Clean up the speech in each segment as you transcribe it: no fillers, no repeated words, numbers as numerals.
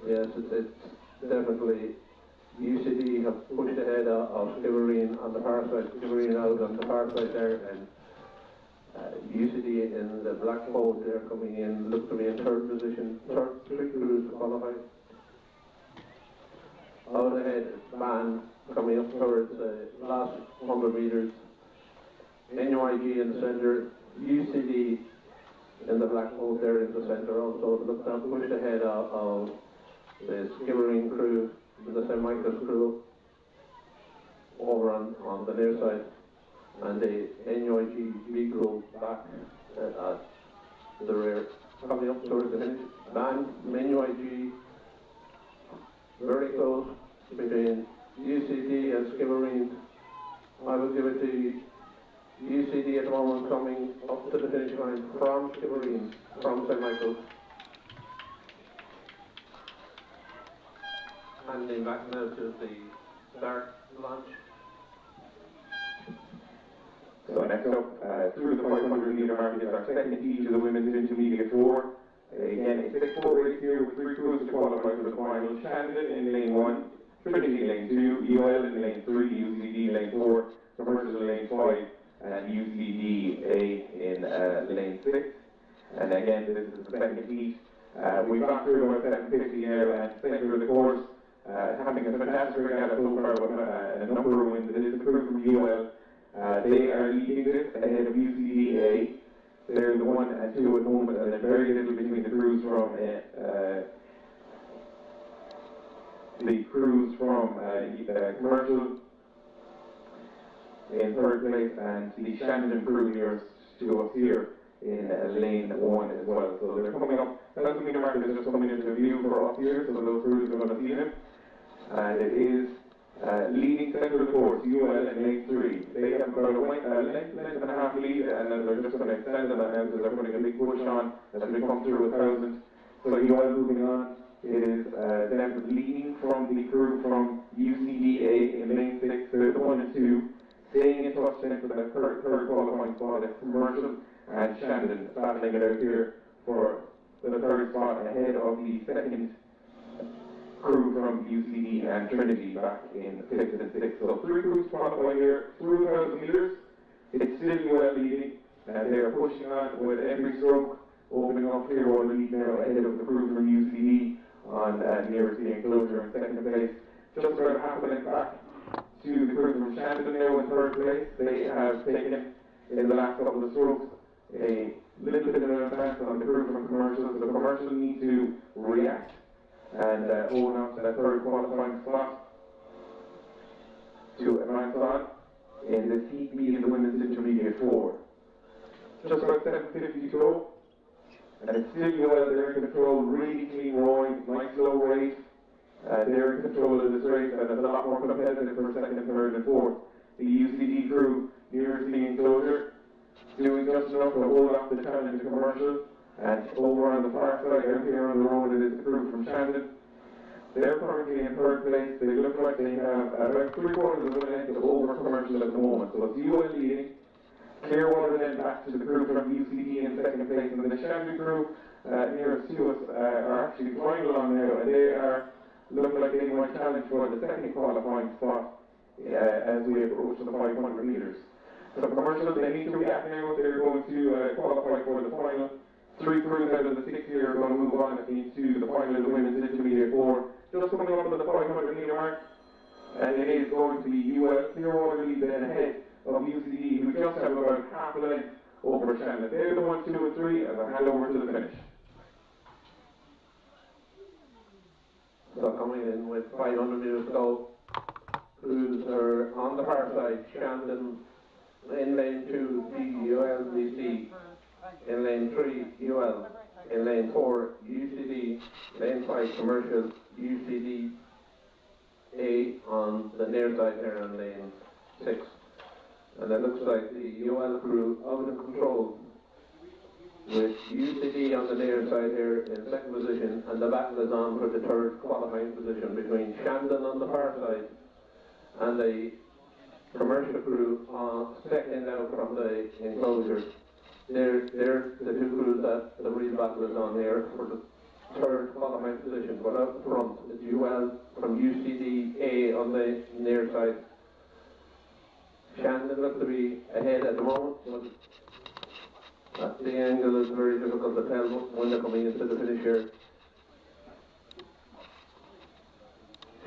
Yes, it's definitely UCD have pushed ahead of Skibbereen on the far side, Skibbereen out on the far side there, and UCD in the black boat they're coming in, look to be in third position, three crews qualified. Out ahead, Van coming up towards the last 100 metres. NUIG in the centre, UCD in the black boat there in the centre also. Look down, pushed ahead of the Skibbereen crew, the St. Michael's crew over on the near side, and the NUIG B crew back at the rear. Coming up towards the finish, Van, NUIG, very close between UCD and Skibbereen. I will give it to UCD at the moment, coming up to the finish line from Skibbereen, from St. Michael's. Handing back now to the start launch. So next up, through the 500 metre mark is our second heat of the women's intermediate 4. Again, a 6-4 race here with 3 crews to qualify for the final. Shandon in lane 1, Trinity lane 2, UL in lane 3, UCD lane 4, Commercial in lane 5, and UCD in lane 6. And again, this is the second heat. We've gone through about 750 now and centre of the course. Having a fantastic regatta so far with a number of wins. It is the crew from UL. They are leading this ahead of UCDA. They're the 1 and 2 at the moment, and then very little between the crews from Commercial in third place, and the Shandon crew nearest to us here in lane 1 as well. So they're coming up. That's the market is just coming into view for us here, so those crews are going to see them. And it is leading centre of the course, UL in lane 3. They have about a length and a half lead, and then they're just going to extend it now because they're putting a big push on as we come through 1,000. So UL moving on. It is them leading from the crew from UCDA in lane 6. They're the 1 and 2. Staying in touch then for the third qualifying spot is Commercial and Shandon battling it out here for the third spot ahead of the second crew from UCD and Trinity back in 5th and 6th. So 3 crews qualifying here through 1,000 metres. It's still UL leading, and they are pushing on with every stroke, opening up here on the lead now ahead of the crew from UCD on nearest the enclosure in 2nd place. Just about half a length back to the crew from Shandon now in 3rd place. They have taken in the last couple of strokes a little bit of an advance on the crew from Commercial, so the Commercial need to react and hold on to that third qualifying spot to advance on in this heat B of the women's intermediate 4. Just about 750 to go, and it's still UL. They're in control, really clean rowing, nice slow race. They're in control of this race, and it's a lot more competitive for 2nd, 3rd and 4th. The UCD crew nearest the enclosure doing just enough to hold off the challenge to Commercial. And over on the far side out here on the road, it is the crew from Shandon. They're currently in 3rd place. They look like they have about 3/4 of a length over Commercial at the moment. So it's UL leading. Clearwater then back to the crew from UCD in 2nd place, and the Shandon crew nearest to us are actually flying along now, and they look like they might challenge for the 2nd qualifying spot as we approach the 500 metres. So Commercial, they need to react now. They're going to qualify for the final. 3 crews out of the 6 here are going to move on into the final of the women's intermediate 4. Just coming up to the 500 metre mark, and it is going to be UL Clearwater lead then ahead of UCD, who just have about half a length over Shandon. They're the 1, 2 and 3, and I'll hand over to the finish. So coming in with 500 metres to go, crews are on the far side. Shandon in lane 2, ULBC. In lane 3, UL. In lane 4, UCD. Lane 5, Commercial. UCD A on the near side here in lane 6. And it looks like the UL crew out of control, with UCD on the near side here in 2nd position, and the battle is on for the 3rd qualifying position between Shandon on the far side and the Commercial crew second out from the enclosure. They're the 2 crews that the real battle is on here for the third qualifying position, but out front it's UL from UCD A on the near side. Shandon looks to be ahead at the moment, but at the angle is very difficult to tell when they're coming into the finish here.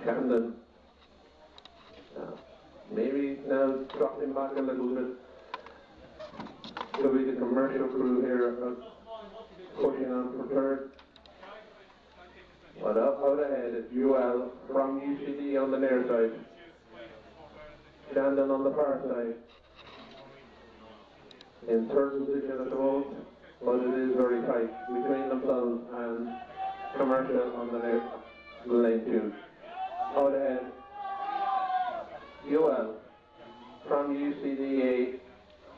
Shandon maybe now dropping back a little bit. Could be the commercial crew here pushing on for third. But out ahead is UL from UCD on the near side. Shandon on the far side. In third position at the moment, but it is very tight between themselves and commercial on the near lane 2. Out ahead, UL from UCDA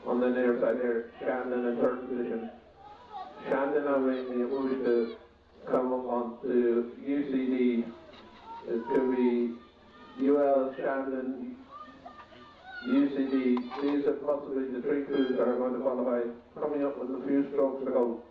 on the near side there, Shandon in third position. Shandon now making a move to come up onto UCD. It could be UL, Shandon, UCD. These are possibly the three crews that are going to qualify, coming up with a few strokes to go.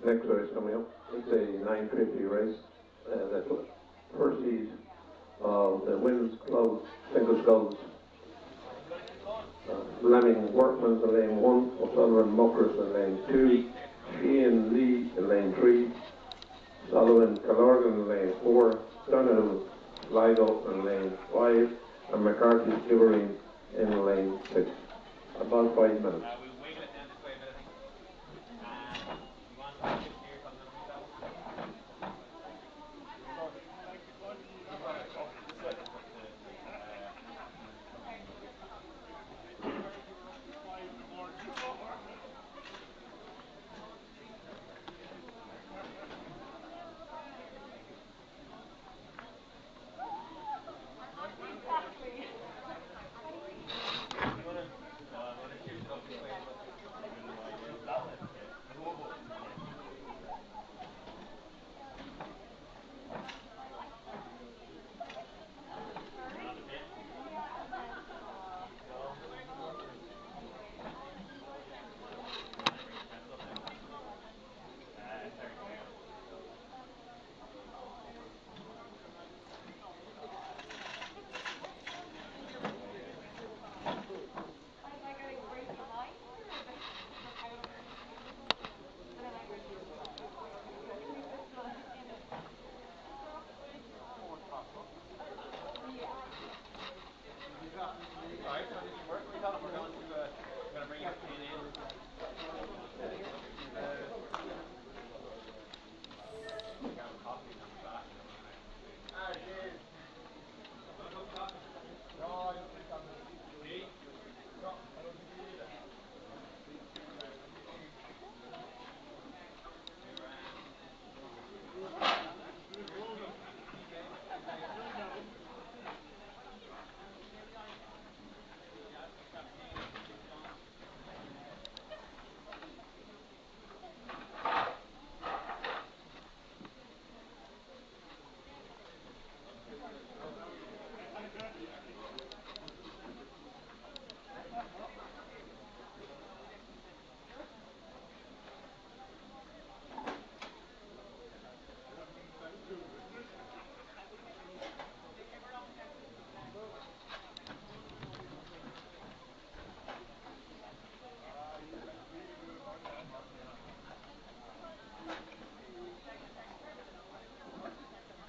Next race coming up, it's a 950 race. That's the first seed of the women's club singles goals. Fleming Workman's in lane 1, O'Sullivan Muckers in lane 2, Sheehan Lee in lane 3, Sullivan Calorgan in lane 4, Donoghue Sligo in lane 5, and McCarthy Skibbereen in lane 6. About 5 minutes.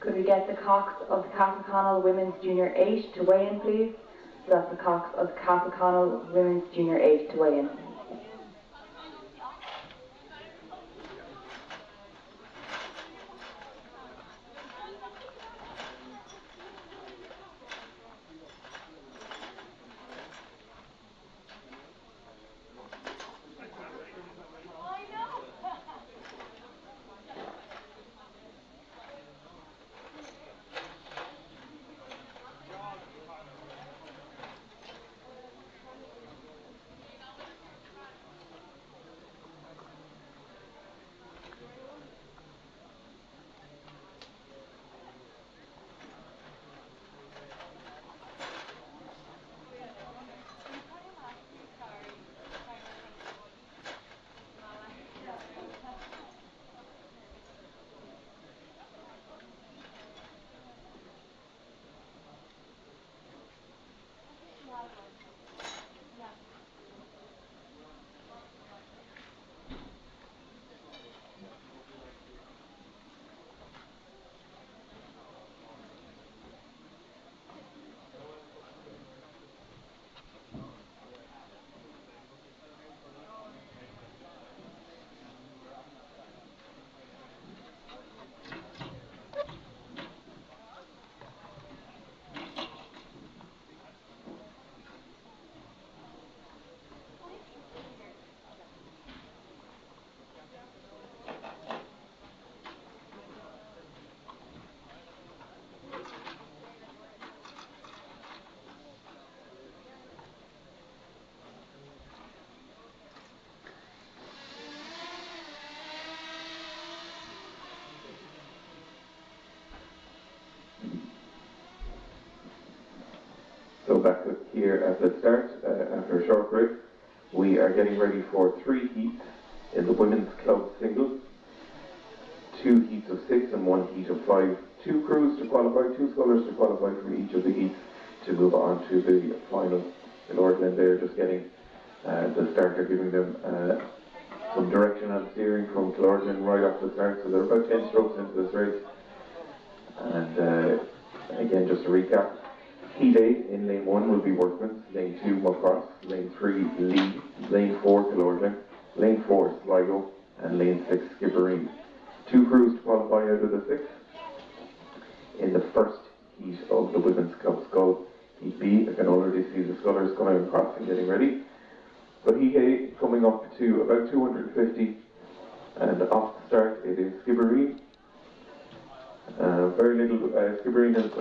Could we get the cocks of the Castleconnell Women's Junior 8 to weigh in, please? So that's the cocks of the Castleconnell Women's Junior 8 to weigh in. So back here at the start, after a short break, we are getting ready for 3 heats in the women's club singles, 2 heats of 6 and 1 heat of 5, 2 crews to qualify, 2 scullers to qualify from each of the heats to move on to the final. In Orgland, they're just getting the starter, giving them some direction on steering from Kilorgan right off the start, so they're about 10 strokes into this race. And again, just to recap, Heat 8 in lane 1 will be Workman's, lane 2 Muckross, lane 3 Lee, lane 4 Kilorgan, lane 4 Sligo, and lane 6 Skibbereen. 2 crews to qualify out of the 6. In the first heat of the Women's Club Scull, Heat B, I can already see the scullers coming across and getting ready. But Heat A coming up to about 250, and off the start it is Skibbereen. Very little, Skibbereen has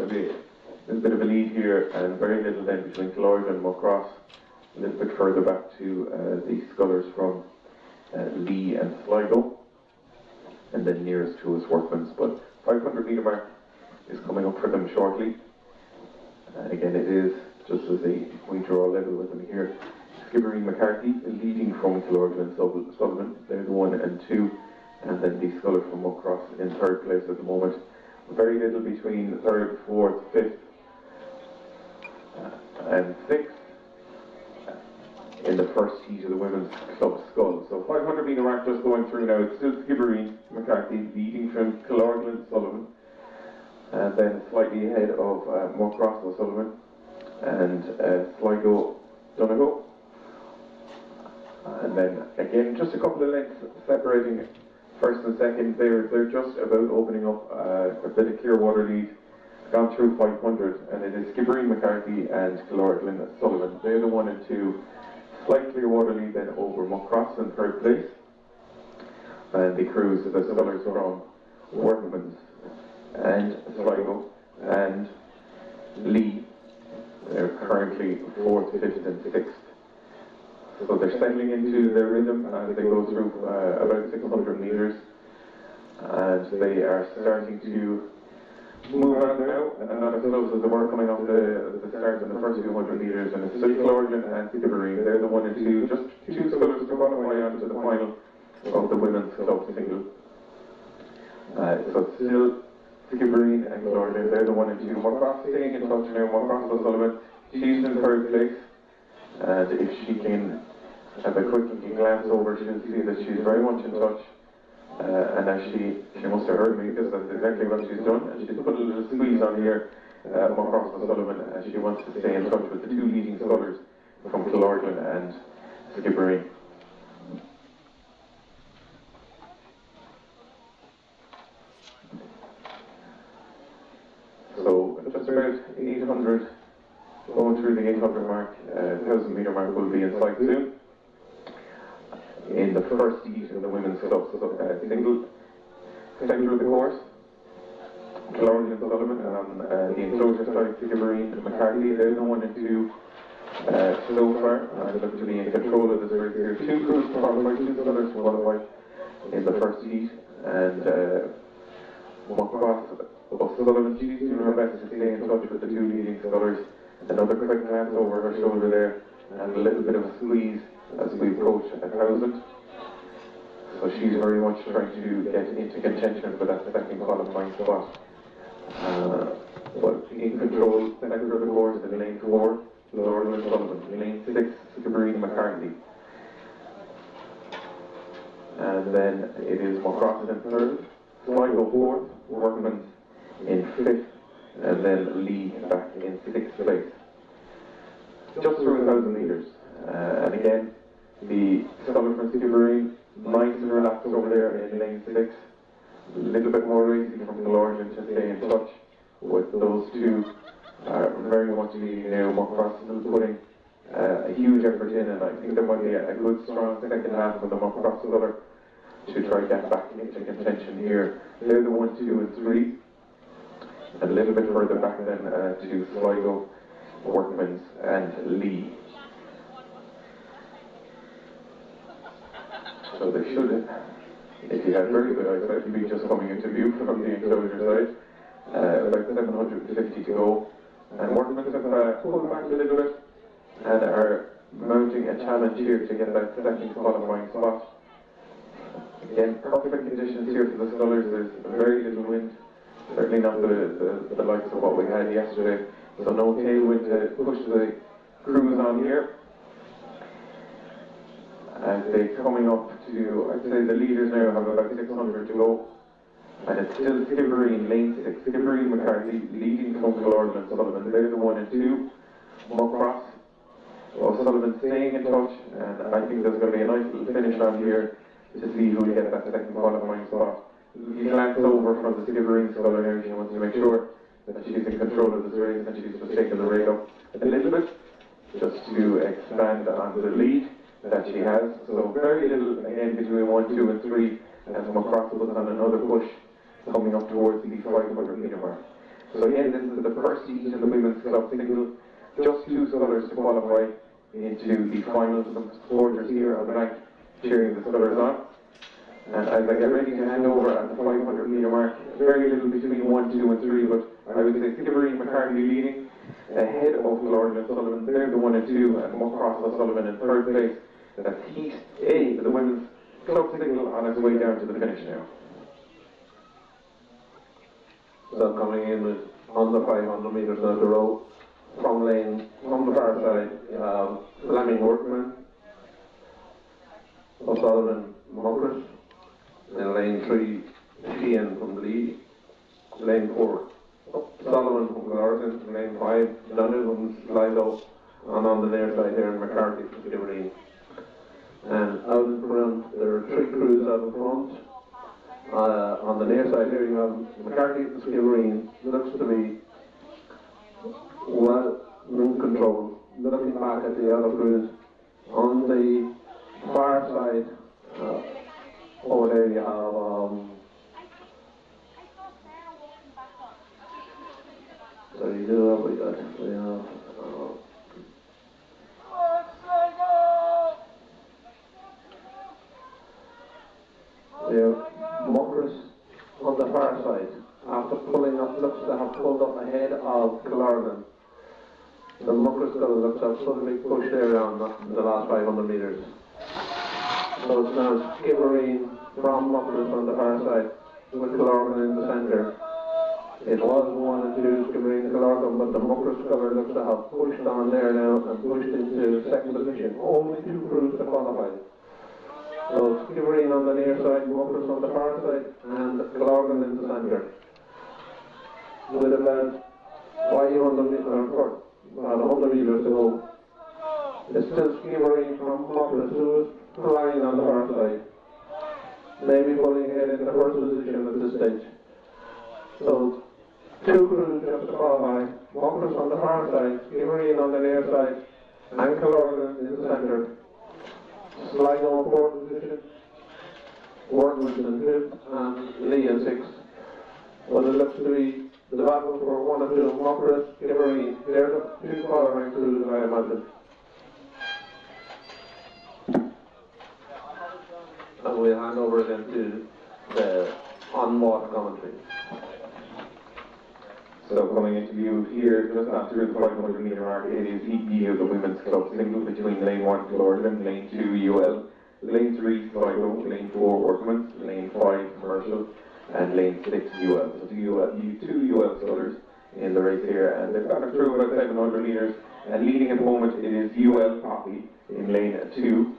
a bit of a lead here, and very little then between Kilorgan and Muckross. A little bit further back to the scullers from Lee and Sligo, and then nearest to us Workman's. But 500 metre mark is coming up for them shortly. Again, it is just as we draw level with them here. Skibbereen McCarthy leading from Kilorgan and Sullivan. They're the 1 and 2, and then the sculler from Muckross in 3rd place at the moment. Very little between 3rd, 4th, 5th, and 6th in the first heat of the Women's Club Scull. So 500 metre mark just going through now. It's still Skibbereen McCarthy leading from Kilorgan and Sullivan, and then slightly ahead of Muckross and Sullivan, and Sligo Donegal. And then again, just a couple of lengths separating first and second. They're just about opening up a bit of Clearwater lead, gone through 500, and it is Skibbereen McCarthy and Kilorgan and Sullivan. They're the 1 and 2. Slight Clearwater lead then over Muckross in 3rd place. And the crews, the scullers from Workman's and Sligo and Lee, they're currently 4th, 5th and 6th. So they're settling into their rhythm as they go through about 600 metres, and they are starting to move on now, and not as close as they were coming off the start in the first 200 metres, and it's still Kilorgan and Skibbereen. They're the 1 and 2, just 2 scullers to qualify on to the final of the Women's Club Single. So still Skibbereen and Kilorgan, they're the 1 and 2. Muckross staying in touch now. Muckross O'Sullivan, she's in 3rd place, and if she can have a quick glance over, she'll see that she's very much in touch And now she must have heard me, because that's exactly what she's done. And she's put a little squeeze on here, across O'Sullivan, and she wants to stay in touch with the two leading scullers from Killorglin and Skibbereen. So just about 800, going through the 800 mark, 1,000 metre mark will be in sight soon. In the first heat in the women's club, single, second of the course, Killorglin and Sullivan, and the enclosure side, Skibbereen and McCarthy, they're the 1 and 2 so far, and look to be in control of this race here. 2 crews qualified, 2 scullers qualified in the first heat, and Moncross O'Sullivan, she's doing her best to stay in touch with the 2 leading scullers. Another quick glance over her shoulder there, and a little bit of a squeeze as we approach 1,000. So she's very much trying to get into contention for that second qualifying spot. But in control, second of the course in lane 4, Killorglin and Sullivan. In lane 6, Skibbereen and McCarthy. And then it is Moncross in 3rd, Sligo 4th, Workman in 5th, and then Lee back in 6th place. Just through 1,000 metres. And again, the sculler from Skibbereen, nice and relaxed over there in lane 6. A little bit more racing from Killorglin to stay in touch with those 2. Very much leading now. Moncross is putting a huge effort in, and I think there might be a good strong second half of the Moncross sculler to try to get back into contention here. They're the 1, 2 and 3. And a little bit further back then to Sligo, Workmans and Lee. So they should, if you had very good eyesight, be just coming into view from the enclosure side. About 750 to go. And Workmans have pulled back a little bit and are mounting a challenge here to get that second qualifying spot. Again, perfect conditions here for the scullers. There's very little wind, certainly not the likes of what we had yesterday. So no tailwind to push the crews on here. As they're coming up to, I'd say the leaders now have about 600 to go. And it's still Skibbereen, lane 6, Skibbereen, McCarthy, leading from Killorglin and Sullivan. They're the 1 and 2. Moncross, O'Sullivan staying in touch, and I think there's going to be a nice little finish on here to see who will get that second qualifying spot. You glance over from the Skibbereen sculler now, she wants to make sure that she's in control of this race, and she's just taking the rate up a little bit, just to expand on the lead that she has. So very little, again, between 1, 2 and 3, as Moncross puts on another push coming up towards the 500 metre mark. So again, this is the first heat in the women's club single. Just 2 scullers to qualify into the finals. Some supporters here on the back cheering the scullers on. And as I get ready to hand over at the 500 metre mark, very little between 1, 2 and 3, but I would say Skibbereen McCarthy leading ahead of Killorglin and Sullivan. They're the 1 and 2, and Moncross O'Sullivan in 3rd place. That's Heat A, the women's club single, on its way down to the finish now. So coming in with under 500 metres down the road, from the far side, you have Fleming Workman, O'Sullivan Moncross, in lane 3, Sheehan from Lee, lane 4, Sullivan from Killorglin, lane 5, Donovan from Sligo, and on the near side here, McCarthy from Skibbereen. And out in front, there are 3 crews out in front. On the near side here, you have McCarthy from Skibbereen, looks to be well in control. Looking back at the other crews, on the far side, over there you have so you do have we have Moncross on the far side, after pulling up, looks to have pulled up ahead of Killorglin. The Moncross sculler looks to have put a big push there on the last 500 metres. So it's now Skibbereen from Moncross on the far side, with Killorglin in the centre. It was 1 and 2, Skibbereen and Killorglin, but the Moncross sculler looks to have pushed on there now and pushed into 2nd position. Only 2 crews to qualify. So Skibbereen on the near side, Muckers on the far side, and Glargan in the centre. With about 500 metres, or about 100 metres to go. It's still Skibbereen from Muckers, who is flying on the far side. Maybe pulling ahead in the first position at this stage. So, two crews just to qualify. Muckers on the far side, Skibbereen on the near side, and Glargan in the centre. Sligo in fourth position, Workman's in fifth, and Lee in sixth. But it looks to be the battle for one or two. Muckers, Skibbereen, they're the two qualifying crews, I imagine. And we'll hand over then to the on-water commentary. So coming into view here, just after the 500 metre mark, it is EPU, the women's club single between lane 1 Floridan, lane 2 UL, lane 3 Sligo, lane 4 Workman's, lane 5 Commercial, and lane 6 UL. So two UL scullers in the race here, and they've got it through about 700 metres, and leading at the moment it is UL Coffey in lane 2,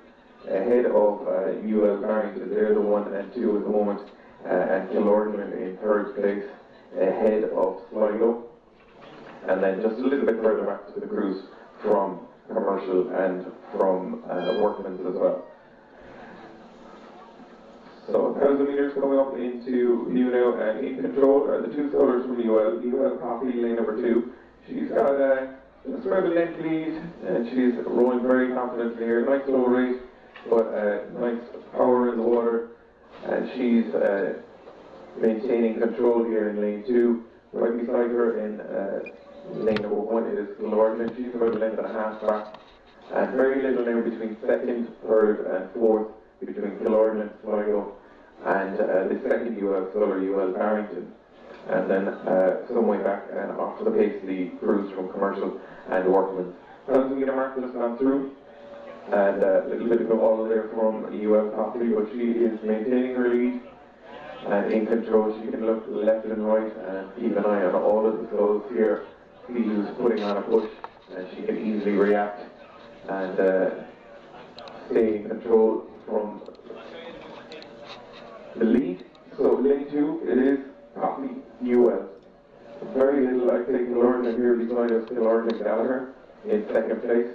ahead of UL Barrington. They're the 1 and 2 at the moment, and Killorglin in third place, ahead of Sligo, and then just a little bit further back to the crews from Commercial and from Workman's as well. So 1,000 metres coming up into view now, and in control are the two scullers from UL Coffey, lane number 2. She's got just about a length lead, and she's rowing very confidently here. Nice slow rate, but nice power in the water, and she's maintaining control here in lane 2. Right beside her in lane number 1 is Glargan. She's about a length and a half back, and very little now between second, third and fourth between Glargan and Sligo, and the second UL sculler, UL Barrington, and then some way back and off to the pace the crews from Commercial and Workman's. 1,000 metre mark just gone through, and a little bit of a wall there from UL Coffey, but she is maintaining her lead and in control. She can look left and right and keep an eye on all of the sculls here, see who's putting on a push, and she can easily react and stay in control from the lead. So lane 2, it is Coffey UL. Very little, I think, Killorglin here beside us, Killorglin Gallagher in second place.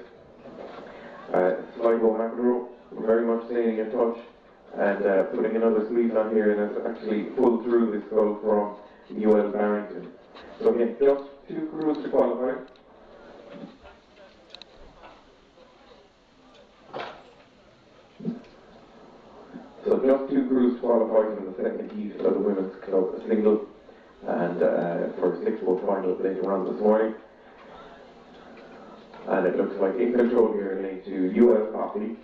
Sligo McEnroe very much staying in touch and putting another squeeze on here, and has actually pulled through this scull from UL Barrington. So again, just two crews to qualify. So just two crews qualified in the second heat of the women's club single, and for a 6-boat final later on this morning. And it looks like in control here in lane 2, UL Coffey.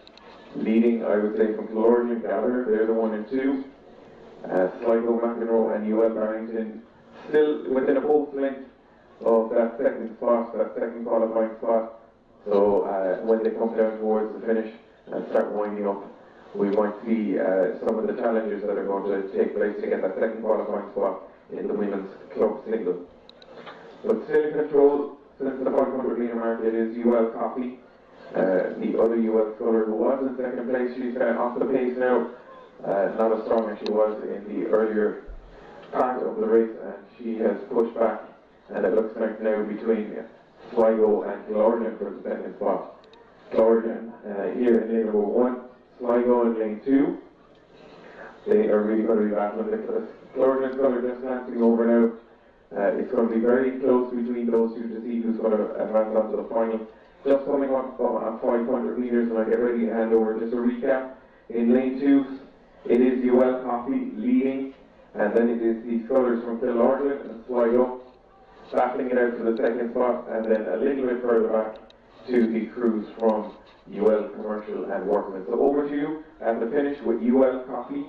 Leading, I would say, from Killorglin Gallagher, they're the 1 and 2. Sligo McEnroe and UL Barrington still within a boat's length of that second spot, that second qualifying spot. So when they come down towards the finish and start winding up, we might see some of the challenges that are going to take place to get that second qualifying spot in the women's club single. But still in control since the 500 metre mark, it is UL Coffey. The other UL sculler who was in second place, she's kind of off the pace now, not as strong as she was in the earlier part of the race, and she has pushed back, and it looks like now between Sligo and Killorglin for the second spot. Killorglin here in lane number 1, Sligo in lane 2. They are really going to be battling Nicholas. Killorglin sculler just glancing over now. It's going to be very close between those two to see who's going to advance on to the final. Just coming up on 500 metres, and I get ready to hand over just a recap. In lane 2, it is UL Coffey leading, and then it is the scullers from Killorglin and Sligo battling it out for the second spot, and then a little bit further back to the crews from UL Commercial and Workman. So over to you at the finish with UL Coffey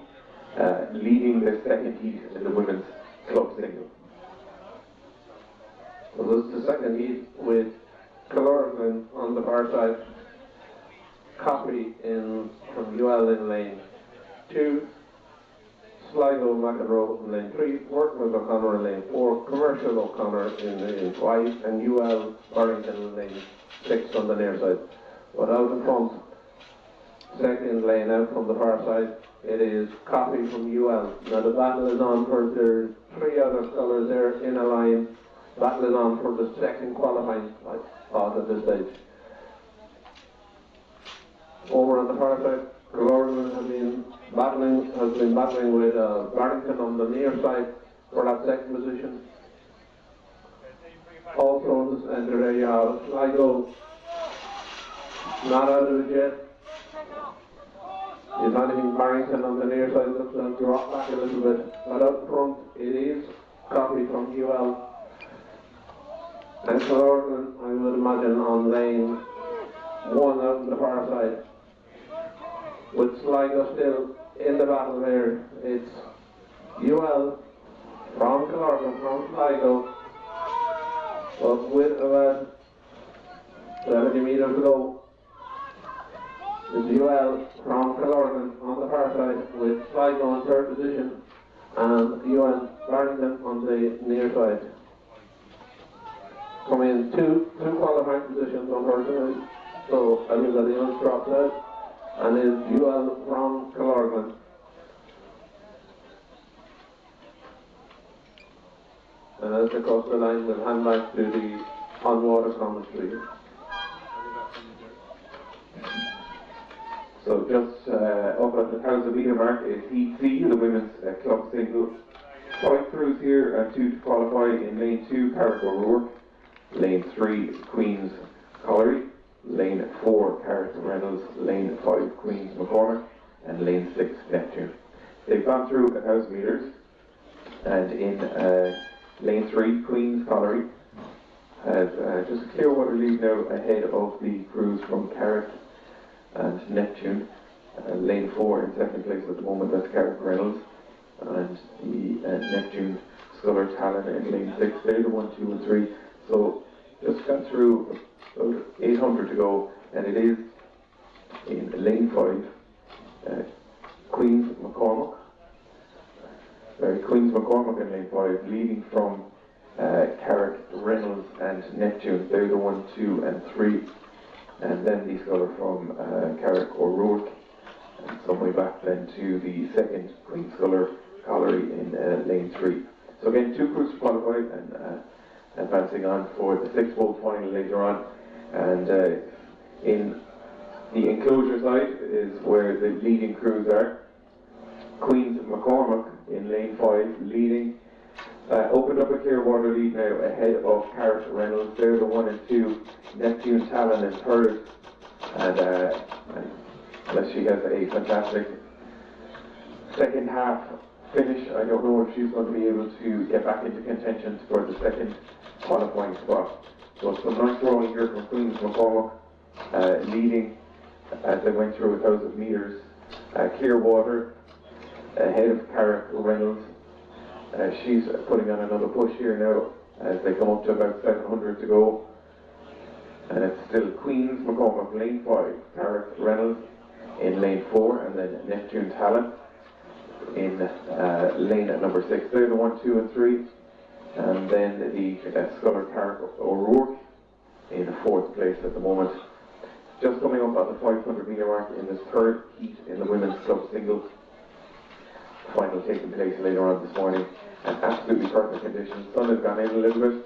leading the second heat in the women's club single. Well, this is the second heat with Killorglin on the far side, Coffey from UL in lane 2, Sligo McEnroe in lane 3, Workman O'Connor in lane 4, Commercial O'Connor in lane 5, and UL Barrington in lane 6 on the near side. But out in front, second lane out from the far side, it is Coffee from UL. Now the battle is on for, there's 3 other scullers there in a line. Battle is on for the second qualifying spot at this stage. Over on the far side, Gordon has been battling with Barrington on the near side for that second position. Also in the centre there you have Sligo, not out of it yet. If anything, Barrington on the near side looks to have dropped back a little bit, but up front it is Coffee from UL. And Gordon, I would imagine, on lane 1 out on the far side. With Sligo still in the battle there, it's UL from Killorglin, from Sligo, but with about 70 metres to go. It's UL from Killorglin on the far side with Sligo in third position and UL Barrington on the near side. Come in two qualifying positions unfortunately, so everybody else drops out. And is UL from Killorglin. And as they cross the line, we'll hand back to the on-water commentary. So just up at the 1,000 metre mark is Heat C, the women's club single. 5 crews here and 2 to qualify in lane 2, Carrick O'Rourke, lane 3, Queen's Colliery, lane 4, Carrick Reynolds, lane 5, Queen's McCormick, and lane 6, Neptune. They've gone through 1,000 metres, and in lane 3, Queen's Colliery, has just a clear water lead now ahead of the crews from Carrick and Neptune. Lane 4 in second place at the moment, that's Carrick Reynolds, and the Neptune Sculler Talon in lane 6. They're the 1, 2 and 3. So just got through about 800 to go, and it is in lane 5, Queen's McCormick. Queen's McCormick in lane 5, leading from Carrick Reynolds and Neptune. They're the 1, 2 and 3. And then the sculler from Carrick O'Rourke, and some way back then to the second Queen's Sculler Colliery in lane 3. So again, 2 crews qualified and advancing on for the 6-bolt final later on. And in the enclosure side is where the leading crews are. Queen's McCormick in lane 5 leading. Opened up a clear water lead now ahead of Carrick Reynolds. They're the 1 and 2. Neptune Talon in third. And unless she has a fantastic second half finish, I don't know if she's going to be able to get back into contention for the second qualifying spot. So some nice rowing here from Queen's McCormick, leading as they went through 1,000 metres. Clear water ahead of Carrick Reynolds. She's putting on another push here now as they come up to about 700 to go. And it's still Queen's McCormick, lane 5, Carrick Reynolds in lane 4, and then Neptune Talon in lane at number 6. They're the 1, 2 and 3. And then the sculler Carrick O'Rourke in 4th place at the moment. Just coming up at the 500 metre mark in this third heat in the women's club single. Final taking place later on this morning, and absolutely perfect conditions. Sun has gone in a little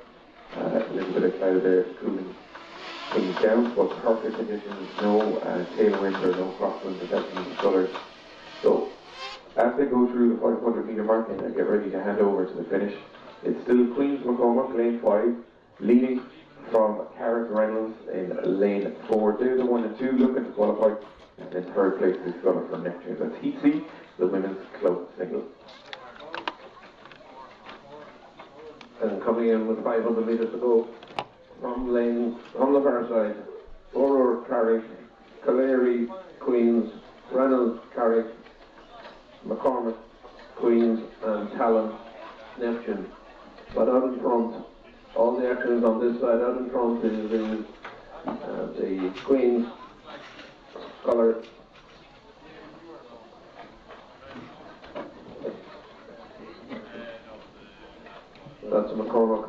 bit of cloud there, cooling things down, but perfect conditions, no tailwind or no crosswind affecting the scullers. So as they go through the 500 metre mark and get ready to hand over to the finish, it's still Queen's McCormick, lane 5, leading from Carrick Reynolds in lane 4. They're the 1 and 2 looking to qualify, and in third place is sculler from Neptune. That's Heat C, the women's club single. And coming in with 500 metres to go from the far side, O'Rourke, Carrick, Colliery, Queen's, Reynolds, Carrick, McCormick, Queen's, and Talon, Neptune. But out in front, all the action is on this side. Out in front is the Queen's Sculler. That's McCormick,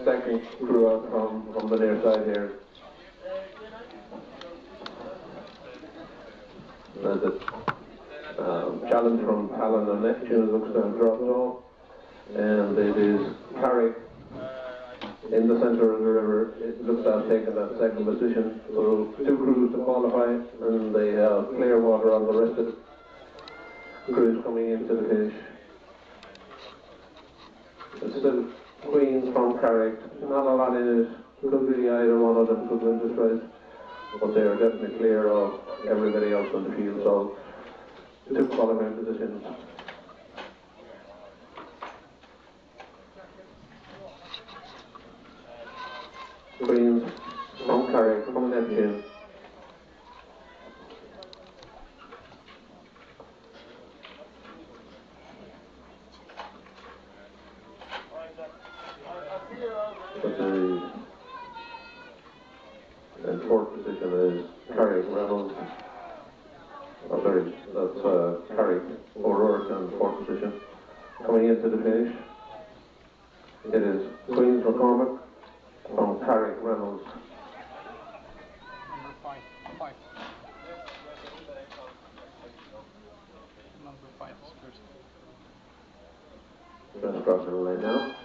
second crew out from the near side here. the challenge from Talon and Neptune looks to have dropped off, and it is Carrick in the centre of the river. It looks to have taken that second position. So 2 crews to qualify, and they have clear water on the rest of the crews coming into the finish. It's still Queens from Carrick, not a lot in it. Could be either one of them could win this race, but they are definitely clear of everybody else on the field. So 2 qualifying positions. Queens from Carrick, from Neptune. But in 4th position is Carrick Reynolds. Oh, sorry, that's Carrick O'Rourke in 4th position. Coming into the finish, it is Queens McCormick from Carrick Reynolds. Number five. Number 5 is first. Just crossing the line now.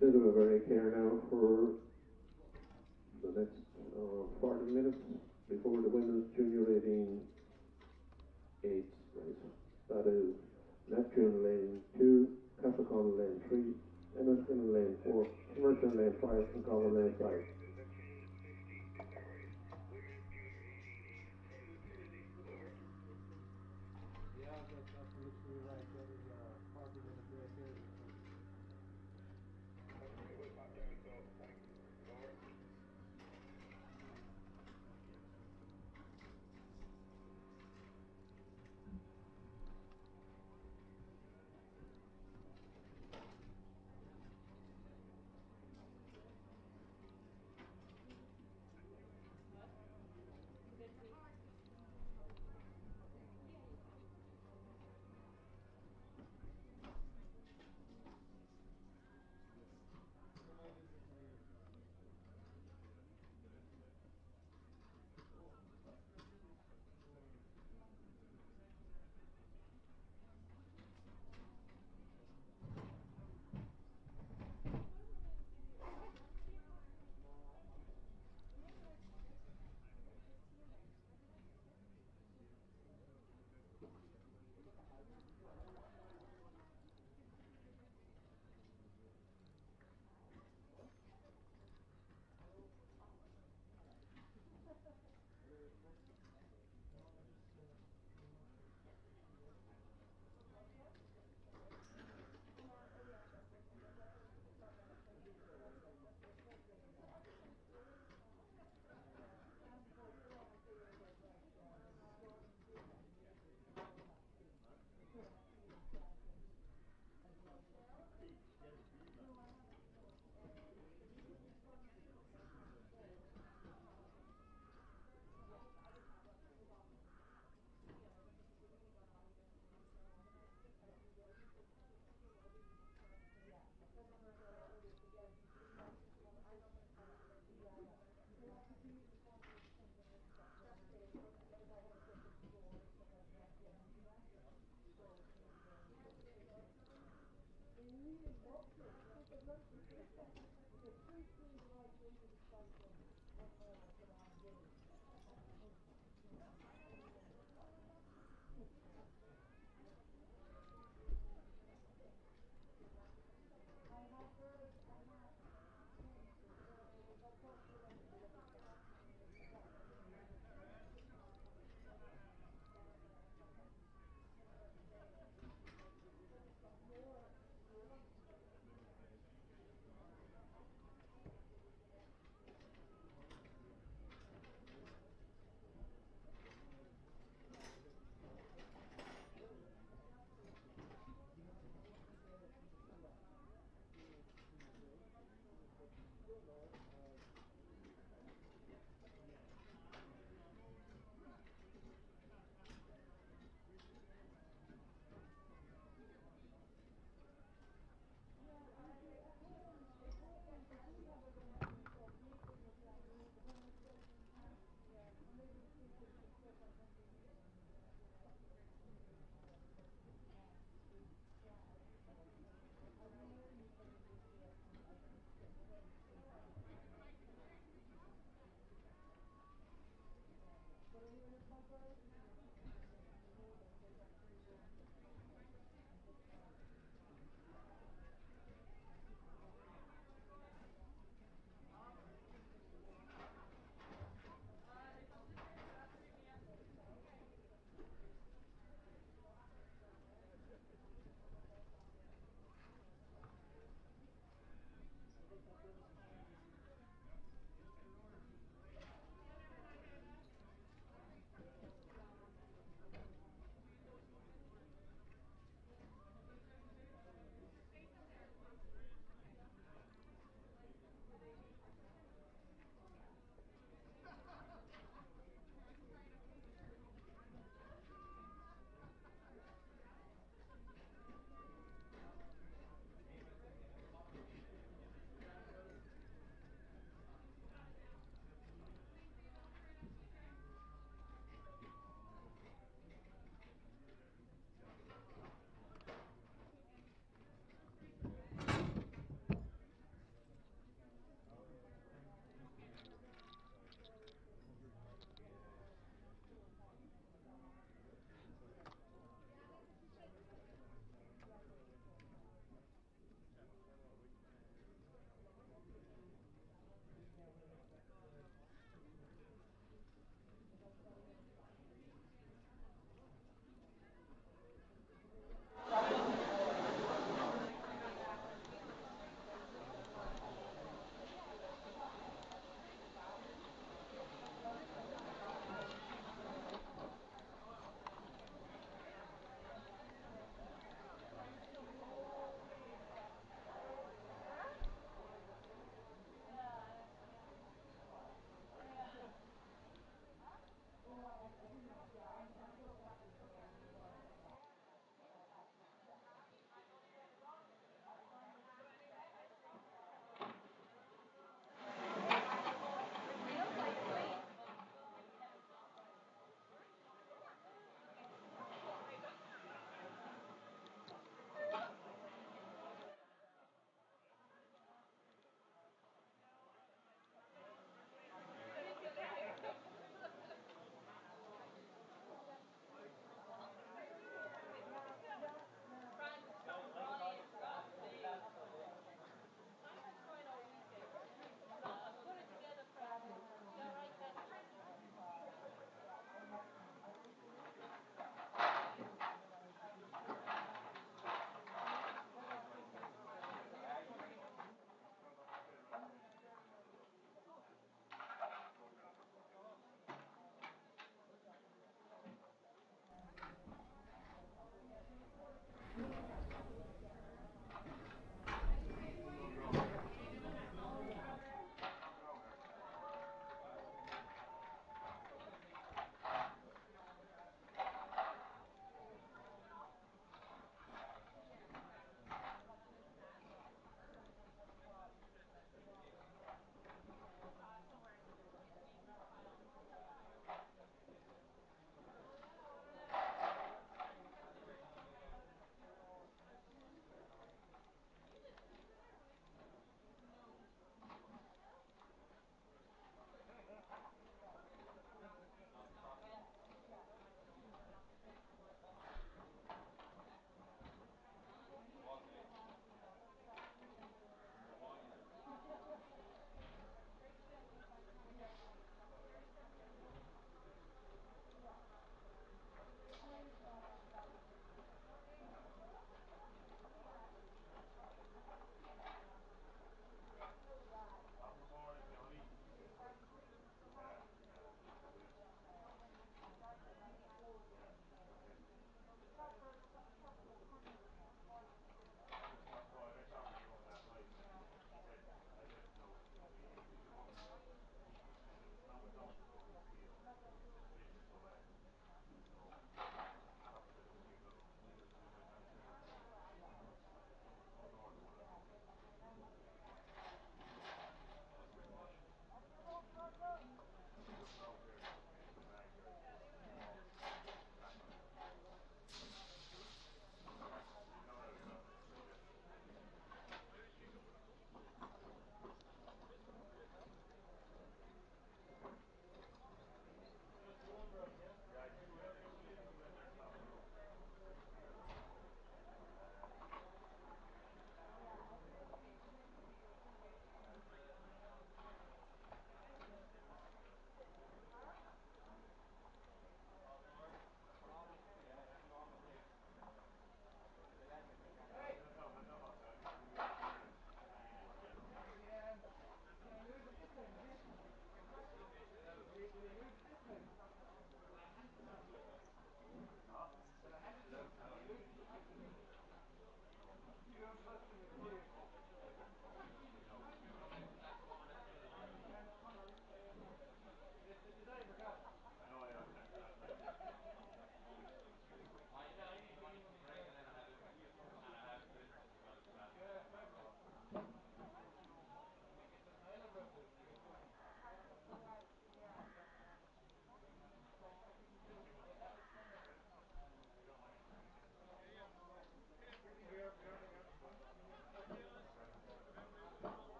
Bit of a break here now for the next 40 minutes before the women's junior 18 race. That is Neptune lane 2, Capricorn lane 3, Enniston lane 4, Merchant lane 5, and Common lane 5.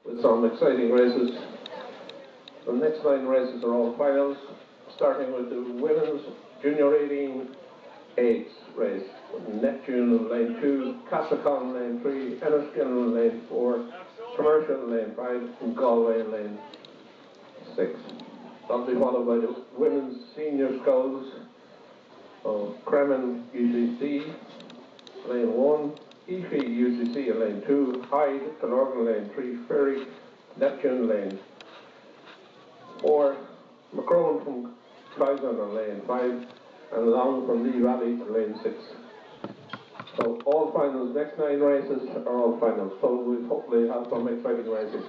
with some exciting races. The next 9 races are all finals, starting with the women's junior 18 eights race. Neptune in lane 2, Castlecon lane 3, Enniskillen in lane 4, Commercial in lane 5, and Galway in lane 6. That'll be followed by the women's senior sculls of Kremen UCC, lane 1, Efi UCC in lane 2, Hyde, Glenorgan lane 3, Ferry, Neptune lane 4, Macron from Clydesdale in lane 5, and Long from Lee Valley in lane 6. So all finals, next 9 races are all finals, so we'll hopefully have some exciting racing.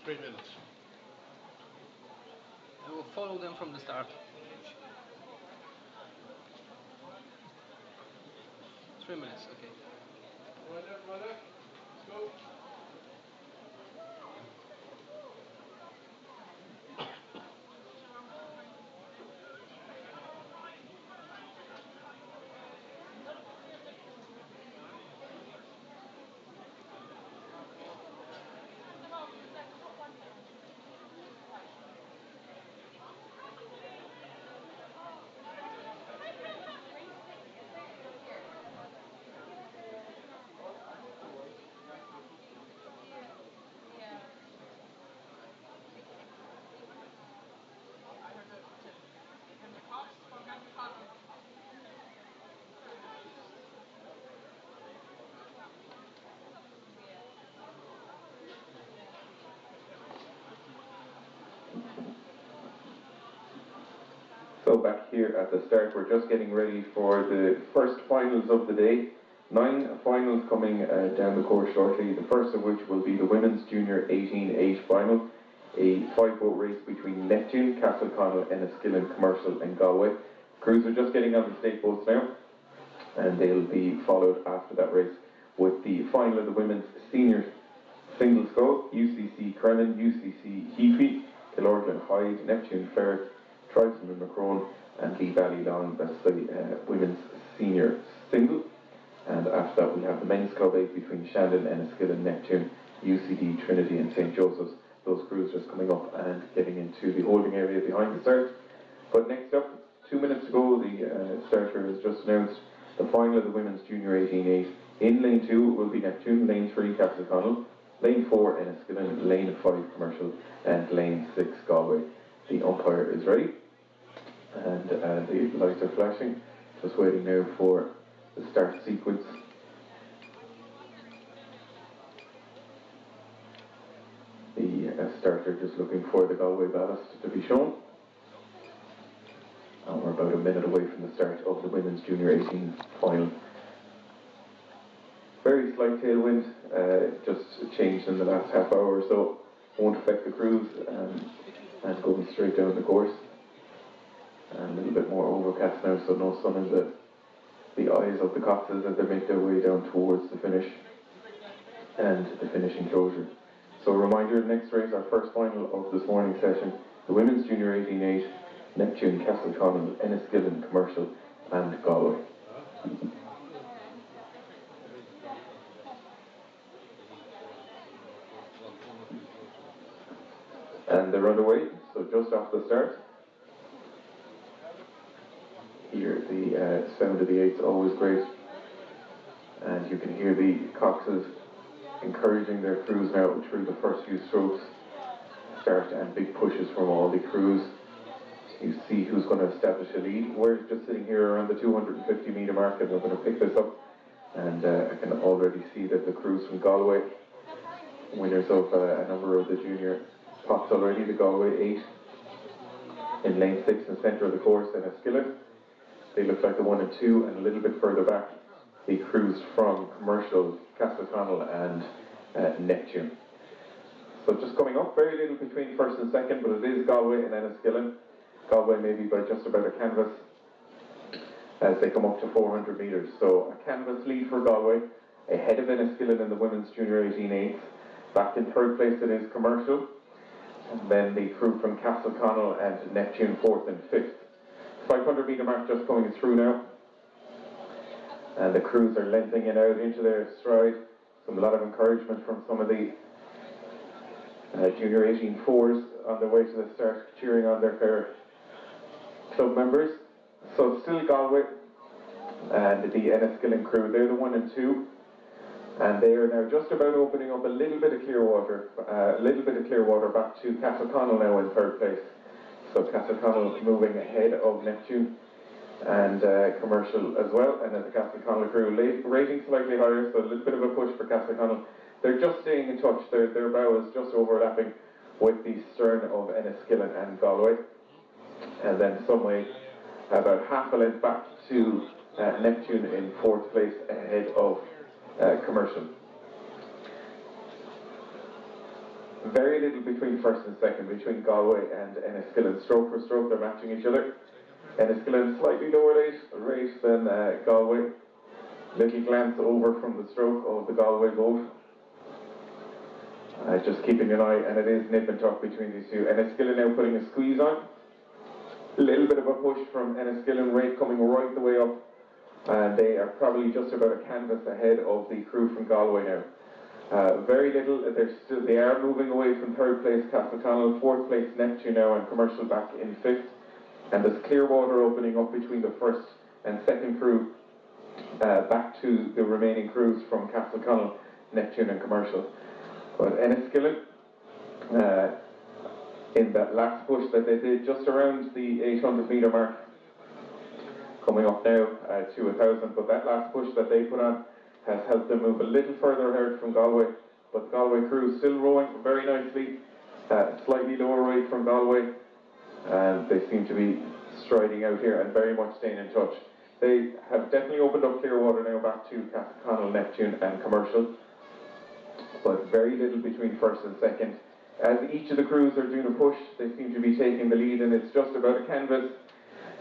Minutes. I will follow them from the start. 3 minutes, okay. Let's go. So back here at the start, we're just getting ready for the first finals of the day. 9 finals coming down the course shortly, the first of which will be the Women's Junior 18-8 final, a 5-boat race between Neptune, Castleconnell, Enniskillen, Commercial and Galway. Crews are just getting on the state boats now, and they'll be followed after that race with the final of the women's senior singles go. UCC Crenan, UCC Heafy, Killorglin Hyde, Neptune Fair, Triton and Macron, and Lee Ballylawn. That's the women's senior single. And after that we have the men's club 8 between Shandon, Enniskillen, Neptune, UCD, Trinity and St. Joseph's. Those crews just coming up and getting into the holding area behind the start. But next up, 2 minutes to go, the starter has just announced the final of the women's junior 18-8. In lane 2 will be Neptune, lane 3 Castleconnell, lane 4 Enniskillen, lane 5 Commercial and lane 6 Galway. The umpire is ready and the lights are flashing. Just waiting now for the start sequence. The starter just looking for the Galway ballast to be shown. And we're about a minute away from the start of the women's junior 18 final. Very slight tailwind, just changed in the last half hour or so. Won't affect the crews and going straight down the course. And a little bit more overcast now, so no sun in the eyes of the coxes as they make their way down towards the finish and the finishing closure. So a reminder, next race, our first final of this morning session, the women's junior 18-8, Neptune, Castleconnell, Enniskillen, Commercial and Galway. And they're underway, so just off the start. Here, the sound of the 8's always great. And you can hear the coxes encouraging their crews now through the first few strokes. Start and big pushes from all the crews. You see who's going to establish a lead. We're just sitting here around the 250 metre mark and we're going to pick this up. And I can already see that the crews from Galway, winners of a number of the junior pots already, the Galway 8 in lane 6 in the centre of the course in Enniskillen. They look like the 1 and 2, and a little bit further back, the crews from Commercial, Castleconnell and Neptune. So just coming up, very little between first and second, but it is Galway and Enniskillen. Galway maybe by just about a canvas as they come up to 400 metres. So a canvas lead for Galway, ahead of Enniskillen in the women's junior 18-8. Back in third place it is Commercial, and then the crew from Castleconnell and Neptune 4th and 5th. 500 metre mark just coming through now, and the crews are lengthening it out into their stride. A lot of encouragement from some of the junior 18-4s on their way to the start, cheering on their fair club members. So still Galway and the Enniskillen crew, they're the 1 and 2, and they are now just about opening up a little bit of clear water back to Castleconnell now in third place. So Castleconnell moving ahead of Neptune and Commercial as well, and then the Castleconnell crew rating slightly higher, so a little bit of a push for Castleconnell. They're just staying in touch, their bow is just overlapping with the stern of Enniskillen and Galway, and then some way about half a length back to Neptune in 4th place ahead of Commercial. Very little between first and second, between Galway and Enniskillen. Stroke for stroke, they're matching each other. Enniskillen slightly lower rate than Galway. Little glance over from the stroke of the Galway boat. Just keeping an eye, and it is nip and tuck between these two. Enniskillen now putting a squeeze on. A little bit of a push from Enniskillen, rate coming right the way up. And they are probably just about a canvas ahead of the crew from Galway now. Very little, they are moving away from third place Castleconnell, 4th place Neptune now, and Commercial back in 5th. And there's clear water opening up between the first and second crew back to the remaining crews from Castleconnell, Neptune and Commercial. But Enniskillen, in that last push that they did just around the 800 metre mark, coming up now to 1,000, but that last push that they put on has helped them move a little further ahead from Galway, but the Galway crew still rowing very nicely, slightly lower rate from Galway, and they seem to be striding out here and very much staying in touch. They have definitely opened up clear water now back to Castleconnell, Neptune and Commercial, but very little between first and second. As each of the crews are doing a push, they seem to be taking the lead, and it's just about a canvas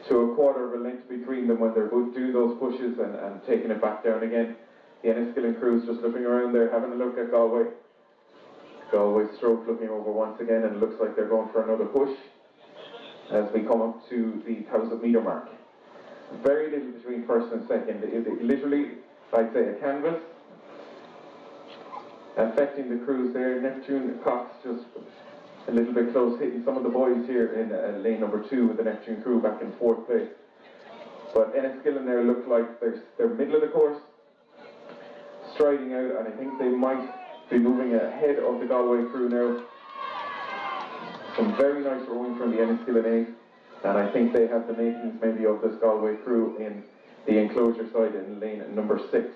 to a quarter of a length between them when they're both doing those pushes and taking it back down again. The Enniskillen crews just looking around there, having a look at Galway. Galway stroke looking over once again, and it looks like they're going for another push as we come up to the 1,000-metre mark. Very little between first and second. It literally, I'd say, a canvas affecting the crews there. Neptune Cox just a little bit close, hitting some of the boys here in lane number 2 with the Neptune crew back in 4th place. But Enniskillen there look like they're middle of the course, striding out, and I think they might be moving ahead of the Galway crew now. Some very nice rowing from the Enniskillen 8, and I think they have the makings maybe of this Galway crew in the enclosure side in lane number 6.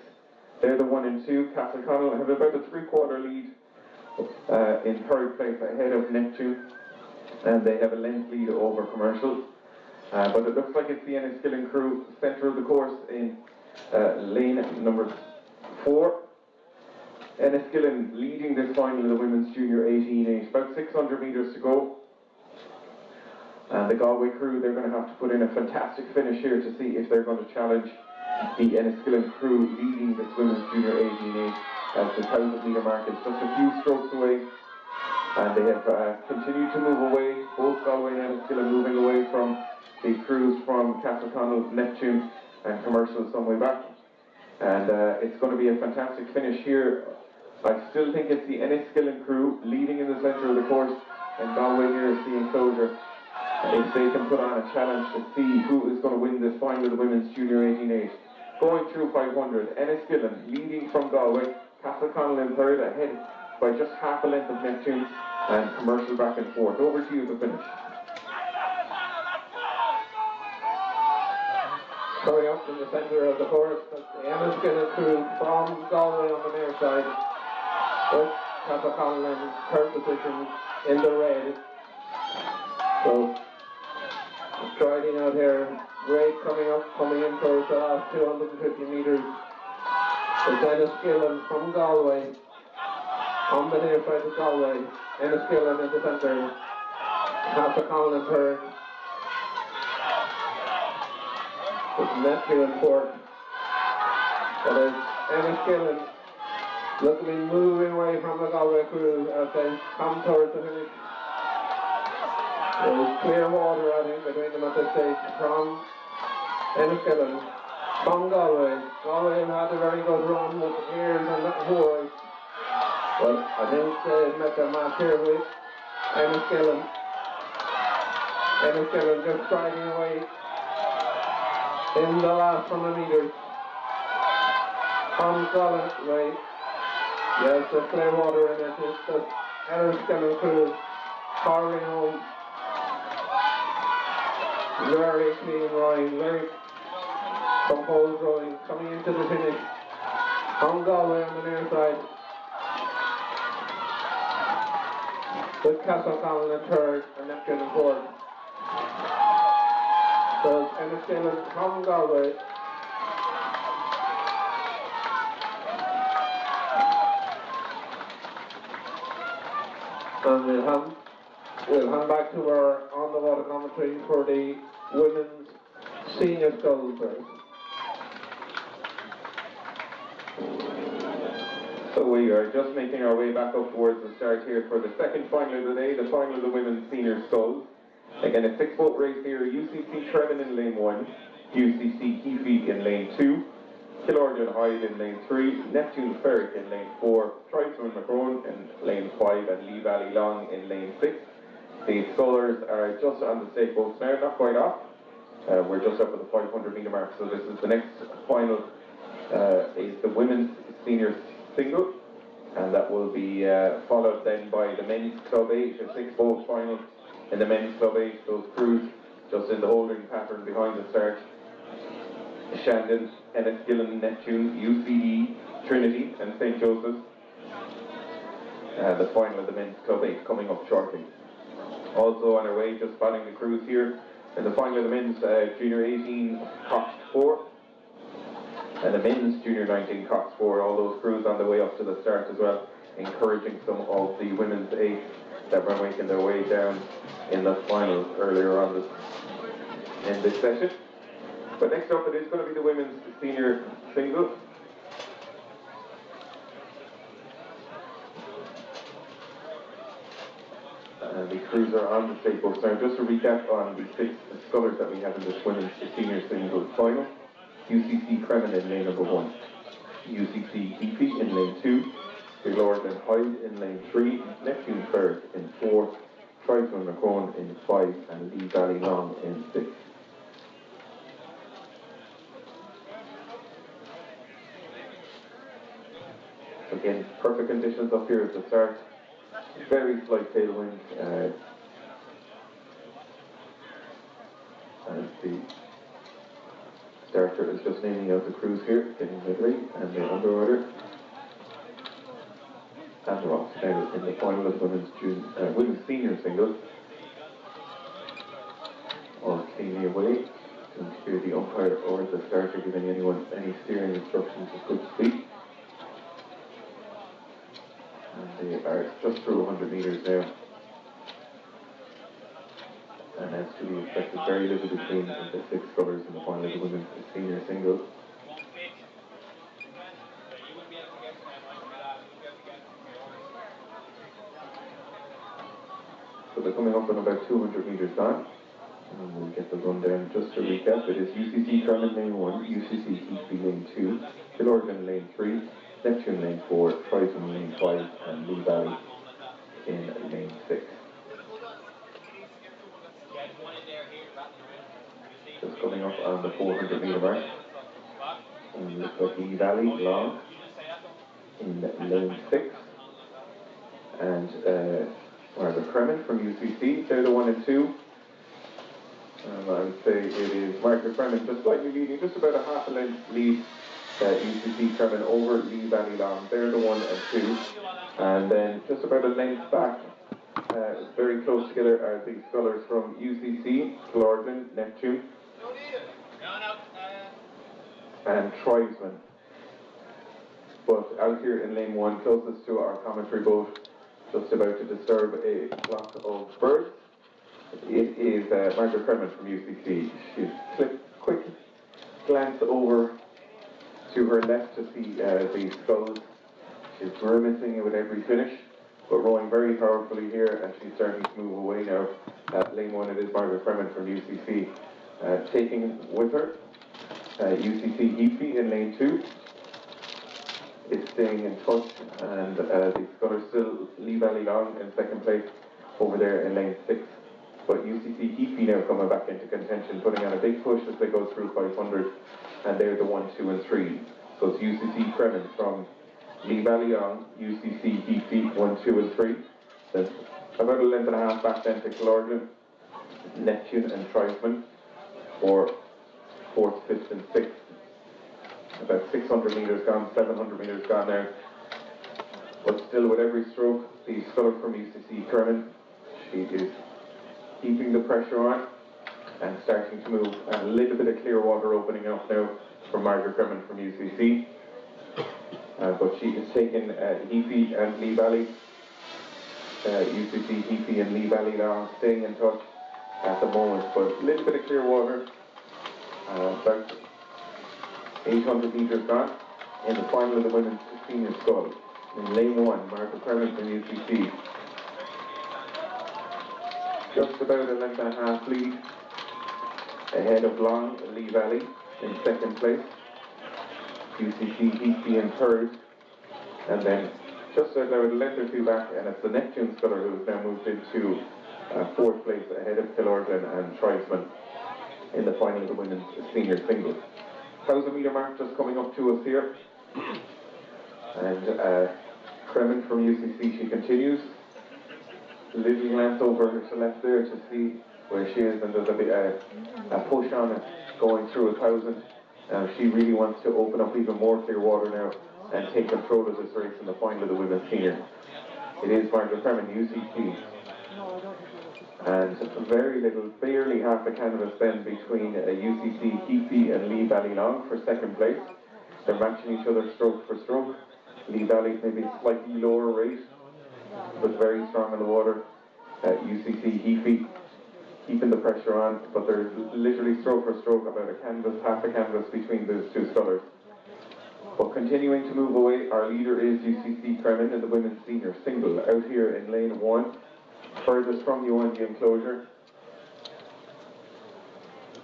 They're the 1 and 2. Castleconnell have about a 3/4 lead in 3rd place ahead of Neptune, and they have a length lead over Commercial. But it looks like it's the Enniskillen crew, centre of the course in lane number 4. Enniskillen leading this final of the Women's Junior 18-8, about 600 metres to go. And the Galway crew, they're going to have to put in a fantastic finish here to see if they're going to challenge the Enniskillen crew leading this Women's Junior 18-8, as the 1,000-metre mark is just a few strokes away. And they have continued to move away, both Galway and Enniskillen moving away from the crews from Castleconnell, Neptune and Commercial some way back. And it's going to be a fantastic finish here. I still think it's the Enniskillen crew leading in the centre of the course, and Galway here is the enclosure. If they can put on a challenge to see who is going to win this final of the Women's Junior 18-8. Going through 500, Enniskillen leading from Galway, Castleconnell in 3rd, ahead by just half a length of Neptune, and Commercial back and 4th. Over to you to finish. Coming up in the centre of the course, the Enniskillen crew from Galway on the near side, with Castleconnell in 3rd position in the red. So, striding out here, great coming in towards the last 250 metres. It's Enniskillen from Galway, on the near side of Galway, Enniskillen in the centre, Castleconnell in 3rd, with Neptune in 4th. But it's Enniskillen looking to be moving away from the Galway crew as they come towards the finish. There's clear water, I think, between them at this stage from Enniskillen, from Galway. Galway have had a very good run with ears and horse. But I think they met their match here with Enniskillen. Enniskillen just striding away in the last 100 metres from Galway. Yes, there's clear water in it. It's the Enniskillen crew powering home. Very clean rowing, very composed rowing, coming into the finish from Galway on the near side, with Castleconnell in 3rd and Neptune in 4th. So it's Enniskillen from Galway. And we'll hand back to our on-the-water commentary for the women's senior sculls race. So we are just making our way back up towards the start here for the second final of the day, the final of the women's senior sculls. Again, a 6-boat race here, UCC Trevin in lane 1, UCC Keefe in lane 2, Killorglin Hyde in lane 3, Neptune Ferrick in lane 4, Tribesman Macron in lane 5 and Lee Valley Long in lane 6. The scullers are just on the stake boats now, not quite off. We're just up at the 500-metre mark, so this is the next final, is the women's senior single, and that will be followed then by the men's Club 8, a 6-boat final in the men's Club 8. Those crews just in the holding pattern behind the start. Shandon, Enniskillen, Neptune, UCE, Trinity and St. Joseph's. The final of the men's Club 8 coming up shortly. Also on our way, just spotting the crews here in the final of the men's Junior 18 Cox 4 and the men's Junior 19 Cox 4. All those crews on the way up to the start as well, encouraging some of the women's 8 that were making their way down in the finals earlier on in this session. But next up, it is going to be the women's senior single. the crews are on the state books. Now, just to recap on the 6 scullers that we have in this women's senior singles final. UCC Kremen in lane number 1. UCC Heaphy in lane 2. Lord and Hyde in lane 3. Neptune Ferg in 4. Trifon Macron in 5. And Lee Valley Long in 6. Again, perfect conditions up here at the start. Very slight tailwind. And the starter is just naming out the crews here, getting midway, and the under order. And Ross now in the final of women's senior singles. All cleanly away. Don't hear the umpire or the starter giving anyone any steering instructions at good speed. And they are just through 100 metres now. And as to be expected, very little between the 6 scullers in the final of the women's senior singles. So they're coming up in about 200 metres gone. And we'll get the rundown just to recap. It is UCC Kremen lane 1, UCC Heaphy lane 2, Killorgan lane 3, Neptune lane 4, Triton lane 5, and Lee Valley in lane 6. Just coming up on the 400 metre mark. And we look like Lee Valley Long in lane 6. And Margaret Kremen from UCC, they're the 1 and 2. I would say it is Margaret Kremen just slightly leading, just about a half a length lead. UCC Kremen over Lee Valley Long, they're the 1 and 2. And then just about a length back, very close together, are the scullers from UCC, Killorglin, Neptune, and Tribesman. But out here in lane 1, closest to our commentary boat, just about to disturb a flock of birds. It is Margaret Kremen from UCC. She's flipped quick glance over to her left to see the skulls. She's grimacing with every finish, but rowing very powerfully here, and she's starting to move away now. Lane 1, it is Margaret Kremen from UCC. Taking with her UCC Heaphy in lane 2. It's staying in touch, and the scullers still Lee Valley Long in second place over there in lane 6. But UCC Heaphy now coming back into contention, putting on a big push as they go through 500, and they're the 1, 2, and 3. So it's UCC Kremen from Lee Valley Long, UCC Heaphy 1, 2, and 3. Then about a length and a half back then to Killorglin, Neptune, and Tribesman for 4th, 5th, and 6th. About 600 metres gone, 700 metres gone now. But still, with every stroke, the sculler from UCC Kremen, she is keeping the pressure on and starting to move. And a little bit of clear water opening up now for Margaret Kremen from UCC. But she is taking Heaphy and Lee Valley. UCC Heaphy and Lee Valley Long staying in touch at the moment. But a little bit of clear water. About 800 metres gone in the final of the women's senior scull. In lane 1, Margaret Kremen from UCC. Just about a length and a half lead ahead of Long, Lee Valley in second place. UCC Heaphy in third. And then just about a length or two back, and it's the Neptune sculler who has now moved into 4th place ahead of Killorglin and Tribesman in the final of the women's senior singles. 1,000 metre mark just coming up to us here. And Kremen from UCC, she continues. Little glance over to the left there to see where she is, and there's a bit a push on it going through 1,000. She really wants to open up even more clear water now and take control of this race in the final of the women's senior. It is Margaret Kremen, UCC. And very little, barely half a canvas then between UCC Heaphy and Lee Valley Long for second place. They're matching each other stroke for stroke. Lee Valley maybe slightly lower rate, but very strong in the water. UCC Heaphy keeping the pressure on, but they're literally stroke for stroke, about a canvas, half a canvas between those two scullers. But continuing to move away, our leader is UCC Kremen in the women's senior single. Out here in lane 1, furthest from you on the enclosure.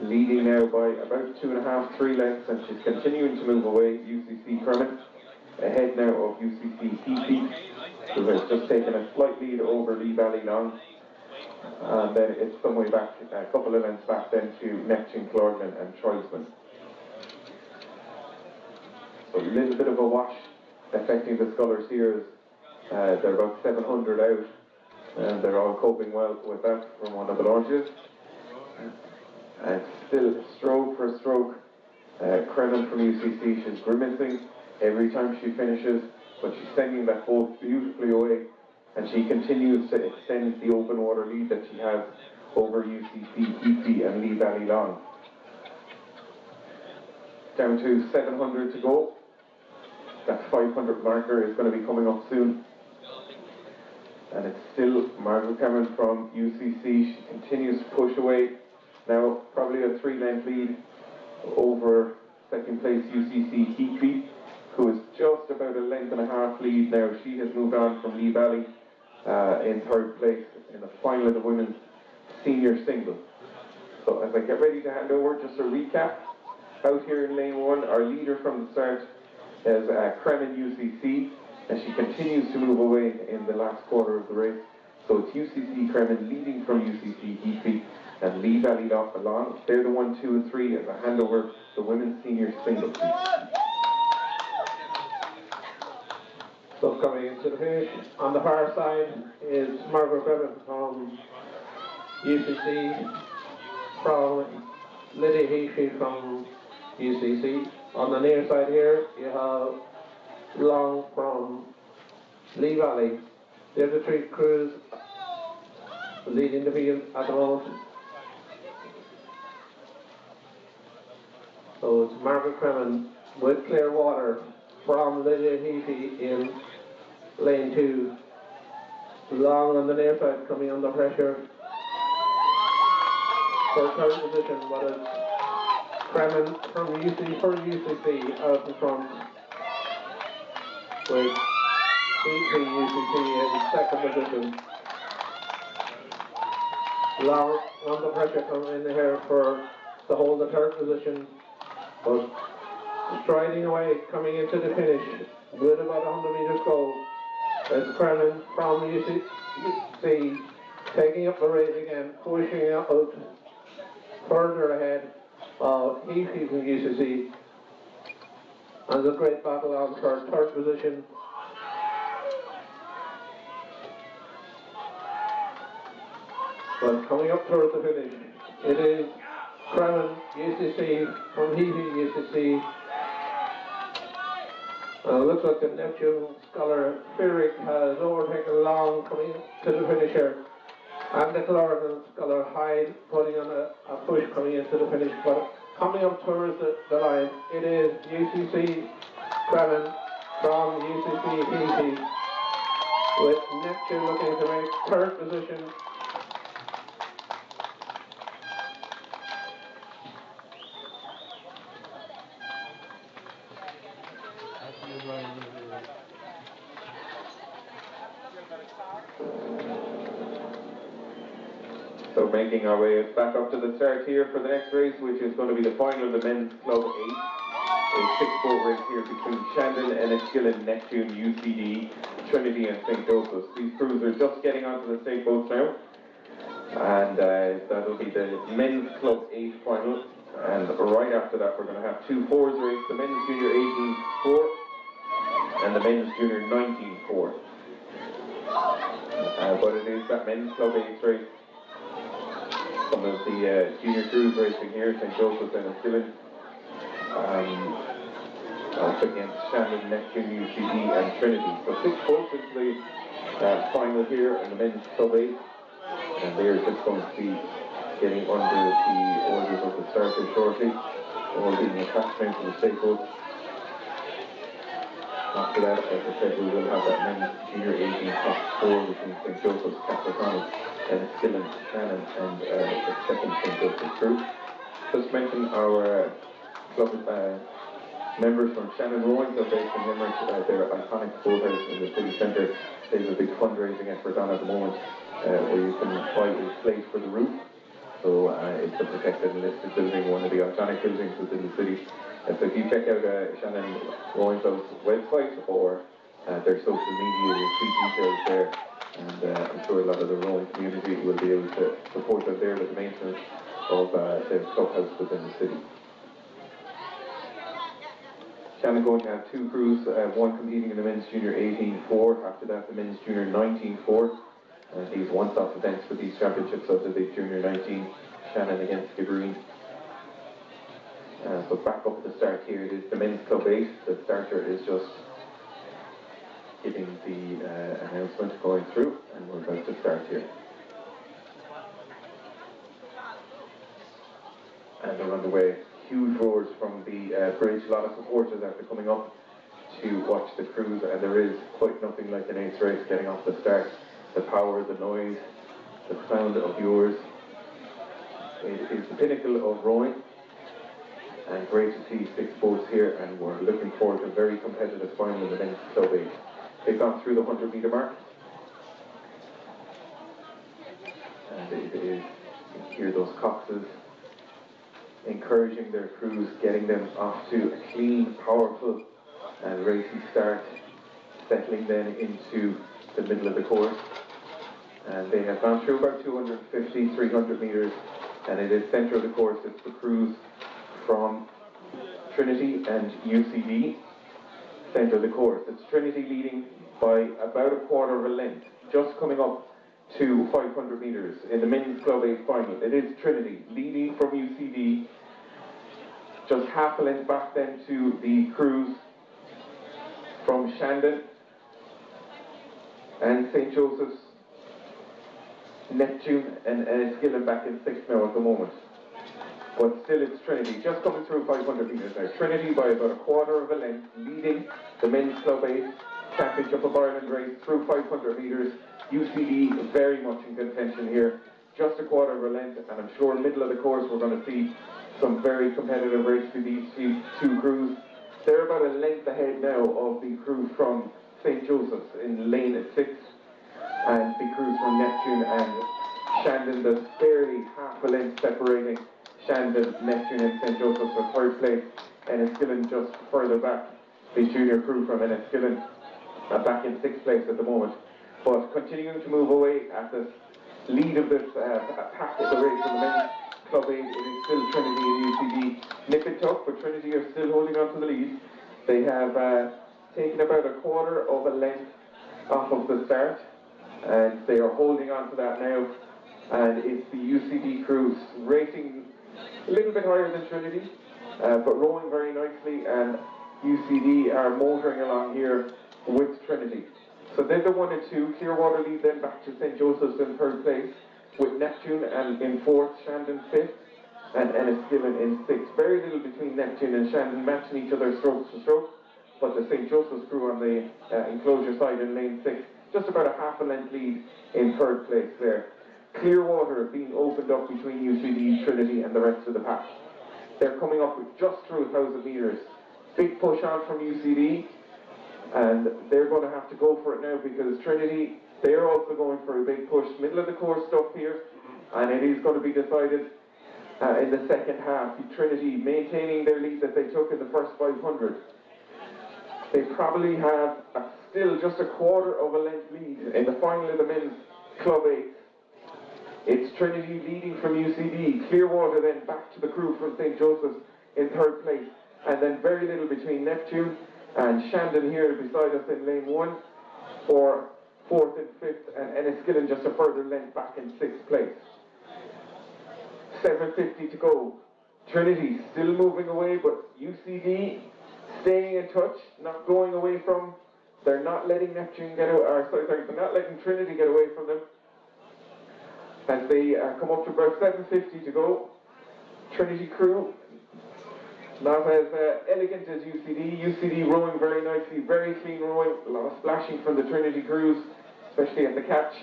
Leading now by about 2.5, 3 lengths, and she's continuing to move away. UCC Kerman ahead now of UCC Heathy, who has just taken a slight lead over Lee Valley Long. And then it's some way back, a couple of lengths back then to Neptune, Clorgnan and Tribesman. So a little bit of a wash affecting the scullers here. They're about 700 out, and they're all coping well with that from one of the launches. And still stroke for stroke, Kremen from UCC, she's grimacing every time she finishes, but she's sending that boat beautifully away, and she continues to extend the open water lead that she has over UCC Heathy and Lee Valley Long. Down to 700 to go. That 500 marker is going to be coming up soon. And it's still Margaret Cameron from UCC. She continues to push away. Now probably a 3-length lead over second place UCC Heathy, who is just about a 1.5 length lead now. She has moved on from Lee Valley in 3rd place in the final of the women's senior single. So as I get ready to hand over, just a recap. Out here in lane 1, our leader from the start is Kremen UCC, and she continues to move away in the last quarter of the race. So it's UCC Kremen leading from UCC Heathy and Lee Valley Long. They're the 1, 2 and 3 as I hand over the women's senior single. So coming into the finish, on the far side is Margaret Kremen from UCC, from Lydia Heathy from UCC. On the near side here, you have Long from Lee Valley. They're the 3 crews leading the field at the moment. So it's Margaret Kremen with Clearwater from Lydia Heathy in lane 2. Long on the near side coming under pressure for 3rd position, but it's Kremen from UCC out in front, with Heathy UCC in 2nd position. Long under pressure coming in here to hold the 3rd position, but striding away coming into the finish with about 100 metres go. It's Kremen from UCC taking up the race again, pushing out further ahead of Heathy from UCC. And a great battle on for 3rd position. But coming up towards the finish, it is Kremen UCC from Heathy UCC. It looks like the Neptune Scholar Fierick has overtaken Long coming to the finisher, and the Clorgnan Scholar Hyde putting on a push coming into the finish. But coming up towards the line, it is UCC Kremen from UCC Heathy, with Neptune looking to make 3rd position. So making our way back up to the start here for the next race, which is going to be the final of the Men's Club 8. A 6-boat race here between Shandon, Enniskillen, Neptune, UCD, Trinity and St. Joseph's. These crews are just getting onto the state boats now. And that'll be the Men's Club 8 final. And right after that we're going to have 2 fours race, the Men's Junior 18-4 and the Men's Junior 19-4. But it is that Men's Club 8 race. Some of the junior crews racing here, St. Joseph's and Enniskillen. Up against Shandon, Neptune, UCD and Trinity. So 6 boats into the final here in the Men's Club 8. And they are just going to be getting under the orders of the starter shortly. All being attached now to the state boat. After that, as I said, we will have that Men's Junior 18 top 4 between St. Joseph's, Capricorn, Enniskillen, Shannon and the 2nd St. Joseph's crew. Just mention our club members from Shannon Rowing. They're based in Limerick. Their iconic boathouse in the city centre. They have a big fundraising effort on at the moment. where you can buy a slate for the roof. So it's a protected and listed building, one of the iconic buildings within the city. So if you check out Shannon Rowing Club's website or their social media, you'll see details there. And I'm sure a lot of the rowing community will be able to support them there with the maintenance of the clubhouse within the city. Shannon going to have two crews, one competing in the men's junior 18-4, after that the men's junior 19-4. These once-off events for these championships of the junior 19, Shannon against Skibbereen. So back up at the start here, it is the men's club 8. The starter is just giving the announcement going through, and we're about to start here. And they're underway. Huge roars from the bridge. A lot of supporters after coming up to watch the crews, and there is quite nothing like an ace race getting off the start. The power, the noise, the sound of yours. It is the pinnacle of rowing, and great to see 6 boats here, and we're looking forward to a very competitive final in the men's club 8. They've gone through the 100-metre mark, and it is, you can hear those coxes encouraging their crews, getting them off to a clean, powerful and racy start, settling then into the middle of the course. And they have gone through about 250, 300 metres, and it is centre of the course. It's the crews from Trinity and UCD, centre of the course. It's Trinity leading by about a quarter of a length, just coming up to 500 metres in the men's club 8 final. It is Trinity leading from UCD, just half a length back then to the crews from Shandon and St. Joseph's, Neptune and Enniskillen back in 6th now at the moment. But still it's Trinity, just coming through 500 metres now. Trinity by about a quarter of a length, leading the men's club 8 Championship of Ireland race through 500 metres. UCD very much in contention here, just a quarter of a length, and I'm sure middle of the course we're going to see some very competitive race for these two crews. They're about a length ahead now of the crew from St. Joseph's in lane at 6, and the crews from Neptune and Shandon. There's barely half a length separating Shandon, Neptune and St. Joseph's for 3rd place. Enniskillen just further back, the junior crew from Enniskillen back in 6th place at the moment. But continuing to move away at the lead of this pack of the race in the men's club 8, it is still Trinity and UCD. Nip it tough, but Trinity are still holding on to the lead. They have taken about a quarter of a length off of the start, and they are holding on to that now. And it's the UCD crews racing a little bit higher than Trinity, but rowing very nicely, and UCD are motoring along here with Trinity. So they're the 1 and 2. Clearwater lead then back to St. Joseph's in 3rd place, with Neptune and in 4th, Shandon 5th, and Enniskillen in 6th. Very little between Neptune and Shandon, matching each other strokes for stroke, but the St. Joseph's crew on the enclosure side in lane 6, just about a half a length lead in 3rd place there. Clearwater being opened up between UCD, Trinity and the rest of the pack. They're coming up with just through 1,000 metres. Big push on from UCD, and they're going to have to go for it now, because Trinity, they're also going for a big push. Middle of the course stuff here, and it is going to be decided in the second half. Trinity maintaining their lead that they took in the first 500. They probably have still just a quarter of a length lead in the final of the men's club 8. It's Trinity leading from UCD. Clearwater then back to the crew from St. Joseph's in 3rd place, and then very little between Neptune and Shandon here beside us in lane 1 for 4th and 5th, and Enniskillen just a further length back in 6th place. 7:50 to go. Trinity still moving away, but UCD staying in touch, not going away from. They're not letting Neptune get away, they're not letting Trinity get away from them. As they come up to about 7:50 to go. Trinity crew, not as elegant as UCD. UCD rowing very nicely, very clean rowing, a lot of splashing from the Trinity crews, especially at the catch.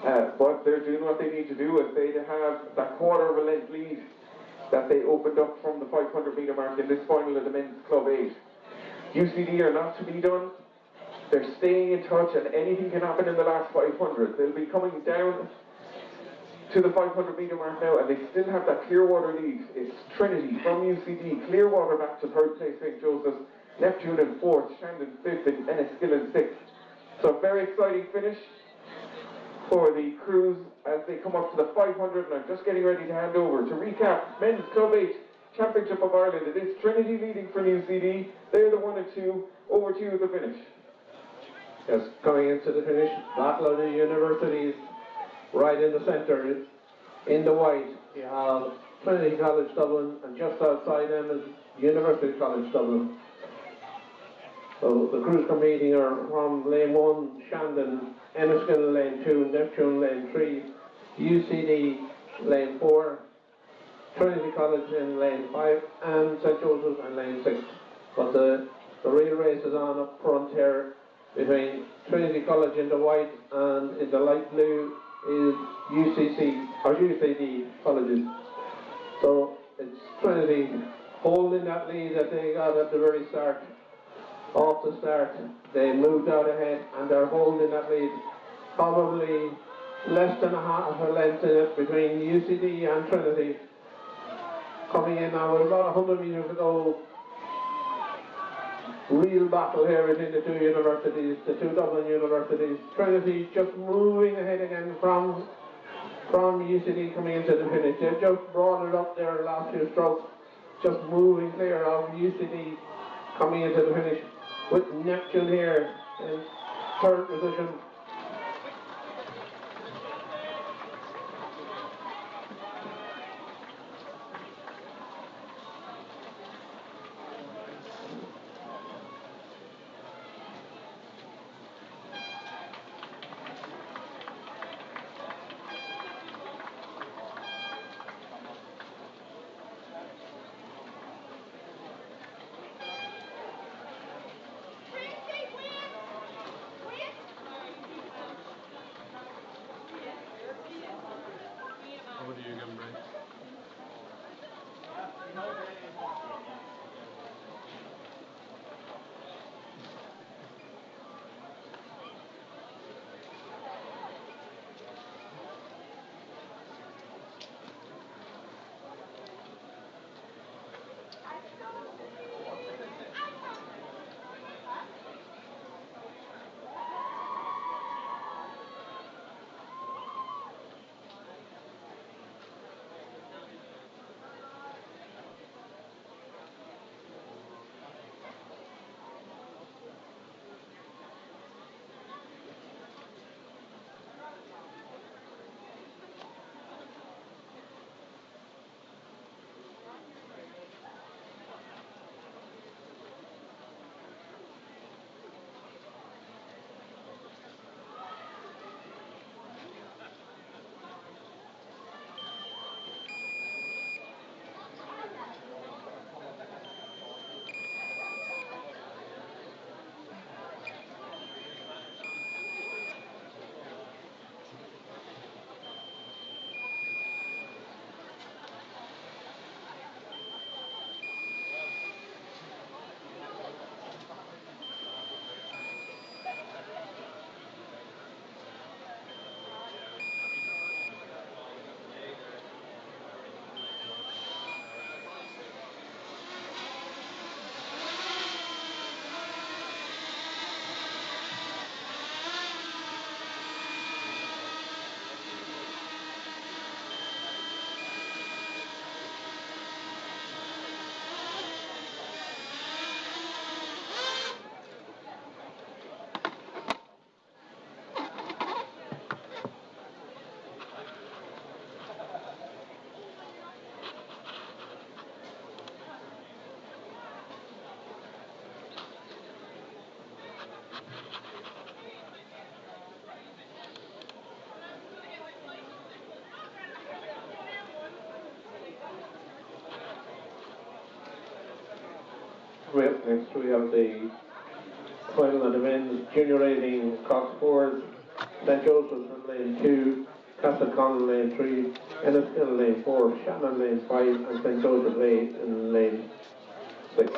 But they're doing what they need to do, as they have that quarter of a length lead that they opened up from the 500 metre mark in this final of the men's club 8. UCD are not to be done. They're staying in touch, and anything can happen in the last 500. They'll be coming down to the 500-metre mark now, and they still have that Clearwater lead. It's Trinity from UCD, Clearwater back to third place, St. Joseph's, Neptune in fourth, Shandon fifth, and Enniskillen in sixth. So a very exciting finish for the crews as they come up to the 500, and I'm just getting ready to hand over. To recap, Men's Club H Championship of Ireland, it is Trinity leading for UCD. They're the 1 and 2. Over to you at the finish. Yes, coming into the finish, Battle of the Universities, right in the centre. In the white, you have Trinity College Dublin, and just outside them is University College Dublin. So the crews competing are from lane 1, Shandon, Enniskillen lane 2, Neptune lane 3, UCD lane 4, Trinity College in lane 5, and St. Joseph's in lane 6. But the real race is on up front here between Trinity College in the white, and in the light blue is UCD colleges. So it's Trinity holding that lead that they got at the very start. Off the start, they moved out ahead, and they're holding that lead. Probably less than a half a length in it between UCD and Trinity. Coming in now with about 100 metres to go. Real battle here between the two universities, the two Dublin universities. Trinity just moving ahead again from UCD coming into the finish. They've just brought it up their last few strokes, just moving clear of UCD coming into the finish, with Neptune here in third position. Over to you again, Brian. Next we have the final of the men's junior rating Cox 4s, St. Joseph's in lane 2, Castlecommon lane 3, Enniskillen lane 4, Shannon lane 5, and St. Joseph lane in lane 6.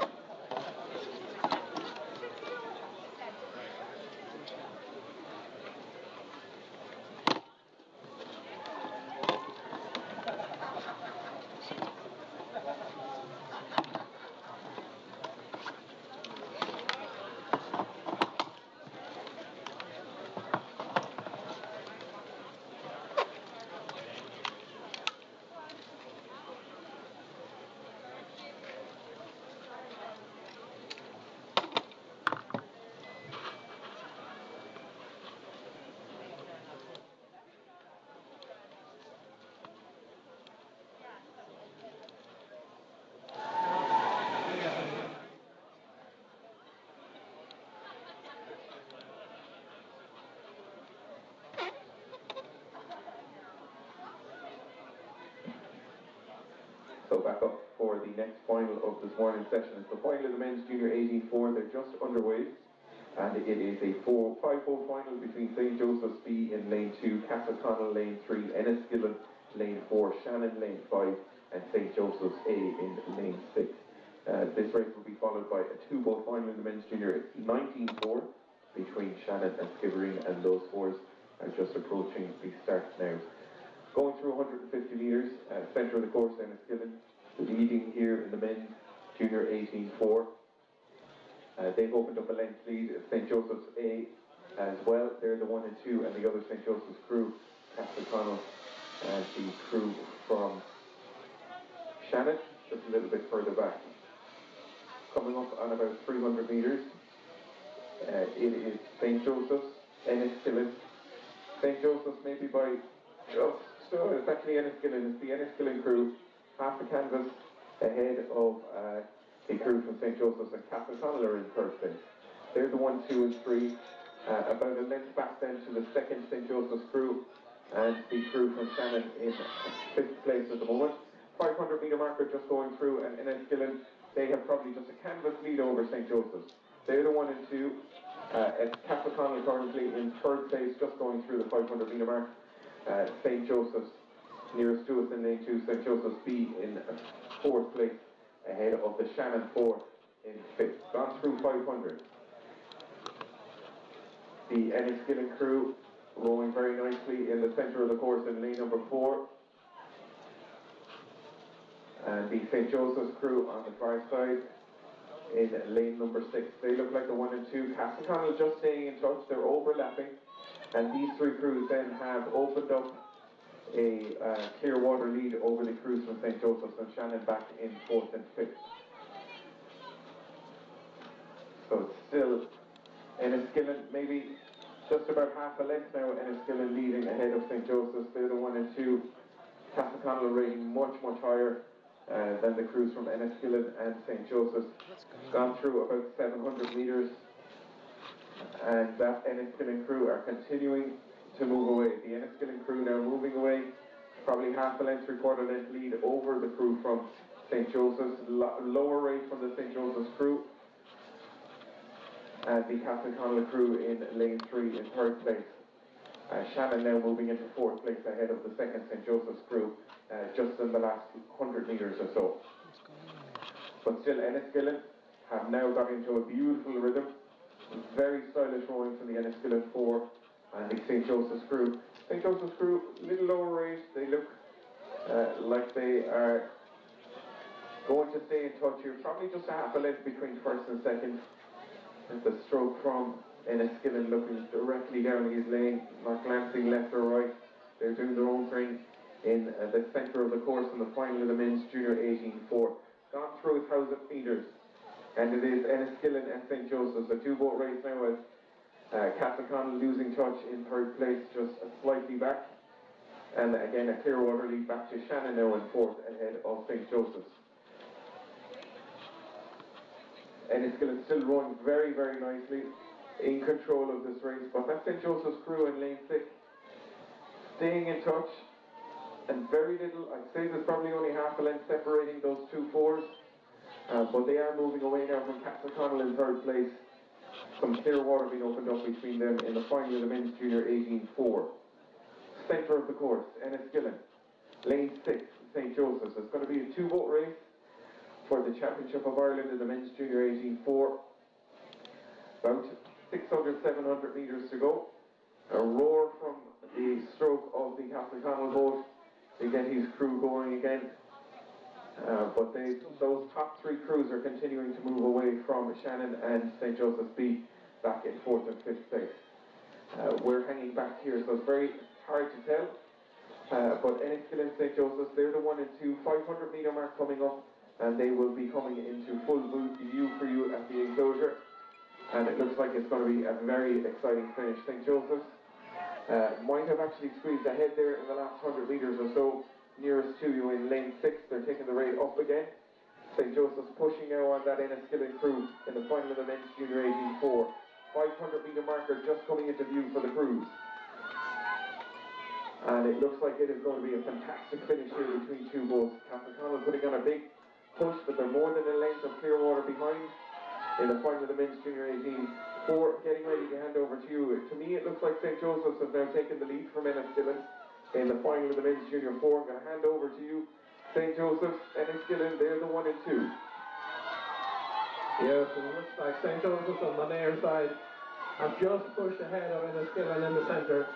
back up for the next final of this morning's session. It's the final of the men's junior 18-4. They're just underway. And it is a 5-4 final between St. Joseph's B in lane 2, Castleconnell lane 3, Enniskillen lane 4, Shannon lane 5, and St. Joseph's A in lane 6. This race will be followed by a 2-boat final in the men's junior 19-4 between Shannon and Skibbereen, and those fours are just approaching the start now. Going through 150 metres, centre of the course, Enniskillen leading here in the men's junior 18-4. They've opened up a length lead at St. Joseph's A as well. They're the 1 and 2, and the other St. Joseph's crew, Castleconnell and the crew from Shannon, just a little bit further back. Coming up on about 300 metres, it is St. Joseph's, Enniskillen. St. Joseph's maybe by just, so it's actually Enniskillen. It's the Enniskillen crew, half the canvas ahead of the crew from St. Joseph's, and Castleconnell are in third place. They're the 1, 2 and 3, about a length back then to the second St. Joseph's crew, and the crew from Shannon in 5th place at the moment. 500 metre marker just going through, and Enniskillen, they have probably just a canvas lead over St. Joseph's. They're the 1 and 2. Castleconnell currently in third place, just going through the 500 metre mark. St. Joseph's nearest to us in lane 2, St. Joseph's B in 4th place, ahead of the Shannon 4 in 5th. Gone through 500. The Enniskillen crew rowing very nicely in the centre of the course in lane number 4. And the St. Joseph's crew on the far side in lane number 6. They look like the 1 and 2. Castleconnell just staying in touch. They're overlapping. And these three crews then have opened up a clear water lead over the crews from St. Joseph's, and Shannon back in 4th and 5th. So it's still Enniskillen, maybe just about half a length now. Enniskillen leading ahead of St. Joseph's. They're the 1 and 2. Castleconnell rating much higher than the crews from Enniskillen and St. Joseph's. Gone through about 700 metres, and that Enniskillen crew are continuing to move away. The Enniskillen crew now moving away, probably half a length, 3/4 length lead over the crew from St. Joseph's. Lower rate from the St. Joseph's crew, and the Castleconnell crew in lane 3 in 3rd place. Shannon now moving into 4th place ahead of the second St. Joseph's crew, just in the last 100 metres or so. But still, Enniskillen have now got into a beautiful rhythm. Very stylish rowing from the Enniskillen 4 and the St. Joseph's crew. St. Joseph's crew, little lower rate. They look like they are going to stay in touch here. Probably just a half a length between first and second. And the stroke from Enniskillen looking directly down his lane, not glancing left or right. They're doing their own thing in the centre of the course in the final of the men's junior 18-4. Gone through 1,000 metres, and it is Enniskillen and St. Joseph's, a 2-boat race now with Castleconnell losing touch in 3rd place, just slightly back, and again a clear water lead back to Shannon now in 4th ahead of St. Joseph's. Enniskillen still rowing very nicely, in control of this race, but that St. Joseph's crew in lane 6 staying in touch, and very little. I'd say there's probably only half a length separating those 2 fours, but they are moving away now from Castleconnell in 3rd place. Some clear water being opened up between them in the final of the men's junior 18-4. Centre of the course, Enniskillen. Lane 6, St. Joseph's. It's going to be a 2-boat race for the Championship of Ireland in the men's junior 18-4. About 600-700 metres to go. A roar from the stroke of the Castleconnell boat to get his crew going again. But those top 3 crews are continuing to move away from Shannon and St. Joseph's B back in 4th and 5th place. We're hanging back here, so it's very hard to tell. But Enniskillen and St. Joseph's, they're the 1 and 2, 500 metre mark coming up, and they will be coming into full view for you at the enclosure. And it looks like it's going to be a very exciting finish. St. Joseph's might have actually squeezed ahead there in the last 100 metres or so, nearest to you in lane 6. They're taking the rate up again. St. Joseph's pushing now on that Enniskillen crew in the final of the men's junior 18-4. 500 metre marker just coming into view for the crews. And it looks like it is going to be a fantastic finish here between two boats. Capricorn putting on a big push, but they're more than a length of Clearwater behind in the final of the men's junior 18. Four getting ready to hand over to you. To me, it looks like St. Joseph's have now taken the lead from Enniskillen in the final of the men's junior 4. I'm going to hand over to you, St. Joseph's, Enniskillen. They're the 1 and 2. Yes, it looks like St. Joseph's on the near side have just pushed ahead of Enniskillen in the centre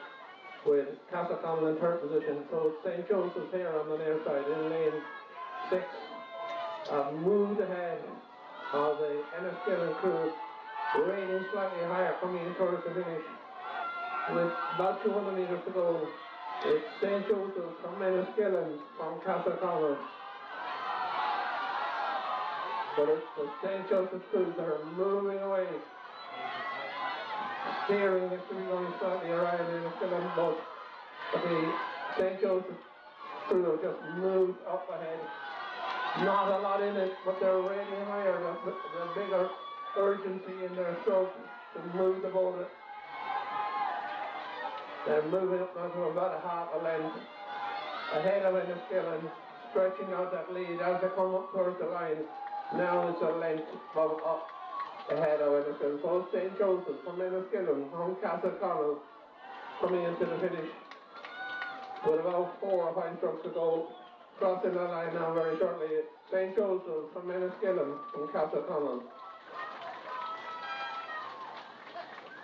with Castleconnell in third position. So St. Joseph's here on the near side in lane 6 have moved ahead of the Enniskillen crew, rating slightly higher, coming in towards the finish with about 200 metres to go. It's St. Joseph's from Enniskillen from Castleconnell. But it's the St. Joseph's crews that are moving away. Steering is to be going slightly around Enniskillen, but the St. Joseph's crew have just moved up ahead. Not a lot in it, but they're rating higher. The bigger urgency in their stroke to move the boat. They're moving up now to about a half a length ahead of Enniskillen, stretching out that lead as they come up towards the line. Now it's a length of up ahead of Enniskillen. So St. Joseph's from Enniskillen, from Castleconnell, coming into the finish with about 4 or 5 strokes to go. Crossing the line now very shortly. St. Joseph's from Enniskillen, from Castleconnell,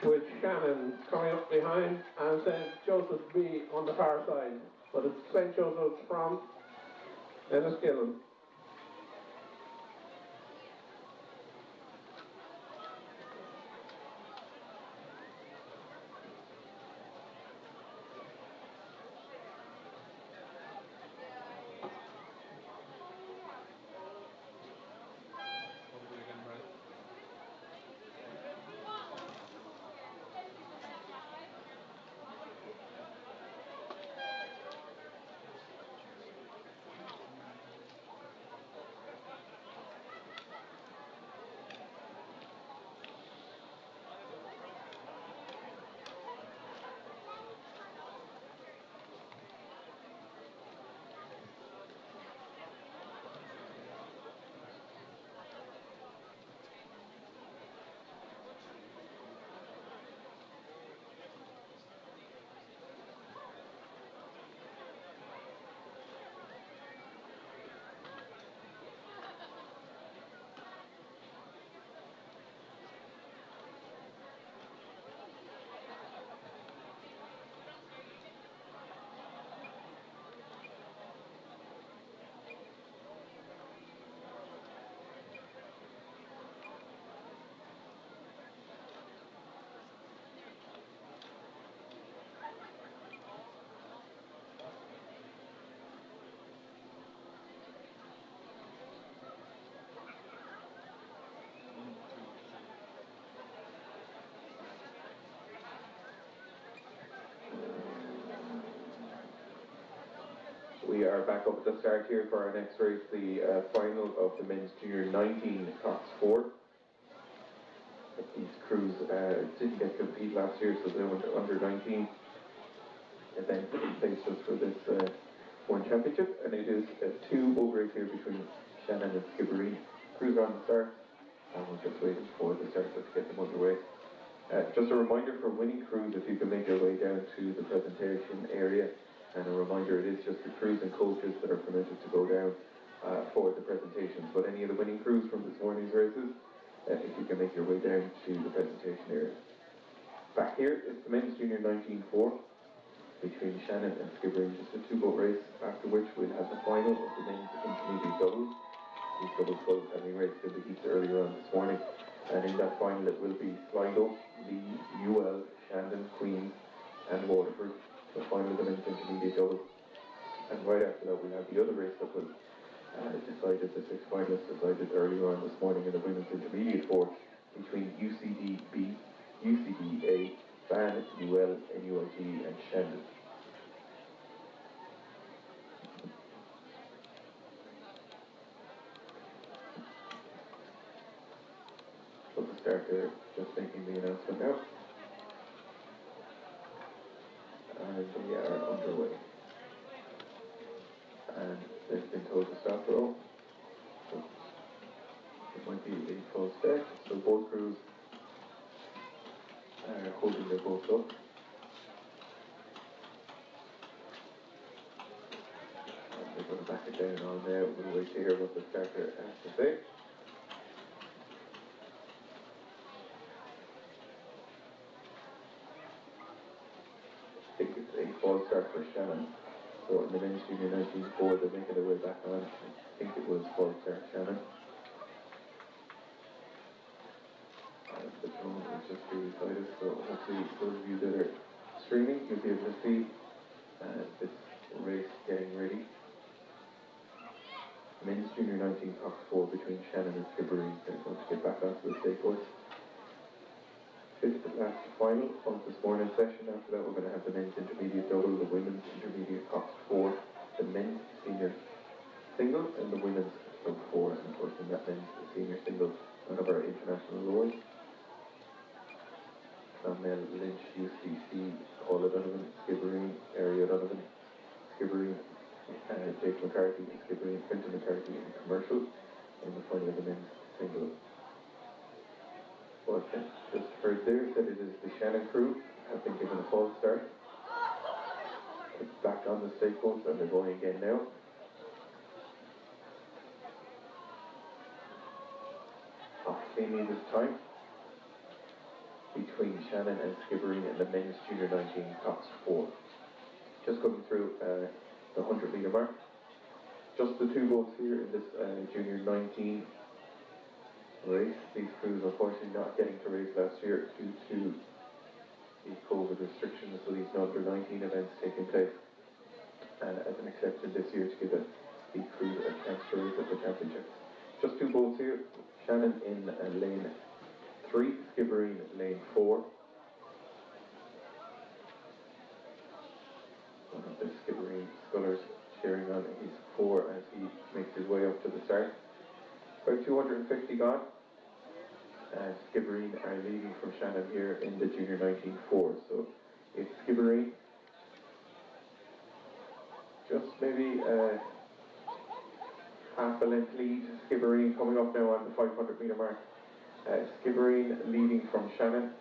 with Shannon coming up behind and St. Joseph's B on the far side. But it's St. Joseph's from Enniskillen. We are back up at the start here for our next race, the final of the men's junior 19 Cox 4. These crews didn't get to compete last year, so they went to under 19 event in places for this one championship, and it is a 2-boat race here between Shannon and Skibbereen. Crews are on the start, and we're just waiting for the starter to get them underway. Just a reminder for winning crews, if you can make your way down to the presentation area. And a reminder, it is just the crews and coaches that are permitted to go down for the presentations. But any of the winning crews from this morning's races, if you can make your way down to the presentation area. Back here is the men's junior 19-4 between Shannon and Skibbereen. Just a 2-boat race, after which we'll have the final of the men's intermediate doubles. These doubles both having raced in the heats earlier on this morning. And in that final it will be Sligo, Lee, UL, Shandon, Queens and Waterford. The final of the men's intermediate doubles. And right after that we'll have the other race that was decided, the 6 finalists decided earlier on this morning in the women's intermediate 4 between UCD B, UCD A, Ban, UL, NUIT and Shandon. So the starter just making the announcement now. And we are underway. holding their boats up. And they're going to back it down on now. We'll wait to hear what the starter has to say. I think it's a false start for Shannon. So in the men's junior 19-4, they're making their way back on. I think it was false start Shannon. The drone is just really excited, so hopefully those of you that are streaming, you'll be able to see this race getting ready. Men's junior 19 Cox 4 between Shannon and Skibbereen. They're going to get back onto the state boards. Fifth and last final of this morning's session. After that, we're going to have the men's intermediate double, the women's intermediate Cox 4, the men's senior single, and the women's sub 4. And of course, in that men's senior single, one of our international lords. Mel Lynch, UCC, Paula Donovan, Skibbereen, Area Donovan, Skibbereen, Jake McCarthy, and Skibbereen, Quentin McCarthy in commercial in the final of the men's single. But just heard there that it is the Shannon crew have been given a false start. It's back on the state boats and they're going again now. Off cleanly this time. Between Shannon and Skibbereen and the men's junior 19 Cox 4. Just coming through the 100 metre mark. Just the two boats here in this junior 19 race. These crews unfortunately not getting to race last year due to the COVID restrictions, so these under 19 events taking place as an exception this year to give the crews a chance to race at the championships. Just two boats here. Shannon in lane 3, Skibbereen lane 4. One of the Skibbereen scullers cheering on his 4 as he makes his way up to the start. About 250 gone. And Skibbereen are leading from Shannon here in the junior 19-4. So it's Skibbereen. Just maybe half a length lead. Skibbereen coming up now on the 500 metre mark. Skibbereen leading from Shannon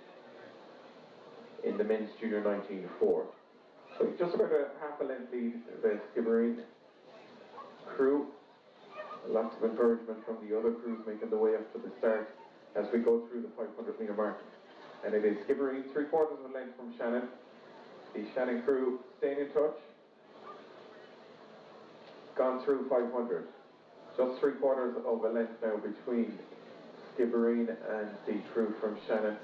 in the men's junior 19-4. So just about a half a length lead, the Skibbereen crew. Lots of encouragement from the other crews making the way up to the start as we go through the 500 metre mark. And it is Skibbereen 3/4 of a length from Shannon. The Shannon crew staying in touch. Gone through 500. Just 3/4 of a length now between Skibbereen and the crew from Shannon.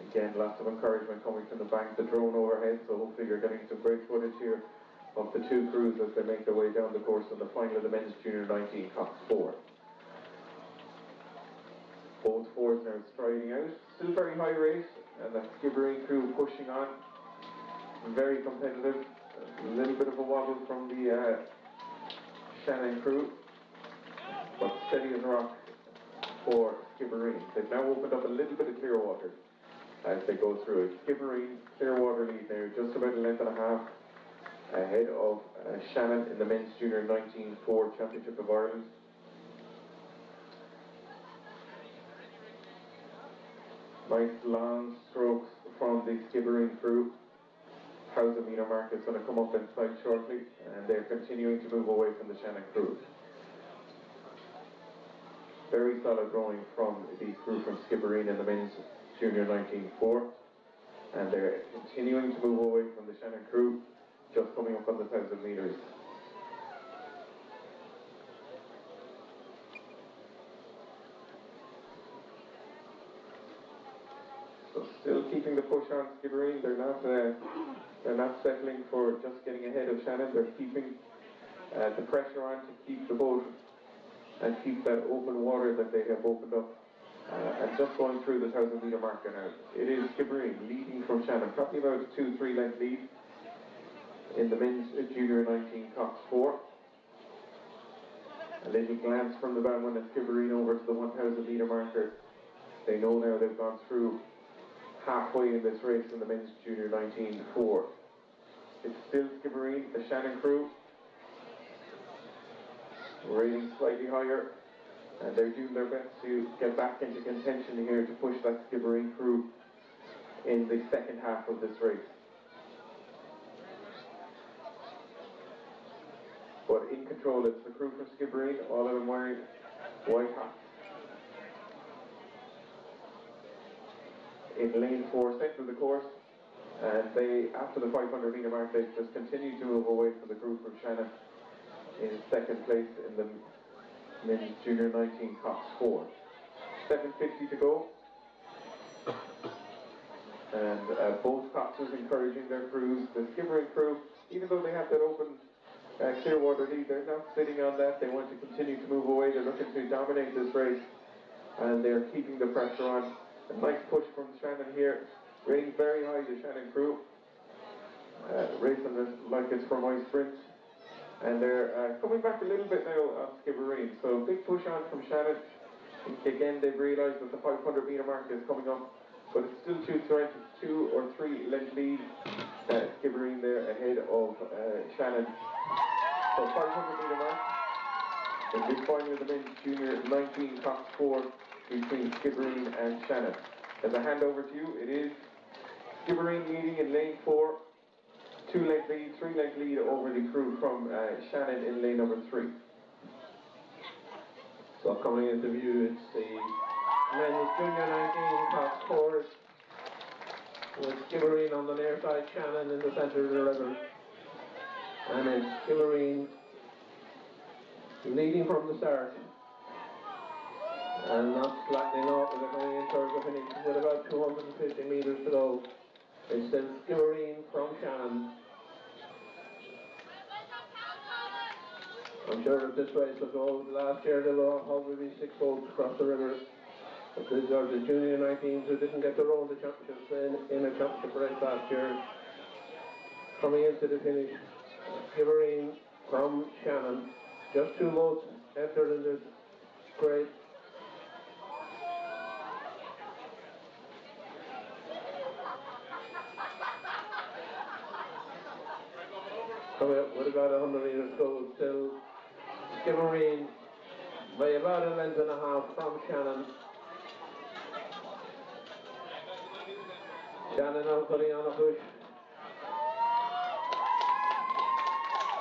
Again, lots of encouragement coming from the bank, the drone overhead, so hopefully you're getting some great footage here of the two crews as they make their way down the course in the final of the men's junior 19 Cox 4. Both fours now striding out. Still very high race, and that Skibbereen crew pushing on. Very competitive. A little bit of a wobble from the Shannon crew, but steady as a rock for Skibbereen. They've now opened up a little bit of clear water as they go through it. Skibbereen, clear water lead now, just about a length and a half ahead of Shannon in the men's junior 19-4 Championship of Ireland. Nice long strokes from the Skibbereen crew. 1,000 metre mark is going to come up inside shortly, and they're continuing to move away from the Shannon crew. Very solid rowing from the crew from Skibbereen in the men's junior 19-4, and they're continuing to move away from the Shannon crew, just coming up on the 1,000 metres. So still keeping the push on Skibbereen. They're not settling for just getting ahead of Shannon. They're keeping the pressure on to keep the boat and keep that open water that they have opened up. And just going through the 1,000 metre marker now. It is Skibbereen leading from Shannon, probably about a 2-3 length lead in the men's junior 19 Cox 4. A little glance from the bandman at Skibbereen over to the 1,000 metre marker. They know now they've gone through halfway in this race in the men's junior 19-4. It's still Skibbereen, the Shannon crew, rating slightly higher, and they're doing their best to get back into contention here to push that Skibbereen crew in the second half of this race. But in control, it's the crew from Skibbereen, all of them wearing white hats. In lane 4, centre of the course, and they, after the 500 metre mark, they just continue to move away from the crew from Shannon in second place in the men's junior 19 Cox 4. 7:50 to go, and both Coxes encouraging their crews. The Skibbereen crew, even though they have that open Clearwater lead, they're not sitting on that. They want to continue to move away. They're looking to dominate this race, and they're keeping the pressure on. A nice push from Shannon here, rating very high, the Shannon crew, racing this like it's for my sprint, and they're coming back a little bit now on Skibbereen. So big push on from Shannon. Again, they've realised that the 500 metre mark is coming up, but it's still 2 or 3 length lead. Skibbereen there ahead of Shannon. So 500 metre mark in this final of the men's junior 19 Cox 4 between Skibbereen and Shannon. As a handover to you, it is Skibbereen leading in lane 4, 2 length lead, 3 length lead over the crew from Shannon in lane number 3. So coming into view, it's the men's junior 19 Cox 4 with Skibbereen on the near side, Shannon in the centre of the river. And it's Skibbereen leading from the start and not slackening off as they're coming in towards the finish with about 250 metres to go. It's still Skibbereen from Shannon. I'm sure if this race was over last year, there were probably 6 boats across the river. But these are the junior 19s who didn't get to row in the championships in a championship race last year. Coming into the finish, Skibbereen from Shannon. Just 2 boats entered in this race. Coming up with about 100 metres to go, still Skibbereen by about a length and a half from Shannon. Shannon now putting on a push,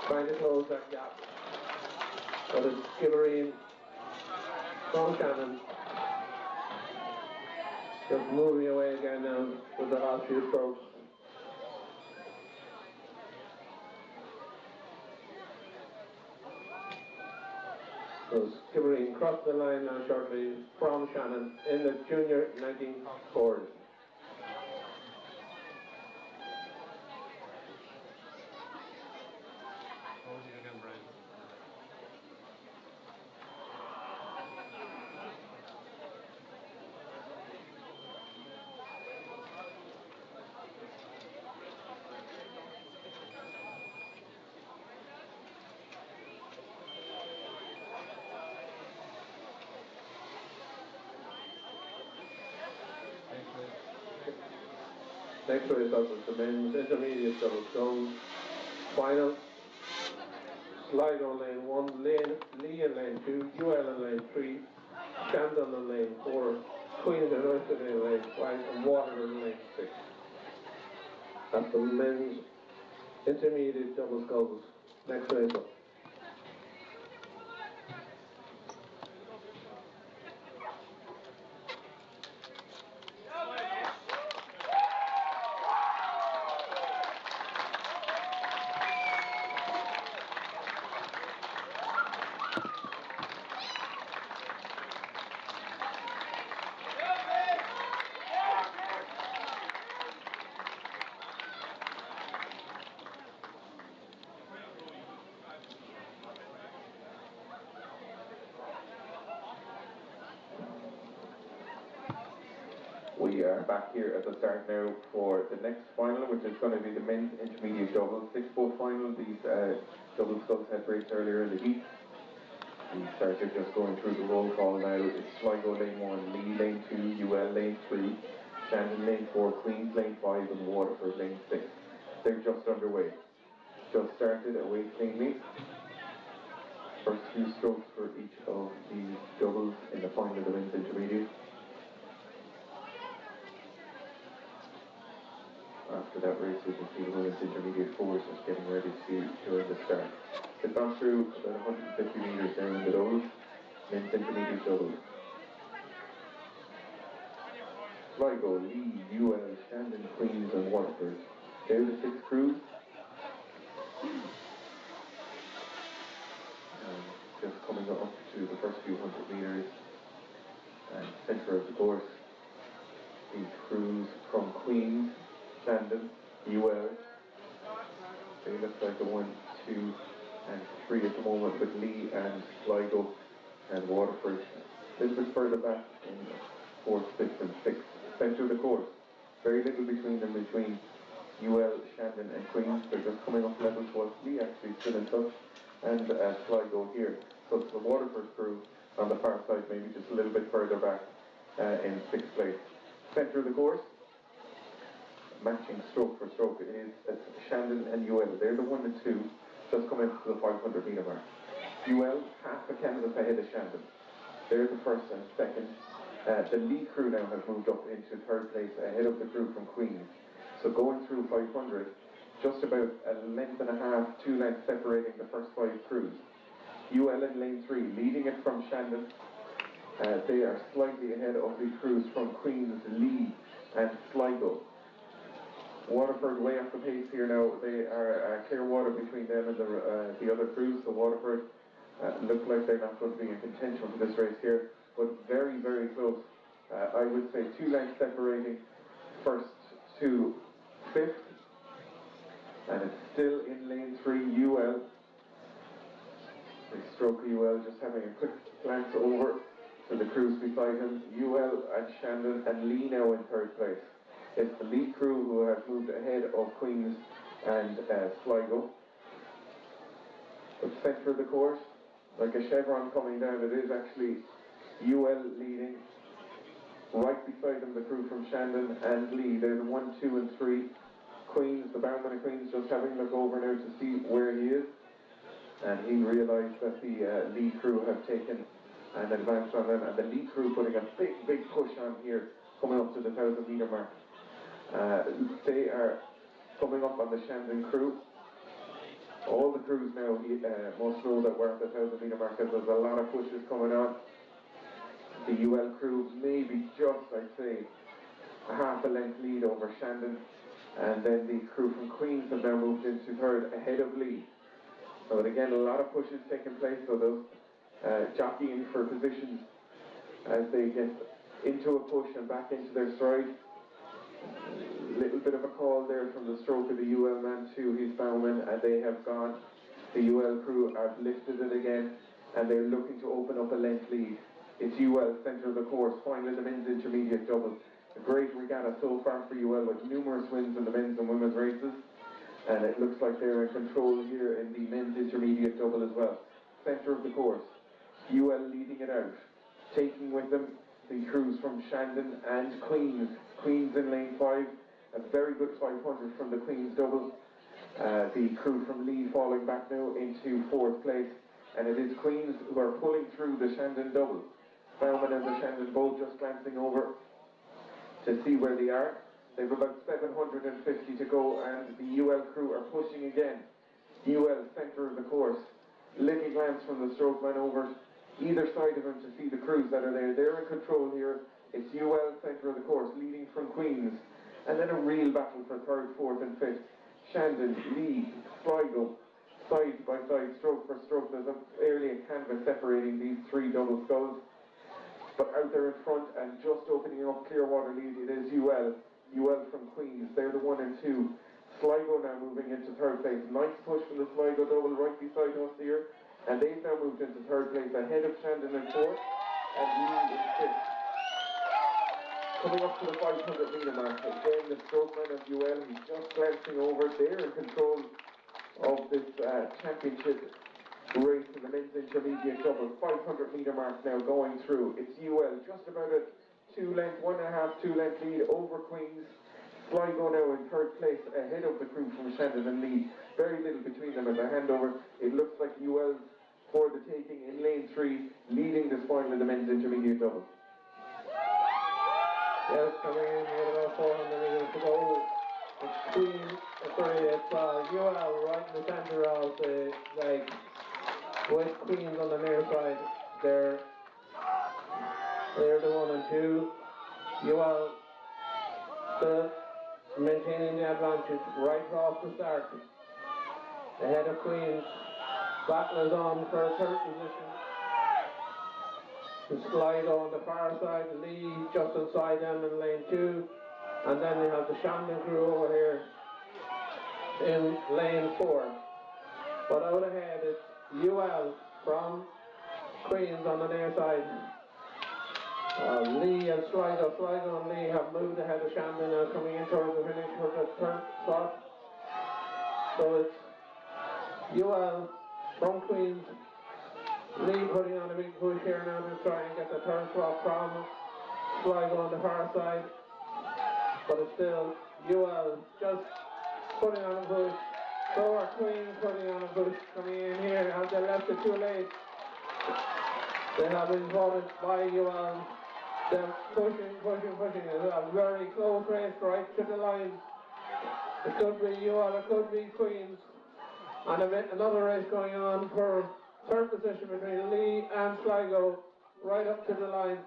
trying to close that gap. But it's Skibbereen from Shannon just moving away again now with the last few strokes. So Skibbereen crossed the line now shortly from Shannon in the junior 19 Cox. Next race up is the men's intermediate double sculls. Final. Sligo lane 1, Lee in lane 2, UL in lane 3, Shandon in lane 4, Queens and Royston in lane 5, and Waterford in lane 6. That's the men's intermediate double sculls. Next race up. We are back here at the start now for the next final, which is going to be the men's intermediate doubles 6-boat final. These double sculls had raced earlier in the heat. We started just going through the roll call now. It's Sligo lane 1, Lee lane 2, UL lane 3, Shandon lane 4, Queens lane 5, and Waterford lane 6. They're just underway. Just started away cleanly. First few strokes for each of the doubles in the final of the men's intermediate. after that race, we can see the women's intermediate fours just getting ready to join the start. They've gone through about 150 metres there in the doubles, men's intermediate doubles. Sligo, Lee, UL, Shandon, Queens and Waterford. They're the 6 crews. And just coming up to the first few hundred metres. And centre of the course, the crews from Queens, Shandon, UL. They look like the 1, 2 and 3 at the moment with Lee and Sligo and Waterford. A little bit further back in 4th, 5th and 6th. Centre of the course. Very little between them, between UL, Shandon and Queens. They're just coming up level to us. Lee actually still in touch. And Sligo here. So it's the Waterford crew on the far side, maybe just a little bit further back in 6th place. Centre of the course. Matching stroke for stroke. It's Shandon and UL. They're the 1 and 2. Just coming to the 500 metre mark. UL half a canvas ahead of Shandon. They're the first and second. The Lee crew now have moved up into 3rd place ahead of the crew from Queens. So going through 500, just about a length and a half, 2 lengths separating the first 5 crews. UL in lane 3, leading it from Shandon. They are slightly ahead of the crews from Queens, Lee and Sligo. Waterford way off the pace here now. They are clear water between them and the other crews. So Waterford look like they're not going to be in contention for this race here, but very, very close. I would say 2 lengths separating 1st to 5th. And it's still in lane 3, UL. The stroke UL just having a quick glance over to the crews beside him. UL and Shandon and Lee now in 3rd place. It's the Lee crew who have moved ahead of Queens and Sligo. The centre of the course, like a chevron coming down, it is actually UL leading. Right beside them, the crew from Shandon and Lee. They're the 1, 2 and 3. Queens, the barman of Queens, just having a look over now to see where he is. And he realised that the Lee crew have taken an advance on them. And the Lee crew putting a big, big push on here, coming up to the 1,000 metre mark. They are coming up on the Shandon crew. All the crews now must know that we're at the 1,000 metre mark, because there's a lot of pushes coming on. The UL crew maybe just, I'd say, a half a length lead over Shandon. And then the crew from Queens have now moved into 3rd ahead of Lee. So again, a lot of pushes taking place, so those jockeying for positions as they get into a push and back into their stride. Little bit of a call there from the stroke of the UL man to his bowman, and they have gone. The UL crew have lifted it again, and they're looking to open up a length lead. It's UL, centre of the course, finally the men's intermediate double. A great regatta so far for UL, with numerous wins in the men's and women's races. And it looks like they're in control here in the men's intermediate double as well. Centre of the course, UL leading it out. Taking with them the crews from Shandon and Queens. Queens in lane 5, a very good 500 from the Queens double. The crew from Lee falling back now into 4th place. And it is Queens who are pulling through the Shandon double. Bowman and the Shandon both just glancing over to see where they are. They've about 750 to go, and the UL crew are pushing again. UL, centre of the course. Little glance from the stroke man over either side of him to see the crews that are there. They're in control here. It's UL, centre of the course, leading from Queens. And then a real battle for 3rd, 4th and 5th. Shandon, Lee, Sligo, side by side, stroke for stroke. There's barely a canvas separating these 3 double skulls. But out there in front and just opening up Clearwater lead, it is UL. UL from Queens, they're the 1 and 2. Sligo now moving into 3rd place. Nice push from the Sligo double right beside us here. And they've now moved into 3rd place ahead of Shandon in 4th and Lee in 5th. Coming up to the 500 metre mark, again the stroke man of UL, he's just glancing over. They're in control of this championship race in the men's intermediate double. 500 metre mark now going through. It's UL just about a 2 length, 1.5, 2 length lead over Queens. Sligo now in 3rd place ahead of the crew from Shandon and Lee. Very little between them as a handover. It looks like UL for the taking in lane 3, leading this final in the men's intermediate double. Yes, coming in with about 400 metres to go. Queen, sorry, it's UL right in the centre of the leg, with Queens on the near side. They're the 1 and 2. UL still maintaining the advantage right off the start. Ahead of Queens. Battle is on for third position. The Sligo on the far side, Lee just inside them in lane 2. And then we have the Shandon crew over here in lane 4. But out ahead it's UL from Queens on the near side. Lee and Sligo and Lee have moved ahead of Shandon now, coming in towards the finish for the third spot. So it's UL from Queens. Lee putting on a big push here now to try and get the third spot from Sligo on the far side. But it's still UL just putting on a push. So are Queens putting on a push, coming in here. Have they left it too late? They have been voted by UL. They're pushing. It's a very close race right to the line. It could be UL, it could be Queens. And another race going on for third position between Lee and Sligo, right up to the line.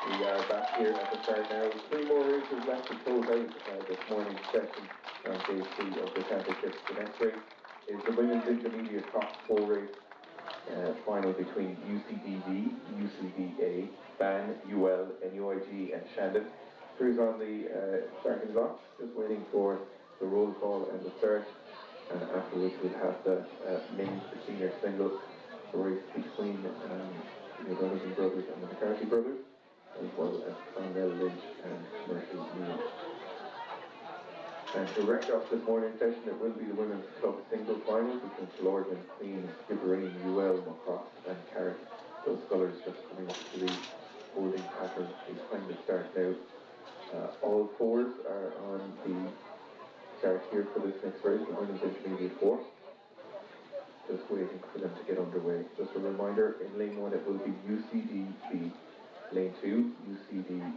We are back here at the start now. 3 more races left to close out this morning's session on day 3 of the championships. The next race is the women's intermediate top 4 race final between UCDV, UCDA, BAN, UL, NUIG and Shandon. Crew's on the starting blocks, just waiting for the roll call and the start. And afterwards we'll have the men's senior single race between the Donovan brothers and the McCarthy brothers, as well as Clonmel Lynch and Murphy Neal. And to wrap up this morning's session, it will be the women's club single final between Lord Queen, Skibbereen, UL, Macross and Carrick. Those colours just coming up to the holding pattern behind the start now. All 4s are on the start here for this next race, the women's intermediate 4. Just waiting for them to get underway. Just a reminder, in lane 1 it will be UCDB, lane 2 UCDA,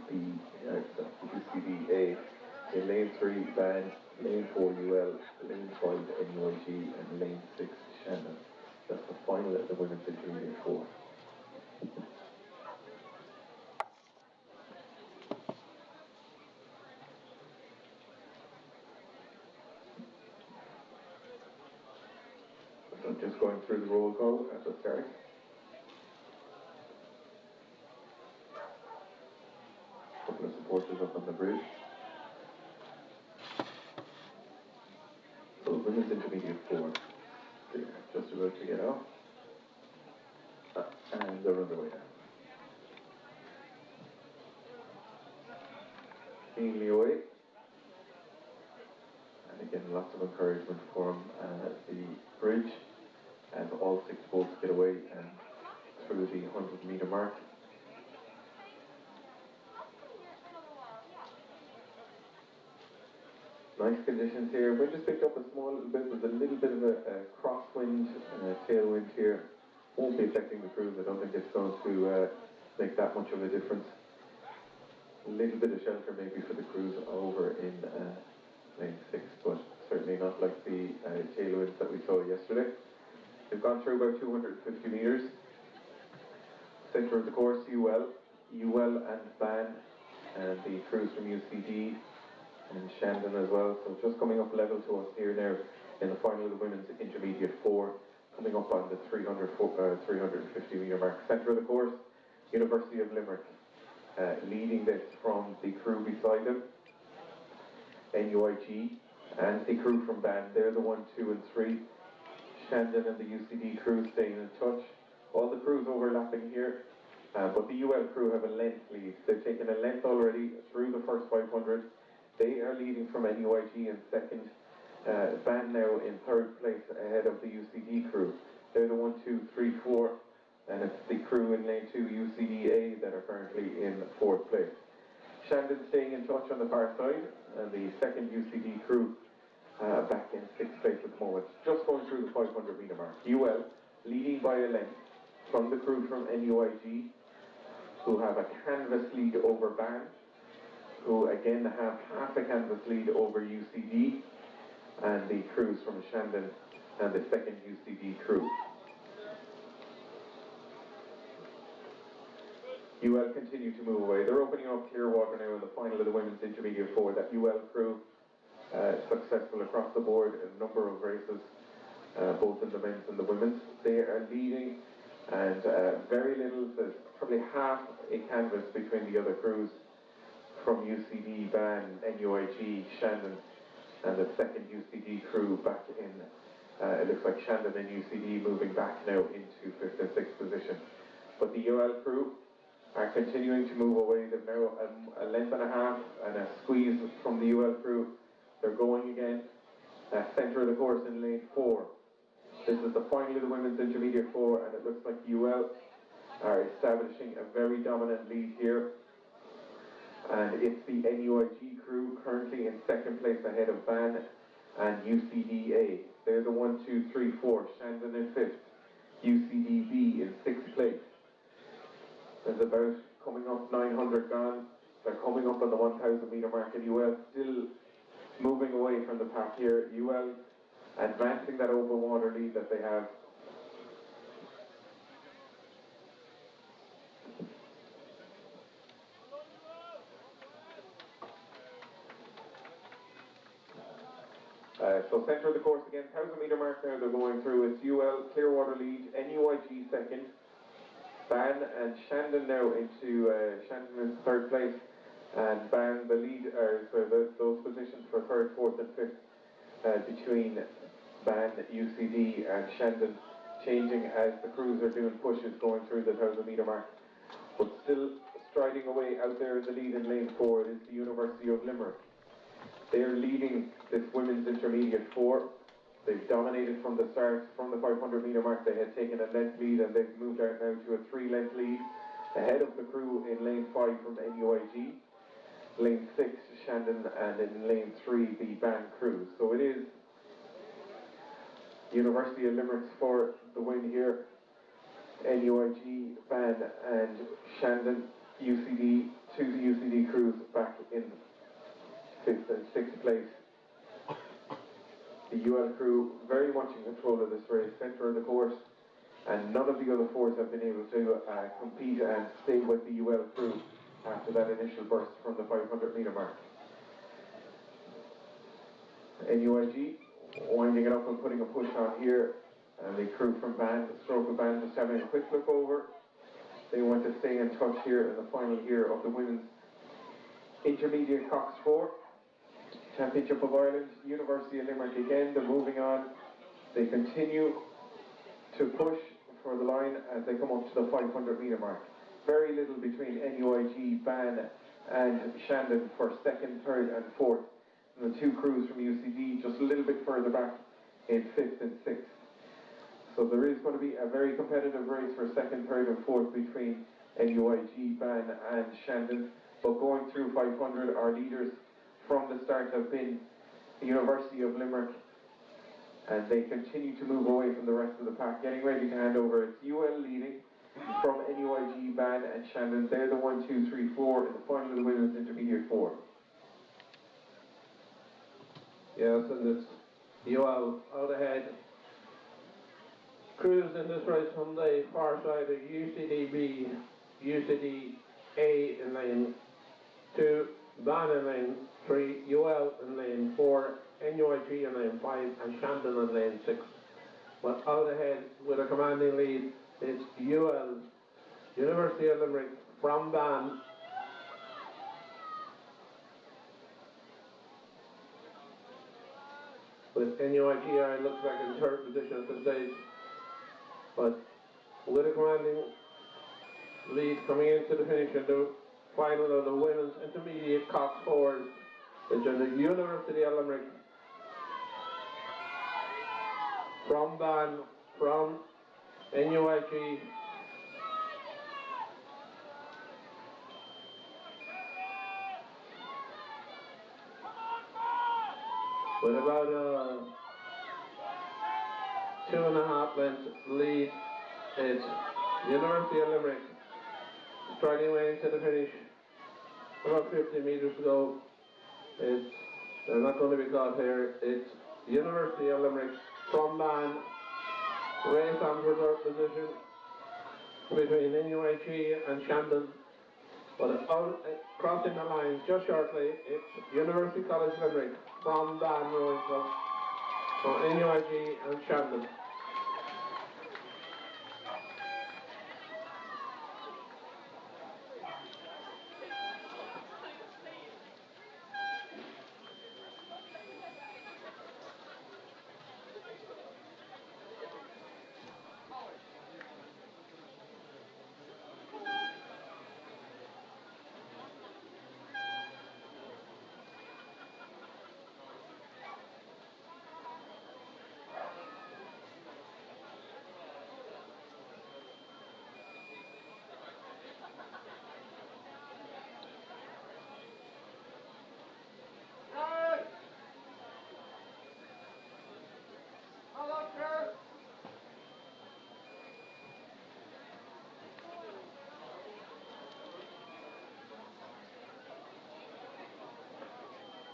in lane 3 BAN, lane 4 UL, lane 5 NUIG and lane 6 Shandon. That's the final at the women's intermediate 4. So just going through the roll call at the start. A couple of supporters up on the bridge. So women's intermediate 4. They're just about to get off. And they're underway now. Ian Leoy, getting lots of encouragement from the bridge, and all 6 boats get away and through the 100-metre mark. Nice conditions here. Wind just picked up a small little bit. There's a little bit of a crosswind and a tailwind here. Won't be affecting the cruise. I don't think it's going to make that much of a difference. A little bit of shelter maybe for the cruise over in lane 6, but certainly not like the tailwinds that we saw yesterday. We've gone through about 250 metres. Centre of the course, UL and Ban, and the crews from UCD and Shandon as well. So just coming up level to us here now in the final of the women's intermediate 4, coming up on the 350 metre mark. Centre of the course, University of Limerick, leading this from the crew beside them, NUIG, and the crew from Ban. They're the 1, 2 and 3. Shandon and the UCD crew staying in touch. All the crews overlapping here, but the UL crew have a length lead. They've taken a length already through the first 500. They are leading from NUIG in second. Ban now in 3rd place ahead of the UCD crew. They're the 1, 2, 3, 4, and it's the crew in lane 2, UCDA, that are currently in 4th place. Shandon staying in touch on the far side, and the second UCD crew back in 6th place at the moment. Just going through the 500 metre mark. UL leading by a length from the crew from NUIG, who have a canvas lead over Ban, who again have half a canvas lead over UCD, and the crews from Shandon and the second UCD crew. UL continue to move away. They're opening up Clearwater now in the final of the women's intermediate 4. That UL crew successful across the board in a number of races, both in the men's and the women's. They are leading, and very little, there's probably half a canvas between the other crews from UCD, Ban, NUIG, Shandon, and the second UCD crew back in. It looks like Shandon and UCD moving back now into 5th and 6th position. But the UL crew are continuing to move away. They've now a length and a half and a squeeze from the UL crew. They're going again. Centre of the course in lane 4. This is the final of the women's intermediate 4, and it looks like UL are establishing a very dominant lead here. And it's the NUIG crew currently in 2nd place ahead of Ban and UCDA. They're the 1, 2, 3, 4. Shandon in 5th. UCDB in 6th place. There's about coming up 900 gone. They're coming up on the 1,000 metre mark, and UL still moving away from the pack here. UL advancing that open water lead that they have. So centre of the course again, 1,000 metre mark now they're going through. It's UL, Clearwater lead, NUIG second, Ban and Shandon now into Shandon in 3rd place, and Ban the lead, those positions for 3rd, 4th and 5th between Ban, UCD and Shandon changing as the crews are doing pushes going through the 1,000 metre mark. But still striding away out there in the lead in lane 4 is the University of Limerick. They're leading this women's intermediate 4. They've dominated from the start, from the 500 metre mark. They had taken a length lead, and they've moved out now to a 3-length lead ahead of the crew in lane 5 from NUIG, lane 6 Shandon, and in lane 3 the Ban crew. So it is University of Limerick's for the win here. NUIG, Ban and Shandon, UCD, 2 UCD crews back in 5th and 6th place. The UL crew very much in control of this race, centre of the course, and none of the other 4s have been able to compete and stay with the UL crew after that initial burst from the 500 metre mark. NUIG winding it up and putting a push on here, and the crew from Ban, the stroke of Ban, just having a quick look over. They want to stay in touch here in the final here of the women's intermediate Cox 4. Championship of Ireland, University of Limerick again, they're moving on. They continue to push for the line as they come up to the 500 metre mark. Very little between NUIG, Ban and Shandon for 2nd, 3rd and 4th. and the two crews from UCD just a little bit further back in 5th and 6th. So there is going to be a very competitive race for 2nd, 3rd and 4th between NUIG, Ban and Shandon. But going through 500, our leaders from the start have been the University of Limerick, and they continue to move away from the rest of the pack. Getting ready to hand over, it's UL leading from NUIG, Ban and Shandon. They're the 1, 2, 3, 4 in the final of the Women's Intermediate 4. Yes, and it's UL out ahead. Crews in this race from the far side are UCD-B, UCD-A in lane 2, Ban in lane 3, UL in lane 4, NUIG in lane 5 and Shandon in lane 6. But out ahead with a commanding lead is UL, University of Limerick from Ban. With NUIG looks like in 3rd position at this stage. But with a commanding lead coming into the finish in the final of the Women's Intermediate Cox 4s, it's in the University of Limerick from Ban, from NUIG. With about 2.5 lengths lead, it's University of Limerick striding away into the finish. About 50 metres to go. They're not going to be caught here. It's University of Limerick from Ban. Race on for 3rd position between NUIG and Shandon. But out, crossing the line just shortly, it's University College Limerick from Ban Rowing Club, from NUIG and Shandon.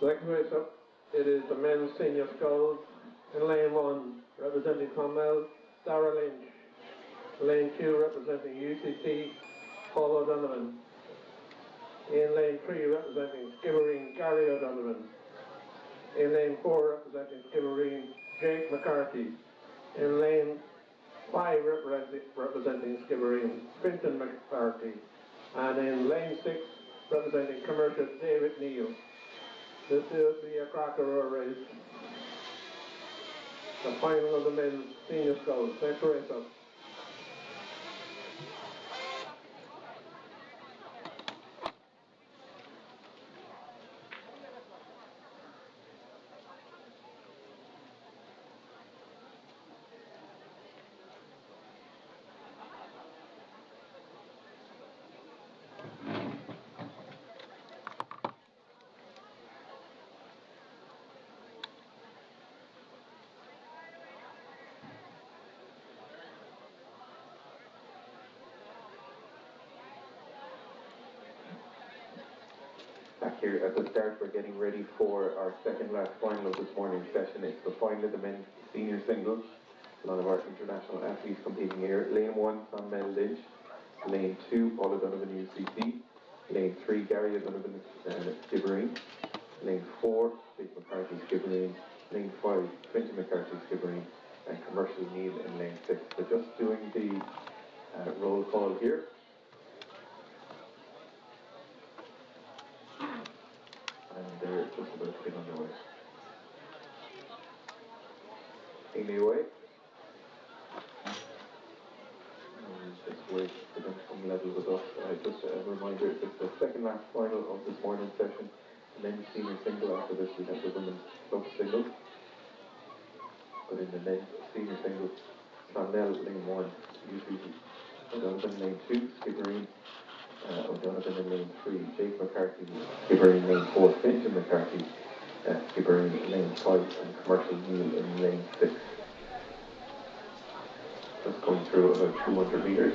Next race up, it is the men's senior sculls in lane 1, representing Clonmel, Dara Lynch. Lane 2, representing UCT, Paul O'Donovan. In lane 3, representing Skibbereen, Gary O'Donovan. In lane 4, representing Skibbereen, Jake McCarthy. In lane 5, representing Skibbereen, Finton McCarthy. And in lane 6, representing Commercial, David Neal. This will be a cracker of a race. The final of the men's senior sculls. Next race up. Back here at the start, we're getting ready for our second last final of this morning's session. It's the final of the men's senior singles. A lot of our international athletes competing here. Lane 1, Clonmel Lynch. Lane 2, Paul O'Donovan UCT. Lane 3, Gary O'Donovan Skibbereen. Lane 4, Jake McCarthy Skibbereen. Lane 5, Finton McCarthy Skibbereen. And Commercial Neal in lane 6. So just doing the roll call here. And they're just about to get underway. Amy away. And just wait for them to come level with us. Just a reminder, it's the second last final of this morning's session. men's senior single. After this, we have the women's club single. But in the men's senior single, Clonmel lane 1, UCC. O'Donovan lane 2, Skibbereen. O'Donovan in lane 3, Jake McCarthy. Skibbereen lane 4, Fintan McCarthy. Skibbereen lane 5, and Commercial Neil in lane 6. Just going through about 200 metres.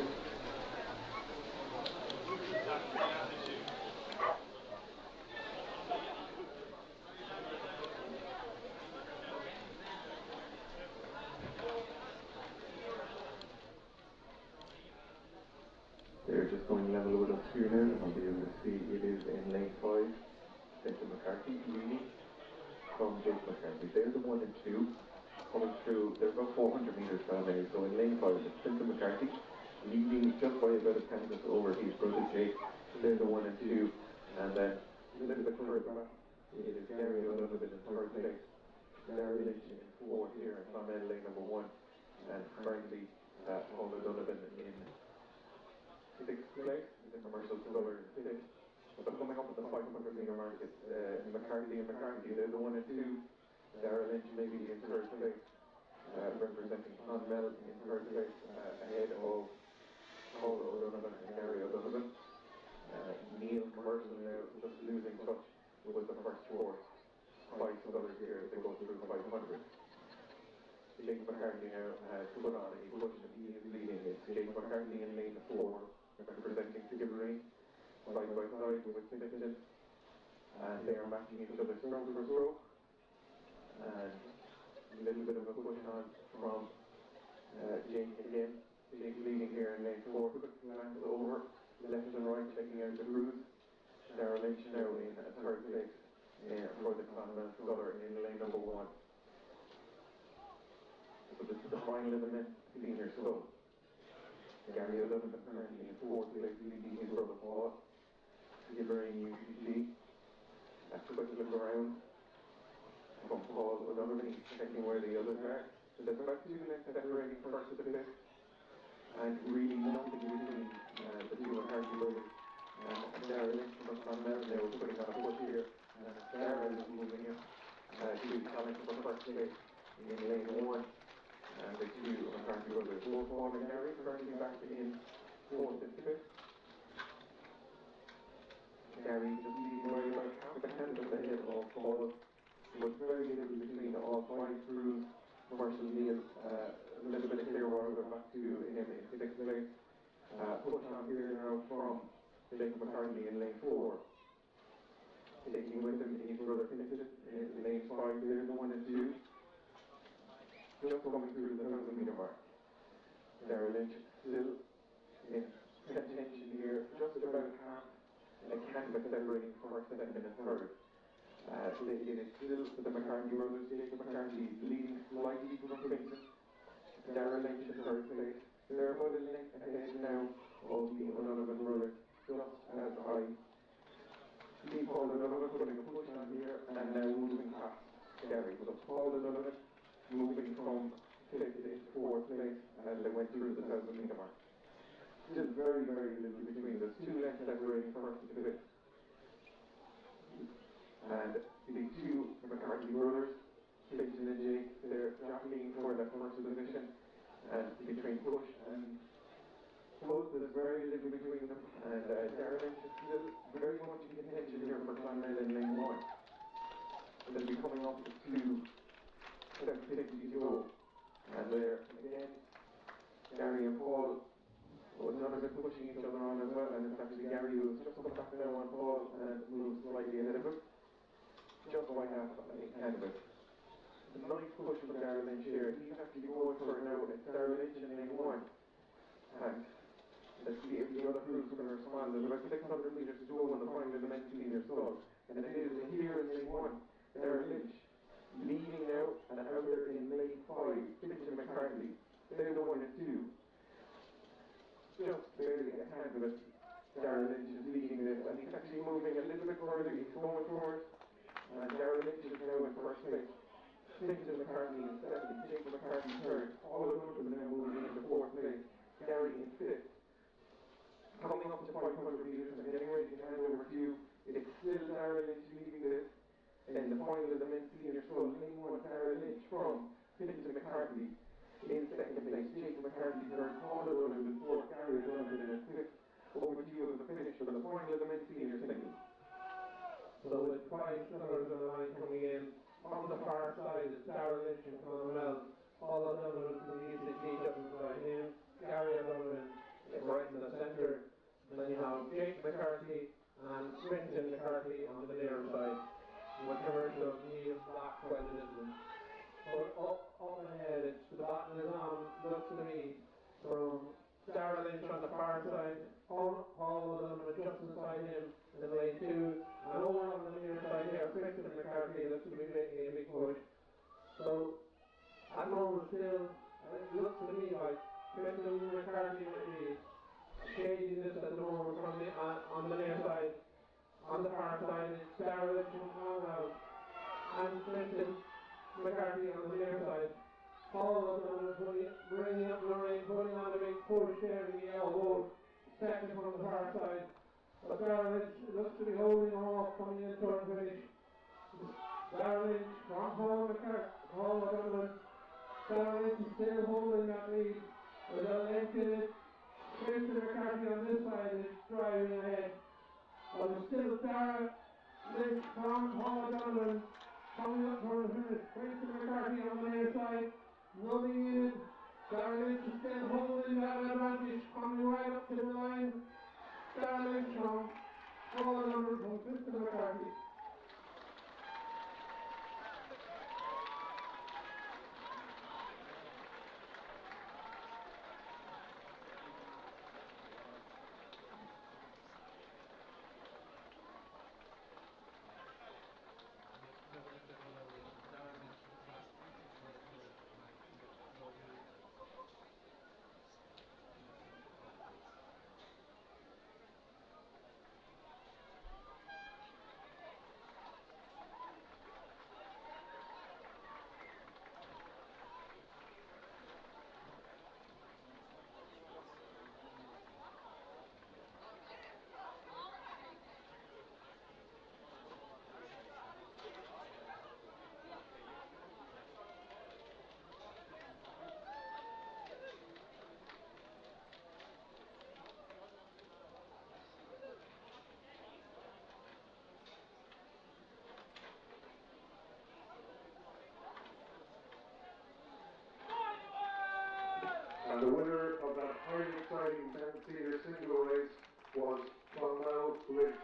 They're just going level with us here now. I'll be able to see it is in lane 5, Fintan McCarthy leading from Jake McCarthy. They're the 1 and 2 coming through. They're about 400 metres down there. So in lane 5, it's Fintan McCarthy leading just by about a canvas over his brother Jake. They're the 1 and 2. And then a little bit further back, it is Gary O'Donovan in 3rd place. Larry Lynch in 4th here, and Clonmel lane number 1. And Burnley, Paul O'Donovan in 6th place. The Commercial Sculler in 5th. But coming up at the 500 metre mark, it's McCarthy and McCarthy. They're the 1 and 2. Darrell Lynch maybe in 3rd place, representing Clonmel in 3rd place, ahead of Paul O'Donovan and Gary O'Donovan. Neil Commercial now just losing touch with the first horse. 5 scholars here as they go through 500. Jake McCarthy now has put on a push and he is leading. It's Jake McCarthy in lane 4, representing Skibbereen, side by side with Fintan. And they are matching each other stroke for stroke. And a little bit of a push on from Jake again. Jake leading here in lane 4, quick glance over, left and right, checking out the cruise. Darrell Lynch now in 3rd place for the Clonmel Scholar in lane number 1. So this is the final of the men's senior scull. Gary O'Donovan currently in 4th place, leading his brother Paul. Skibbereen UCC. That's a quick look around from Paul O'Donovan, checking where the others are. So there's about 2 lengths separating 1st to 5th. And really nothing between the 2 McCarthy brothers. And Darrell Lynch from Clonmel now is putting on a push here. And Darrell is moving in to challenge for 1st place in lane 1. And the 2 McCarthy brothers, both Paul and Gary, currently back in 4th and 5th. Gary just leading by about half a canvas ahead of Paul. But very little between all 5 crews. Commercial Neil, a little bit of clear water back to him in 6th place. Push on here now from Jake McCarthy in lane 4. Taking with him his brother Fintan in lane 5. There's the 1 and 2. Just coming through the 1,000 metre mark. Darrell Lynch still in contention here, just about half a canvas separating 1st, 2nd and 3rd. It is still the McCarthy brothers. Jake McCarthy leading slightly from Fintan. Darrell Lynch in 3rd place. They're about a length ahead now of the O'Donovan brothers, just as I see Paul O'Donovan putting a push on here and now moving past Gary. So Paul O'Donovan moving from 5th to 4th place as they went through the 1,000 metre mark. Still very, very little between. There's 2 lengths separating 1st to 5th. And the 2 McCarthy brothers, Fintan and Jake, they're jockeying for that 1st position. And between push and pull, there's very little between them. And Darrell Lynch is still very much in contention here for Clonmel in lane 1. They'll be coming up to 750 to go. And there again, Gary and Paul, O'Donovan pushing each other on as well. And it's actually Gary who's just come back now on Paul and moves slightly ahead of him. Just by half a canvas. The nice push from Darrell Lynch here. He's actually going for it now. It's Darrell Lynch in lane 1. And let's see if the other crews are going to respond. There's about 600 metres to go on the final of the men's senior scull. And it is here in lane 1. Darrell Lynch leading now and out there in lane 5. Fintan McCarthy. They're the 1 and 2. Just barely a canvas. Darrell Lynch is leading this. And he's actually moving a little bit further. He's going forward. And Darrell Lynch is now in 1st place. Fintan McCarthy in 2nd, Jake McCarthy 3rd, all of them now moving into 4th place, Gary in 5th. Coming up to 500 metres and getting ready to hand over to you, it's still Darrell Lynch leading this. final of the men's senior stroll, Lane 1, Dara Lynch from Philipson McCarthy in second place, Jacob McCarthy third, Paul O'Donoghue in fourth, Gary O'Donoghue in fifth. Over to you as the finish for the final of the men's senior singles. So with 5 swimmers on the line coming in, on the far side is Dara Lynch and Conor Wells, Paul O'Donoghue from the ECT just beside him, Gary O'Donoghue right in the centre, then you have Jake McCarthy and Quentin McCarthy on the near side, with commercial Neil Black quite a distance. But up ahead, it's the battle is on, looks to me, from Dara Lynch on the far side, Paul O'Donoghue just beside him in lane 2, and over on the near side here, Quentin McCarthy looks to be making a big push. So, at the moment still, it looks to me like Quentin McCarthy might be shading this at the moment from the, on the near side. On the far side, it's Dara Lynch and Conwell, and Quentin McCarthy on the near side. Paul O'Donoghue bringing up Lorraine, putting on a big push there in the elbow, second from the far side. But Dara Lynch looks to be holding off coming in toward finish. Dara Lynch from Paul O'Donoghue. Dara Lynch is still holding that lead. With a length in it, Quentin McCarthy on this side is driving ahead. But it's still Dara Lynch from Paul O'Donoghue coming up toward the finish. Quentin McCarthy on the near side, running in. Dara Lynch is still holding that advantage, coming right up to the line. Dara Lynch from Paul O'Donoghue from Quentin McCarthy. And the winner of that highly exciting men's senior single race was Clonmel Lynch.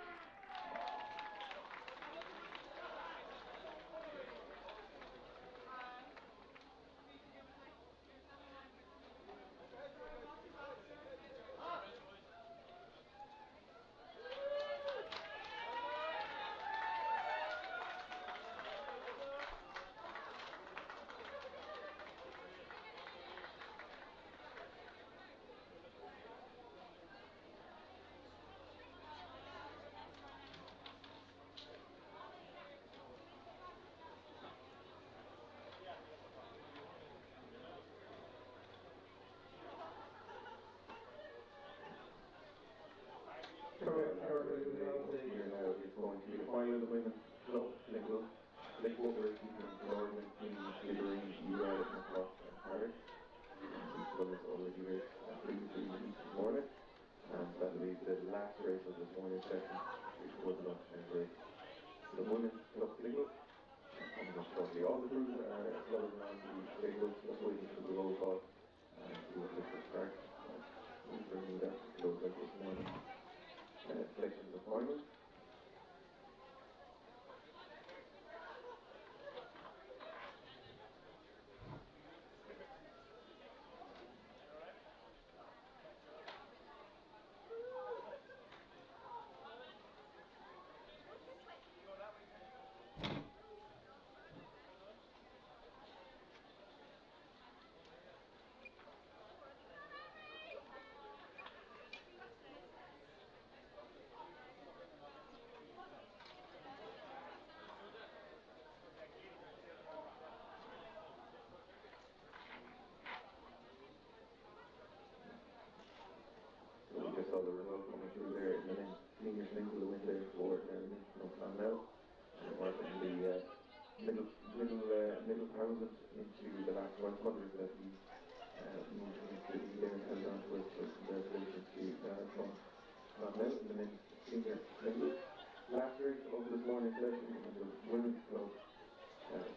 Here now is going to be the final of the women's club single. Lake Walker is keeping Northern in Figurine, UL, McClough and Harris. Each club has already raced previously this morning. And that will be the last race of this morning's session, which was the lunchtime race. The women's club single comes up shortly. All the crews are closing on the vehicles, just waiting for the roll call and do a quick start. We'll bring you that to close out this morning. Selections of finals. So we just saw the result coming through there in the men's senior single, the win there for Clonmel. And it was in the middle thousand into the last 100 that he moved into. He then held on to it, so congratulations to from Clonmel in the men's senior single. Last race of this morning's session in the women's club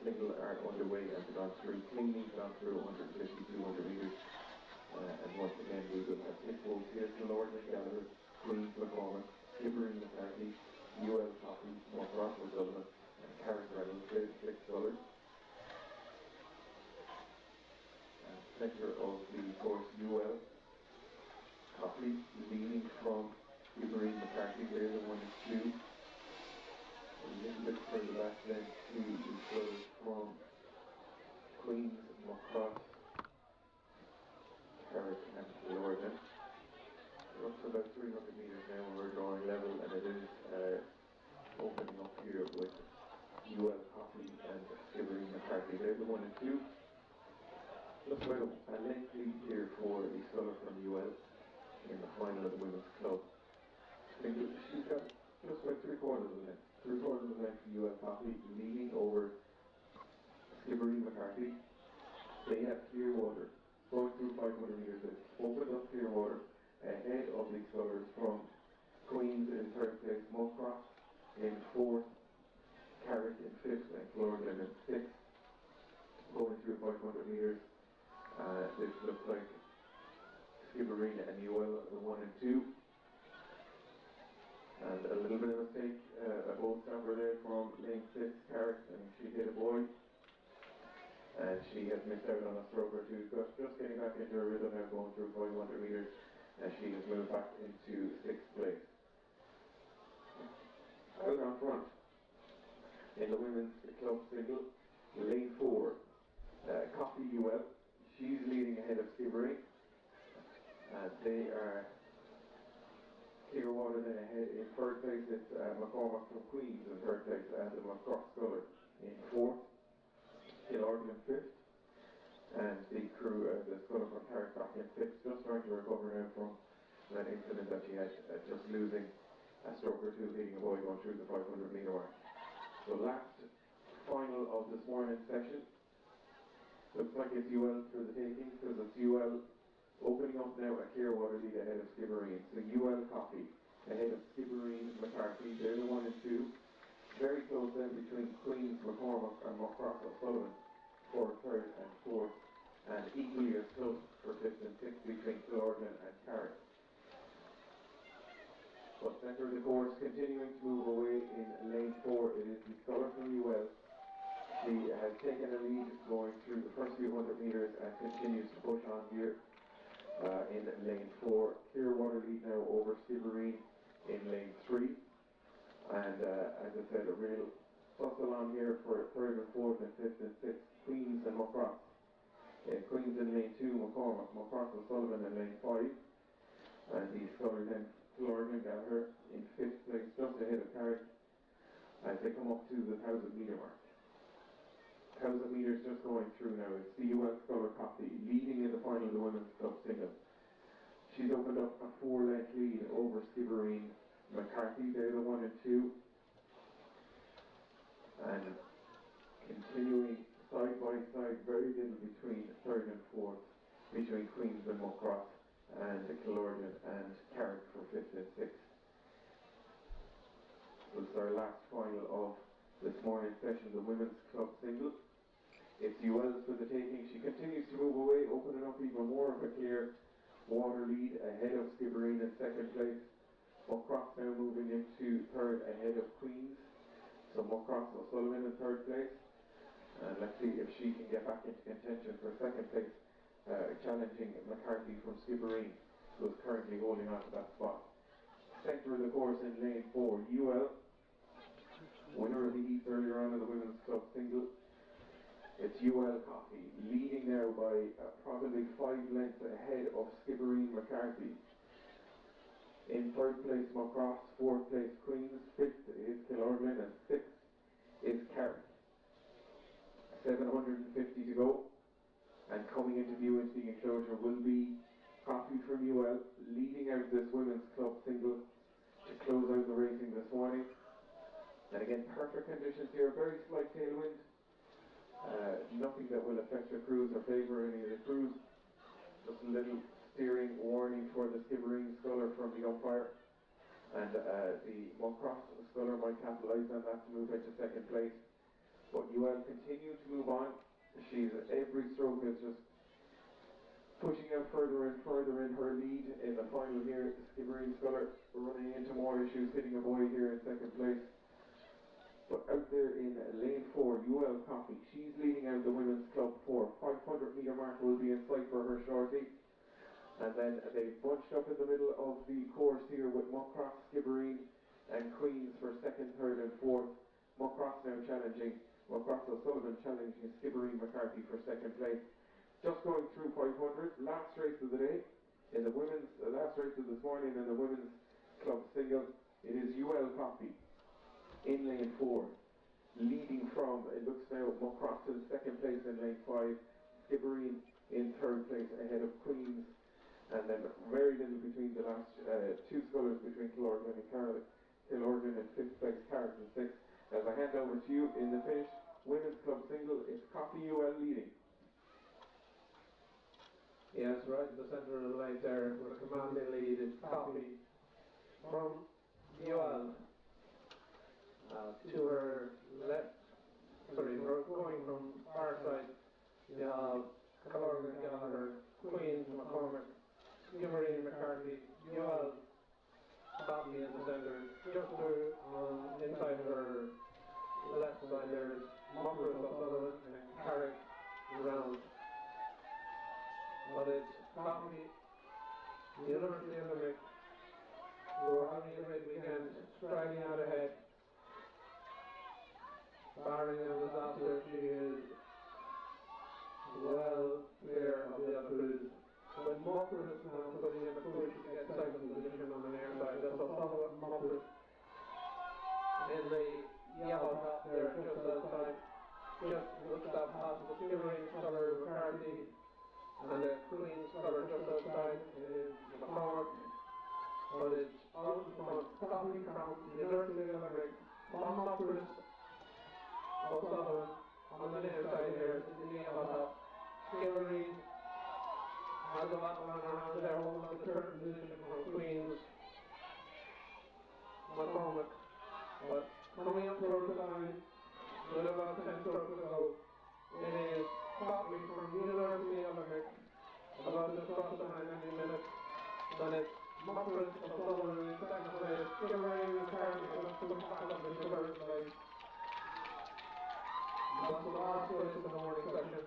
single are underway and have gone through cleanly, gone through 150, 200 metres. And once again, we will have 6 votes here: Lord Gallagher, Queen McCormick, Skipper McCarthy, UL Coffey, Mockross O'Sullivan, and Karen Reynolds, 6 colours. Centre of the course, UL Coffey, leading from Skipper McCarthy, there, the 1 and 2. A little bit further back then to the colours from Queens, Mockross, Carrick and Lorden. We're up to about 300 metres now and we're drawing level, and it is opening up here with UL Coffey and Skipper McCarthy. They're the 1 and 2. Looks like a length lead here for the sculler from UL in the final of the women's club. She's got just about 3/4 of the length. 3/4 of the length for UL Coffey, leading over Skipper McCarthy. They have clear water going through 500 metres. They've opened up clear water ahead of the scullers from Queens in 3rd place, Mockross in 4th, Carrick in 5th, and Florida in 6th. Going through 500 metres. This looks like Skibbereen and UL the 1 and 2. And a little bit of a mistake, a boat stopper there from lane 6, Carrick, and she hit a boy. And she has missed out on a stroke or two, just getting back into her rhythm now, going through 500 metres, and she has moved back into 6th place. Out on front, in the women's club single, lane 4, Coffey UL, she's leading ahead of Skibbereen, and they are clear water then ahead. In 3rd place, it's McCormack from Queens in 3rd place, and the Mockross sculler in 4th. Killarney in 5th, and the crew, the sculler from Carrick back in 6th, just trying to recover now from that incident that she had, just losing a stroke or two, hitting a boy going through the 500 metre mark. So last final of this morning's session. Looks like it's UL for the taking, because it's UL opening up now a clear water lead ahead of Skibbereen. So UL Coffey ahead of Skibbereen McCarthy, they're the 1 and 2. Very close then between Queens, McCormack and Mockross O'Sullivan for 3rd and 4th, and equally as close for 5th and 6th between Killarney and Carrick. But centre of the course continuing to move away in lane 4, it is the sculler from UL. She has taken a lead going through the first few 100 metres and continues to push on here in lane 4. Clear water lead now over Skibbereen in lane 3. And as I said, a real tussle on here for 3rd and 4th and 5th and 6th, Queens and Mockross. Queens in lane 2, McCormack, Mockross O'Sullivan in lane 5. And the sculler then, Lord Gallagher in 5th place, just ahead of Carrick, as they come up to the 1,000 metre mark. 1,000 metres just going through now. It's the UL sculler Coffey leading in the final of the women's club single. She's opened up a 4-length lead over Skibbereen McCarthy, they're the 1 and 2. And continuing side by side, very little between 3rd and 4th, between Queens and Mockross and Killarney and Carrick for 5th and 6th. This is our last final of this morning's session, the women's club single. It's UL for the taking. She continues to move away, opening up even more of a clear water lead ahead of Skibbereen in 2nd place. Mockross now moving into 3rd ahead of Queens. So Mockross O'Sullivan in 3rd place. And let's see if she can get back into contention for 2nd place, challenging McCarthy from Skibbereen, who is currently holding on to that spot. Centre of the course in lane 4, UL, winner of the East earlier on in the women's club single. It's UL Coffey, leading now by probably 5 lengths ahead of Skibbereen McCarthy. In 3rd place, Mockross, 4th place, Queens, 5th is Killarney, and 6th is Carrick. 750 to go, and coming into view into the enclosure will be Coffey from UL, leading out this women's club single to close out the racing this morning. And again, perfect conditions here, very slight tailwind. Nothing that will affect your cruise or favour any of the cruise. Just a little steering warning for the Skibbereen sculler from the umpire. And the Muckross sculler might capitalise on that to move into second place. But UL continue to move on. She's every stroke is just pushing out further and further in her lead in the final here. The Skibbereen sculler running into more issues, hitting a buoy here in second place. But out there in lane 4, UL Coffee, she's leading out the women's club 4. 500 metre mark will be in sight for her shortly. And then they bunched up in the middle of the course here with Muckross, Skibbereen and Queens for second, third and fourth. Muckross now challenging, Muckross O'Sullivan challenging Skibbereen McCarthy for second place. Just going through 500, last race of the day, in the women's, last race of this morning in the women's club single, it is UL Coffee in lane 4, leading from, it looks now, Muckross in second place in lane 5, Skibbereen in third place ahead of Queens, and then very little between the last two scullers between Killorglin and Carrick. Killorglin in fifth place, Carrick in sixth. As I hand over to you in the finish, women's club single, it's Coffee UL leading. Yes, right in the centre of the line there, with a commanding lead, it's Coffee from UL. To her left, sorry, we're going from our side. You have Killorglin Gallagher, Queens, McCormick, Skibbereen McCarthy, UL, Coffee in the centre. Just inside her left side there is Muckross O'Sullivan and Carrick round. But it's Coffee, University of Limerick, who are having a great weekend, striding out ahead. Barring a disaster, she is well clear of the other cruise. But Muckross is now putting in a push to get second position on the near side. That's O'Sullivan and Muckross in the yellow top there, just outside. Just looks up past the Skibbereen sculler McCarthy and the Queen's sculler just outside is McCormick. But it's out in front, Coffee from the University of Limerick, from Muckross O'Sullivan on the near side here, in the yellow top. Skibbereen has a battle on her hands there, holding on the third position from Queens. McCormick, but coming up towards the line, with about 10 strokes to go, it is Coffee from University of Limerick, about to cross the line any minute. Then it's Muckross O'Sullivan in second place, Skibbereen McCarthy just pushed back up into third place. That's the last race of the morning session.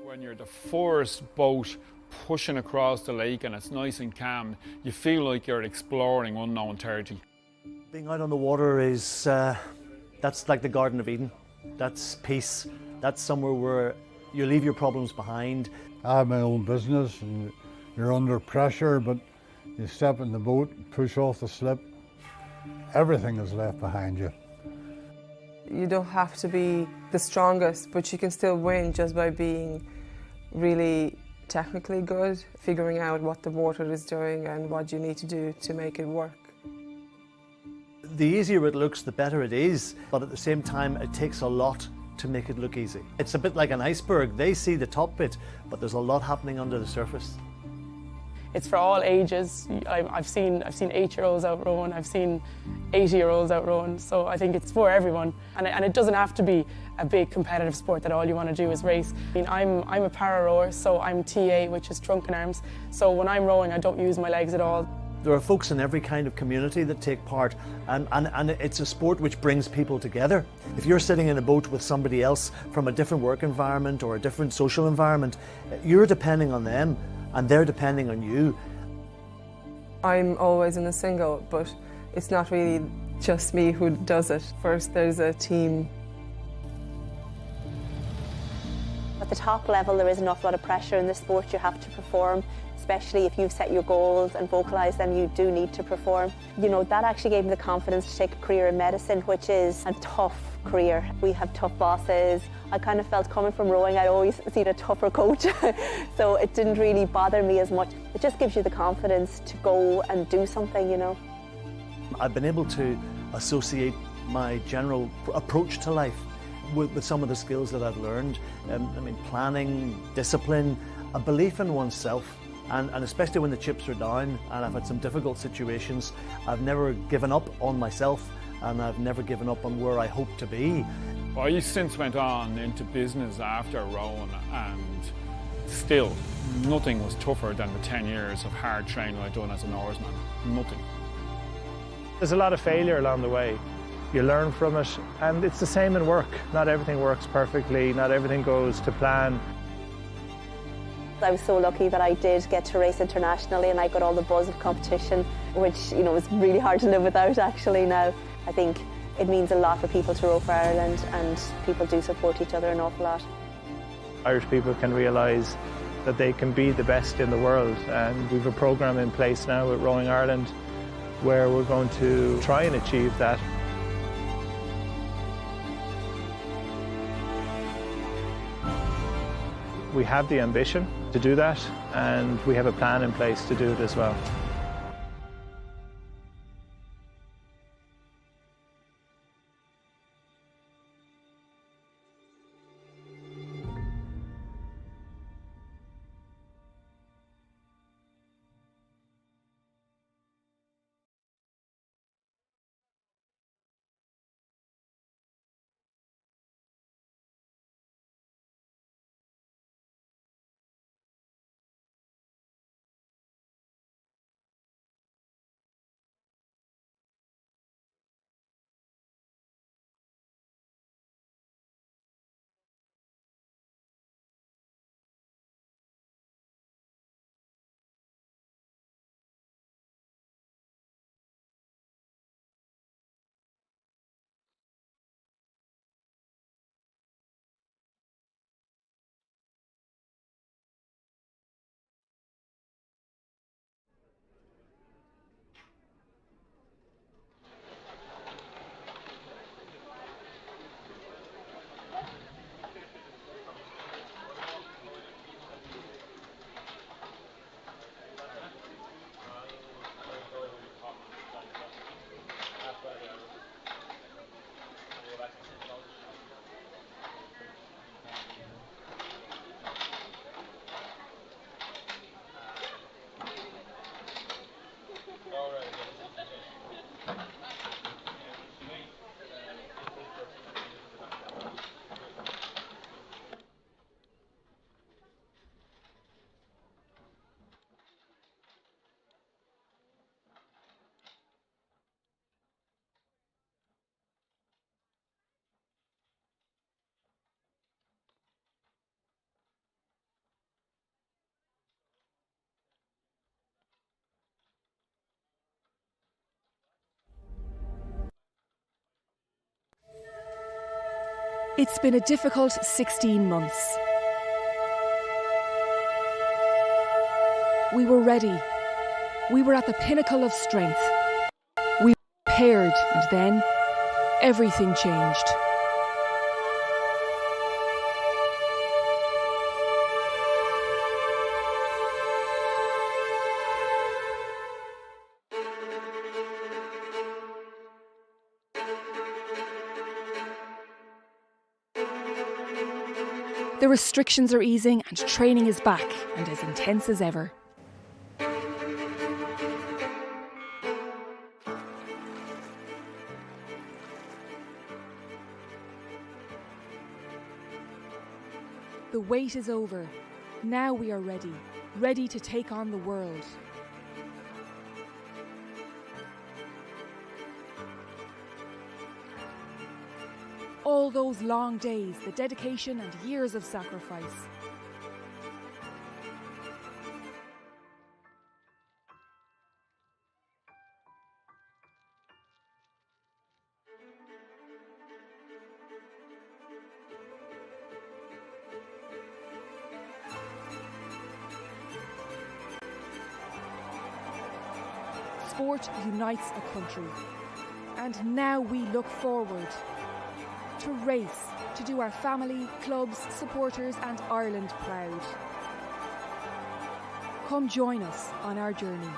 When you're the first boat pushing across the lake and it's nice and calm, you feel like you're exploring unknown territory. Being out on the water is, that's like the Garden of Eden. That's peace. That's somewhere where you leave your problems behind. I have my own business and you're under pressure, but you step in the boat, push off the slip, everything is left behind you. You don't have to be the strongest, but you can still win just by being really technically good, figuring out what the water is doing and what you need to do to make it work. The easier it looks, the better it is, but at the same time, it takes a lot to make it look easy. It's a bit like an iceberg. They see the top bit, but there's a lot happening under the surface. It's for all ages. I've seen 8-year-olds out rowing, I've seen 80-year-olds out rowing, so I think it's for everyone. And it doesn't have to be a big competitive sport that all you want to do is race. I mean, I'm a para rower, so I'm TA, which is trunk and arms. So when I'm rowing, I don't use my legs at all. There are folks in every kind of community that take part, and it's a sport which brings people together. If you're sitting in a boat with somebody else from a different work environment or a different social environment, you're depending on them and they're depending on you. I'm always in a single, but it's not really just me who does it. First, there's a team. At the top level, there is an awful lot of pressure in this sport. You have to perform, especially if you've set your goals and vocalised them, you do need to perform. You know, that actually gave me the confidence to take a career in medicine, which is a tough career. We have tough bosses. I kind of felt coming from rowing, I'd always seen a tougher coach, so it didn't really bother me as much. It just gives you the confidence to go and do something, you know. I've been able to associate my general approach to life with some of the skills that I've learned. I mean, planning, discipline, a belief in oneself, and especially when the chips are down and I've had some difficult situations, I've never given up on myself and I've never given up on where I hope to be. I since went on into business after rowing, and still nothing was tougher than the 10 years of hard training I'd done as an oarsman. Nothing. There's a lot of failure along the way. You learn from it, and it's the same in work. Not everything works perfectly, not everything goes to plan. I was so lucky that I did get to race internationally and I got all the buzz of competition, which, you know, is really hard to live without actually now. I think it means a lot for people to row for Ireland, and people do support each other an awful lot. Irish people can realise that they can be the best in the world, and we've a programme in place now at Rowing Ireland where we're going to try and achieve that. We have the ambition to do that, and we have a plan in place to do it as well. It's been a difficult 16 months. We were ready. We were at the pinnacle of strength. We were prepared, and then everything changed. The restrictions are easing and training is back and as intense as ever. The wait is over. Now we are ready, ready to take on the world. All those long days, the dedication and years of sacrifice. Sport unites a country. And now we look forward to race, to do our family, clubs, supporters and Ireland proud. Come join us on our journey.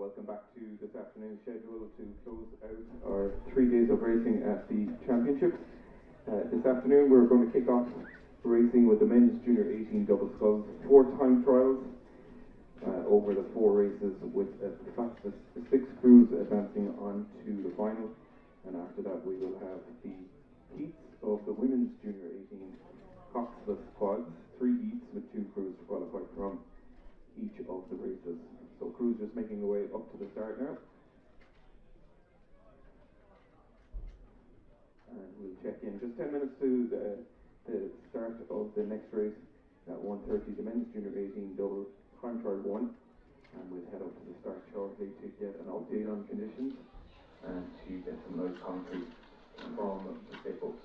welcome back to this afternoon's schedule to close out our 3 days of racing at the championships. This afternoon we're going to kick off racing with the men's junior 18 double sculls 4-time trials over the 4 races, with the 6 crews advancing on to the final, and after that we will have the heats of the women's junior 18 coxless quads, 3 heats with 2 crews to qualify from each of the races. So crews just making their way up to the start now. And we'll check in just 10 minutes to the start of the next race at 1:30, the men's junior 18 double time trial 1. And we'll head up to the start shortly to get an update on conditions and to get some nice concrete from the staples.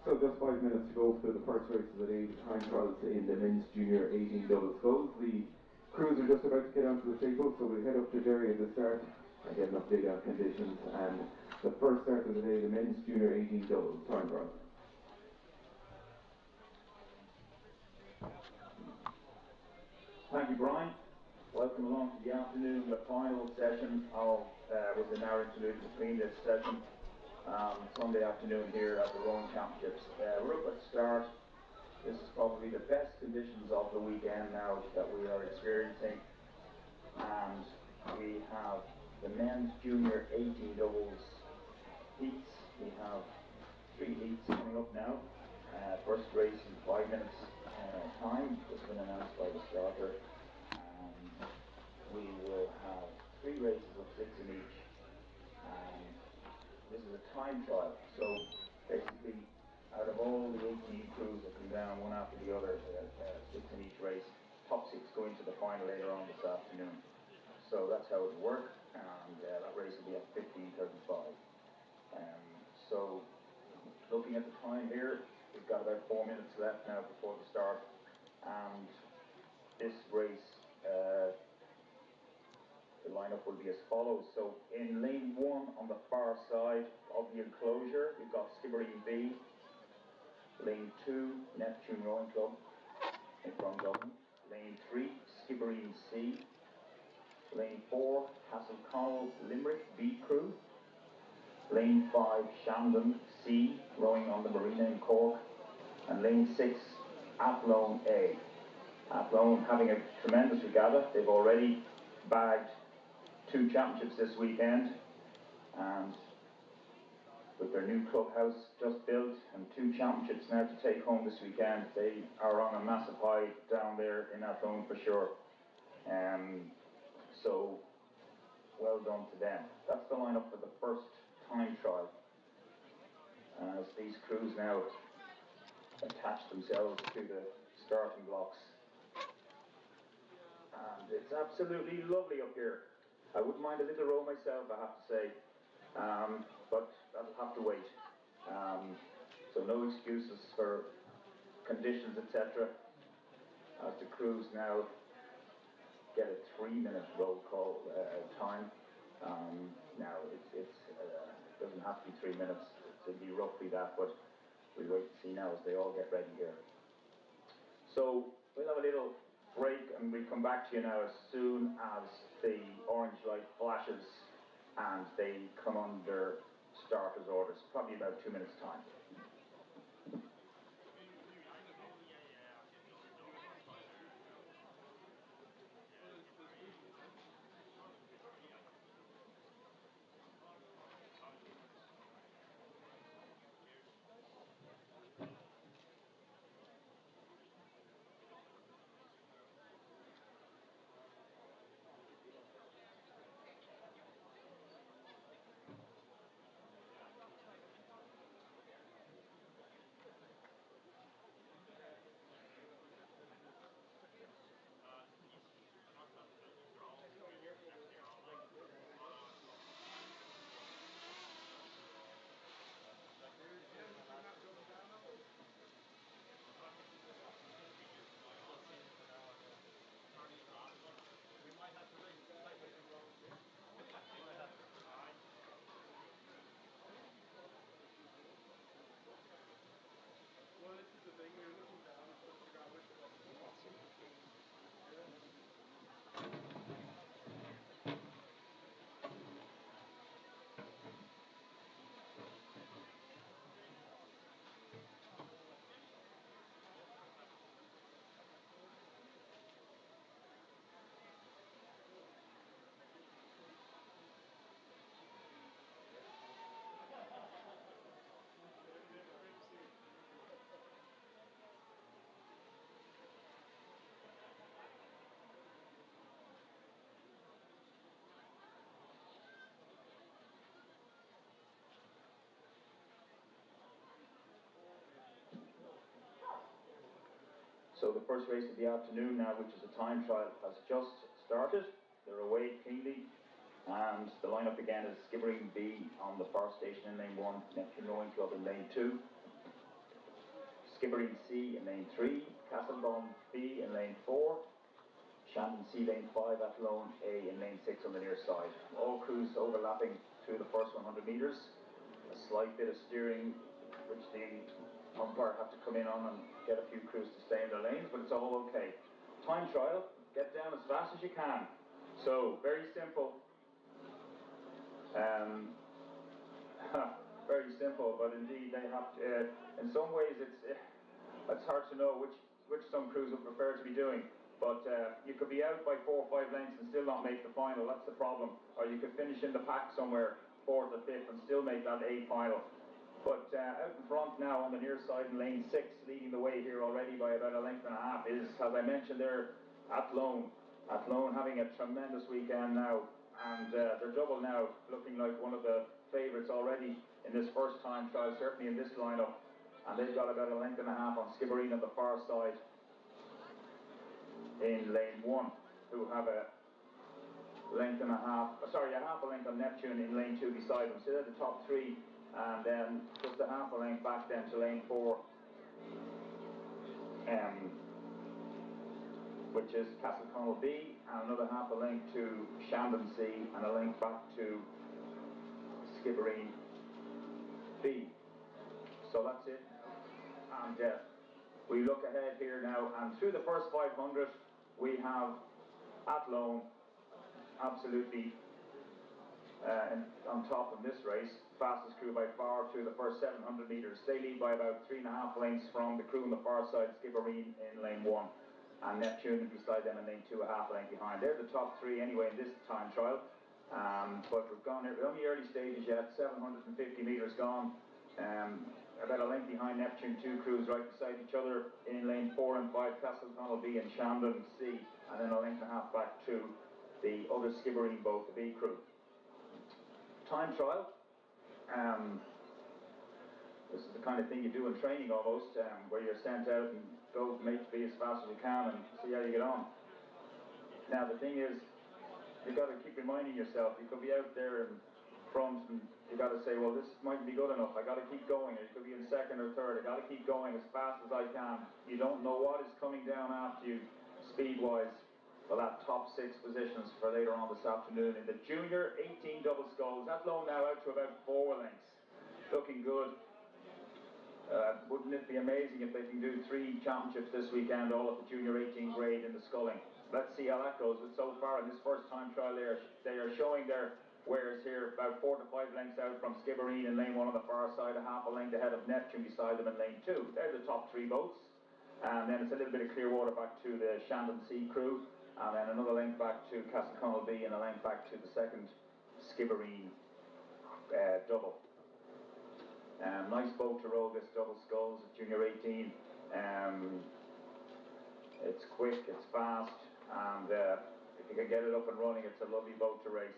So just 5 minutes to go for the first race of the day, the time trials in the men's junior 18 double sculls. The crews are just about to get onto the table, so we'll head up to Derry at the start and get an update on conditions. And the first start of the day, the men's junior 18 double time trial. Thank you, Brian. Welcome along to the afternoon, the final session of, was an hour interlude between this session, Sunday afternoon here at the Rowing Championships. We're up at the start. This is probably the best conditions of the weekend now that we are experiencing. And we have the men's junior 18 doubles heats. We have 3 heats coming up now. First race in 5 minutes time has been announced by the starter. We will have 3 races of 6 in each. This is a time trial, so basically out of all the 18 crews that come down one after the other, 6 in each race, top 6 go into the final later on this afternoon. So that's how it will work, and that race will be at 15:35. So looking at the time here, we've got about 4 minutes left now before the start, and this race, the lineup will be as follows. So in lane 1 on the far side of the enclosure, we've got Skibbereen B. Lane 2, Neptune Rowing Club from Dublin. Lane 3, Skibbereen C. Lane 4, Castleconnell Limerick B crew. Lane 5, Shandon C, rowing on the Marina in Cork. And lane 6, Athlone A. Athlone having a tremendous regatta. They've already bagged 2 championships this weekend, and with their new clubhouse just built and 2 championships now to take home this weekend, they are on a massive high down there in Athlone for sure. So well done to them. That's the lineup for the first time trial, as these crews now attach themselves to the starting blocks. And it's absolutely lovely up here. I wouldn't mind a little row myself, I have to say, but that'll have to wait. So no excuses for conditions, etc. As the crews now get a 3-minute roll call time. Now it doesn't have to be 3 minutes, it'll be roughly that, but we'll wait to see now as they all get ready here. So we'll have a little break and we'll come back to you now as soon as the orange light flashes and they come under starters orders, probably about 2 minutes time. So the first race of the afternoon now, which is a time trial, has just started. They're away cleanly, and the lineup again is Skibbereen B on the far station in lane 1, Neptune Rowing Club in lane 2, Skibbereen C in lane 3, Castleconnell B in lane 4, Shandon C lane 5, Athlone A in lane 6 on the near side. All crews overlapping through the first 100 metres. A slight bit of steering, which the umpire have to come in on and get a few crews to stay in their lanes, but it's all okay. Time trial, get down as fast as you can. So, very simple. Very simple, but indeed they have to, in some ways it's hard to know which some crews would prefer to be doing. But you could be out by 4 or 5 lengths and still not make the final, that's the problem. Or you could finish in the pack somewhere, 4th or 5th, and still make that A final. But out in front now on the near side in lane 6, leading the way here already by about a length and a half, is, as I mentioned there, Athlone. Athlone having a tremendous weekend now, and they're double now, looking like one of the favourites already in this first time trial, certainly in this lineup. And they've got about a length and a half on Skibbereen on the far side in lane 1, who have a length and a half, sorry, a half a length on Neptune in lane 2 beside them. So they're the top 3, and then just a half a length back then to lane 4, which is Castleconnell B, and another half a length to Shandon C, and a length back to Skibbereen B. So that's it. And we look ahead here now, and through the first 500, we have Athlone absolutely on top in this race. Fastest crew by far through the first 700 metres. They lead by about 3.5 lengths from the crew on the far side, Skibbereen in lane 1, and Neptune beside them in lane 2, a half length behind. They're the top 3 anyway in this time trial. But we've gone here, we're only early stages yet, 750 metres gone. About a length behind Neptune, 2 crews right beside each other in lane 4 and 5, Castleconnell B and Shandon C, and then a length and a half back to the other Skibbereen boat, the B crew. Time trial. This is the kind of thing you do in training almost, where you're sent out and go make be as fast as you can and see how you get on. Now the thing is, you've got to keep reminding yourself, you could be out there in front and you got to say, well, this might be good enough, I got to keep going. Or you could be in 2nd or 3rd, I got to keep going as fast as I can. You don't know what is coming down after you, speed-wise, for that top 6 positions for later on this afternoon. In the junior 18 double sculls, Athlone now out to about 4 lengths. Looking good. Wouldn't it be amazing if they can do 3 championships this weekend, all at the junior 18 grade in the sculling? Let's see how that goes. But so far in this first time trial, they are showing their wares here, about 4 to 5 lengths out from Skibbereen in lane 1 on the far side, a half a length ahead of Neptune beside them in lane 2. They're the top 3 boats. And then it's a little bit of clear water back to the Shandon C crew, and then another length back to Castleconnell B, and a length back to the 2nd Skibbereen double. Nice boat to row this double sculls at junior 18. It's quick, it's fast, and if you can get it up and running, it's a lovely boat to race.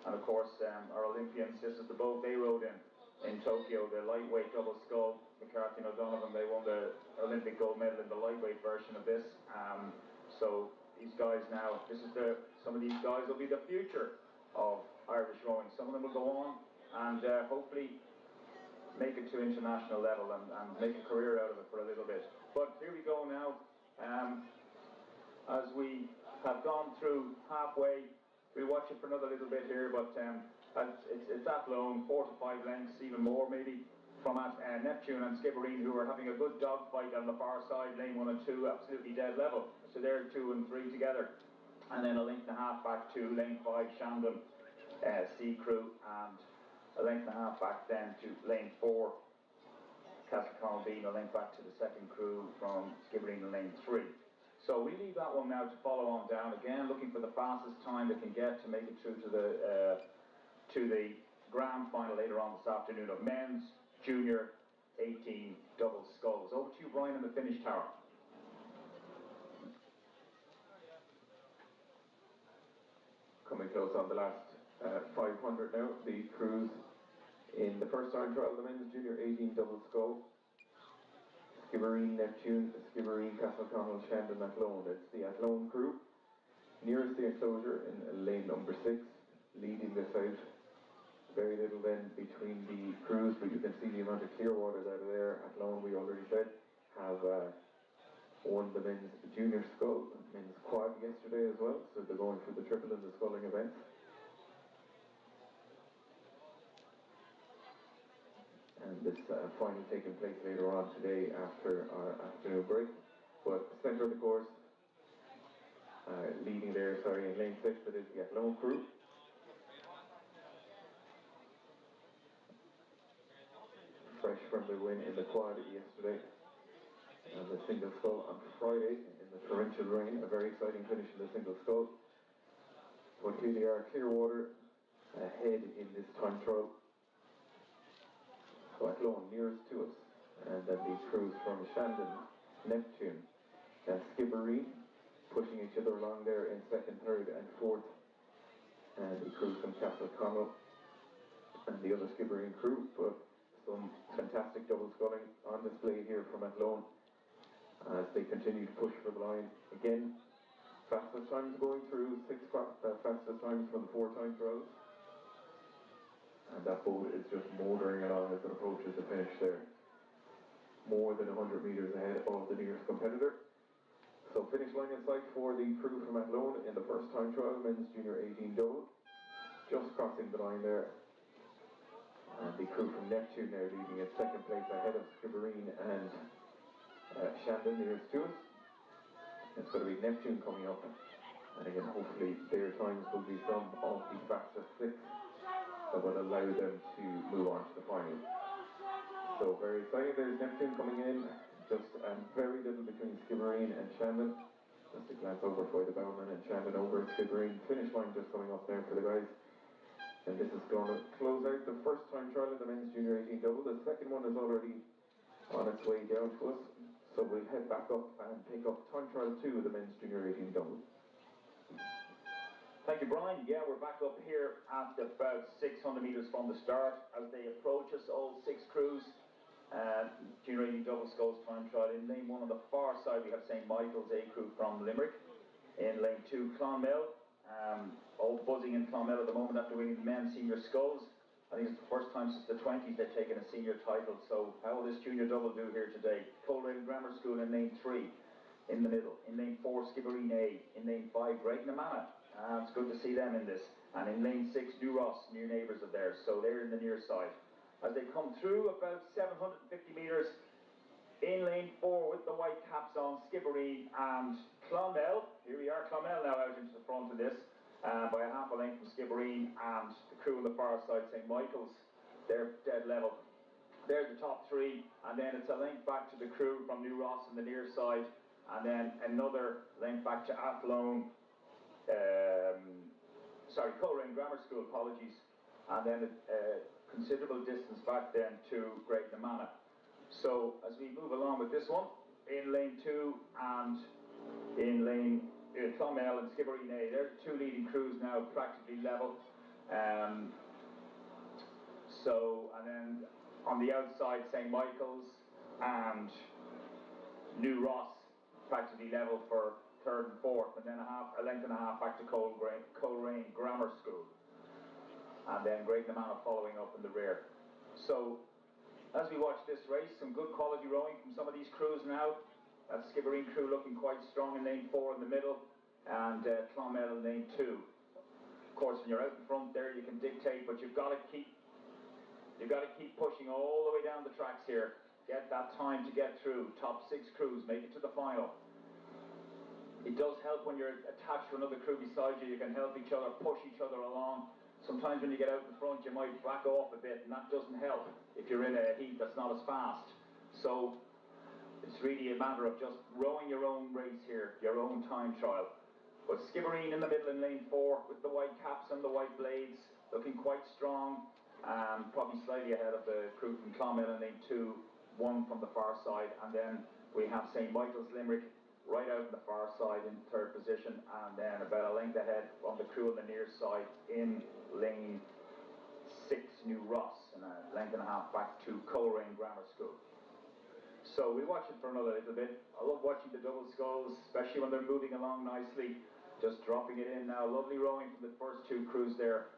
And of course, our Olympians, this is the boat they rode in Tokyo, the lightweight double scull. McCarthy and O'Donovan, they won the Olympic gold medal in the lightweight version of this. So these guys now, some of these guys will be the future of Irish rowing. Some of them will go on and hopefully make it to international level and make a career out of it for a little bit. But here we go now. As we have gone through halfway, we'll watch it for another little bit here, but it's Athlone, 4 to 5 lengths, even more maybe, from Neptune and Skibbereen, who are having a good dogfight on the far side, lane 1 and 2, absolutely dead level. So they're 2 and 3 together. And then a length and a half back to lane 5, Shandon C crew, and a length and a half back then to lane 4, Castleconnell B, and a length back to the 2nd crew from Skibbereen in lane 3. So we leave that one now to follow on down, again looking for the fastest time they can get to make it through to the grand final later on this afternoon of men's junior 18 double sculls. Over to you, Brian, in the finish tower. Coming close on the last 500 now, the crews in the first time trial, the men's junior 18 double scull. Skibbereen, Neptune, Skibbereen, Castleconnell, Shandon, Athlone. It's the Athlone crew, nearest the enclosure in lane number 6, leading this out. Very little then between the crews, but you can see the amount of clear waters out of there. Athlone, we already said, have won the men's junior scull, men's quad yesterday as well, so they're going for the triple in the sculling event. And this final taking place later on today after our afternoon break. But centre of the course, in lane 6 it is the Athlone crew. Fresh from the win in the quad yesterday and the single scull on Friday in the torrential rain. A very exciting finish in the single scull. But here they are, Clearwater ahead in this time trial. So Athlone nearest to us, and then the crews from Shandon, Neptune and Skibbereen pushing each other along there in second, third and fourth, and the crews from Castleconnell and the other Skibbereen crew. But some fantastic double sculling on display here from Athlone as they continue to push for the line. Again, fastest times going through, fastest times from the 4-time trials. And that boat is just motoring along as it approaches the finish there. More than 100 metres ahead of the nearest competitor. So finish line in sight for the crew from Athlone in the first time trial, men's junior 18 double. Just crossing the line there. And the crew from Neptune there leading in second place ahead of Skibbereen and Shandon nearest to us. It's going to be Neptune coming up. And again, hopefully their times will be some of the fastest 6 that will allow them to move on to the final. So very exciting. There's Neptune coming in, just very little between Skibbereen and Shandon. Just a glance over for the Bowman and Shandon over at Skibbereen. Finish line just coming up there for the guys. And this is going to close out the first time trial in the men's junior 18 double. The second one is already on its way down to us. So we'll head back up and pick up time trial 2 of the men's junior 18 double. Thank you, Brian. Yeah, we're back up here at about 600 metres from the start. As they approach us, all 6 crews, junior 18 double sculls time trial. In lane 1 on the far side, we have St. Michael's A crew from Limerick. In lane 2, Clonmel. All buzzing in Clonmel at the moment after winning the men's senior sculls. I think it's the first time since the 20s they've taken a senior title. So how will this junior double do here today? Coleraine Grammar School in lane 3, in the middle. In lane 4, Skibbereen A. In lane 5, Graiguenamanagh. It's good to see them in this. And in lane 6, New Ross, near neighbours of theirs. So they're in the near side. As they come through about 750 metres, in lane 4 with the white caps on, Skibbereen and Clonmel. Here we are, Clonmel now out into the front of this. By a half a length from Skibbereen, and the crew on the far side, St. Michael's, they're dead level. They're the top 3, and then it's a length back to the crew from New Ross on the near side, and then another length back to Athlone, Coleraine Grammar School, apologies, and then a considerable distance back then to Graiguenamanagh. So as we move along with this one, in lane 2 and in lane Clonmel and Skibbereen A, they're the 2 leading crews now, practically level. And then on the outside, St. Michael's and New Ross, practically level for 3rd and 4th, and then a length and a half back to Coleraine Grammar School. And then Graiguenamanagh following up in the rear. So as we watch this race, some good quality rowing from some of these crews now. That Skibbereen crew looking quite strong in lane 4 in the middle, and Clonmel in lane 2. Of course, when you're out in front there, you can dictate, but you've got to keep pushing all the way down the tracks here. Get that time to get through. Top 6 crews, make it to the final. It does help when you're attached to another crew beside you. You can help each other, push each other along. Sometimes when you get out in front, you might back off a bit, and that doesn't help if you're in a heat that's not as fast. So it's really a matter of just rowing your own race here, your own time trial. But Skibbereen in the middle in lane 4 with the white caps and the white blades, looking quite strong. Probably slightly ahead of the crew from Clonmel in lane 2, 1 from the far side. And then we have St. Michael's Limerick right out on the far side in 3rd position, and then about a length ahead on the crew on the near side in lane 6, New Ross, and a length and a half back to Coleraine Grammar School. So we watch it for another little bit. I love watching the double sculls, especially when they're moving along nicely, just dropping it in now. Lovely rowing from the first 2 crews there.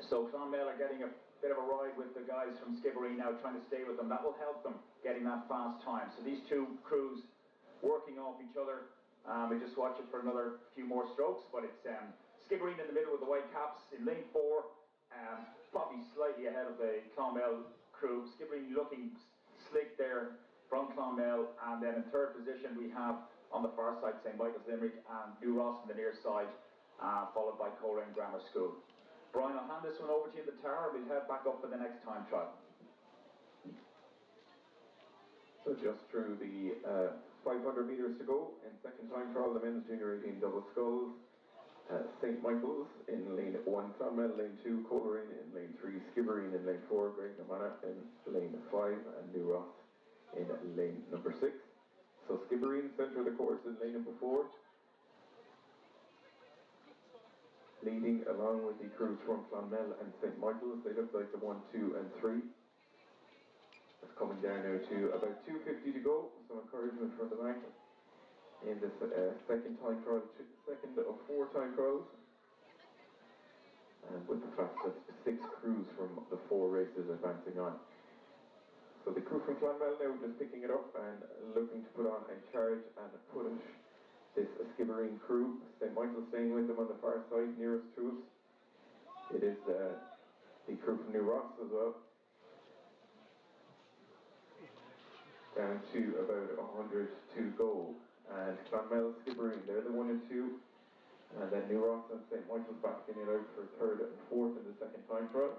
So Clonmel are getting a bit of a ride with the guys from Skibbereen now, trying to stay with them. That will help them getting that fast time. So these 2 crews working off each other. We just watch it for another few more strokes, but it's Skibbereen in the middle with the white caps in lane 4, probably slightly ahead of the Clonmel crew. Skibbereen looking slick there from Clonmel. Clonmel, and then in third position we have on the far side St Michael's Limerick and New Ross on the near side, followed by Coleraine Grammar School. Brian, I'll hand this one over to you in the tower. We'll head back up for the next time trial. So just through the 500 metres to go in second time trial, the men's junior 18 double sculls. St Michael's in lane 1, Clonmel lane 2, Coleraine in lane 3, Skibbereen in lane 4, Graignamana in lane 5, and New Ross in lane number 6. So Skibbereen centre of the course in lane number 4. Leading along with the crews from Clonmel and St Michael's, they look like the 1, 2 and 3. It's coming down now to about 2:50 to go, some encouragement from the back in this second time trial, second of 4 time trials. And with the fastest 6 crews from the 4 races advancing on. So the crew from Clonmel now just picking it up and looking to put on a charge and punish this Skibbereen crew. St Michael's staying with them on the far side, nearest to us. It is the crew from New Ross as well. Down to about 100 to go. And Clonmel, Skibbereen, they're the 1 and 2. And then New Ross and St Michael's backing it out for 3rd and 4th in the second time trial.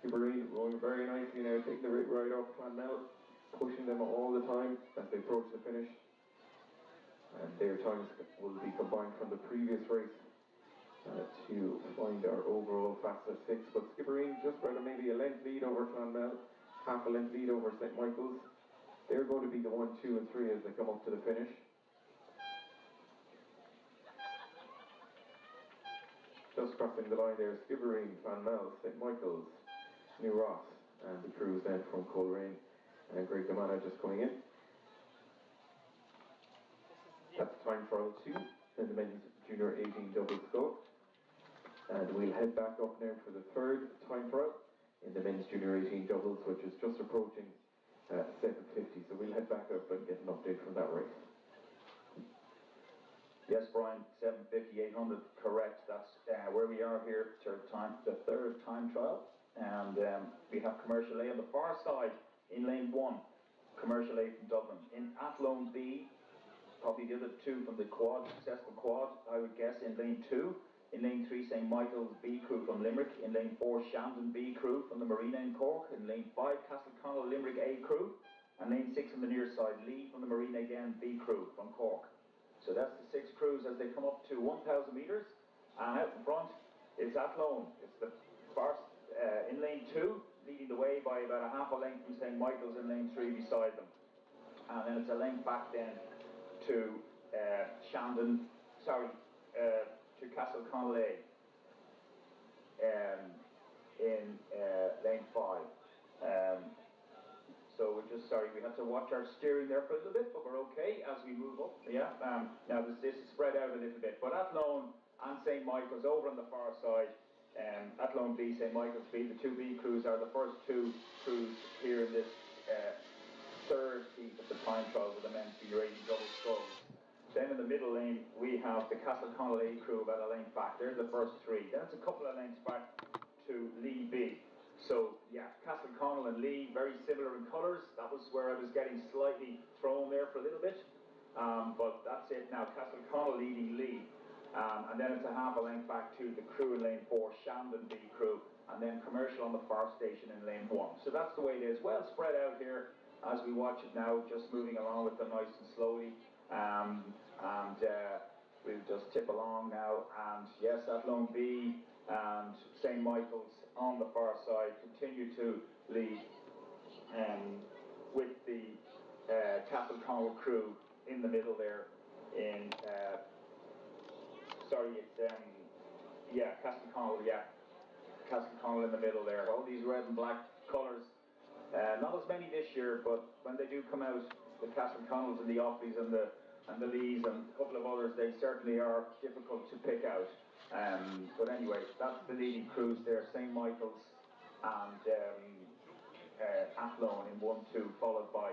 Skibbereen rolling very nicely now, taking the right off Clonmel, pushing them all the time as they approach the finish. And their times will be combined from the previous race to find our overall fastest 6. But Skibbereen just about maybe a length lead over Clonmel, half a length lead over St Michael's. They're going to be the 1, 2 and 3 as they come up to the finish. Just crossing the line there, Skibbereen, Clonmel, St Michael's, New Ross, and the crews then from Coleraine and Graignamana just coming in. That's time trial 2 in the men's junior 18 double scull. And we'll head back up now for the 3rd time trial in the men's junior 18 doubles, which is just approaching 7:50. So we'll head back up and get an update from that race. Yes, Brian, 7:50, 800, correct. That's where we are here, the 3rd time trial. And we have Commercial A on the far side in lane 1, Commercial A from Dublin. In Athlone B, probably the other 2 from the quad, successful quad, I would guess, in lane 2. In lane 3, St Michael's B crew from Limerick. In lane 4, Shandon B crew from the Marina in Cork. In lane 5, Castleconnell Limerick A crew. And lane 6 on the near side, Lee from the Marina again, B crew from Cork. So that's the 6 crews as they come up to 1,000 metres. And out in front, it's Athlone. It's the first in lane 2, leading the way by about a half a length from St Michael's in lane 3 beside them. And then it's a length back then to to Castleconnell A in lane 5. So we're just sorry, we had to watch our steering there for a little bit, but we're okay as we move up. Yeah. Now this is spread out a little bit, but Athlone and St Michael's over on the far side. Athlone B, St Michael's B, the 2 B crews are the first 2 crews here in this 3rd heat of the time trial with the men's junior 18 double sculls. Then in the middle lane we have the Castleconnell A crew about a length back. They're the first 3. Then it's a couple of lengths back to Lee B. So yeah, Castleconnell and Lee very similar in colours. That was where I was getting slightly thrown there for a little bit. But that's it now. Castleconnell leading Lee. And then it's a half a length back to the crew in lane 4, Shandon B crew, and then Commercial on the far station in lane 1. So that's the way it is. Well spread out here as we watch it now, just moving along with them nice and slowly. We'll just tip along now. And yes, Athlone B and St Michael's on the far side continue to lead with the Castleconnell crew in the middle there in Castleconnell in the middle there. All these red and black colours. Not as many this year, but when they do come out, the Castleconnells and the Offaly's and the Lees and a couple of others, they certainly are difficult to pick out. But anyway, that's the leading crews there, St Michael's and Athlone in 1, 2, followed by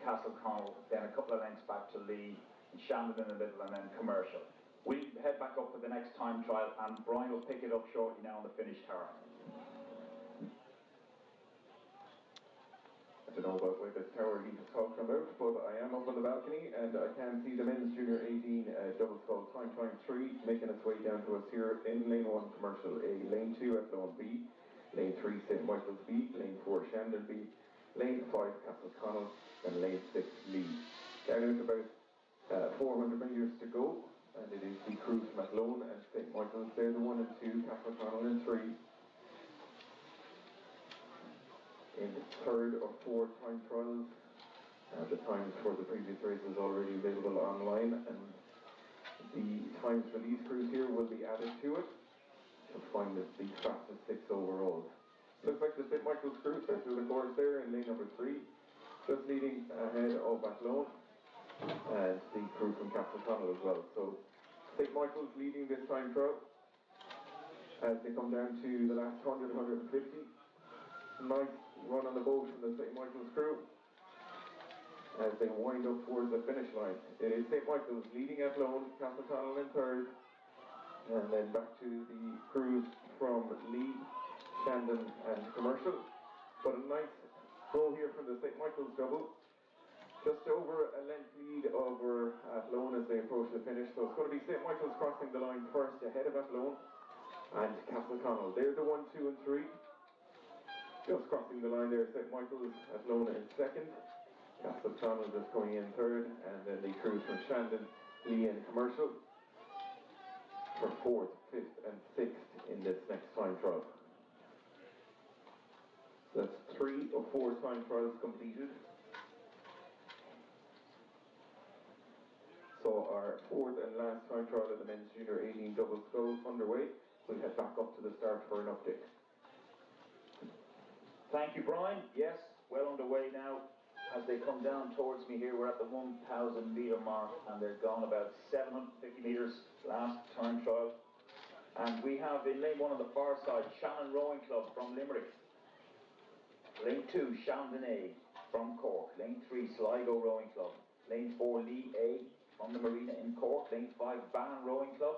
Castleconnell, then a couple of lengths back to Lee, and Shandon in the middle, and then Commercial. We'll head back up for the next time trial, and Brian will pick it up shortly now on the finish tower. don't know about where this tower he's talking about, but I am up on the balcony and I can see the men's junior 18 double scull time 3 making its way down to us here in lane 1 commercial A, lane 2 Athlone B, lane 3 St Michael's B, lane 4 Shandon B, lane 5 Castleconnell and lane 6 Lee. Down out about 400 metres to go, and it is the crews from Athlone and St Michael's. They're the 1 and 2, Castleconnell and 3. In the third or fourth time trials, the times for the previous races already available online, and the times for these crews here will be added to it to find the fastest 6 overall. Looks like the St Michael's crew set through the course there in lane number 3, just leading ahead of Athlone and the crew from Castleconnell as well. So St Michael's leading this time trial as they come down to the last 100-150. Nice run on the boat from the St Michael's crew as they wind up towards the finish line. It is St Michael's leading Athlone, Castleconnell in third, and then back to the crews from Lee, Shandon and Commercial. But a nice go here from the St Michael's double. Just over a length lead over Athlone as they approach the finish. So it's going to be St Michael's crossing the line first ahead of Athlone and Castleconnell. They're the 1, 2 and 3. Just crossing the line there, St Michael's, Athlone in second, Castleconnell just coming in third, and then the crews from Shandon, Lee and Commercial for 4th, 5th and 6th in this next time trial. So that's 3 of 4 time trials completed. So our 4th and last time trial of the men's junior 18 double scull underway. We'll head back up to the start for an update. Thank you, Brian. Yes, well underway now. As they come down towards me here, we're at the 1,000 metre mark, and they're gone about 750 metres last time trial. And we have in lane 1 on the far side, Shannon Rowing Club from Limerick. Lane 2, Shandon A from Cork. Lane 3, Sligo Rowing Club. Lane 4, Lee A from the Marina in Cork. Lane 5, Bannon Rowing Club.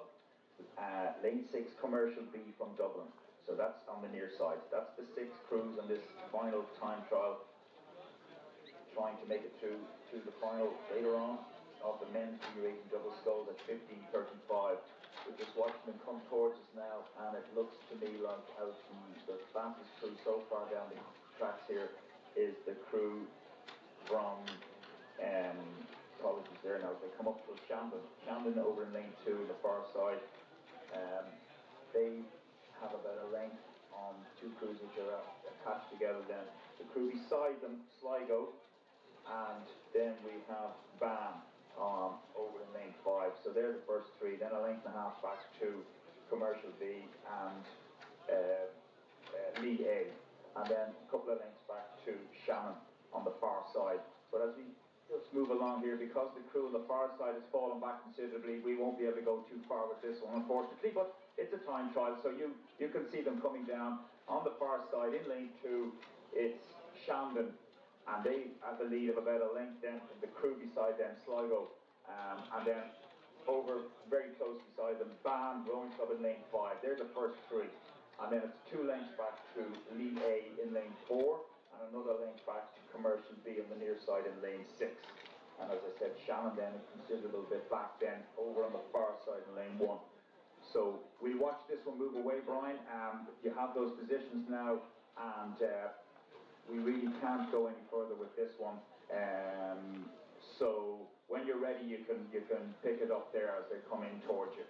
Lane 6, Commercial B from Dublin. So that's on the near side. That's the 6 crews on this final time trial, trying to make it through to the final later on of the men's junior 18 double sculls at 15:35. We're just watching them come towards us now, and it looks to me like out the fastest crew so far down the tracks here is the crew from apologies there now. They come up to Shandon over in lane 2 in the far side. They have about a length on 2 crews which are attached together. Then the crew beside them, Sligo, and then we have Ban over in lane 5. So they're the first 3. Then a length and a half back to Commercial B and Lee A, and then a couple of lengths back to Shannon on the far side. But as we just move along here, because the crew on the far side has fallen back considerably, we won't be able to go too far with this one, unfortunately, but it's a time trial, so you can see them coming down on the far side in lane 2. It's Shandon, and they have the lead of about a length then from the crew beside them, Sligo, and then over very close beside them, Ban Rowing Club in lane 5. They're the first 3, and then it's 2 lengths back to Lee A in lane 4, and another length back to Commercial B on the near side in lane 6. And as I said, Shannon then a considerable bit back then over on the far side in lane 1. So we'll watch this one move away, Brian. You have those positions now, and we really can't go any further with this one. So when you're ready, you can pick it up there as they're coming towards you.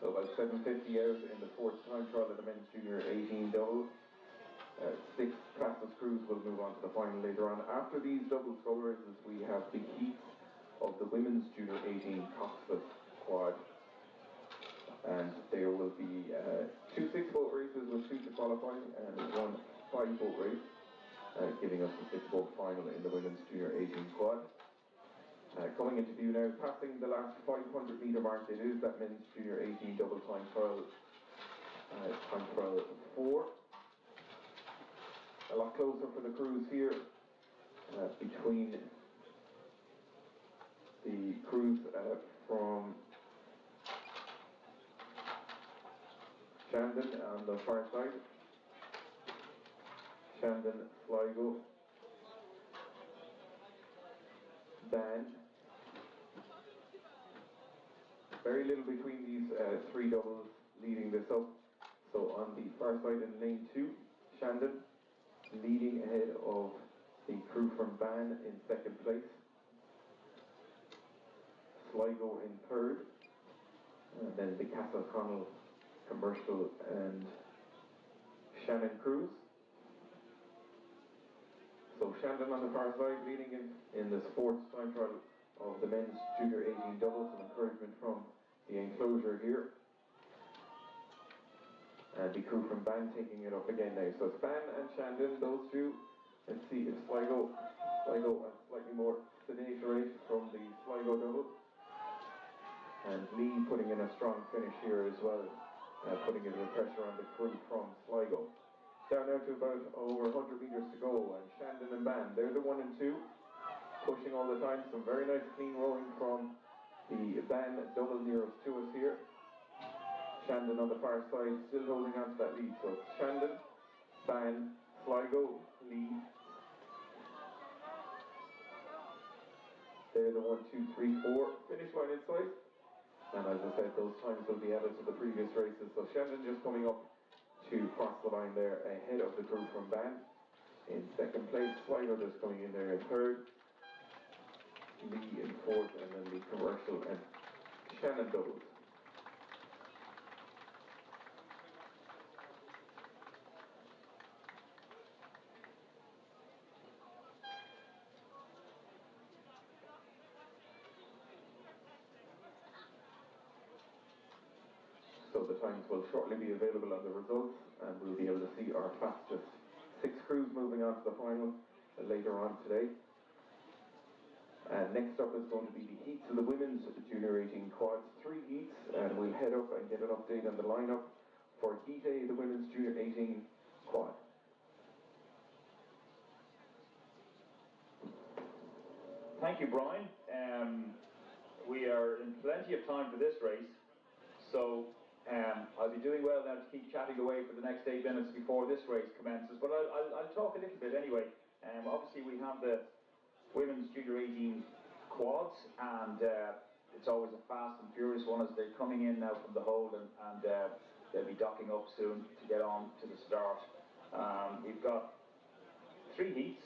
So about 750 out in the 4th time trial of the men's junior 18 double. 6 fastest crews will move on to the final later on. After these double scull races, we have the heats of the women's junior 18 Coxless quad. And there will be 2 6-boat races with 2 to qualify and 1 5-boat race, giving us the 6-boat final in the women's junior 18 quad. Coming into view now, passing the last 500 metre mark, it is that men's junior 18 double time trial 4. A lot closer for the crews here, between the crews from Shandon on the far side. Shandon, Sligo. Ban. Very little between these three doubles leading this up. So on the far side in lane 2, Shandon leading ahead of the crew from Ban in second place. Sligo in third. And then the Castleconnell Commercial and Shannon Cruz. So Shandon on the far side leading in the sports time trial of the men's junior 18 doubles. Some encouragement from the enclosure here. And the crew from Ban taking it up again now. So it's Ban and Shandon, those two. Let's see if Sligo a slightly more sedate rate from the Sligo double. And Lee putting in a strong finish here as well, putting in the pressure on the crew from Sligo. Down now to about over 100 metres to go, and Shandon and Ban, they're the 1 and 2, pushing all the time. Some very nice clean rowing from the Ban double nearest to us here. Shandon on the far side, still holding on to that lead. So it's Shandon, Ban, Sligo, Lee. They're the 1, 2, 3, 4 finish line inside. And as I said, those times will be added to the previous races. So Shandon just coming up to cross the line there ahead of the crew from Ban. In second place, Sligo just coming in there in third. Lee in fourth, and then the Commercial and Shannon doubles. So the times will shortly be available on the results, and we'll be able to see our fastest 6 crews moving on to the final later on today. And next up is going to be the heats of the women's junior 18 quads, 3 heats, and we'll head up and get an update on the lineup for Heat A, the women's junior 18 quad. Thank you, Brian. We are in plenty of time for this race, so I'll be doing well now to keep chatting away for the next 8 minutes before this race commences, but I'll talk a little bit anyway. Obviously we have the women's junior 18 quads, and it's always a fast and furious one as they're coming in now from the hold, and they'll be docking up soon to get on to the start. We've got 3 heats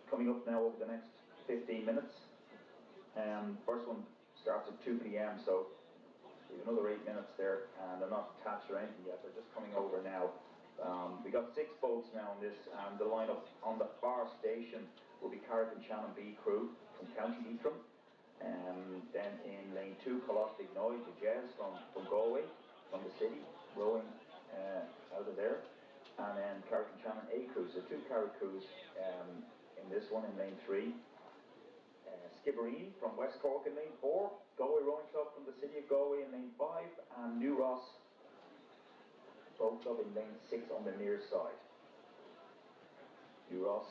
coming up now over the next 15 minutes. First one starts at 2 p.m, so we have another 8 minutes there, and they're not attached or anything yet, they're just coming over now. We got 6 boats now in this, and the lineup on the far station will be Carrick and Shannon B crew from County Leitrim. Then in lane 2, Colostic Noise, the Jazz from Galway, from the city, rowing out of there. And then Carrick and Shannon A crew, so 2 Carrick crews in this one in lane 3. Skibbereen from West Cork in lane 4, Galway Rowing Club from the city of Galway in lane 5, and New Ross Boat Club in lane 6 on the near side. New Ross,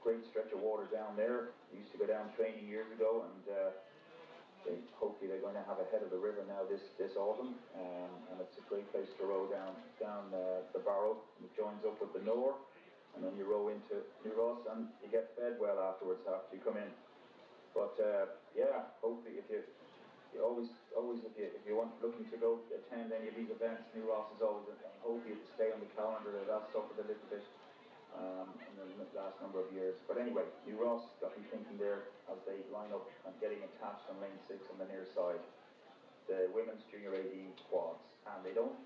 great stretch of water down there. We used to go down training years ago, and hopefully they're going to have a head of the river now this autumn, and it's a great place to row down the Barrow. It joins up with the Nore, and then you row into New Ross, and you get fed well afterwards after you come in. But yeah, hopefully if you always if you want looking to go attend any of these events, New Ross is always, and hopefully to stay on the calendar. That's suffered a little bit in the last number of years. But anyway, New Ross got me thinking there as they line up and getting attached on lane 6 on the near side. The women's junior 18 quads, and they don't.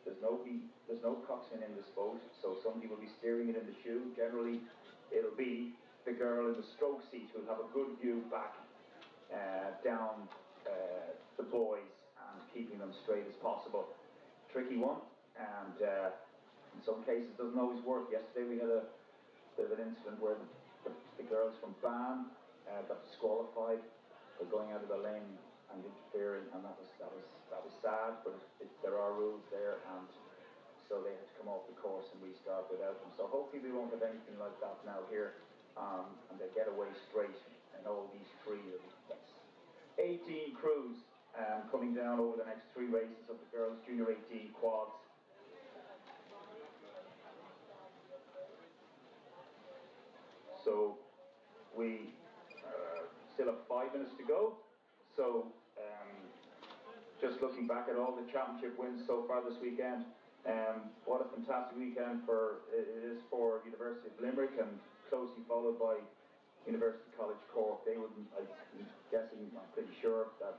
There's no coxswain in this boat, so somebody will be steering it in the shoe. Generally, it'll be the girl in the stroke seat who'll have a good view back down the boys and keeping them straight as possible. Tricky one, and in some cases doesn't always work. Yesterday we had a bit of an incident where the girls from Ban got disqualified for going out of the lane and interfering, and that was sad, but there are rules there, and so they had to come off the course and restart without them. So hopefully we won't have anything like that now here, and they get away straight, and all these 3, that's 18 crews coming down over the next 3 races of the girls' Junior 18 quads. So we still have 5 minutes to go. So just looking back at all the championship wins so far this weekend, what a fantastic weekend it is for University of Limerick, and closely followed by University College Cork. They would, I'm guessing, I'm pretty sure that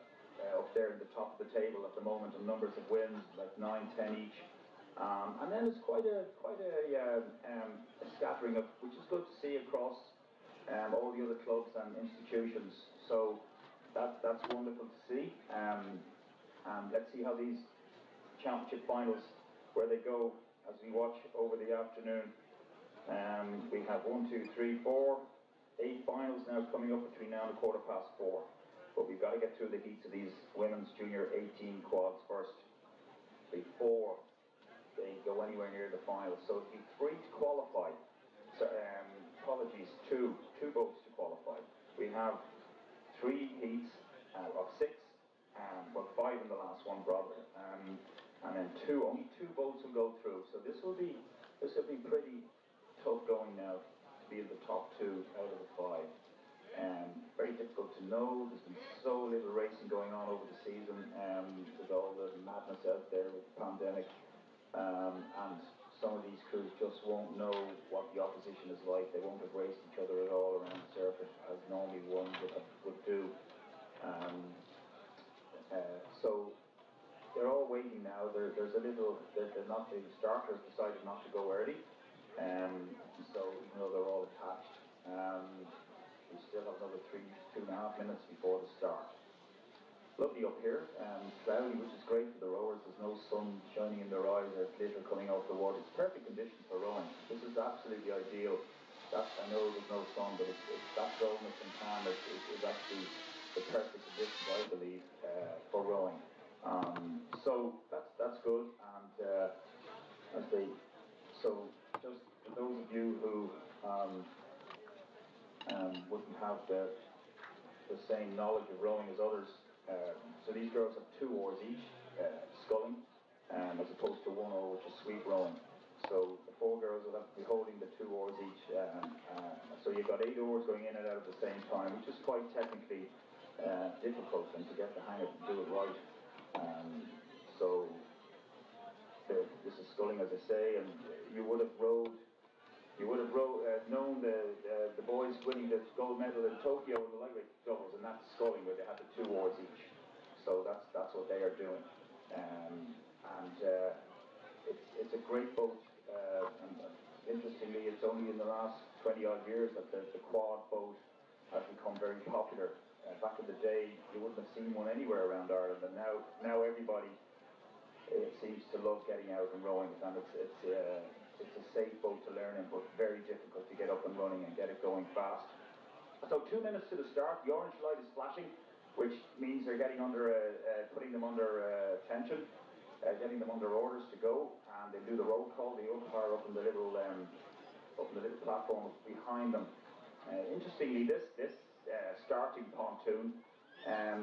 up there at the top of the table at the moment in numbers of wins, like 9, 10 each. And then it's quite a scattering of, which is good to see across all the other clubs and institutions. So that's wonderful to see. And let's see how these championship finals, where they go as we watch over the afternoon. We have 1, 2, 3, 4, 8 finals now coming up between now and 4:15. But we've got to get through the heats of these women's Junior 18 quads first before they go anywhere near the finals. So it'll be 3 to qualify. So, apologies, two boats to qualify. We have 3 heats of 6, but 5 in the last one, brother. And then only 2 boats will go through. So this will be pretty tough going now to be in the top 2 out of the 5. Very difficult to know. There's been so little racing going on over the season with all the madness out there with the pandemic. And some of these crews just won't know what the opposition is like. They won't have raced each other at all around the circuit as normally one would do. So they're all waiting now. There's a little, the starters decided not to go early. So even though they're all attached, we still have another 2.5 minutes before the start. Lovely up here, cloudy, which is great for the rowers. There's no sun shining in their eyes or glitter coming off the water. It's perfect conditions for rowing. This is absolutely ideal. I know there's no sun, but that dullness and calmness is actually the perfect conditions, I believe, for rowing. So that's good. And so just for those of you who wouldn't have the same knowledge of rowing as others, so these girls have 2 oars each, sculling, as opposed to 1 oar, which is sweep rowing. So the 4 girls will have to be holding the 2 oars each. So you've got 8 oars going in and out at the same time, which is quite technically difficult, and to get the hang of it and do it right. So this is sculling, as I say, and you would have known the boys winning the gold medal in Tokyo in the lightweight doubles, and that's sculling, where they had the 2 oars each. So that's what they are doing. It's a great boat. And interestingly, it's only in the last 20 odd years that the quad boat has become very popular. Back in the day, you wouldn't have seen one anywhere around Ireland, and now everybody seems to love getting out and rowing, and it's a safe boat to learn in, but very difficult to get up and running and get it going fast. So 2 minutes to the start. The orange light is flashing, which means they're getting putting them under tension, getting them under orders to go, and they do the roll call. The umpire up in the little platform behind them. Interestingly, this starting pontoon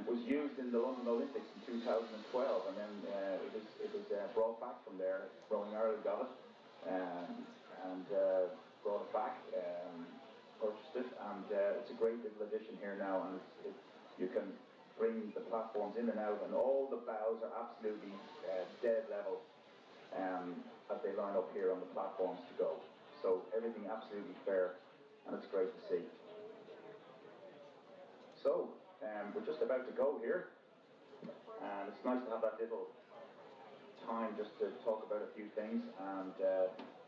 was used in the London Olympics in 2012, and then it was brought back from there. Rowing Ireland got it and brought it back, purchased it, and it's a great little addition here now, and you can bring the platforms in and out, and all the bows are absolutely dead level as they line up here on the platforms to go. So everything absolutely fair, and it's great to see. So we're just about to go here, and it's nice to have that little time just to talk about a few things, and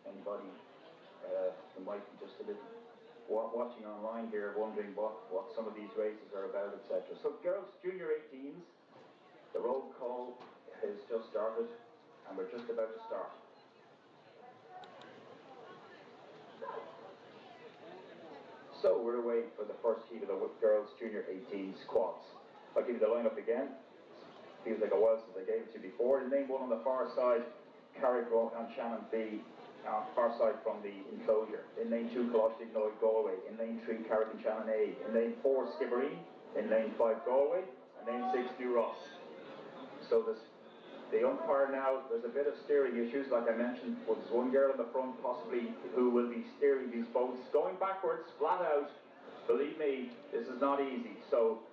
anybody who might be just a little watching online here wondering what some of these races are about, etc. So girls Junior 18s, the roll call has just started, and we're just about to start. So we're away for the first heat of the girls Junior 18 squads. I'll give you the lineup again. Feels like a while since I gave it to you before. In lane 1 on the far side, Carrickrow and Shannon B, far side from the enclosure. In lane 2, Colossaig Noid Galway. In lane 3, Carrick and Shannon A. In lane 4, Skibbereen. In lane 5, Galway. And lane 6, New Ross. So the umpire now, there's a bit of steering issues, like I mentioned. There's one girl in the front possibly who will be steering these boats. Going backwards, flat out, believe me, this is not easy. So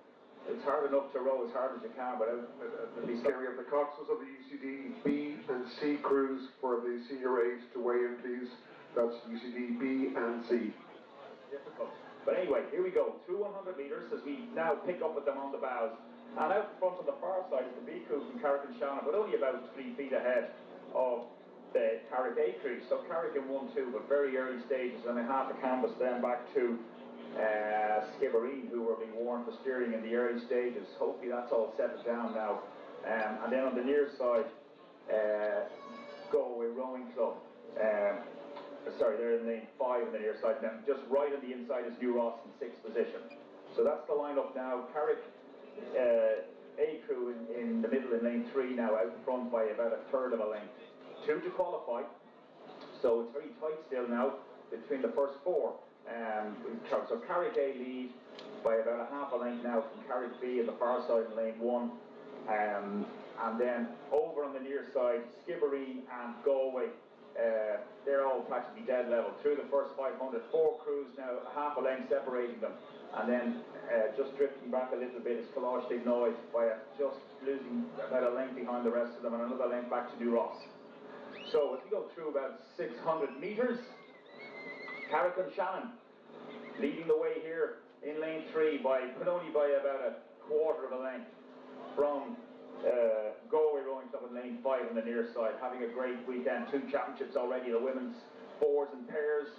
it's hard enough to row as hard as you can, but at least... Can we have the coxswains of the UCD B and C crews for the senior age to weigh in, please? That's UCD B and C. Difficult. But anyway, here we go. Through 100 metres as we now pick up with them on the bows. And out in front on the far side is the B crew from Carrick and Shannon, but only about 3 feet ahead of the Carrick A crew. So Carrick in 1-2, but very early stages, and a half a canvas then back to Skibbereen, who were being warned for steering in the early stages. Hopefully that's all settled down now. And then on the near side, Galway Rowing Club. Sorry, they're in lane 5 on the near side. Now, just right on the inside is New Ross in 6th position. So that's the lineup now. Carrick A crew in the middle in lane 3 now, out in front by about a third of a length. 2 to qualify. So it's very tight still now between the first 4. So Carrick A lead by about a half a length now from Carrick B at the far side in lane 1. And then over on the near side, Skibbereen and Galway. They're all practically dead level. Through the first 500, 4 crews now, half a length separating them. And then just drifting back a little bit is Kalash Dignoid by just losing about a length behind the rest of them and another length back to New Ross. So as we go through about 600 metres, Carrick and Shannon leading the way here in lane 3 but only by about a quarter of a length from Galway Rowing Club in lane 5 on the near side, having a great weekend. 2 championships already, the women's 4s and pairs.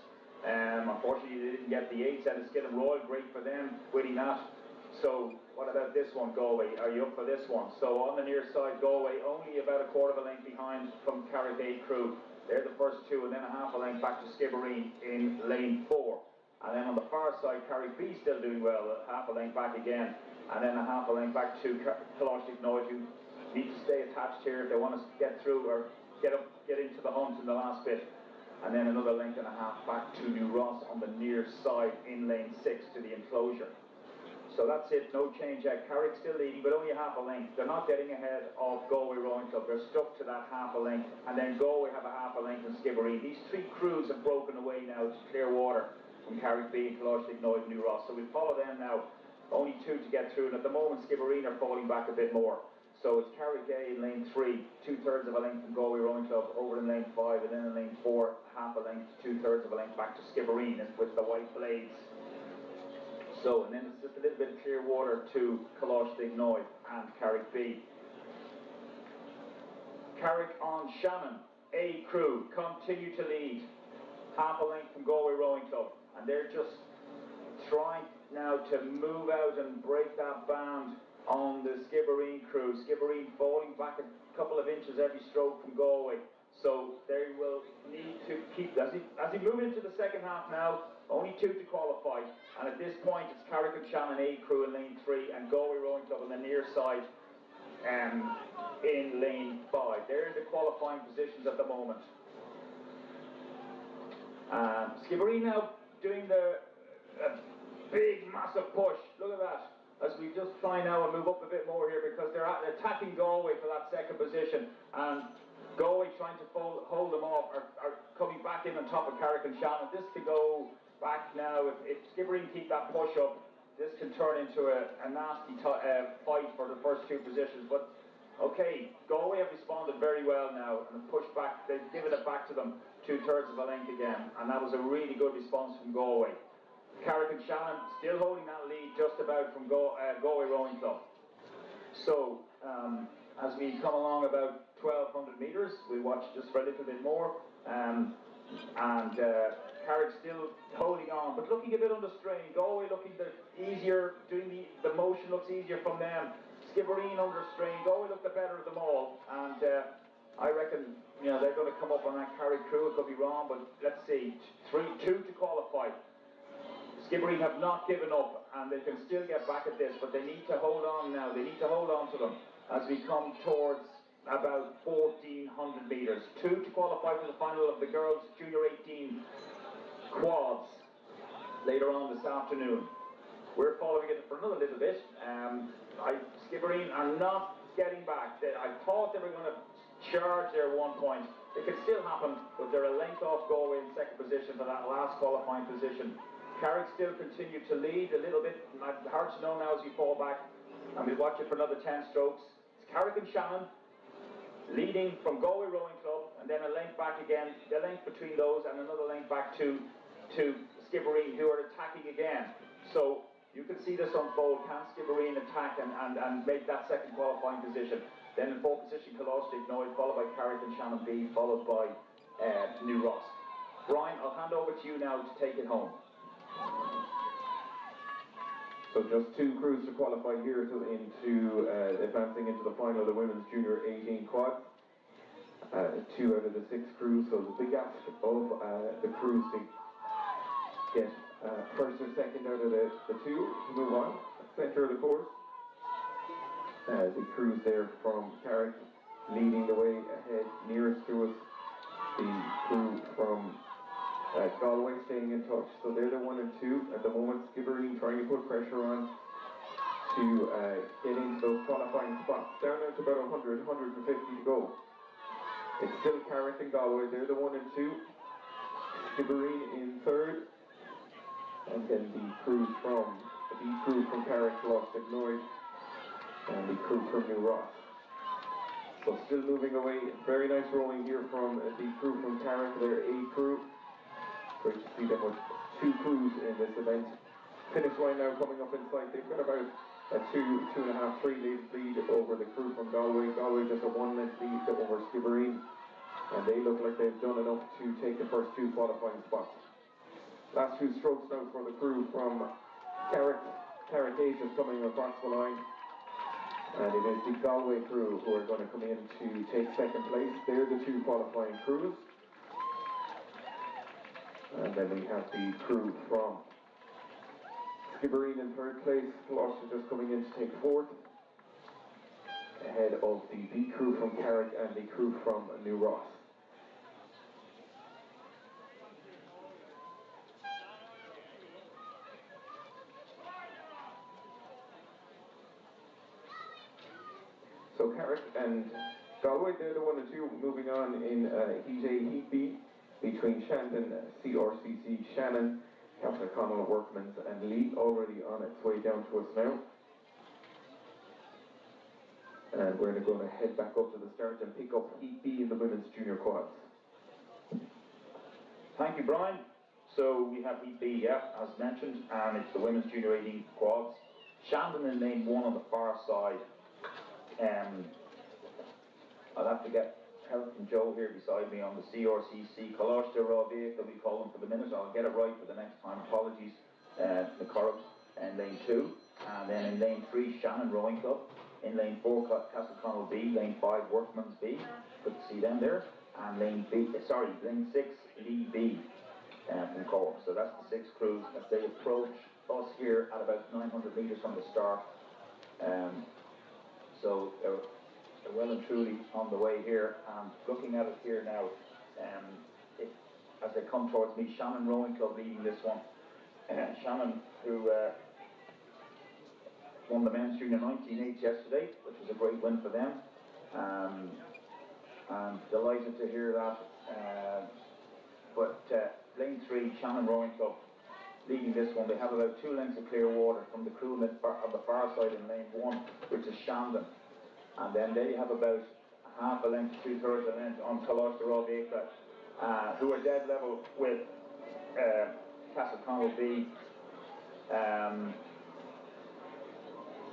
Unfortunately they didn't get the 8s out of Skidden Royal, great for them winning that. So what about this one, Galway? Are you up for this one? So on the near side, Galway only about a quarter of a length behind from Carrick A crew. They're the first 2, and then a half a length back to Skibbereen in lane 4. And then on the far side, Carrick B still doing well, half a length back again. And then a half a length back to Kalash Dignoid, who need to stay attached here if they want to get through or get into the hunt in the last bit. And then another length and a half back to New Ross on the near side in lane 6 to the enclosure. So that's it, no change yet. Carrick still leading, but only a half a length. They're not getting ahead of Galway Rowing Club. They're stuck to that half a length. And then Galway have a half a length in Skibbereen. These 3 crews have broken away now to clear water from Carrick B, Kalash Dignoid and New Ross. So we'll follow them now. Only 2 to get through, and at the moment Skibbereen are falling back a bit more. So it's Carrick A in lane 3, 2/3 of a length from Galway Rowing Club, over in lane 5, and then in lane 4, half a length, 2/3 of a length back to Skibbereen with the white blades. So, and then it's just a little bit of clear water to Kalash Dignoid and Carrick B. Carrick on Shannon, A crew, continue to lead. Half a length from Galway Rowing Club, and they're just trying now to move out and break that band on the Skibbereen crew. Skibbereen falling back a couple of inches every stroke from Galway. So they will need to keep, as we move into the second half now, only 2 to qualify. And at this point it's Carrick and Shannon A crew in lane 3 and Galway Rowing Club on the near side in lane 5. They're the qualifying positions at the moment. Skibbereen now doing the big massive push. Look at that. As we just try now and move up a bit more here because they're attacking Galway for that second position, and Galway trying to hold them off are coming back in on top of Carrick and Shannon. This could go back now. If Skibbereen keep that push up, this can turn into a nasty fight for the first 2 positions. But okay, Galway have responded very well now and pushed back. They've given it back to them 2/3 of a length again, and that was a really good response from Galway. Carrick and Shannon still holding that lead just about from Galway Rowing Club. So as we come along about 1,200 metres, we watch just for a little bit more, and Carrick still holding on, but looking a bit under strain. Galway looking easier, doing the motion looks easier from them. Skibbereen under strain. Galway looked the better of them all, and I reckon they're going to come up on that Carrick crew. It could be wrong, but let's see. 2 to qualify. Skibbereen have not given up, and they can still get back at this, but they need to hold on now. They need to hold on to them as we come towards about 1,400 metres. 2 to qualify for the final of the girls' Junior 18 quads later on this afternoon. We're following it for another little bit. Skibbereen are not getting back. I thought they were going to charge there at one point. It could still happen, but they're a length off Galway in second position for that last qualifying position. Carrick still continue to lead a little bit. Hard to know now as you fall back. And we'll watch it for another 10 strokes. It's Carrick and Shannon leading from Galway Rowing Club, and then a length back again, the length between those, and another length back to Skibbereen, who are attacking again. So you can see this unfold. Can Skibbereen attack and make that second qualifying position? Then in fourth position, Colostic Noid, followed by Carrick and Shannon B, followed by New Ross. Brian, I'll hand over to you now to take it home. So just 2 crews to qualify here into advancing into the final of the women's junior 18 quad. 2 out of the 6 crews, so the big ask of the crews to get first or second out of the 2 to move on, centre of the course. The crews there from Carrick leading the way ahead, nearest to us. The crew from Galway staying in touch, so they're the 1 and 2 at the moment. Skibbereen trying to put pressure on to get into those qualifying spots. Down now to about 100, 150 to go. It's still Carrick and Galway, they're the 1 and 2. Skibbereen in third, and then the crew from Carrick, Colostic Noid, and the crew from New Ross. So still moving away. Very nice rowing here from the crew from Carrick, their A crew. Great to see them with 2 crews in this event. Finish line now coming up in sight. They've got about a 2.5, 3 lead over the crew from Galway. Galway just a 1 length lead over Skibbereen, and they look like they've done enough to take the first 2 qualifying spots. Last 2 strokes now for the crew from Carrick. Carrick A just coming across the line, and it is the Galway crew who are going to come in to take second place. They're the 2 qualifying crews. And then we have the crew from Skibbereen in third place. Gloucester just coming in to take fourth, ahead of the B crew from Carrick and the crew from New Ross. So Carrick and Galway, they're the 1 and 2 moving on in Heat A, Heat B, between Shandon, CRCC, Shannon, Castleconnell, Workman's, and Lee, already on its way down to us now. And we're going to head back up to the start and pick up Heat B in the women's junior quads. Thank you, Brian. So we have Heat B, as mentioned, and it's the women's junior 18 quads. Shandon in lane 1 on the far side. I'll have to get help from Joe here beside me on the CRCC, Colostor Raw Vehicle, we call them for the minute. I'll get it right for the next time. Apologies, the Corrup in lane 2. And then in lane 3, Shannon Rowing Club. In lane 4, Castleconnell B. Lane 5, Workman's B. Good to see them there. And lane 6, Lee B. From Cork. So that's the 6 crews as they approach us here at about 900 metres from the start. So they're well and truly on the way here. And looking at it here now, as they come towards me, Shannon Rowing Club leading this one. Shannon, who won the men's junior 19-8 yesterday, which was a great win for them. I'm delighted to hear that. But lane 3, Shannon Rowing Club leading this one. They have about 2 lengths of clear water from the crew on the far side in lane 1, which is Shandon. And then they have about half a length, 2/3 a length on Colostor Raw Vehicle, who are dead level with Castleconnell B.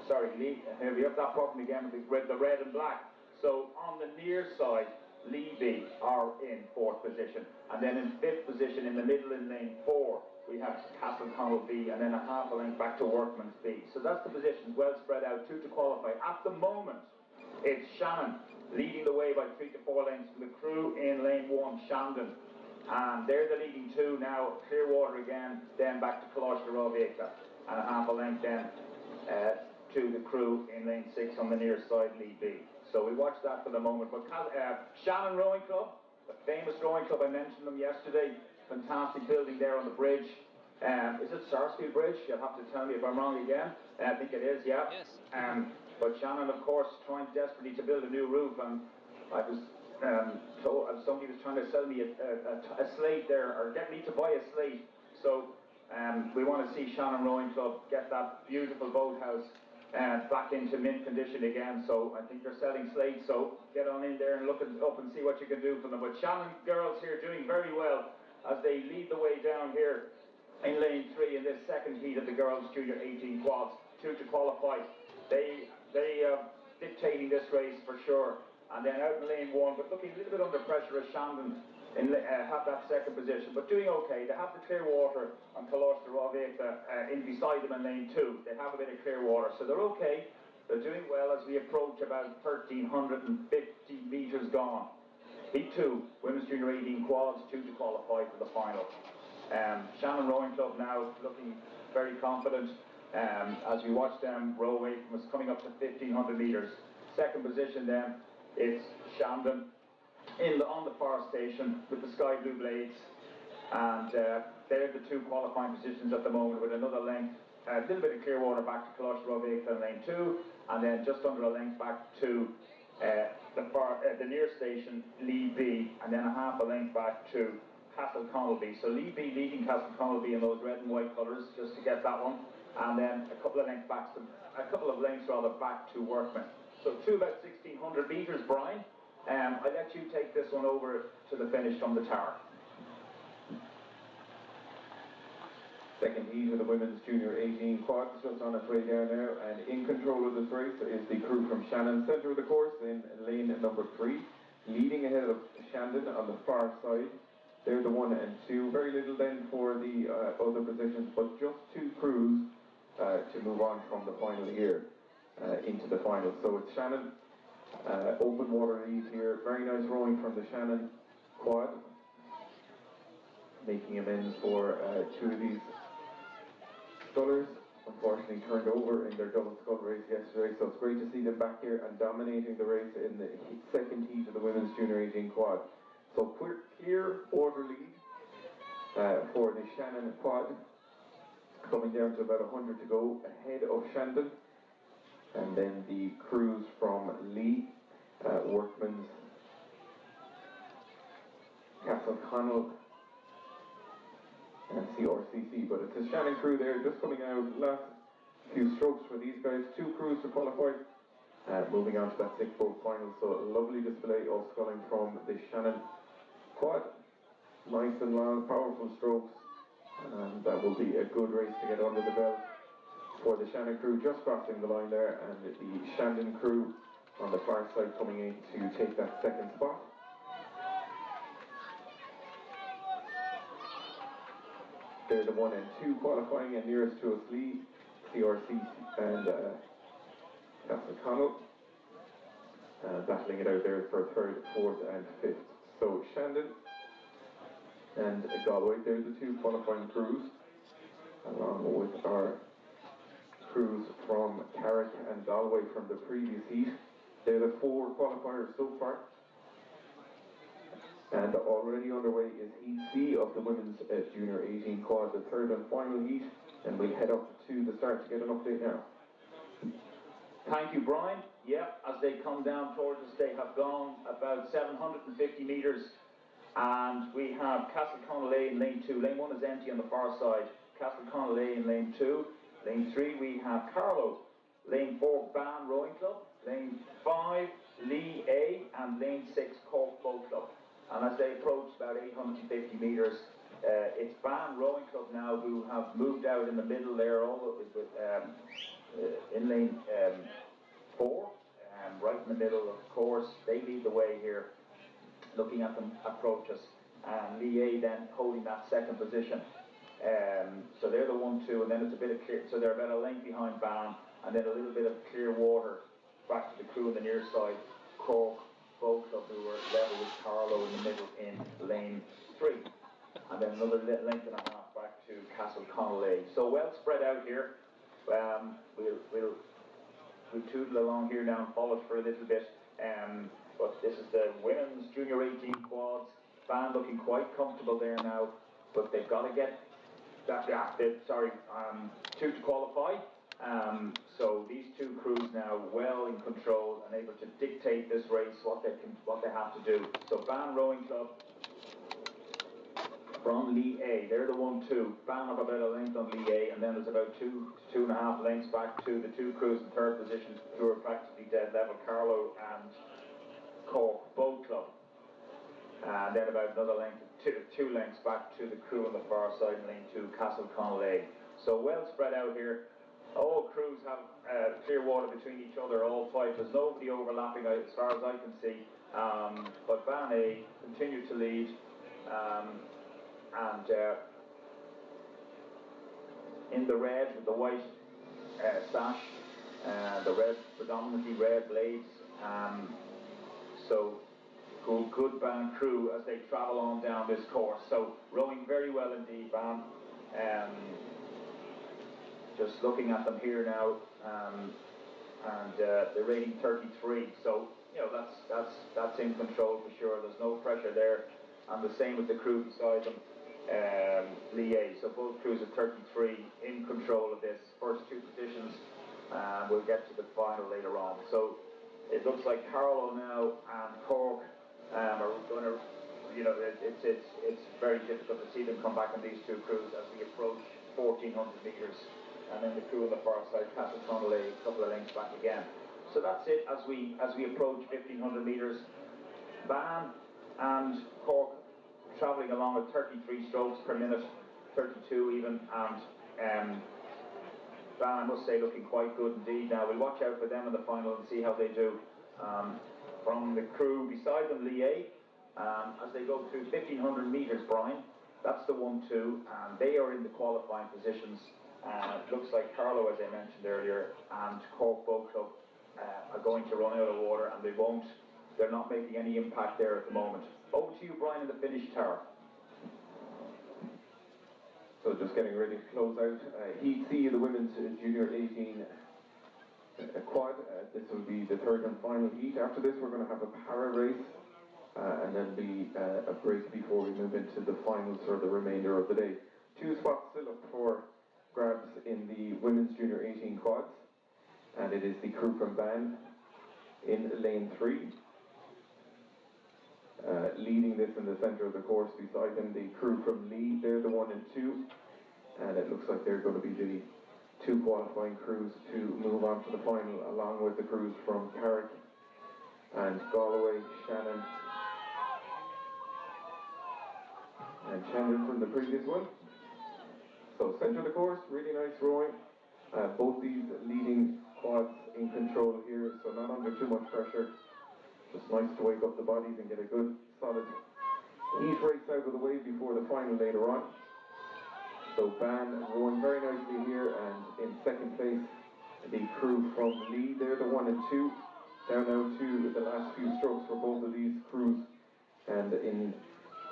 Sorry, Lee, we have that problem again with the red and black. So on the near side, Lee B are in 4th position. And then in 5th position, in the middle in lane 4, we have Castleconnell B, and then a half a length back to Workman's B. So that's the positions, well spread out, 2 to qualify. At the moment, it's Shannon leading the way by 3 to 4 lengths from the crew in lane 1, Shandon. And they're the leading 2 now, Clearwater again, then back to Colostor Raw Vehicle. And a half a length then to the crew in lane 6 on the near side, Lee B. So we watch that for the moment. But Shannon Rowing Club, the famous rowing club, I mentioned them yesterday. Fantastic building there on the bridge. Is it Sarsfield Bridge? You'll have to tell me if I'm wrong again. I think it is, yeah. Yes. But Shannon, of course, trying desperately to build a new roof, and I was told somebody was trying to sell me a slate there, or get me to buy a slate. So we want to see Shannon Rowing Club get that beautiful boathouse back into mint condition again. So I think they're selling slates, so get on in there and look up and see what you can do for them. But Shannon girls here doing very well as they lead the way down here in lane 3 in this second heat of the girls junior 18 quads, 2 to qualify. They dictating this race for sure. And then out in lane 1, but looking a little bit under pressure as Shandon have that second position, but doing okay. They have the clear water on Colostra Roveka in beside them in lane 2. They have a bit of clear water, so they're okay. They're doing well as we approach about 1,350 metres gone. Heat 2, Women's Junior 18 quads, 2 to qualify for the final. Shannon Rowing Club now looking very confident as we watch them row away from us, coming up to 1,500 metres. Second position then, it's Shandon on the far station with the sky blue blades, and they're the 2 qualifying positions at the moment, with another length, a little bit of clear water back to Colostra Roveka in lane 2, and then just under a length back to the near station, Lee B, and then a half a length back to Castle Connolby. So Lee B leading Castle Connolby in those red and white colours, just to get that one, and then a couple of lengths back to Workman. So to about 1,600 metres, Brian. I'll let you take this one over to the finish from the tower. Second heat of the Women's Junior 18 quad is just on its way down now, and in control of this race is the crew from Shannon, centre of the course in lane number 3, leading ahead of Shandon on the far side. They're the 1 and 2, very little then for the other positions, but just 2 crews to move on from the final here into the final. So it's Shannon, open water lead here, very nice rowing from the Shannon quad, making amends for 2 of these scullers, unfortunately turned over in their double scull race yesterday, so it's great to see them back here and dominating the race in the second heat of the Women's Junior 18 quad. So clear water lead for the Shannon quad, coming down to about 100 to go ahead of Shandon, and then the crews from Lee, Workman's, Castle Connell and CRCC, but it's a Shannon crew there just coming out. Last few strokes for these guys, 2 crews to qualify, moving on to that 6-boat final. So a lovely display of sculling from the Shannon quad, nice and long, powerful strokes, and that will be a good race to get under the belt for the Shannon crew, just crossing the line there, and the Shandon crew on the far side coming in to take that second spot. They're the 1 and 2 qualifying, and nearest to us Lee, CRC and Castle Connell, battling it out there for 3rd, 4th and 5th. So Shandon and Galway, they're the 2 qualifying crews, along with our crews from Carrick and Galway from the previous heat. They're the 4 qualifiers so far. And already underway is Heat C of the Women's Junior 18 quad, the 3rd and final heat, and we'll head up to the start to get an update now. Thank you, Brian. Yeah, as they come down towards us, they have gone about 750 metres, and we have Castle Connell in lane 2. Lane 1 is empty on the far side. Castle Connell in lane 2. Lane 3 we have Carlow. Lane 4 Ban Rowing Club. Lane 5 Lee A, and lane 6 Cork Boat Club. And as they approach about 850 metres, it's Ban Rowing Club now who have moved out in the middle there, in lane 4, right in the middle of course. They lead the way here, looking at them approach us, and Lee A then holding that second position. So they're the 1, 2, and then it's a bit of clear, so they're about a length behind Ban, and then a little bit of clear water back to the crew on the near side, Cork Boat Club, who were level with Carlow in the middle in lane 3, and then another length and a half back to Castle Connell. So well spread out here. We'll tootle along here now and follow it for a little bit. But this is the Women's Junior 18 quads. Ban looking quite comfortable there now, but they've got to get that. 2 to qualify. So these two crews now well in control and able to dictate this race, what they have to do. So Ban Rowing Club from Lee A, they're the 1-2. Ban have about a length on Lee A, and then there's about 2.5 lengths back to the two crews in third position who are practically dead level, Carlow and Cork Boat Club. And then about another length, two lengths back to the crew on the far side in lane 2, Castle Connolly. So well spread out here. All crews have clear water between each other, all five. There's nobody overlapping as far as I can see. But Ban A continue to lead. In the red with the white sash, the red, predominantly red blades. So good Ban crew as they travel on down this course. So rowing very well indeed, Ban. Just looking at them here now, and they're rating 33. So you know that's in control for sure. There's no pressure there, and the same with the crew beside them, Lee A. So both crews are 33 in control of this. First two positions. We'll get to the final later on. So it looks like Carlow now and Cork are going to, you know, it's very difficult to see them come back on these two crews as we approach 1,400 metres. And then the crew on the far side, Castle Connolly, a couple of lengths back again. So that's it as we approach 1,500 metres. Ban and Cork travelling along at 33 strokes per minute, 32 even, and Ban, I must say, looking quite good indeed now. We'll watch out for them in the final and see how they do. From the crew beside them, Lee A, as they go through 1,500 metres, Brian, that's the 1-2, and they are in the qualifying positions. It looks like Carlow, as I mentioned earlier, and Cork Boat Club are going to run out of water, and they're not making any impact there at the moment. Over to you, Brian, in the finish tower. So just getting ready to close out. Heat C, the women's junior 18 quad. This will be the third and final heat. After this, we're going to have a para race, and then be a break before we move into the finals for the remainder of the day. 2 spots still up for grabs in the women's junior 18 quads, and it is the crew from Ban in lane 3. Leading this in the centre of the course beside them, the crew from Lee, they're the 1 and 2, and it looks like they're going to be the 2 qualifying crews to move on to the final, along with the crews from Carrick and Galway, Shannon and Shannon from the previous one. So centre of the course, really nice rowing. Both these leading quads in control here, so not under too much pressure. Just nice to wake up the bodies and get a good solid heat race out of the way before the final later on. So Ban rowing very nicely here, and in second place the crew from Lee, they're the 1 and 2. Down now to the last few strokes for both of these crews, and in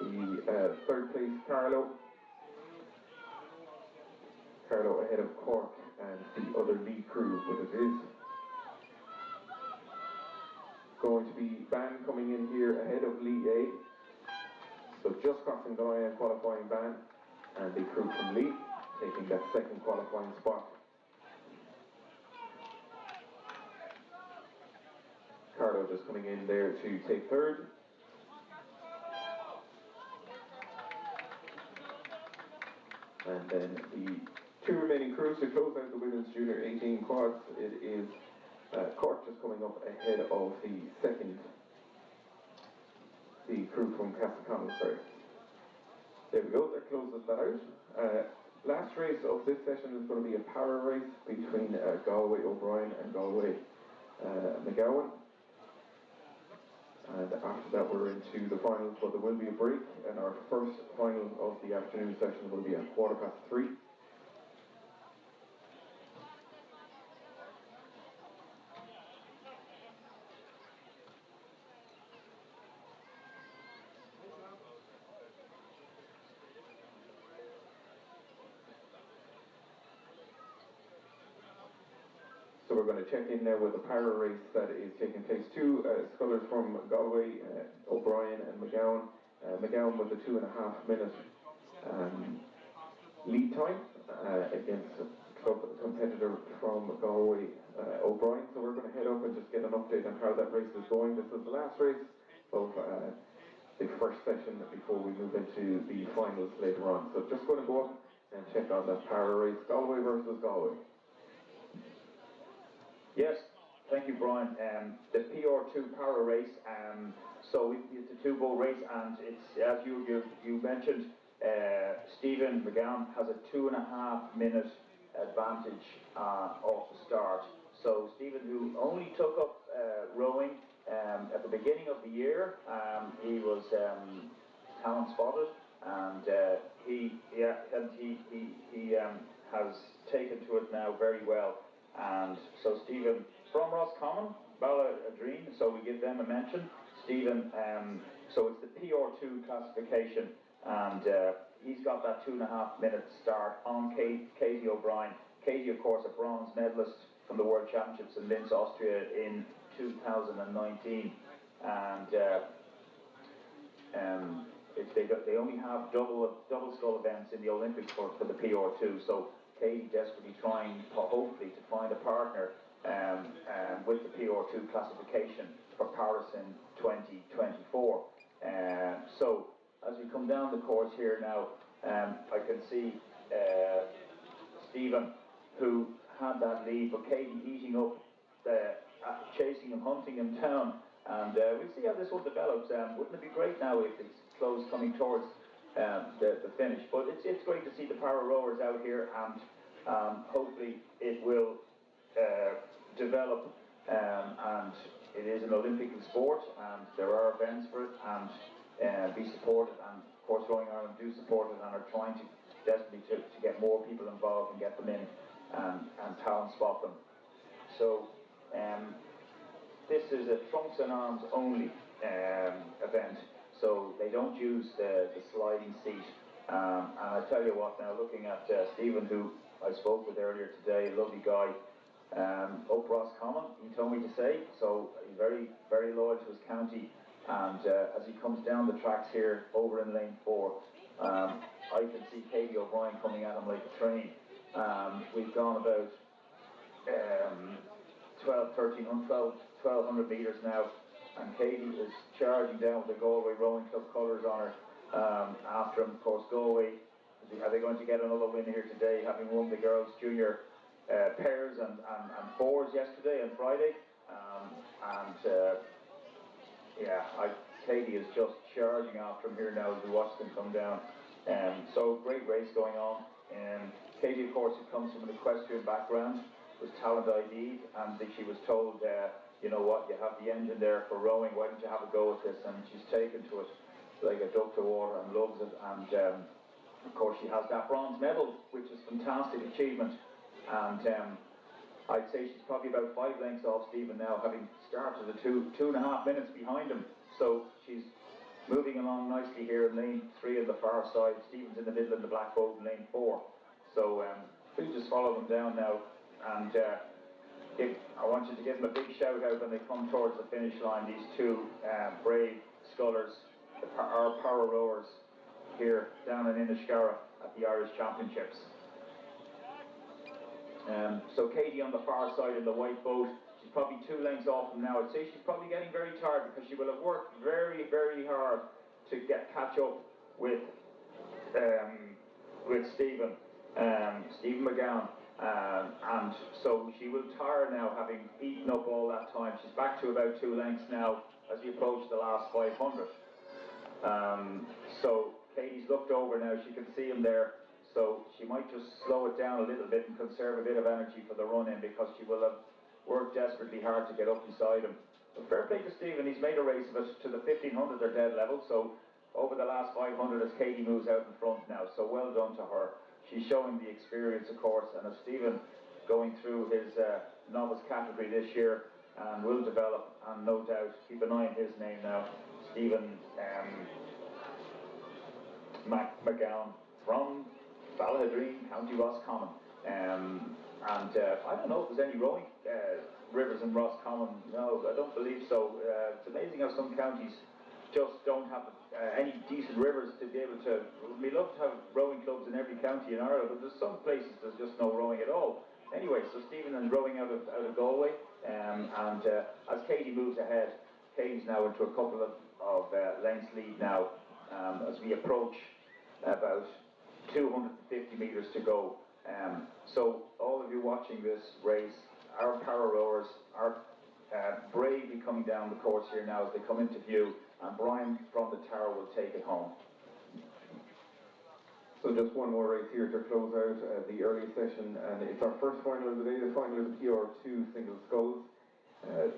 the third place Carlow ahead of Cork and the other Lee crew, but it is going to be Ban coming in here ahead of Lee A. So just crossing the line and qualifying Ban, and the crew from Lee taking that second qualifying spot. Carlow just coming in there to take third. And then the 2 remaining crews to close out the women's junior 18 quads. It is Cork just coming up ahead of the crew from Castleconnell, sorry. There we go, that closes that out. Last race of this session is going to be a para race between Galway O'Brien and Galway McGowan. And after that we're into the finals, but there will be a break, and our first final of the afternoon session will be at 3:15. So we're going to check in now with the para race that is taking place. 2 scullers from Galway, O'Brien and McGowan. McGowan with a 2.5 minute lead time against competitor from Galway, O'Brien. So we're going to head up and just get an update on how that race is going. This is the last race of the first session before we move into the finals later on. So just going to go up and check on that para race, Galway versus Galway. Yes, thank you, Brian. The PR2 para race, so it's a two-boat race, and it's, as you mentioned, Stephen McGowan has a 2.5 minute advantage off the start. So Stephen, who only took up rowing at the beginning of the year, he was talent spotted, and he has taken to it now very well. And so Stephen from Roscommon, Balladreen, so we give them a mention. Stephen, so it's the PR2 classification, and he's got that 2.5 minute start on Katie O'Brien. Katie, of course, a bronze medalist from the World Championships in Linz, Austria in 2019, and they only have double scull events in the Olympics for the PR2. So Katie desperately trying, hopefully, to find a partner with the PR2 classification for Paris in 2024. So as we come down the course here now, I can see Stephen, who had that lead, but Katie eating up, chasing him, hunting him down, and we'll see how this one develops. Wouldn't it be great now if it's close coming towards the finish? But it's great to see the para rowers out here, and hopefully it will develop, and it is an Olympic sport, and there are events for it, and be supported, and of course Rowing Ireland do support it and are trying to desperately to get more people involved and get them in and talent spot them. So this is a trunks and arms only event, so they don't use the sliding seat, and I tell you what, now looking at Stephen, who I spoke with earlier today, a lovely guy, up Roscommon, he told me to say, so he's very, very loyal to his county, and as he comes down the tracks here over in lane 4, I can see Katie O'Brien coming at him like a train. We've gone about 1,200 metres now, and Katie is charging down with the Galway Rowing Club colours on her. After him, of course, Galway, are they going to get another win here today, having won the girls' junior pairs and fours yesterday and Friday? Katie is just charging after him here now as we watch them come down. So great race going on. Katie, of course, who comes from an equestrian background, was talent ID'd, and she was told, you know what, you have the engine there for rowing, why don't you have a go at this? And she's taken to it like a duck to water and loves it. And of course, she has that bronze medal, which is a fantastic achievement. And I'd say she's probably about 5 lengths off Stephen now, having started the 2.5 minutes behind him. So she's moving along nicely here in lane 3 on the far side. Stephen's in the middle in the black boat in lane 4. So please just follow them down now, and I want you to give them a big shout out when they come towards the finish line, these two brave scullers, our para rowers here down in Inniscarra at the Irish Championships. So Katie on the far side in the white boat, she's probably 2 lengths off them now. I'd say she's probably getting very tired because she will have worked very, very hard to catch up with Stephen McGowan, and so she will tire now, having eaten up all that time. She's back to about 2 lengths now as we approach the last 500. So Katie's looked over now, she can see him there, so she might just slow it down a little bit and conserve a bit of energy for the run-in, because she will have worked desperately hard to get up beside him. But fair play to Stephen, he's made a race of it to the 1500, their dead level, so over the last 500 as Katie moves out in front now, so well done to her. She's showing the experience, of course, and as Stephen going through his novice category this year, and will develop, and no doubt, keep an eye on his name now, Stephen McGowan from Balladreen, County Roscommon. And I don't know if there's any rowing rivers in Roscommon. No, I don't believe so. It's amazing how some counties just don't have any decent rivers to be able to. We love to have rowing clubs in every county in Ireland, but there's some places there's just no rowing at all. Anyway, so Stephen is rowing out of Galway, and as Katie moves ahead, Katie's now into a couple of lengths lead now as we approach about 250 metres to go. So all of you watching this race, our power rowers are bravely coming down the course here now as they come into view, and Brian from the tower will take it home. So just one more race here to close out the early session, and it's our first final of the day, the final of the PR2 single sculls.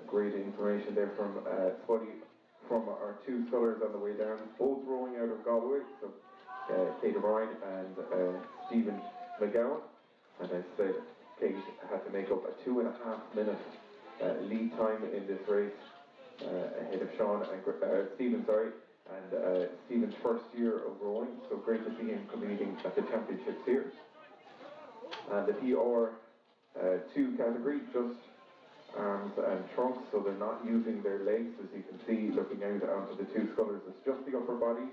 Great information there from Spuddy, from our two scullers on the way down, both rowing out of Galway, so Kate O'Brien and Stephen McGowan. And as I said, Kate had to make up a 2.5 minute lead time in this race ahead of Sean and Stephen, and Stephen's first year of rowing, so great to see him competing at the championships here. And the PR2 category, just arms and trunks, so they're not using their legs, as you can see looking out onto the two scullers. It's just the upper bodies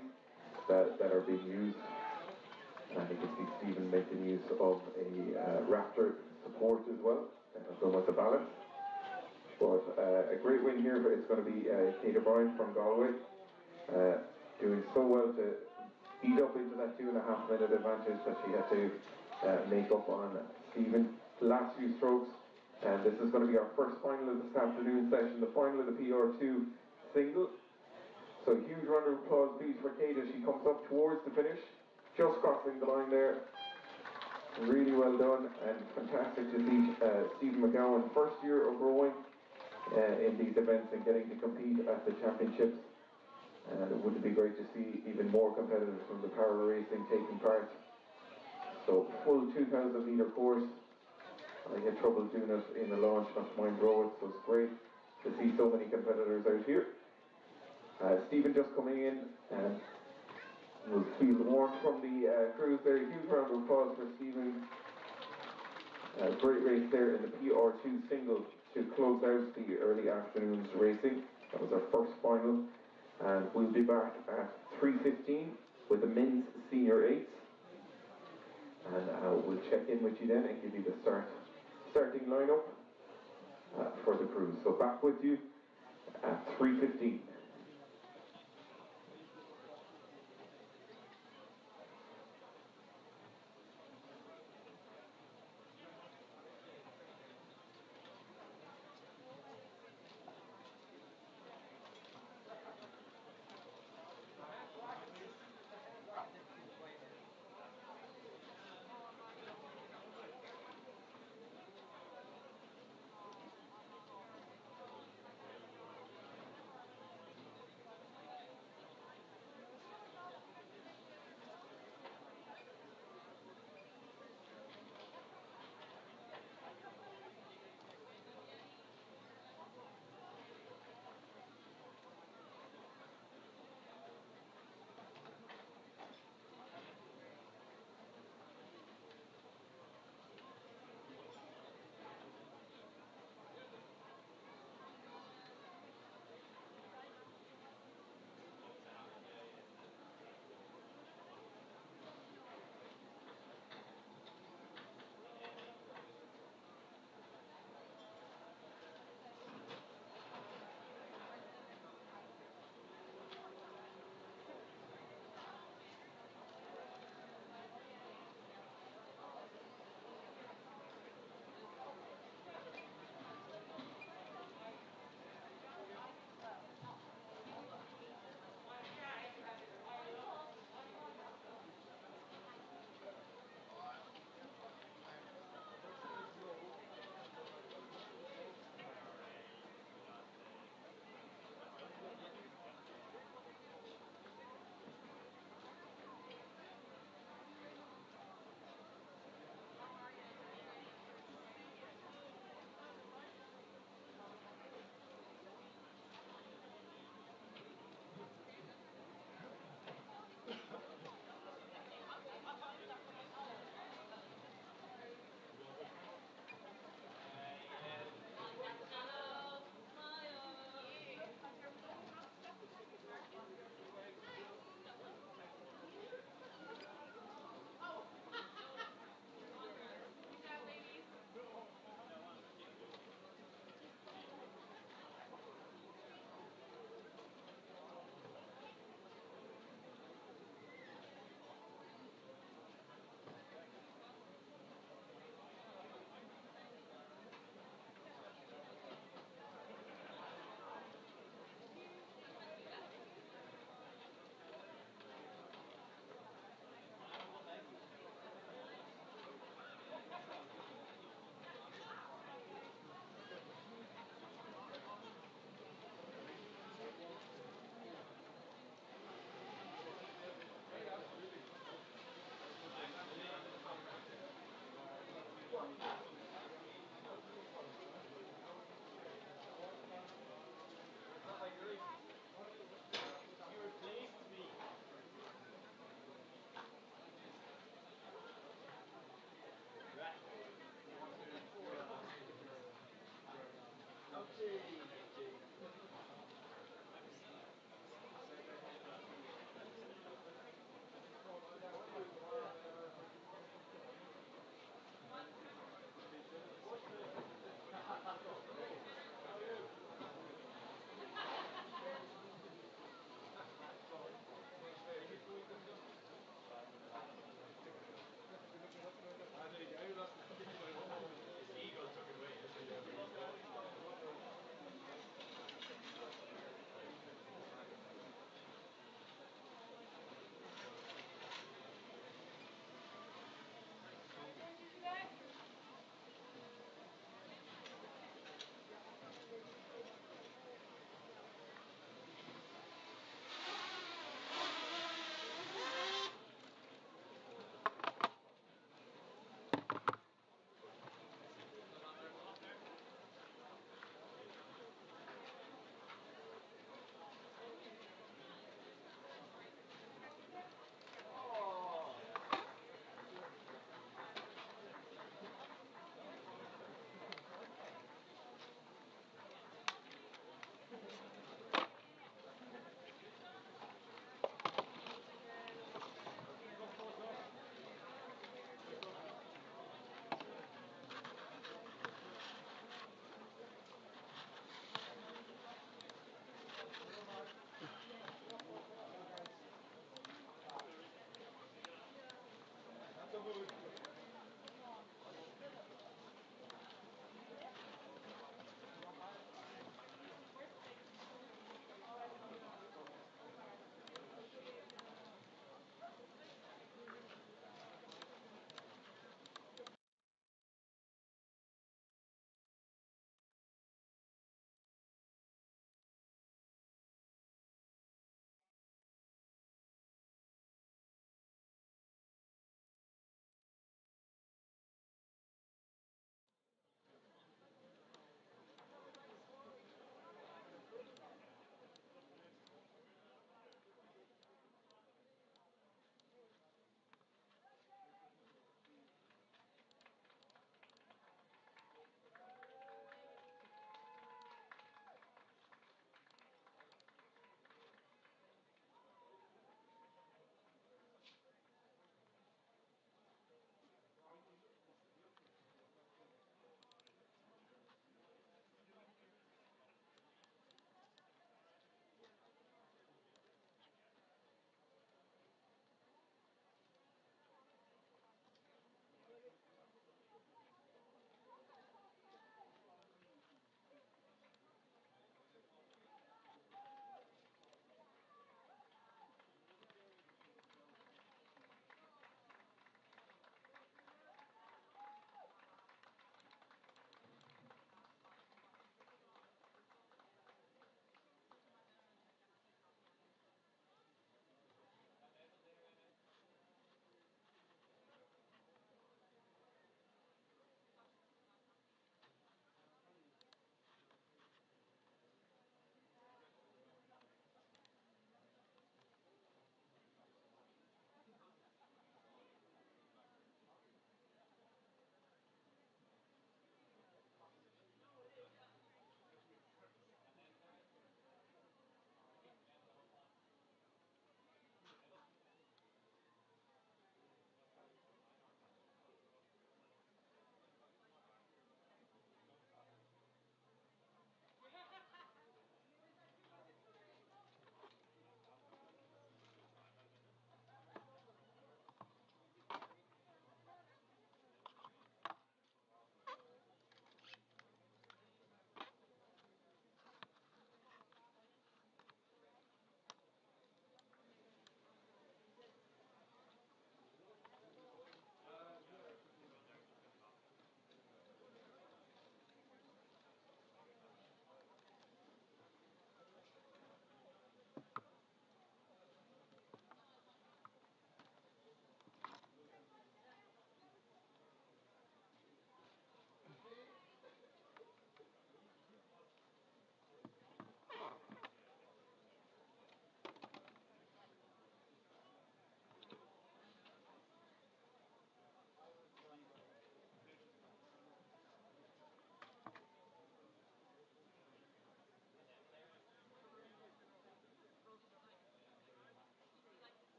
that are being used. And you can see Stephen making use of a Raptor support as well, going with the balance. But a great win here, but it's going to be Kate O'Brien from Galway, doing so well to eat up into that 2.5 minute advantage that she had to make up on Stephen. Last few strokes, and this is going to be our first final of this afternoon session, the final of the PR2 single. So huge round of applause please for Kate as she comes up towards the finish, just crossing the line there. Really well done, and fantastic to see Stephen McGowan, first year of rowing in these events and getting to compete at the championships. And it would be great to see even more competitors from the power racing taking part. So full 2,000 metre course. I had trouble doing it in the launch, not to mind row it, so it's great to see so many competitors out here. Stephen just coming in, and we'll feel the warmth from the crews there. Huge round of applause for Stephen. Great race there in the PR2 single to close out the early afternoon's racing. That was our first final, and we'll be back at 3:15 with the men's senior 8s, and we'll check in with you then and give you the starting lineup for the crews. So back with you at 3:15.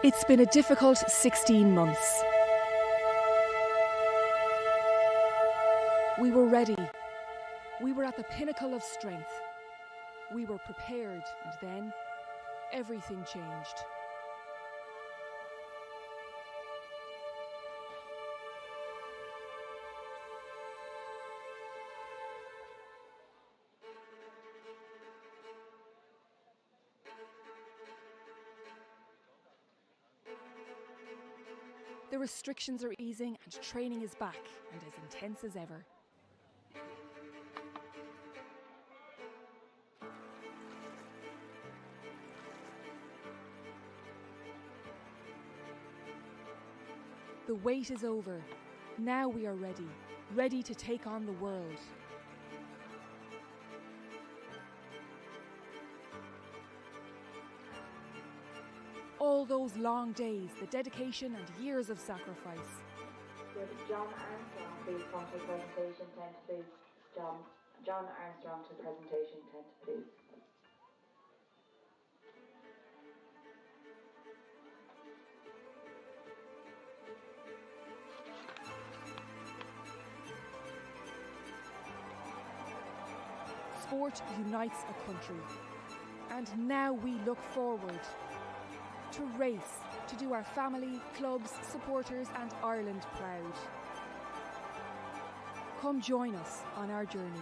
It's been a difficult 16 months. We were ready. We were at the pinnacle of strength. We were prepared, and then everything changed. The restrictions are easing and training is back and as intense as ever. The wait is over. Now we are ready, ready to take on the world. All those long days, the dedication and years of sacrifice. Would John Armstrong please come to presentation 10 please? John Armstrong to presentation 10 please. Sport unites a country. And now we look forward to race, to do our family, clubs, supporters and Ireland proud. Come join us on our journey.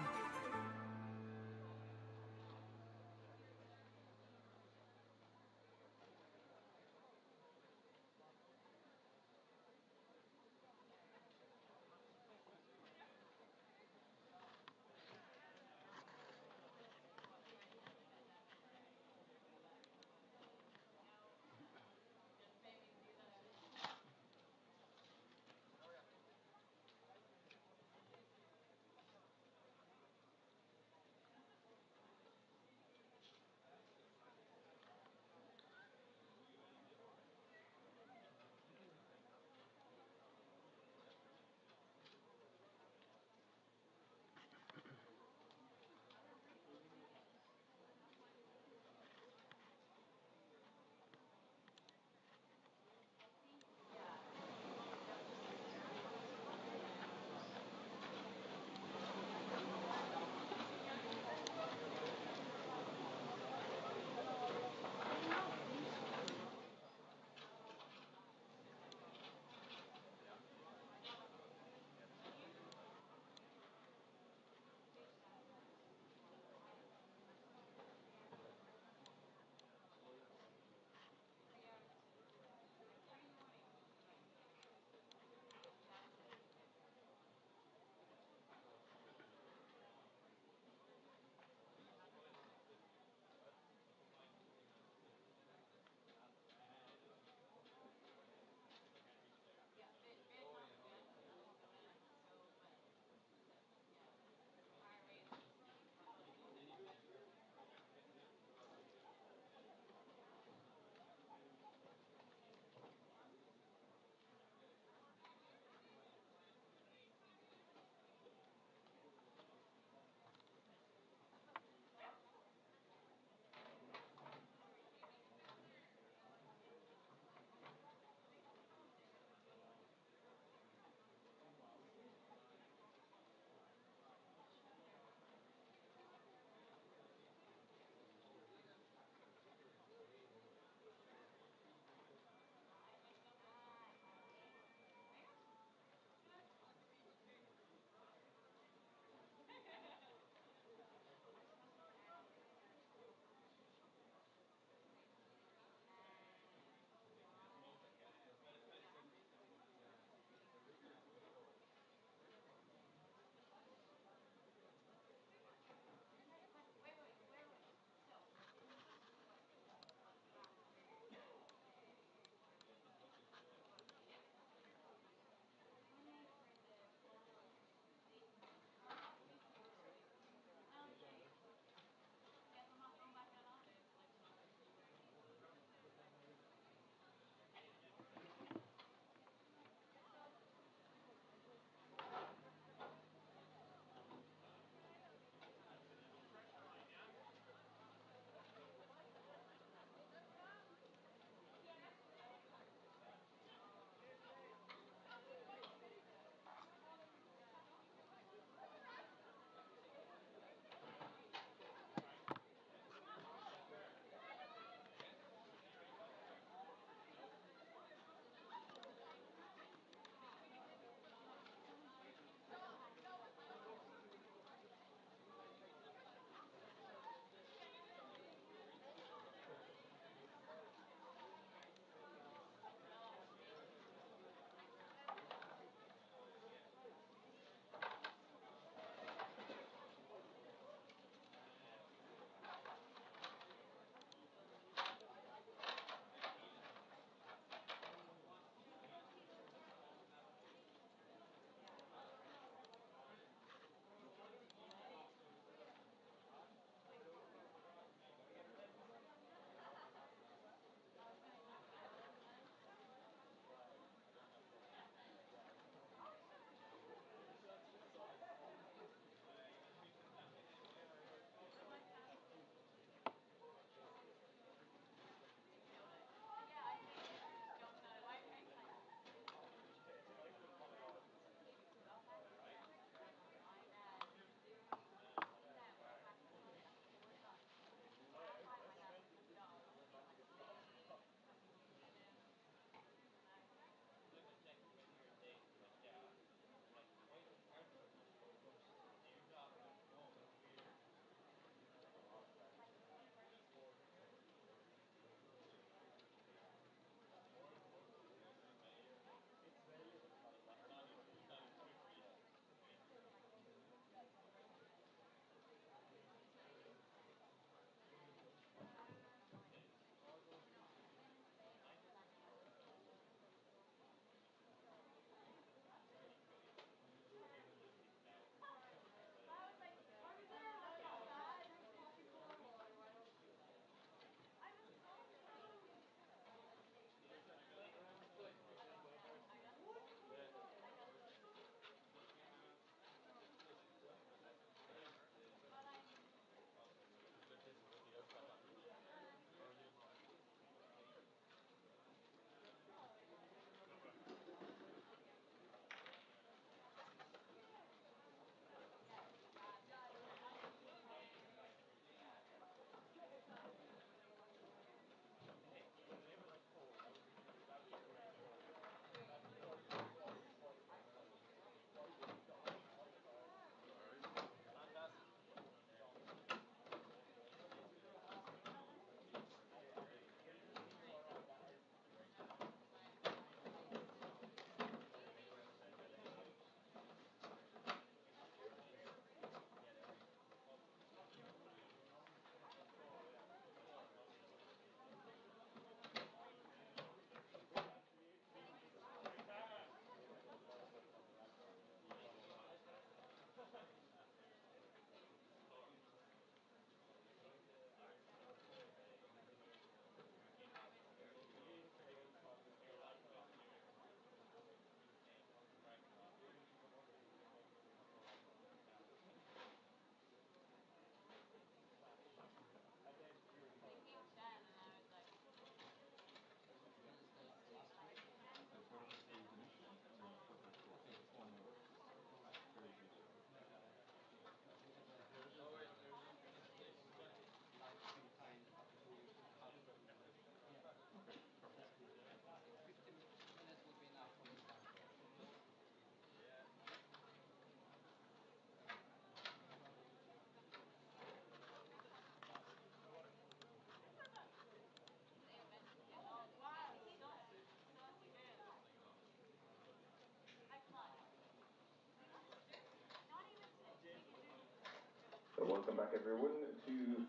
So welcome back everyone to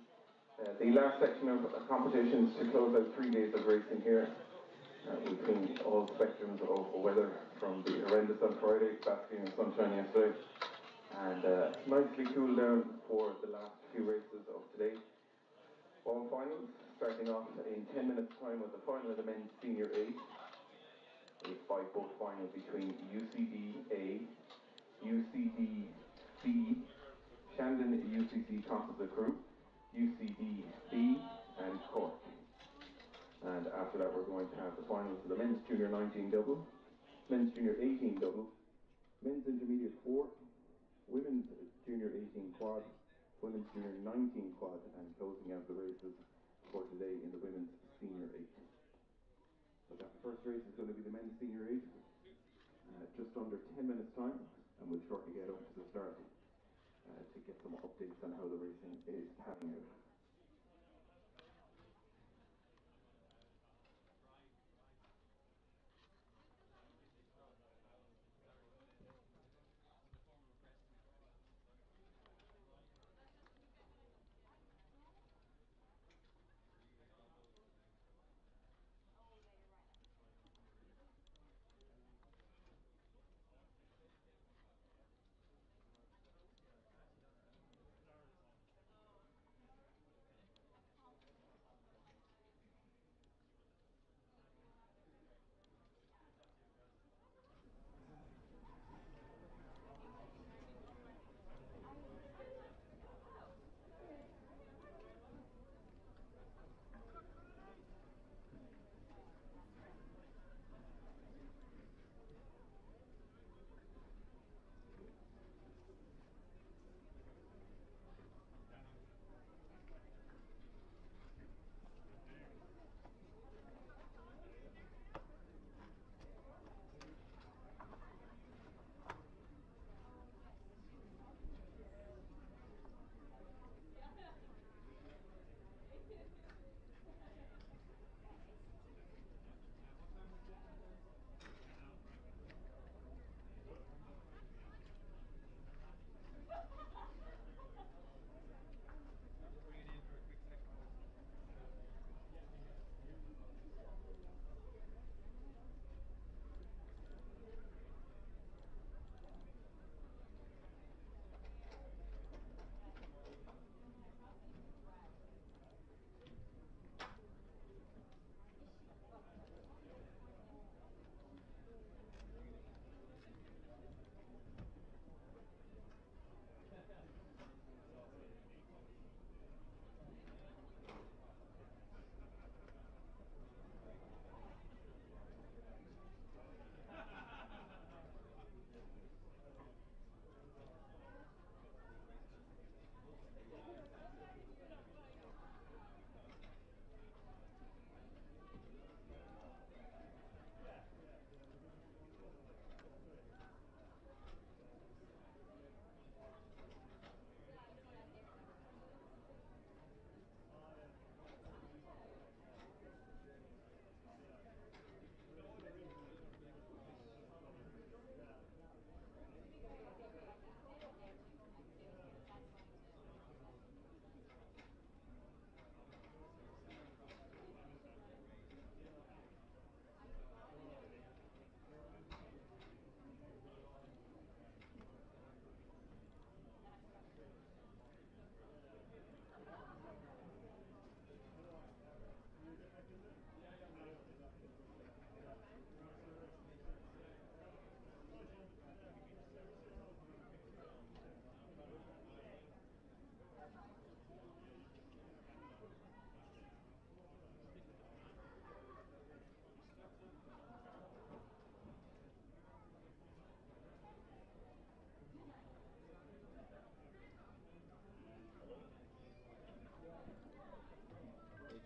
the last section of competitions to close out 3 days of racing here. We've seen all spectrums of weather, from the horrendous on Friday, basking in sunshine yesterday, and nicely cooled down for the last few races of today. All finals, starting off in 10 minutes time with the final of the men's senior A. A 5-boat final between UCD A, UCD B, Shandon UCC Composite Crew, UCD B, and Cork. And after that we're going to have the finals of the men's junior 19 double, men's junior 18 double, men's intermediate 4, women's junior 18 quad, women's junior 19 quad, and closing out the races for today in the women's senior 8. So that first race is going to be the men's senior 8, just under 10 minutes time, and we'll shortly get up to the start to get some updates on how the racing is panning out.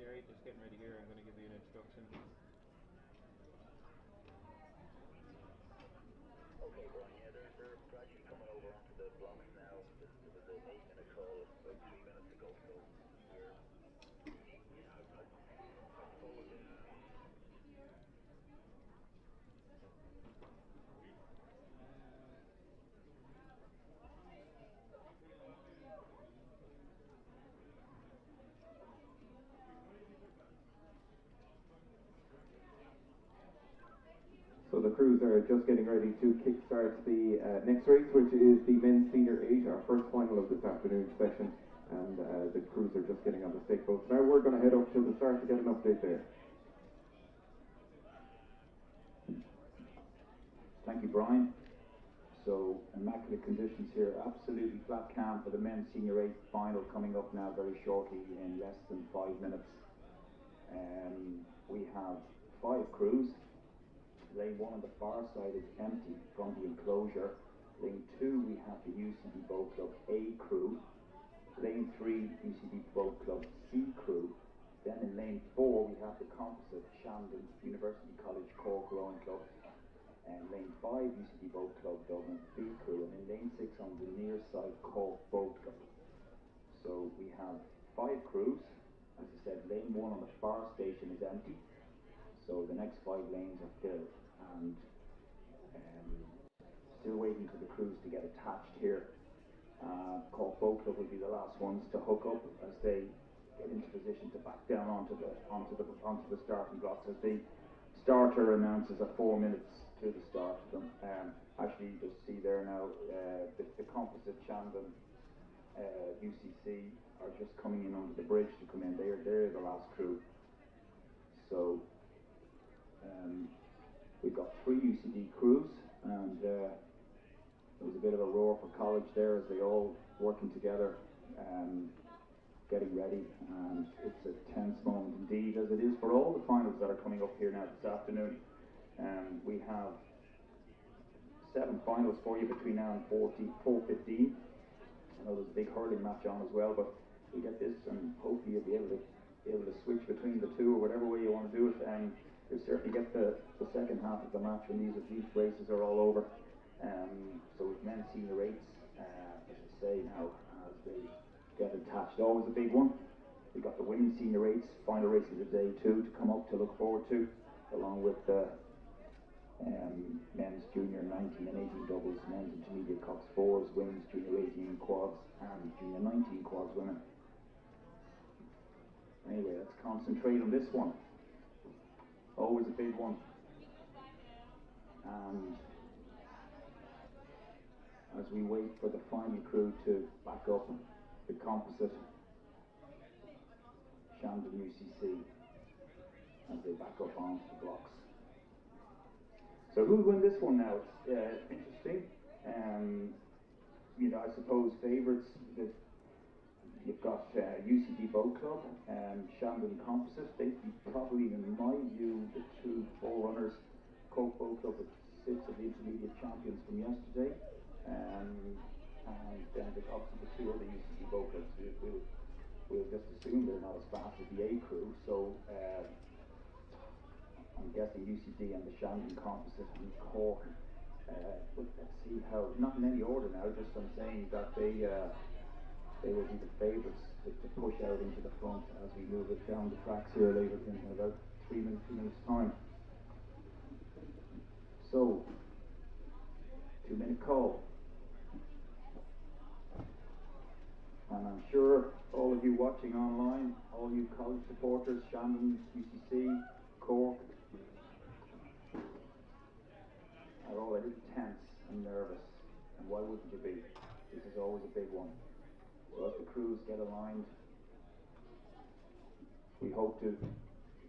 Jerry, just getting ready here. I'm going to give you an introduction. Okay, Brian, yeah, they're gradually coming over onto the blocks now. There was an 8-minute call, about 3 minutes ago, so we're So the crews are just getting ready to kickstart the next race, which is the men's senior 8, our first final of this afternoon's session. And the crews are just getting on the stake boats. Now we're going to head up to the start to get an update there. Thank you, Brian. So, immaculate conditions here, absolutely flat calm for the men's senior 8 final coming up now very shortly in less than 5 minutes. We have 5 crews. Lane 1 on the far side is empty from the enclosure. Lane 2 we have the UCD Boat Club A crew. Lane 3 UCD Boat Club C crew. Then in lane 4 we have the composite Shandon University College Cork Rowing Club. And lane 5 UCD Boat Club Dublin B crew. And in lane 6 on the near side Cork Boat Club. So we have 5 crews. As I said, lane 1 on the far station is empty, so the next 5 lanes are filled, and still waiting for the crews to get attached here. Cork Boat Club will be the last ones to hook up as they get into position to back down onto the starting blocks as the starter announces at 4 minutes to the start of them. Actually, you just see there now the composite Shandon UCC are just coming in under the bridge to come in. They're the last crew. So we've got 3 UCD crews, and there was a bit of a roar for college there as they all working together, getting ready, and it's a tense moment indeed, as it is for all the finals that are coming up here now this afternoon. We have 7 finals for you between now and 4:15. I know there's a big hurling match on as well, but we get this, and hopefully you'll be able to switch between the two, or whatever way you want to do it. And you'll certainly get the second half of the match when these races are all over. So with men's senior 8s, as I say now, as they get attached, always a big one. We've got the women's senior 8s, final race of the day too, to come up to look forward to, along with the men's junior 19 and 18 doubles, men's intermediate Cox 4s, women's junior 18 quads, and junior 19 quads women. Anyway, let's concentrate on this one. Always a big one. And as we wait for the final crew to back up the composite Shandon UCC as they back up onto the blocks. So who will win this one now? It's interesting. I suppose favourites, you've got UCD Boat Club and Shandon Composite. They'd be probably, in my view, the 2 forerunners. Cork Boat Club with 6 of the intermediate champions from yesterday. And then obviously the 2 other UCD Boat Clubs. We'll just assume they're not as fast as the A crew. So I'm guessing UCD and the Shandon Composite and Cork. But let's see how, not in any order now, just I'm saying that they will be the favourites to push out into the front as we move it down the tracks here later in about 2 minutes time. So, 2-minute call. And I'm sure all of you watching online, all you college supporters, Shandon, UCC, Cork, are all a little tense and nervous. And why wouldn't you be? This is always a big one. So as the crews get aligned, we hope to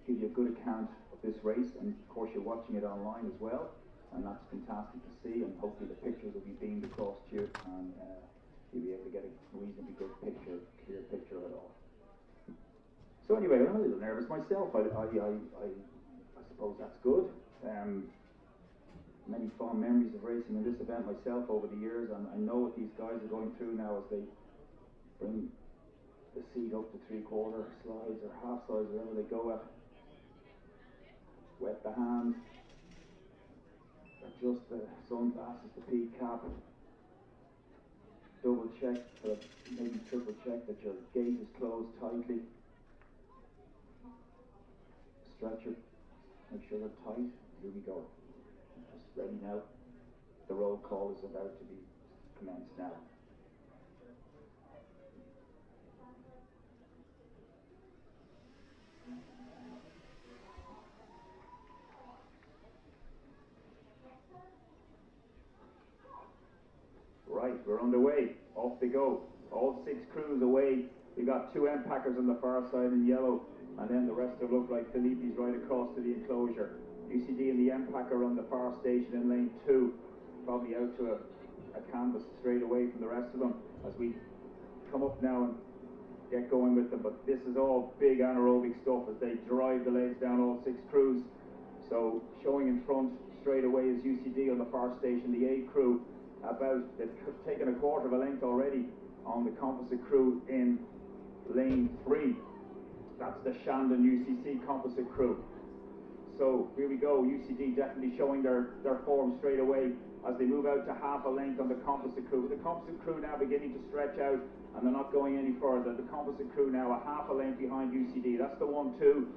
give you a good account of this race, and of course you're watching it online as well, and that's fantastic to see, and hopefully the pictures will be beamed across to you, and you'll be able to get a reasonably good picture, clear picture of it all. So anyway, I'm a little nervous myself. I suppose that's good. Many fond memories of racing in this event myself over the years, and I know what these guys are going through now as they bring the seat up to 3/4 slides or half slides, wherever they go at. Wet the hands, adjust the sunglasses, the peak cap, double check, or maybe triple check that your gate is closed tightly. Stretch it, make sure they're tight. Here we go. Just ready now. The roll call is about to be commenced now. we're underway. Off they go. All 6 crews away. We've got 2 end packers on the far side in yellow, and then the rest of them look like Felipe's right across to the enclosure. UCD and the end packer on the far station in lane 2, probably out to a canvas straight away from the rest of them as we come up now and get going with them. But this is all big anaerobic stuff as they drive the legs down, all 6 crews. So showing in front straight away is UCD on the far station, the A crew. They've taken a quarter of a length already on the composite crew in lane 3. That's the Shandon UCC composite crew. So here we go, UCD definitely showing their form straight away as they move out to half a length on the composite crew. The composite crew now beginning to stretch out, and they're not going any further. The composite crew now a half a length behind UCD. That's the 1-2.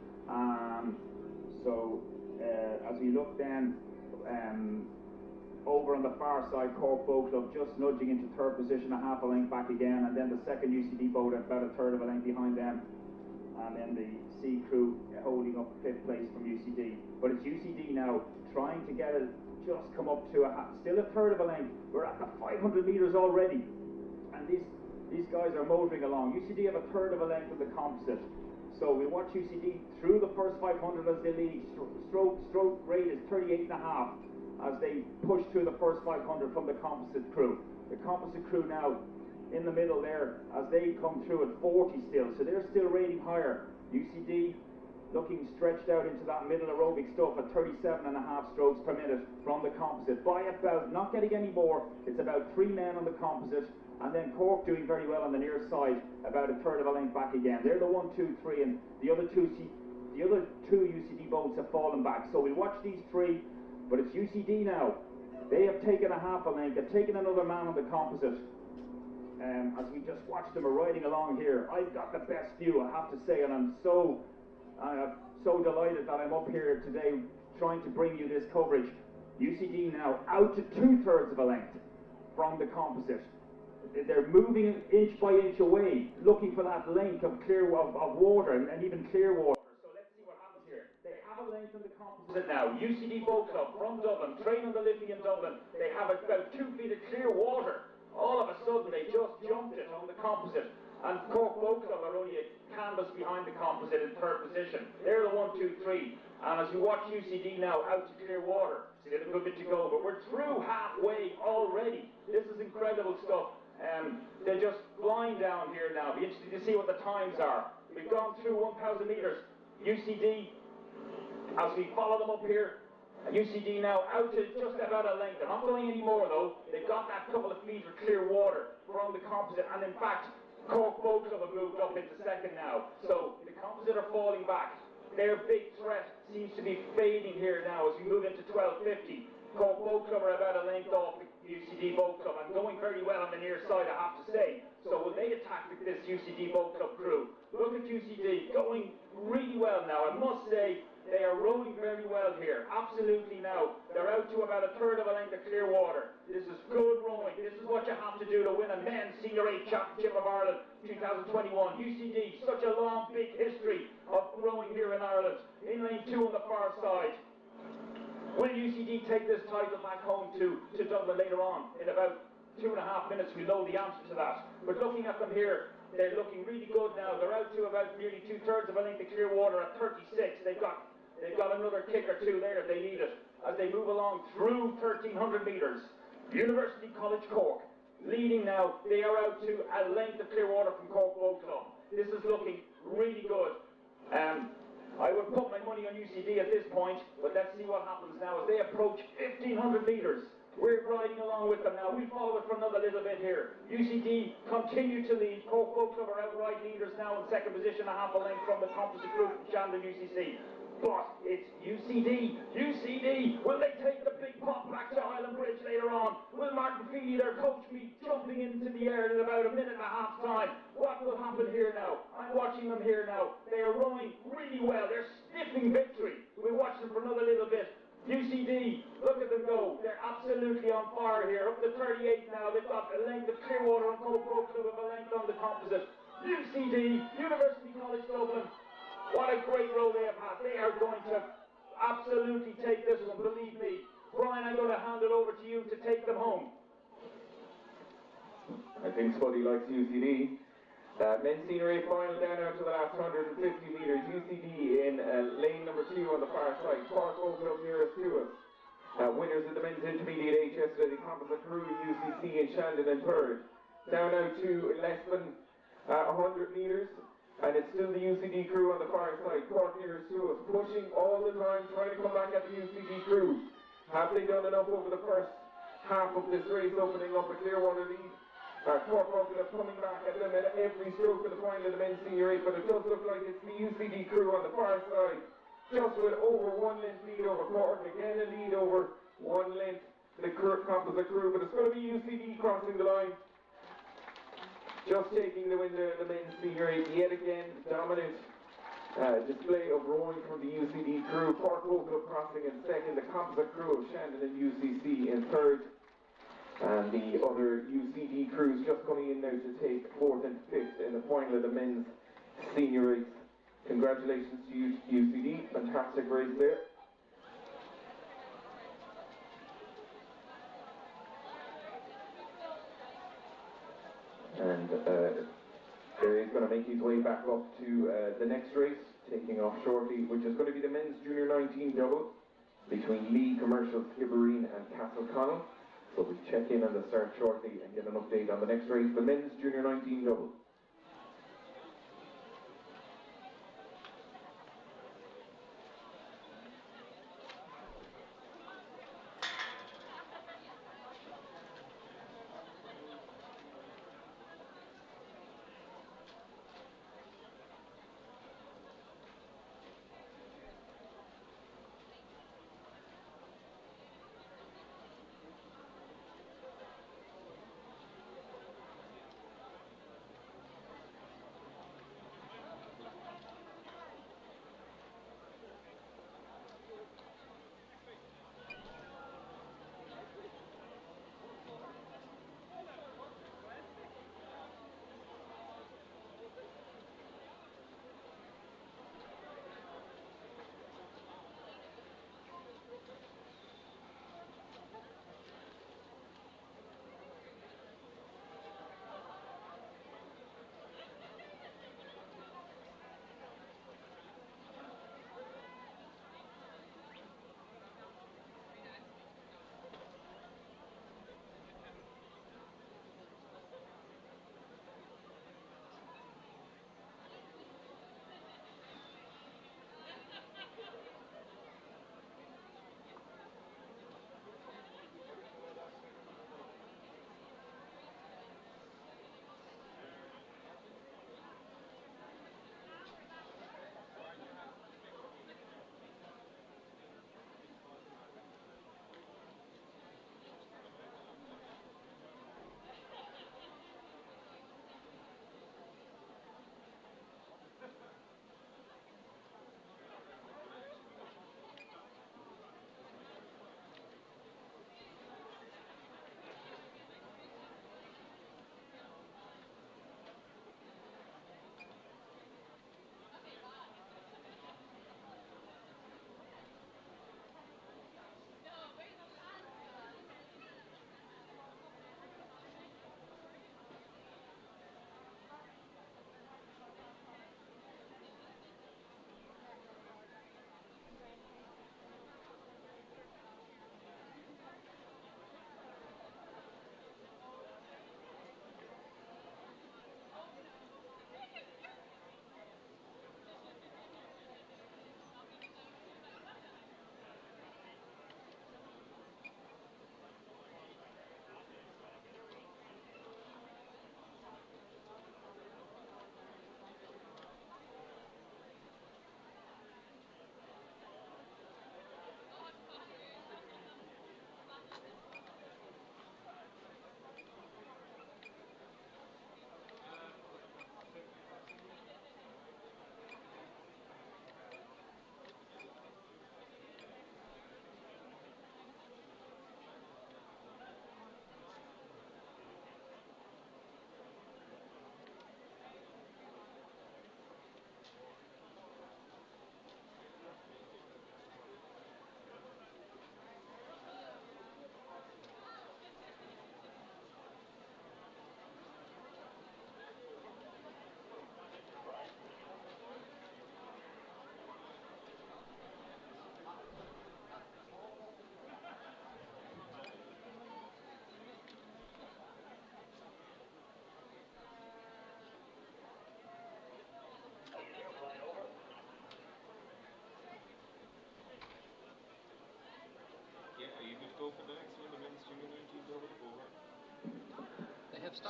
As we look then, over on the far side, Cork Boat Club just nudging into 3rd position, a half a length back again, and then the second UCD boat about a 1/3 of a length behind them, and then the C crew holding up 5th place from UCD. But it's UCD now trying to get it, just come up to still a 1/3 of a length. We're at the 500 metres already, and these guys are motoring along. UCD have a 1/3 of a length of the composite. So we watch UCD through the first 500 as they lead. Stroke rate is 38.5 as they push through the first 500 from the composite crew. The composite crew now in the middle there as they come through at 40 still. So they're still rating higher. UCD looking stretched out into that middle aerobic stuff at 37.5 strokes per minute from the composite. By about, not getting any more, it's about 3 men on the composite. And then Cork doing very well on the near side, about a 1/3 of a length back again. They're the 1, 2, 3, and the other two UCD boats have fallen back. So we watch these 3, but it's UCD now. They have taken a half a length. They've taken another man on the composite. As we just watch them riding along here, I've got the best view, I have to say, and I'm so delighted that I'm up here today trying to bring you this coverage. UCD now out to 2/3 of a length from the composite. They're moving inch by inch away, looking for that length of water and even clear water. So let's see what happens here. They have a length on the composite now. UCD Boat Club from Dublin, train on the Liffey in Dublin. They have about 2 feet of clear water. All of a sudden they just jumped it on the composite. And Cork Boat Club are only a canvas behind the composite in 3rd position. They're the 1, 2, 3. And as you watch UCD now out to clear water, still a good bit to go, but we're through halfway already. This is incredible stuff. They're just flying down here now. Be interested to see what the times are. We've gone through 1,000 metres. UCD, as we follow them up here, UCD now out to just about a length. They're not going any more though. They've got that couple of feet of clear water from the composite, and in fact, Cork Boat Club have moved up into 2nd now. So the composite are falling back. Their big threat seems to be fading here now as we move into 12:50. Cork Boat Club are about a length off the UCD Boat Club and going very well on the near side, I have to say. So will they attack this UCD Boat Club crew? Look at UCD going really well now. I must say they are rowing very well here. Absolutely now. They're out to about a 1/3 of a length of clear water. This is good rowing. This is what you have to do to win a men's Senior A Championship of Ireland 2021. UCD, such a long, big history of rowing here in Ireland. In lane 2 on the far side. Will UCD take this title back home to Dublin later on? In about 2.5 minutes we know the answer to that. But looking at them here, they're looking really good now. They're out to about nearly 2/3 of a length of clear water at 36. They've got another kick or 2 there if they need it. As they move along through 1,300 metres. University College Cork leading now. They are out to a length of clear water from Cork Boat Club. This is looking really good. I would put my money on UCD at this point, but let's see what happens now as they approach 1,500 metres. We're riding along with them now. We follow it for another little bit here. UCD continue to lead. Cork Boat Club are outright leaders now in 2nd position, a half a length from the composite group, Shandon UCC. But it's UCD. UCD, will they take the big pop back to Highland Bridge later on? Will Martin Feely, their coach, be jumping into the air in about a minute and a half time? What will happen here now? I'm watching them here now. They are rowing really well. They're sniffing victory. We'll watch them for another little bit. UCD, look at them go. They're absolutely on fire here. Up to 38 now. They've got a length of clear water and Cork Boat Club with a length on the composite. UCD, University College Dublin. What a great row they have had. They are going to absolutely take this one, believe me. Brian, I'm going to hand it over to you to take them home. I think Spuddy likes UCD. Men's senior A final down now to the last 150 metres. UCD in lane number 2 on the far side. Cork open up nearest to us. Winners of the men's intermediate H yesterday, the composite crew, UCC and Shandon in third. Down now to less than 100 metres. And it's still the UCD crew on the far side. Cork nearest to us, pushing all the time, trying to come back at the UCD crew. Have they done enough over the first half of this race, opening up a Clearwater lead? Cork open up, coming back at them at every stroke of the final of the men's senior 8, but it does look like it's the UCD crew on the far side, just with over 1 length lead over Cork. Again a lead over 1 length, the composite crew, but it's going to be UCD crossing the line. Just taking the win there in the men's senior 8, yet again, dominant display of rowing from the UCD crew. Cork open up crossing in second, the composite crew of Shandon and UCC in third. And the other UCD crews just coming in now to take 4th and 5th in the final of the men's senior race. Congratulations to you, UCD, fantastic race there. And Barry is going to make his way back up to the next race, taking off shortly, which is going to be the men's junior 19 double between Lee Commercial, Skibbereen and Castleconnell. So we'll check in on the start shortly and get an update on the next race, the men's junior 19 double.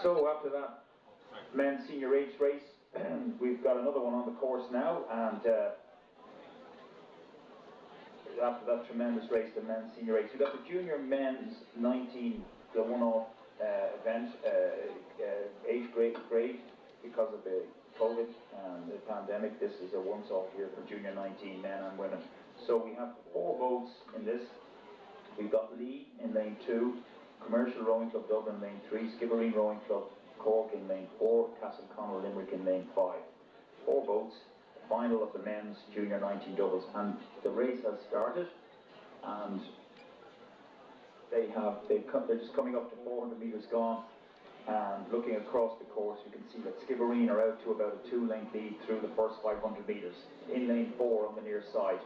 So after that men's senior age race, we've got another one on the course now, and after that tremendous race, the men's senior age, we've got the junior men's 19, the one-off event, age grade because of the COVID and the pandemic. This is a once-off year for junior 19 men and women. So we have 4 boats in this. We've got Lee in lane 2, Commercial Rowing Club Dublin lane 3, Skibbereen Rowing Club Cork in lane 4, Castleconnell Limerick in lane 5. 4 boats, final of the men's junior 19 doubles, and the race has started, and they're just coming up to 400 metres gone, and looking across the course you can see that Skibbereen are out to about a 2-length lead through the first 500 metres in lane 4 on the near side.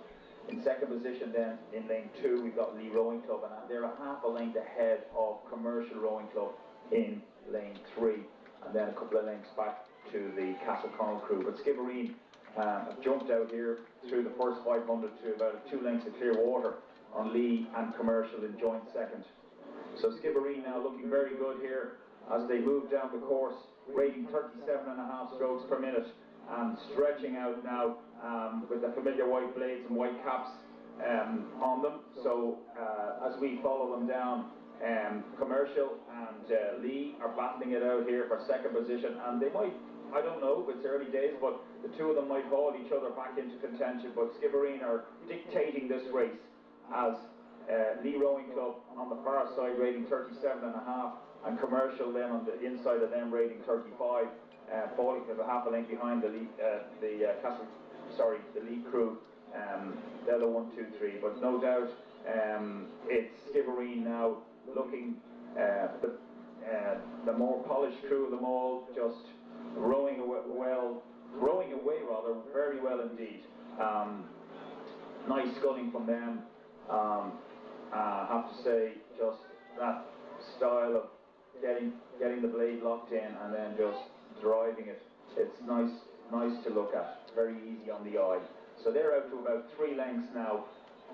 In second position then, in lane 2, we've got Lee Rowing Club, and they're a half a length ahead of Commercial Rowing Club in lane 3, and then a couple of lengths back to the Castleconnell crew. But Skibbereen have jumped out here through the first 500 to about 2 lengths of clear water on Lee and Commercial in joint second. So Skibbereen now looking very good here as they move down the course, rating 37.5 strokes per minute, and stretching out now with the familiar white blades and white caps on them. So as we follow them down, Commercial and Lee are battling it out here for second position, and they might, I don't know, it's early days, but the two of them might haul each other back into contention. But Skibbereen are dictating this race as Lee Rowing Club on the far side rating 37.5, and Commercial then on the inside of them rating 35, falling to half a length behind the Lee, the Lee crew. They're the 1, 2, 3, but no doubt it's Skibbereen now looking the more polished crew of them all, just rowing away very well indeed. Nice sculling from them. I have to say, just that style of getting the blade locked in and then just driving it. It's nice to look at. Very easy on the eye. So they're out to about 3 lengths now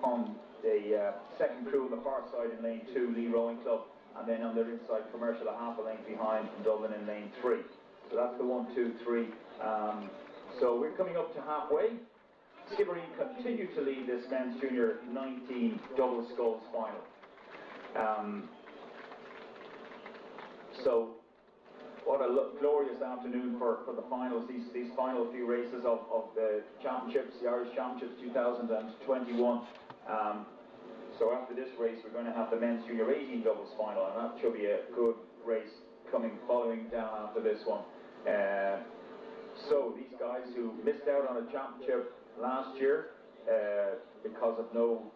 on the second crew on the far side in lane 2, Lee Rowing Club, and then on their inside Commercial a half a length behind from Dublin in lane 3. So that's the 1, 2, 3. So we're coming up to halfway. Skibbereen continue to lead this men's junior 19 double sculls final. So what a glorious afternoon for the finals, these final few races of the championships, the Irish Championships 2021. So after this race we're going to have the men's junior 18 doubles final, and that should be a good race following down after this one. So these guys who missed out on a championship last year because of no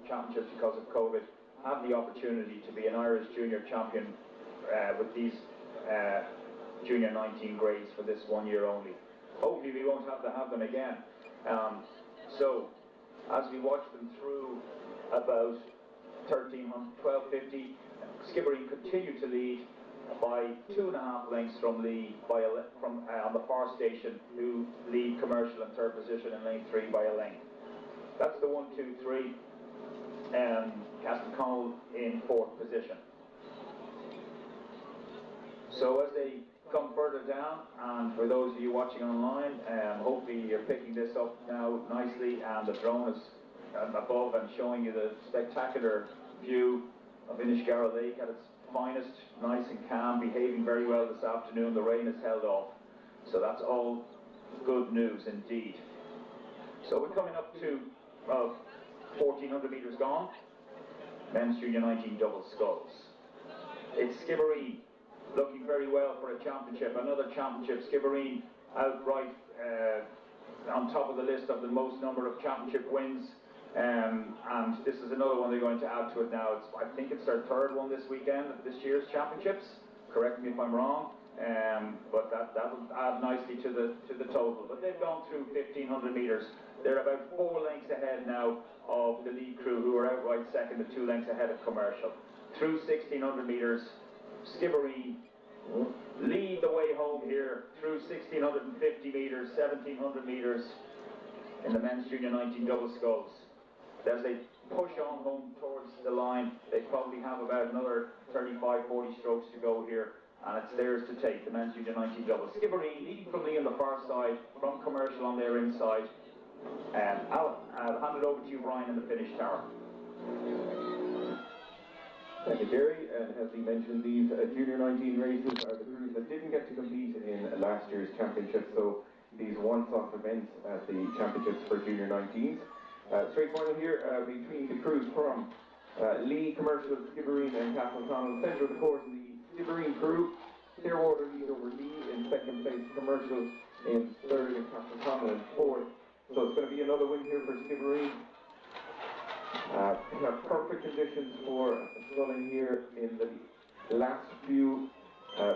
championships because of COVID have the opportunity to be an Irish junior champion with these junior 19 grades for this 1 year only. Hopefully we won't have to have them again. So as we watch them through about 12:50, Skibbereen continue to lead by 2.5 lengths from Lee on the far station, who lead Commercial in third position in lane 3 by a length. That's the 1, 2, 3. Castleconnell in fourth position. So as they come further down, and for those of you watching online, hopefully you're picking this up now nicely, and the drone is above and showing you the spectacular view of Inniscarra Lake at its finest, nice and calm, behaving very well this afternoon. The rain has held off, so that's all good news indeed. So we're coming up to 1,400 metres gone, men's junior 19 double sculls. It's Skibbereen looking very well for a championship, another championship. Skibbereen outright on top of the list of the most number of championship wins. And this is another one they're going to add to it now. I think it's their third one this weekend at this year's championships. Correct me if I'm wrong, but that'll add nicely to the total. But they've gone through 1,500 metres. They're about 4 lengths ahead now of the lead crew, who are outright second, and 2 lengths ahead of Commercial. Through 1,600 metres, Skibbereen lead the way home here through 1,650 metres, 1,700 metres in the men's junior 19 double sculls. As they push on home towards the line, they probably have about another 35-40 strokes to go here and it's theirs to take, the men's junior 19 double. Skibbereen leading from Lee on the far side, from Commercial on their inside. I'll hand it over to you, Brian, in the finish tower. Thank you, Jerry. And as he mentioned, these Junior 19 races are the crews that didn't get to compete in last year's championship, so these once-off events at the championships for Junior 19s. Straight final here between the crews from Lee, Commercial, Skibbereen and Castleconnell. Centre of the course, the Skibbereen crew. Clearwater lead over Lee in second place, Commercial in third and Castleconnell in fourth. So it's going to be another win here for Skibbereen. We have perfect conditions for sculling here in the last few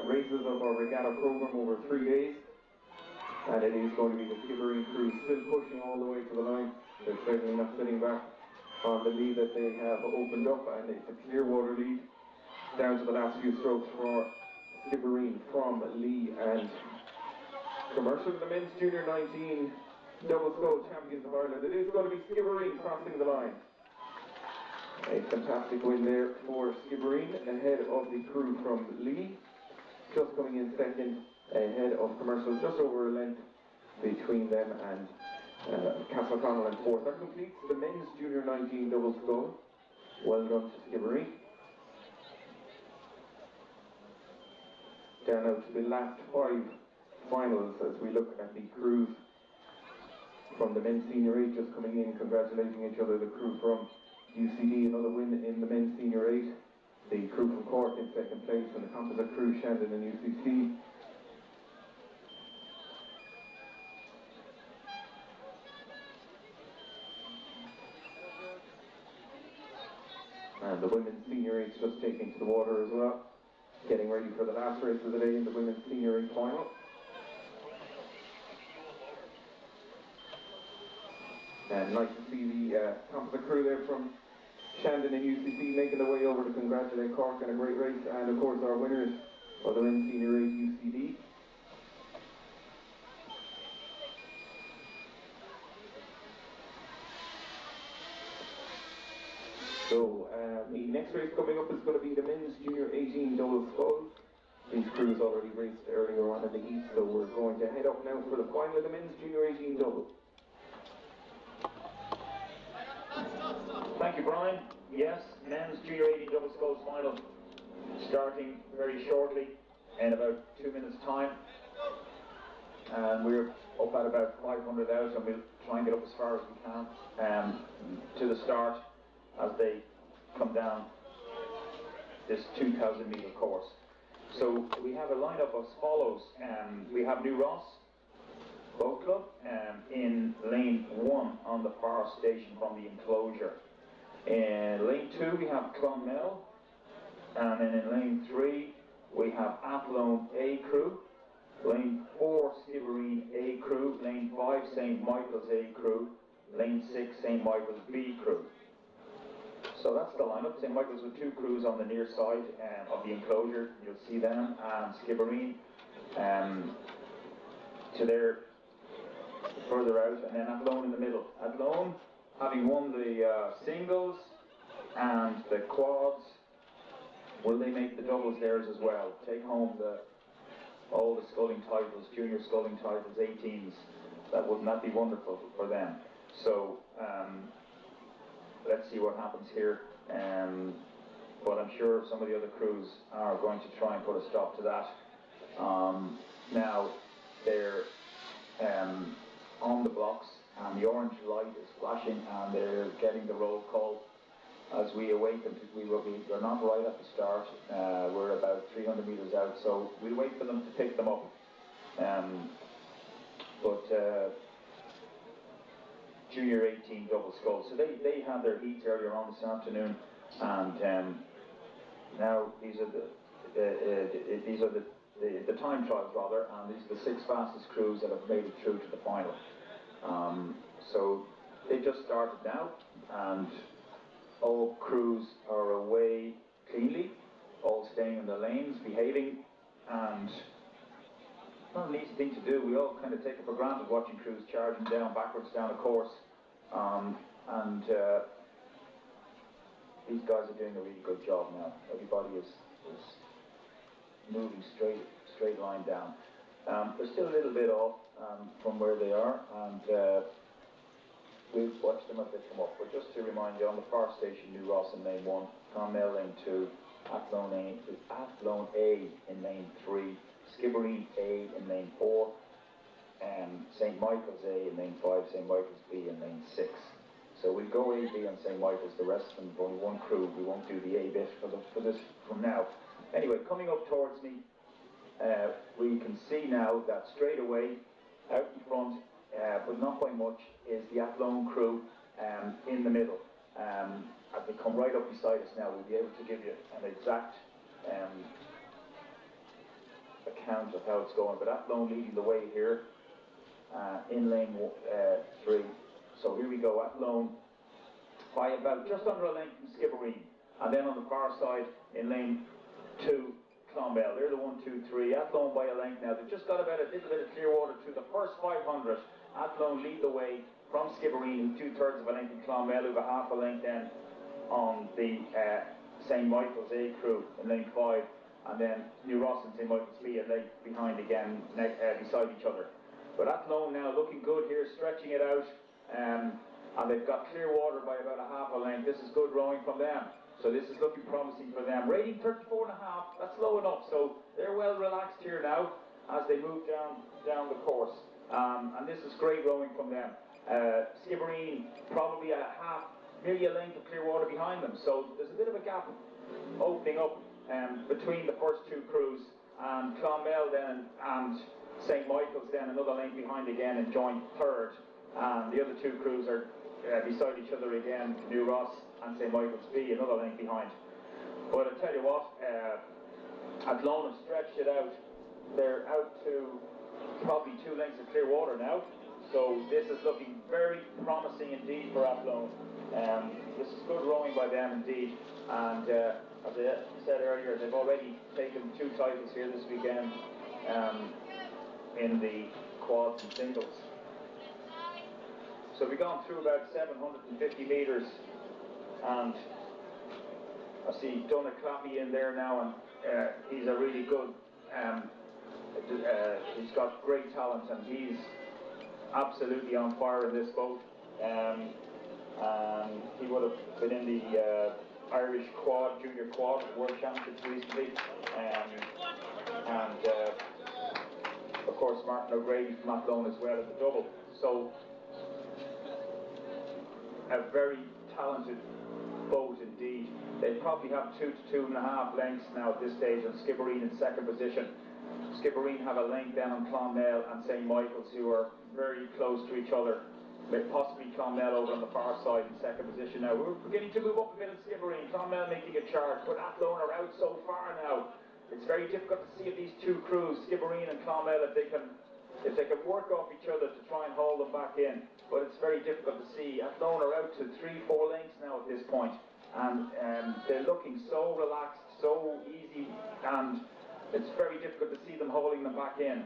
races of our regatta program over 3 days. And it is going to be the Skibbereen crew still pushing all the way to the line. They're certainly not sitting back on the lead that they have opened up, and it's a Clearwater lead down to the last few strokes for Skibbereen from Lee and Commercial. The men's Junior 19 double scull champions of Ireland. It is going to be Skibbereen crossing the line. A fantastic win there for Skibbereen ahead of the crew from Lee. Just coming in second ahead of Commercial, just over a length between them and Castleconnell in fourth. That completes the men's Junior 19 double scull. Well done to Skibbereen. Down now to the last 5 finals as we look at the crews from the men's senior 8 just coming in, congratulating each other. The crew from UCD, another win in the men's senior 8. The crew from Cork in second place, and the composite crew, Shandon and UCC. And the women's senior 8's just taking to the water as well, getting ready for the last race of the day in the women's senior 8 final. And nice to see the composite crew there from Shandon and UCC making their way over to congratulate Cork on a great race, and of course our winners of the men's senior 8 UCD. So the next race coming up is going to be the men's junior 18 double scull. These crews already raced earlier on in the heat, so we're going to head up now for the final of the men's junior 18 double. Thank you, Brian. Yes, men's junior 18 double sculls final starting very shortly in about 2 minutes' time. And we're up at about 500 out, and we'll try and get up as far as we can to the start as they come down this 2,000 metre course. So we have a lineup as follows. We have New Ross Boat Club in lane 1 on the far station from the enclosure. In lane 2 we have Clonmel, and then in lane 3 we have Athlone A crew, lane 4 Skibbereen A crew, lane 5 St Michael's A crew, lane 6 St Michael's B crew. So that's the lineup. St Michael's with 2 crews on the near side of the enclosure, you'll see them, and Skibbereen to their further out, and then Athlone in the middle. Athlone, having won the singles and the quads, will they make the doubles theirs as well? Take home all the sculling titles, junior sculling titles, 18s. Wouldn't that be wonderful for them? So let's see what happens here. But I'm sure some of the other crews are going to try and put a stop to that. Now they're on the blocks, and the orange light is flashing, and they're getting the roll call as we await them. They're not right at the start. We're about 300 metres out, so we'll wait for them to pick them up. Junior 18 double scull. So they had their heats earlier on this afternoon, and now these are the time trials rather, and these are the 6 fastest crews that have made it through to the final. So they just started now, and all crews are away cleanly, all staying in their lanes, behaving, and not an easy thing to do. We all kind of take it for granted watching crews charging backwards down a course, and these guys are doing a really good job now. Everybody is moving straight line down. They're still a little bit off from where they are, and we'll watch them as they come up. But just to remind you, on the far station, New Ross in lane 1, Clonmel lane 2, Athlone A in lane 3, Skibbereen A in lane 4, St Michael's A in lane 5, St Michael's B in lane 6. So we'll go A, B and St Michael's, the rest of them only one crew. We won't do the A bit for this from now. Anyway, coming up towards me, we can see now that straight away, out in front, but not by much, is the Athlone crew in the middle. As they come right up beside us now, we'll be able to give you an exact account of how it's going. But Athlone leading the way here in lane 3. So here we go, Athlone by about just under a length from Skibbereen. And then on the far side in lane 2, Clonmel. They're the 1, 2, 3. Athlone by a length now. They've just got about a little bit of clear water through the first 500. Athlone lead the way from Skibbereen, 2/3 of a length in Clonmel, over half a length then on the St Michael's A crew in lane 5, and then New Ross and St Michael's B a length behind again, beside each other. But Athlone now looking good here, stretching it out, and they've got clear water by about a half a length. This is good rowing from them. So this is looking promising for them. Rating 34.5, that's low enough. So they're well relaxed here now as they move down the course. And this is great rowing from them. Skibbereen probably a half, nearly a length of clear water behind them. So there's a bit of a gap opening up between the first two crews. And Clonmel then and St Michael's then another length behind again and joint third. And the other two crews are beside each other again, New Ross and St Michael's B, another length behind. But I tell you what, Athlone have stretched it out. They're out to probably 2 lengths of clear water now. So this is looking very promising indeed for Athlone. This is good rowing by them indeed. And as I said earlier, they've already taken 2 titles here this weekend in the quads and singles. So we've gone through about 750 metres, and I see Donagh Clappy in there now, and he's a really good, he's got great talent, and he's absolutely on fire in this boat. And he would have been in the Irish quad, junior quad world championships recently, and of course Martin O'Grady from Athlone as well as the double. So a very talented boat indeed. They probably have 2 to 2.5 lengths now at this stage, and Skibbereen in second position. Skibbereen have a length down on Clonmel and St Michael's, who are very close to each other. With possibly Clonmel over on the far side in second position now. We're beginning to move up a bit in Skibbereen. Clonmel making a charge, but Athlone are out so far now. It's very difficult to see if these two crews, Skibbereen and Clonmel, if they can work off each other to try and haul them back in. But it's very difficult to see. Athlone are out to 3-4 lengths now at this point, and they're looking so relaxed, so easy, and it's very difficult to see them hauling them back in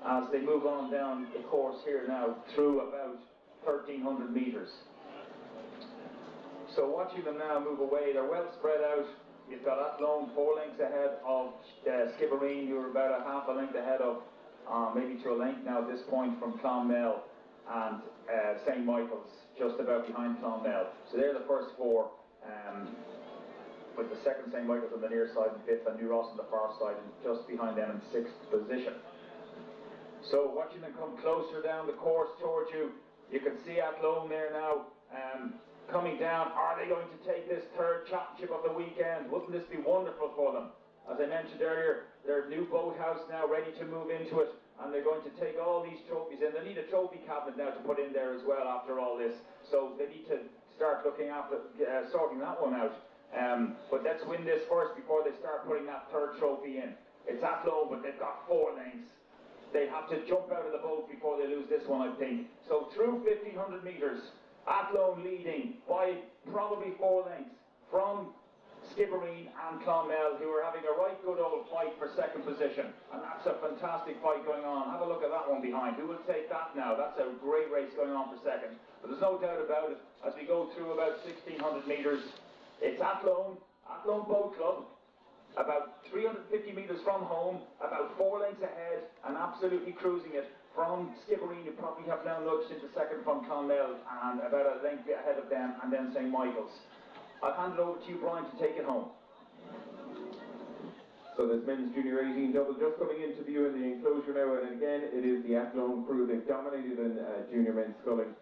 as they move on down the course here now through about 1,300 metres. So watching them now move away, they're well spread out. You've got Athlone 4 lengths ahead of Skibbereen, who are about a half a length ahead of, maybe to a length now at this point from Clonmel, and St Michael's just about behind Clonmel. So they're the first 4, with the second St Michael's on the near side and 5th, and New Ross on the far side and just behind them in 6th position. So watching them come closer down the course towards you, you can see Athlone there now coming down. Are they going to take this 3rd championship of the weekend? Wouldn't this be wonderful for them? As I mentioned earlier, their new boathouse now ready to move into it, and they're going to take all these trophies in. They need a trophy cabinet now to put in there as well after all this. So they need to start looking after sorting that one out. But let's win this first before they start putting that 3rd trophy in. It's Athlone, but they've got 4 lengths. They have to jump out of the boat before they lose this one, I think. So through 1,500 metres, Athlone leading by probably 4 lengths from Skibbereen and Clonmel, who are having a right good old fight for second position. And that's a fantastic fight going on. Have a look at that one behind. Who will take that now? That's a great race going on for second. But there's no doubt about it, as we go through about 1,600 metres, it's Athlone Boat Club, about 350 metres from home, about 4 lengths ahead, and absolutely cruising it. From Skibbereen, you probably have now nudged into second from Clonmel, and about a length ahead of them, and then St. Michael's. I'll hand it over to you, Brian, to take it home. So this men's junior 18 double just coming into view in the enclosure now, and again it is the Athlone crew. They've dominated in junior men's sculling,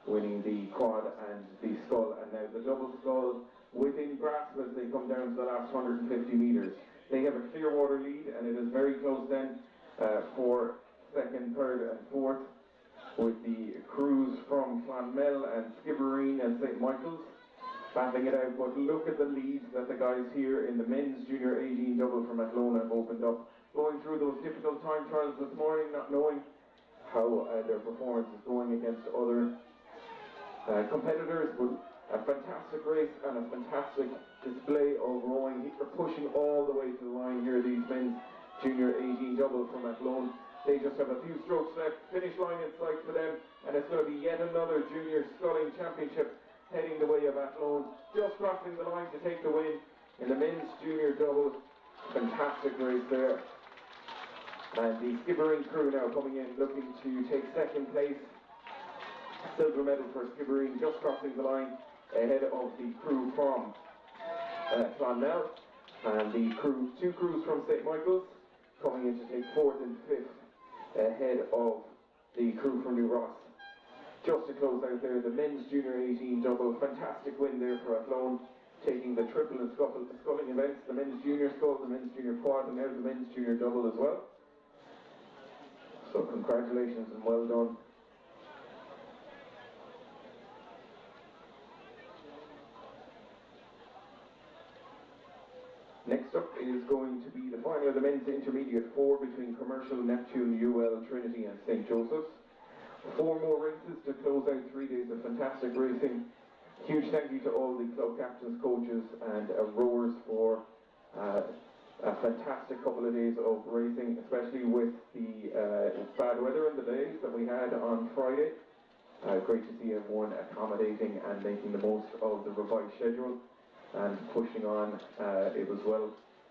winning the quad and the scull, and now the double scull within grasp as they come down to the last 150 metres. They have a clear water lead, and it is very close then for second, third and fourth, with the crews from Clonmel and Skibbereen and St. Michael's battling it out. But look at the lead that the guys here in the men's junior 18 double from Athlone have opened up, going through those difficult time trials this morning, not knowing how their performance is going against other competitors. But a fantastic race and a fantastic display of rowing. They're pushing all the way to the line here, these men's junior 18 double from Athlone. They just have a few strokes left. Finish line in sight for them, and it's going to be yet another junior sculling championship heading the way of Athlone, just crossing the line to take the win in the men's junior double. Fantastic race there. And the Skibbereen crew now coming in looking to take second place. Silver medal for Skibbereen, just crossing the line ahead of the crew from Clonmel, and the two crews from St. Michael's coming in to take fourth and fifth ahead of the crew from New Ross. Just to close out there, the men's junior 18 double, fantastic win there for Athlone, taking the triple and sculling events, the men's junior scull, the men's junior quad, and now the men's junior double as well. So congratulations and well done. Next up is going to be the final of the men's intermediate 4 between Commercial, Neptune, UL, Trinity and St. Joseph's. 4 more races to close out 3 days of fantastic racing. Huge thank you to all the club captains, coaches and rowers for a fantastic couple of days of racing, especially with the bad weather and the days that we had on Friday. Great to see everyone accommodating and making the most of the revised schedule and pushing on. It was well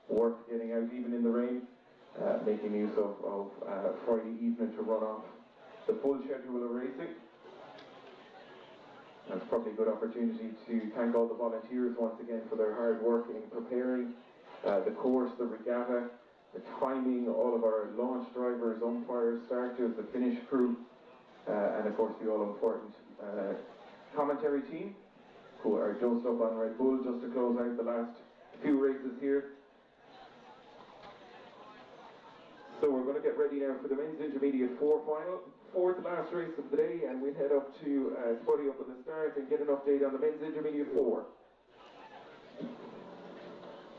worth getting out even in the rain, making use of Friday evening to run off the full schedule of racing. And it's probably a good opportunity to thank all the volunteers once again for their hard work in preparing the course, the regatta, the timing, all of our launch drivers, umpires, starters, the finish crew, and of course the all-important commentary team, who are dosed up on Red Bull just to close out the last few races here. So we're going to get ready now for the men's intermediate 4 final, 4th last race of the day, and we'll head up to Spuddy up at the start and get an update on the men's intermediate 4.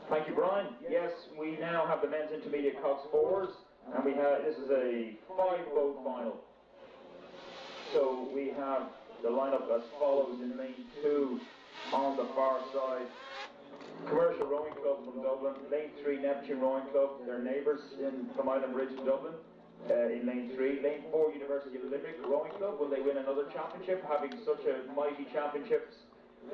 Thank you, Brian. Yes, we now have the men's intermediate Cox 4s, and this is a 5-boat final. So we have the lineup as follows in lane 2 on the far side. Commercial Rowing Club from Dublin. Lane 3, Neptune Rowing Club. They're neighbours from Island Bridge in Dublin. In lane 3. Lane 4, University Olympic Rowing Club. Will they win another championship, having such a mighty championships?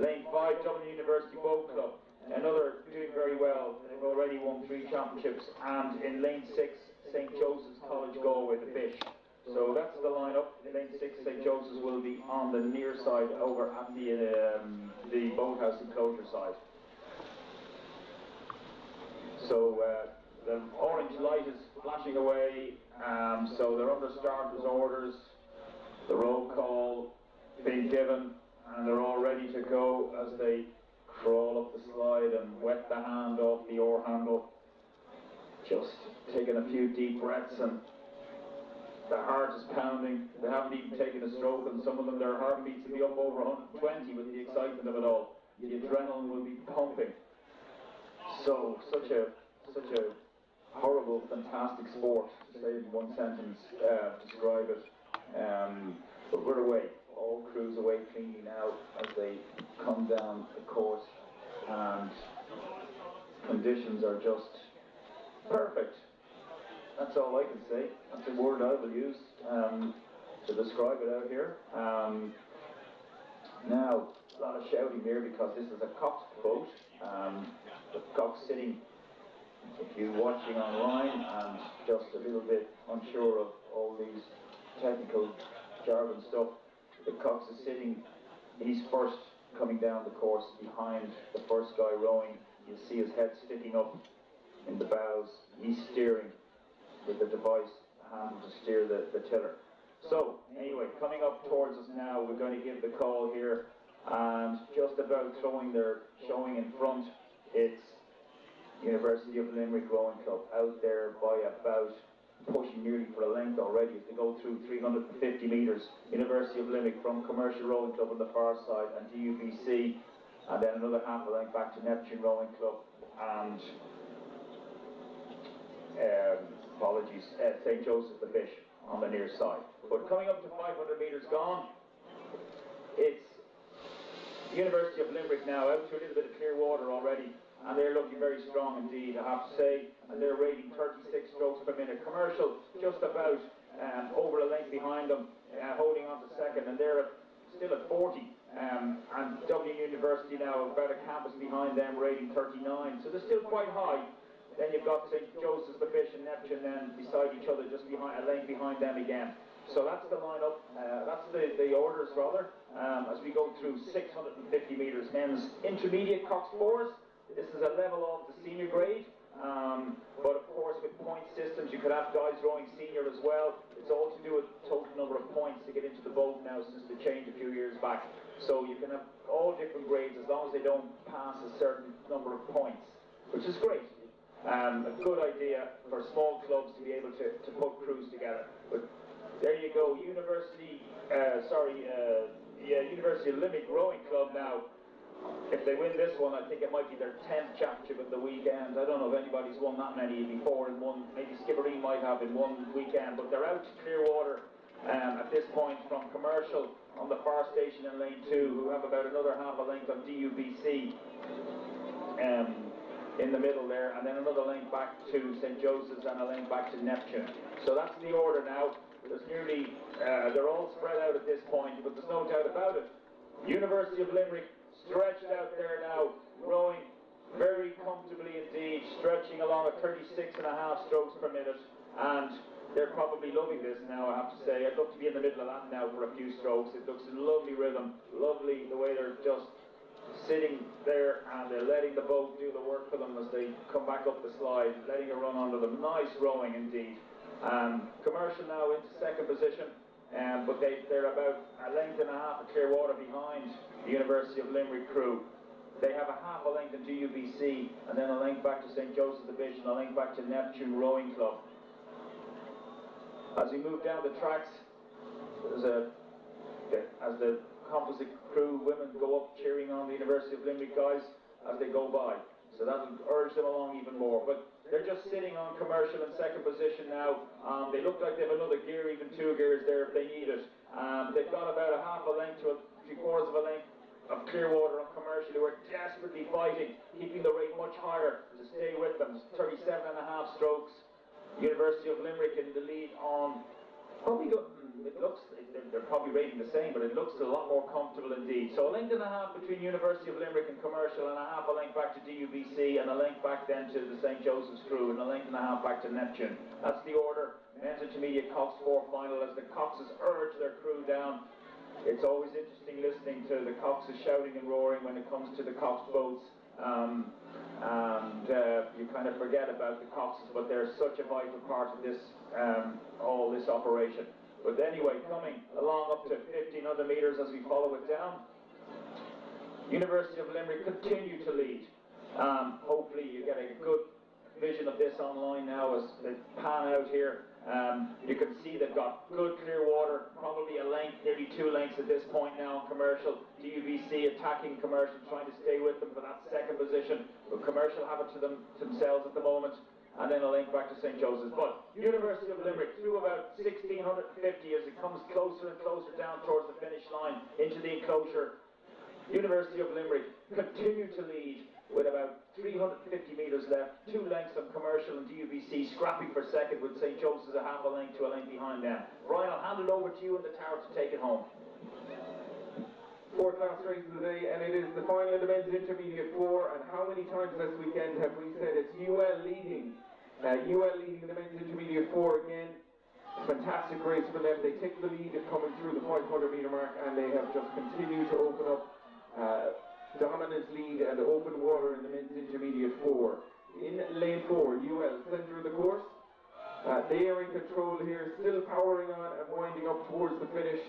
Lane 5, Dublin University Boat Club. Another doing very well. They've already won 3 championships. And in lane 6, St. Joseph's College Galway, the Fish. So that's the lineup. In lane 6, St. Joseph's will be on the near side over at the boathouse enclosure side. So the orange light is flashing away, so they're under starters' orders, the roll call being given, and they're all ready to go as they crawl up the slide and wet the hand off the oar handle. Just taking a few deep breaths, and the heart is pounding. They haven't even taken a stroke, and some of them, their heartbeats will be up over 120 with the excitement of it all. The adrenaline will be pumping. So, such a horrible, fantastic sport, to say in one sentence, describe it. But we're away, all crews away cleanly now as they come down the course, and conditions are just perfect. That's all I can say. That's the word I will use to describe it out here. Now, a lot of shouting here because this is a Cox boat. The Cox sitting is watching online and just a little bit unsure of all these technical jargon stuff. The Cox is sitting, he's first coming down the course behind the first guy rowing. You see his head sticking up in the bows. He's steering with the device, a handle to steer the tiller. So, anyway, coming up towards us now, we're going to give the call here, and just about showing in front, it's University of Limerick Rowing Club out there by about pushing nearly for a length already as they go through 350 metres. University of Limerick from Commercial Rowing Club on the far side and DUBC, and then another half a length back to Neptune Rowing Club and St. Joseph the Fish on the near side. But coming up to 500 metres gone, it's University of Limerick now out to a little bit of clear water already, and they're looking very strong indeed, I have to say, and they're rating 36 strokes per minute. Commercial just about over a length behind them, holding on to second, and they're still at 40, and Dublin University now about a campus behind them, rating 39, so they're still quite high. Then you've got St. Joseph's, the Fish and Neptune then beside each other, just behind a length behind them again. So that's the lineup, that's the orders rather, as we go through 650 metres men's intermediate Cox 4s. This is a level of the senior grade, but of course with point systems you could have guys rowing senior as well. It's all to do with total number of points to get into the boat now since the change a few years back. So you can have all different grades as long as they don't pass a certain number of points, which is great. A good idea for small clubs to be able to put crews together. But there you go, University of Limerick Rowing Club now. If they win this one, I think it might be their 10th championship of the weekend. I don't know if anybody's won that many before in one. Maybe Skibbereen might have in one weekend, but they're out to Clearwater at this point from Commercial on the far station in lane 2, who have about another half a length of DUBC in the middle there, and then another lane back to St. Joseph's and a lane back to Neptune. So that's the order now. There's nearly, they're all spread out at this point, but there's no doubt about it. University of Limerick stretched out there now, rowing very comfortably indeed, stretching along at 36.5 strokes per minute, and they're probably loving this now, I have to say. I'd love to be in the middle of that now for a few strokes. It looks a lovely rhythm, lovely the way they're just sitting there and they're letting the boat do the work for them as they come back up the slide, letting it run under them. Nice rowing indeed. Commercial now into second position, but they're about a length and a half of clear water behind the University of Limerick crew. They have a half a length in DUBC and then a length back to St. Joseph's the Fish and a length back to Neptune Rowing Club. As we move down the tracks, as the composite crew women go up cheering on the University of Limerick guys as they go by. So that'll urge them along even more. But they're just sitting on Commercial in second position now. They look like they have another gear, even 2 gears there if they need it. They've got about a half a length to 3/4 of a length of Clearwater on Commercial, who are desperately fighting, keeping the rate much higher to stay with them. 37.5 strokes. University of Limerick in the lead on probably they're probably rating the same, but it looks a lot more comfortable indeed. So a length and a half between University of Limerick and Commercial, and a half a length back to DUBC, and a length back then to the St. Joseph's crew, and a length and a half back to Neptune. That's the order. Men's intermediate Cox 4 final as the Coxes urge their crew down. It's always interesting listening to the Coxes shouting and roaring when it comes to the Cox boats. You kind of forget about the Coxes, but they're such a vital part of this, all this operation. But anyway, coming along up to 1,500 metres as we follow it down, University of Limerick continue to lead. Hopefully you get a good vision of this online now as they pan out here. You can see they've got good clear water, probably a length, nearly 2 lengths at this point now on Commercial. DUBC attacking Commercial, trying to stay with them for that second position, but Commercial have it to themselves at the moment, and then a length back to St. Joseph's. But University of Limerick through about 1,650 as it comes closer and closer down towards the finish line into the enclosure. University of Limerick continue to lead with about 350 metres left, 2 lengths on Commercial and DUBC scrapping for second, with St. Joseph's a half a length to a length behind them. Brian, I'll hand it over to you in the tower to take it home. fourth last race of the day, and it is the final of the men's intermediate 4. And how many times this weekend have we said it's UL leading? UL leading the men's intermediate 4 again. Fantastic race for them. They take the lead coming through the 500-metre mark, and they have just continued to open up dominant lead and open water in the men's intermediate 4. In lane 4, UL, centre of the course. They are in control here, still powering on and winding up towards the finish.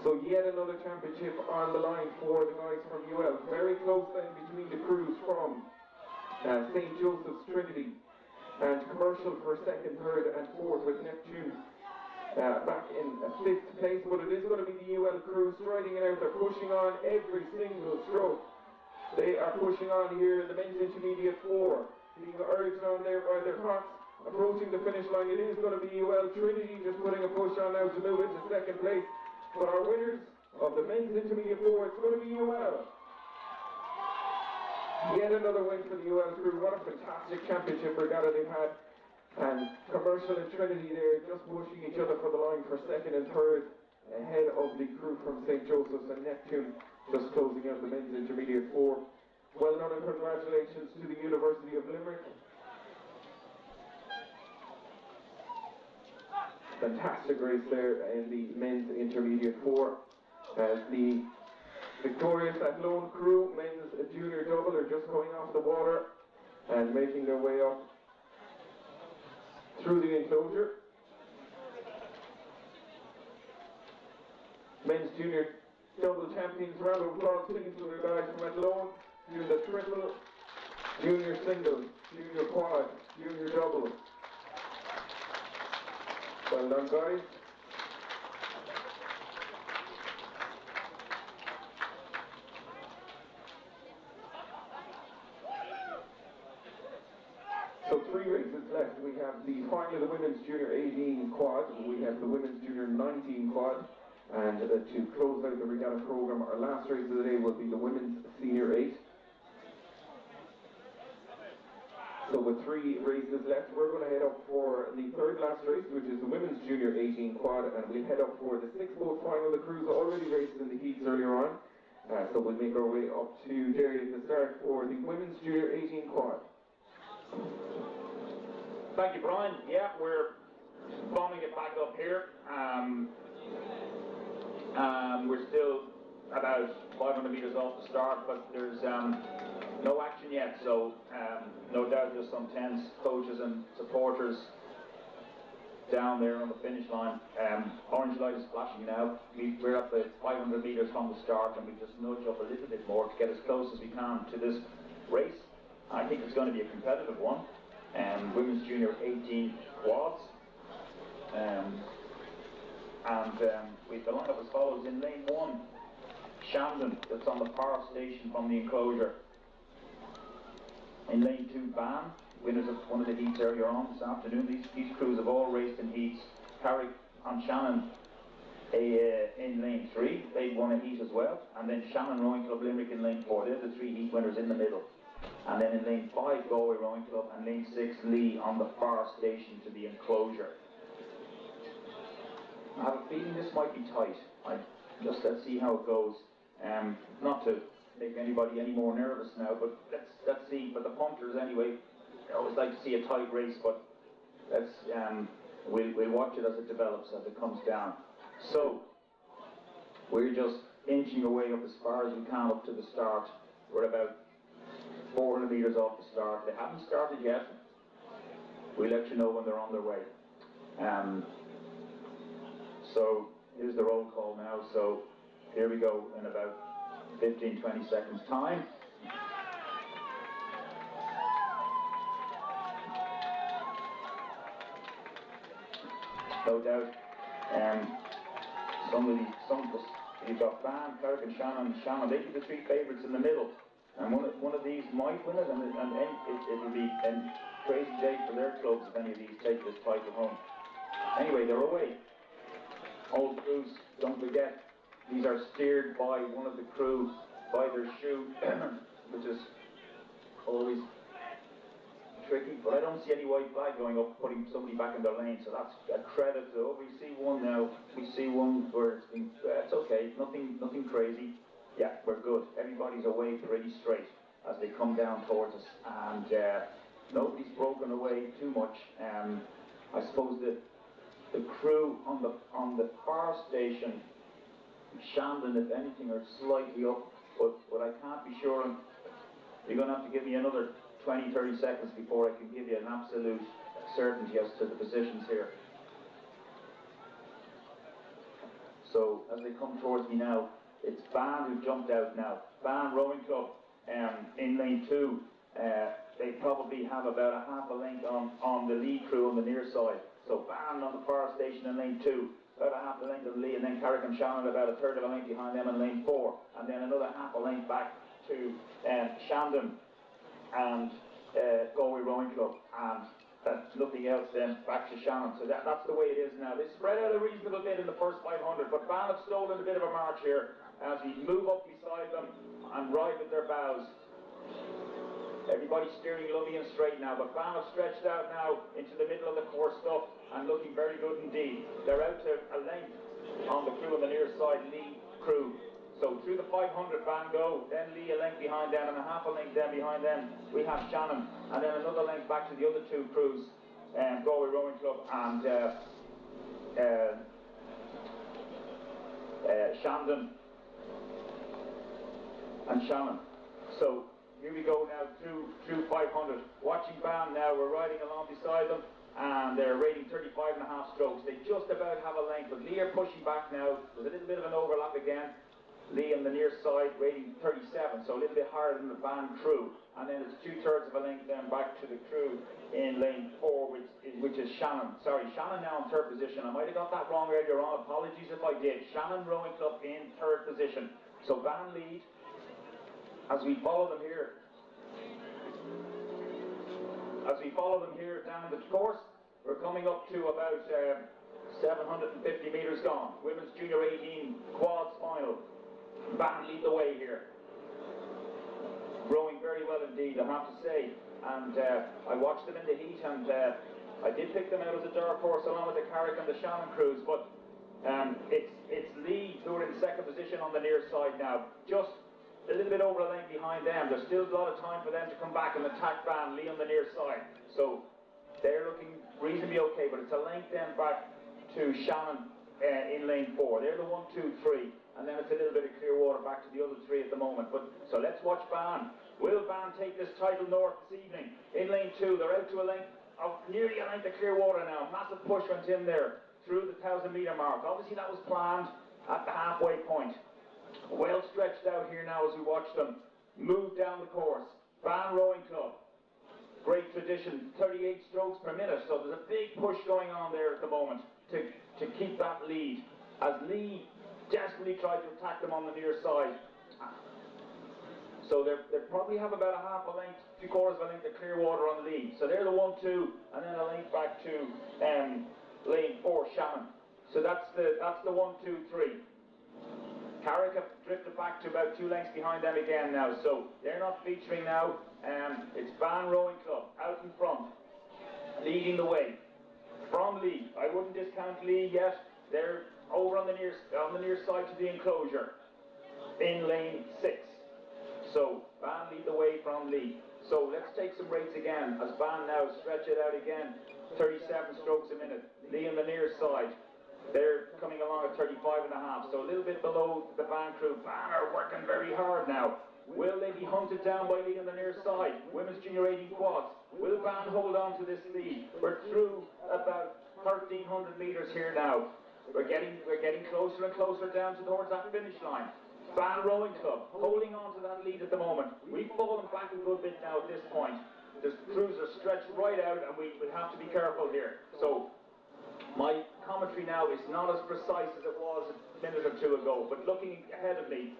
So yet another championship on the line for the guys from UL. Very close then between the crews from St. Joseph's Trinity and Commercial for second, third and fourth, with Neptune back in 5th place. But it is going to be the UL crew striding it out. They're pushing on every single stroke. They are pushing on here in the men's intermediate 4, being urged on there by their clocks. Approaching the finish line, it is going to be UL Trinity just putting a push on now to move into second place. But our winners of the men's intermediate 4, it's going to be UL. Yet another win for the UL crew. What a fantastic championship regatta they've had. And Commercial and Trinity there just pushing each other for the line for second and third, ahead of the crew from St. Joseph's and Neptune, just closing out the men's intermediate 4. Well done and congratulations to the University of Limerick. Fantastic race there in the men's intermediate 4, as the victorious Athlone crew men's junior double are just going off the water and making their way up through the enclosure. Men's junior double champions, round of applause please to the guys from Athlone, doing the triple, junior single, junior quad, junior double. Well done, guys. So 3 races left. We have the final of the women's junior 18 quad, we have the women's junior 19 quad, and to close out the regatta program, our last race of the day will be the women's senior 8. So with 3 races left, we're going to head up for the third last race, which is the women's junior 18 quad, and we'll head up for the 6-boat final. The crews already raced in the heats earlier on, so we'll make our way up to Derry at the start for the women's junior 18 quad. Thank you, Brian. Yeah, we're bombing it back up here. We're still about 500 metres off the start, but there's no action yet, so no doubt there's some tense coaches and supporters down there on the finish line. Orange light is flashing now. We're at the 500 metres from the start, and we just nudge up a little bit more to get as close as we can to this race. I think it's going to be a competitive one. Women's junior 18 quads. We the lineup as follows. In lane 1, Shandon, that's on the power station from the enclosure. In lane 2, Ban, winners of one of the heats earlier on this afternoon. These crews have all raced in heats. Carrick and Shannon in lane 3, they won a heat as well. And then Shannon Rowing Club Limerick in lane 4. They're the 3 heat winners in the middle. And then in lane 5, Galway Rowing Club, and lane 6, Lee on the far station to the enclosure. I have a feeling this might be tight. Let's see how it goes. Not to make anybody any more nervous now, but let's see. For the punters anyway, I always like to see a tight race, but we'll watch it as it develops, as it comes down. So we're just inching away up as far as we can up to the start. We're about 400 metres off the start. They haven't started yet. We'll let you know when they're on their way. So here's the roll call now. So here we go in about 15-20 seconds time. No doubt. You've got Ban, Carrick and Shannon. They'd be the 3 favourites in the middle. And one of these might win it, and it'll be a crazy day for their clubs if any of these take this title home. Anyway, they're away. All crews, don't forget, these are steered by one of the crew, by their shoe, which is always tricky. But I don't see any white flag going up, putting somebody back in their lane, so that's a credit to. We see one now. We see one where it's that's okay, nothing crazy. Yeah, we're good. Everybody's away pretty straight as they come down towards us, and nobody's broken away too much. I suppose that the crew on the far station, Shandon, if anything, are slightly up, but I can't be sure. And you're going to have to give me another 20-30 seconds before I can give you an absolute certainty as to the positions here. So as they come towards me now, it's Ban who jumped out now. Ban Rowing Club in lane 2. They probably have about a half a length on the lead crew on the near side. So Ban on the far station in lane 2, about a half a length on the lead, and then Carrick and Shannon about a third of a length behind them in lane 4, and then another half a length back to Shandon and Galway Rowing Club, and nothing else then back to Shannon. So that's the way it is now. They spread out a reasonable bit in the first 500, but Ban have stolen a bit of a march here as we move up beside them and ride with their bows. Everybody's steering lovely and straight now, but Ban have stretched out now into the middle of the course stuff and looking very good indeed. They're out to a length on the crew on the near side, Lee crew. So through the 500, Ban go, then Lee a length behind them, and a half a length then behind them we have Shannon, and then another length back to the other two crews, Galway Rowing Club and Shandon and Shannon. So here we go now through 500. Watching Ban now, we're riding along beside them, and they're rating 35.5 strokes. They just about have a length, but Lee are pushing back now. There's a little bit of an overlap again. Lee on the near side rating 37, so a little bit higher than the Ban crew. And then it's 2/3 of a length then back to the crew in lane 4, which is Shannon. Sorry, Shannon now in 3rd position. I might have got that wrong earlier on. Apologies if I did. Shannon Rowing Club in 3rd position. So Ban lead as we follow them here. As we follow them here down the course, we're coming up to about 750 metres gone. Women's Junior 18 quads final. Ban lead the way here. Rowing very well indeed, I have to say. And I watched them in the heat, and I did pick them out as a dark horse along with the Carrick and the Shannon crews, but it's Lee who are in 2nd position on the near side now. Just a little bit over a length behind them. There's still a lot of time for them to come back and attack Ban, Lee on the near side. So they're looking reasonably okay, but it's a length then back to Shannon in lane 4. They're the 1, 2, 3, and then it's a little bit of clear water back to the other 3 at the moment. But so let's watch Ban. Will Ban take this title north this evening? In lane 2, they're out to a length of nearly a length of clear water now. Massive push went in there through the 1,000-metre mark. Obviously that was planned at the halfway point. Well stretched out here now as we watch them move down the course. Ban Rowing Club, great tradition, 38 strokes per minute, so there's a big push going on there at the moment to keep that lead, as Lee desperately tried to attack them on the near side. So they probably have about a half a length, 3/4 of a length of clear water on the lead. So they're the 1, 2, and then a length back to lane 4, Shannon. So that's the 1, 2, 3. Carrick have drifted back to about 2 lengths behind them again now, so they're not featuring now. It's Ban Rowing Club out in front, leading the way. From Lee, I wouldn't discount Lee yet. They're over on the near side to the enclosure in lane 6. So Ban lead the way from Lee. So let's take some rates again as Ban now stretch it out again. 37 strokes a minute. Lee on the near side. They're coming along at 35.5, so a little bit below the Ban crew. Ban are working very hard now. Will they be hunted down by Lee on the near side? Women's Junior 18 quads. Will Ban hold on to this lead? We're through about 1,300 metres here now. We're getting closer and closer down towards that finish line. Ban Rowing Club holding on to that lead at the moment. We've fallen back a good bit now at this point. The crews are stretched right out, and we have to be careful here. So my commentary now is not as precise as it was a minute or 2 ago, but looking ahead of me,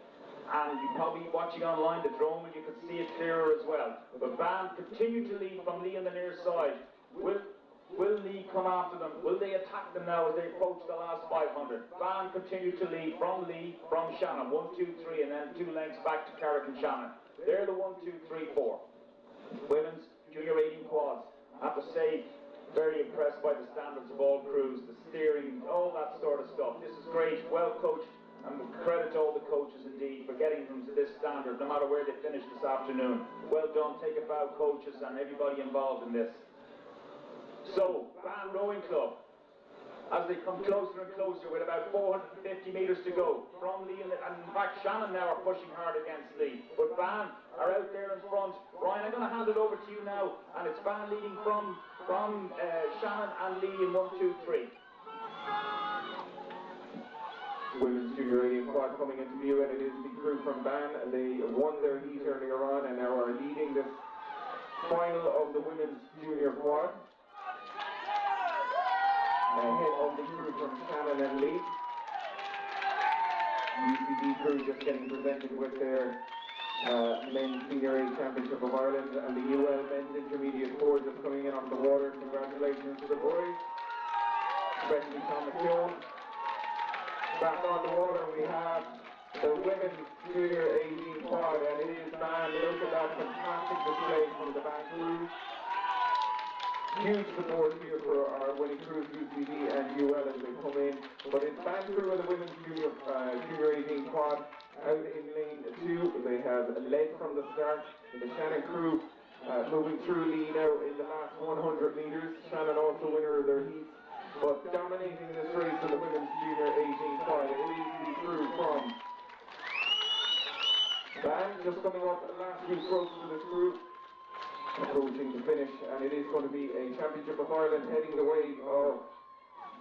and you're probably watching online the drone, and you can see it clearer as well. But Ban continue to lead from Lee on the near side. Will Lee come after them? Will they attack them now as they approach the last 500? Ban continue to lead from Lee, from Shannon. 1, 2, 3, and then 2 lengths back to Carrick and Shannon. They're the 1, 2, 3, 4. Women's Junior 18 quads. I have to say, very impressed by the standards of all crews, the steering, all that sort of stuff. This is great, well coached, and credit to all the coaches indeed for getting them to this standard, no matter where they finish this afternoon. Well done, take a bow, coaches, and everybody involved in this. So, Ban Rowing Club, as they come closer and closer with about 450 metres to go from Lee, and in fact Shannon now are pushing hard against Lee, but Ban are out there in front. Brian, I'm going to hand it over to you now, and it's Ban leading from Shannon and Lee in 1, 2, 3. Women's Junior 18 quad coming into view, and it is the crew from Ban. They won their heat earlier on and now are leading this final of the Women's Junior quad. Ahead of the crew from Shannon and Lee. UCD crew just getting presented with their Men's Senior A Championship of Ireland, and the UL Men's Intermediate 4 just coming in off the water. Congratulations to the boys, especially Tom McKeown. Back on the water we have the Women's Junior 18 quad, and it is Ban. Look at that fantastic display from the Ban crew. Huge support here for our winning crews, UCD and UL, as they come in. But it's Ban crew of the Women's Junior 18 quad out in lane 2. They have led from the start. The Shannon crew moving through Lee now in the last 100 metres. Shannon also winner of their heat. But dominating this race in the Women's Junior 18 quad, it is the crew from Ban, just coming off the last few strokes for this crew, approaching to finish, and it is going to be a Championship of Ireland heading the way of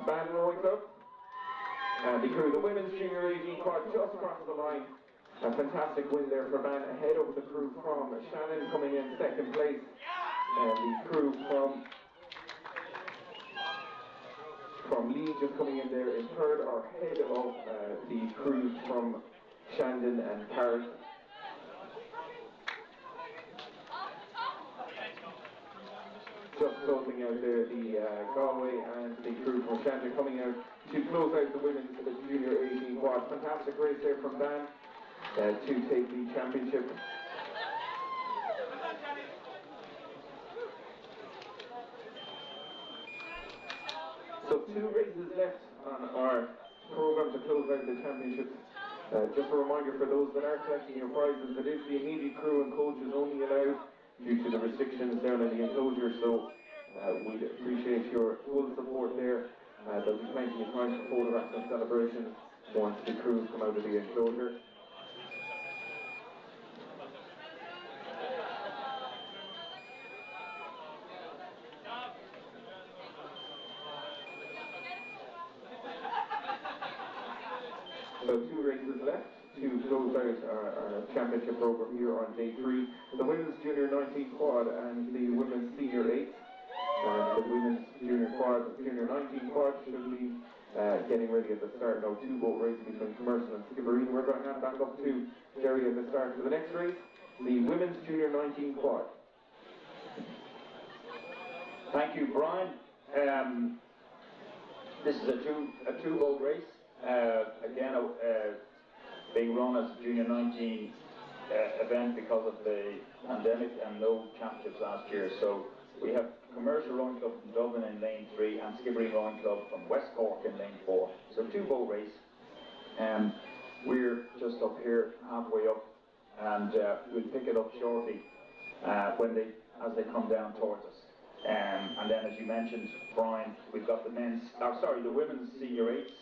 Ban Rowing Club. And the crew, the Women's Junior 18 quad, just across the line. A fantastic win there for Ban, ahead of the crew from Shannon coming in second place, and the crew from Lee just coming in there in third, or ahead of the crews from Shandon and Carrick. Just closing out there, the Galway and the crew from Shandon coming out to close out the Women's Junior 18 quad. Fantastic race there from Ban to take the championship. So 2 races left on our program to close out the championships. Just a reminder for those that are collecting your prizes, that is the immediate crew and coaches only allowed due to the restrictions down in the enclosure, so we'd appreciate your full support there. There'll be plenty of time for photographs and celebrations once the crews come out of the enclosure. So 2 races left to close out our championship program here on day 3. The Women's Junior 19 quad and the Women's Senior 8. The Women's Junior quad, Junior 19 quad should be getting ready at the start now. 2 boat racing between Commercial and Skibbereen. We're going to hand back up to Jerry at the start for the next race, the Women's Junior 19 quad. Thank you, Brian. This is a two boat race. Again, being run as a Junior 19 event because of the pandemic and no championships last year. So we have Commercial Rowing Club from Dublin in lane 3 and Skibbereen Rowing Club from West Cork in lane 4. So 2 boat race. We're just up here, halfway up, and we'll pick it up shortly as they come down towards us. And then, as you mentioned, Brian, we've got the women's Senior 8s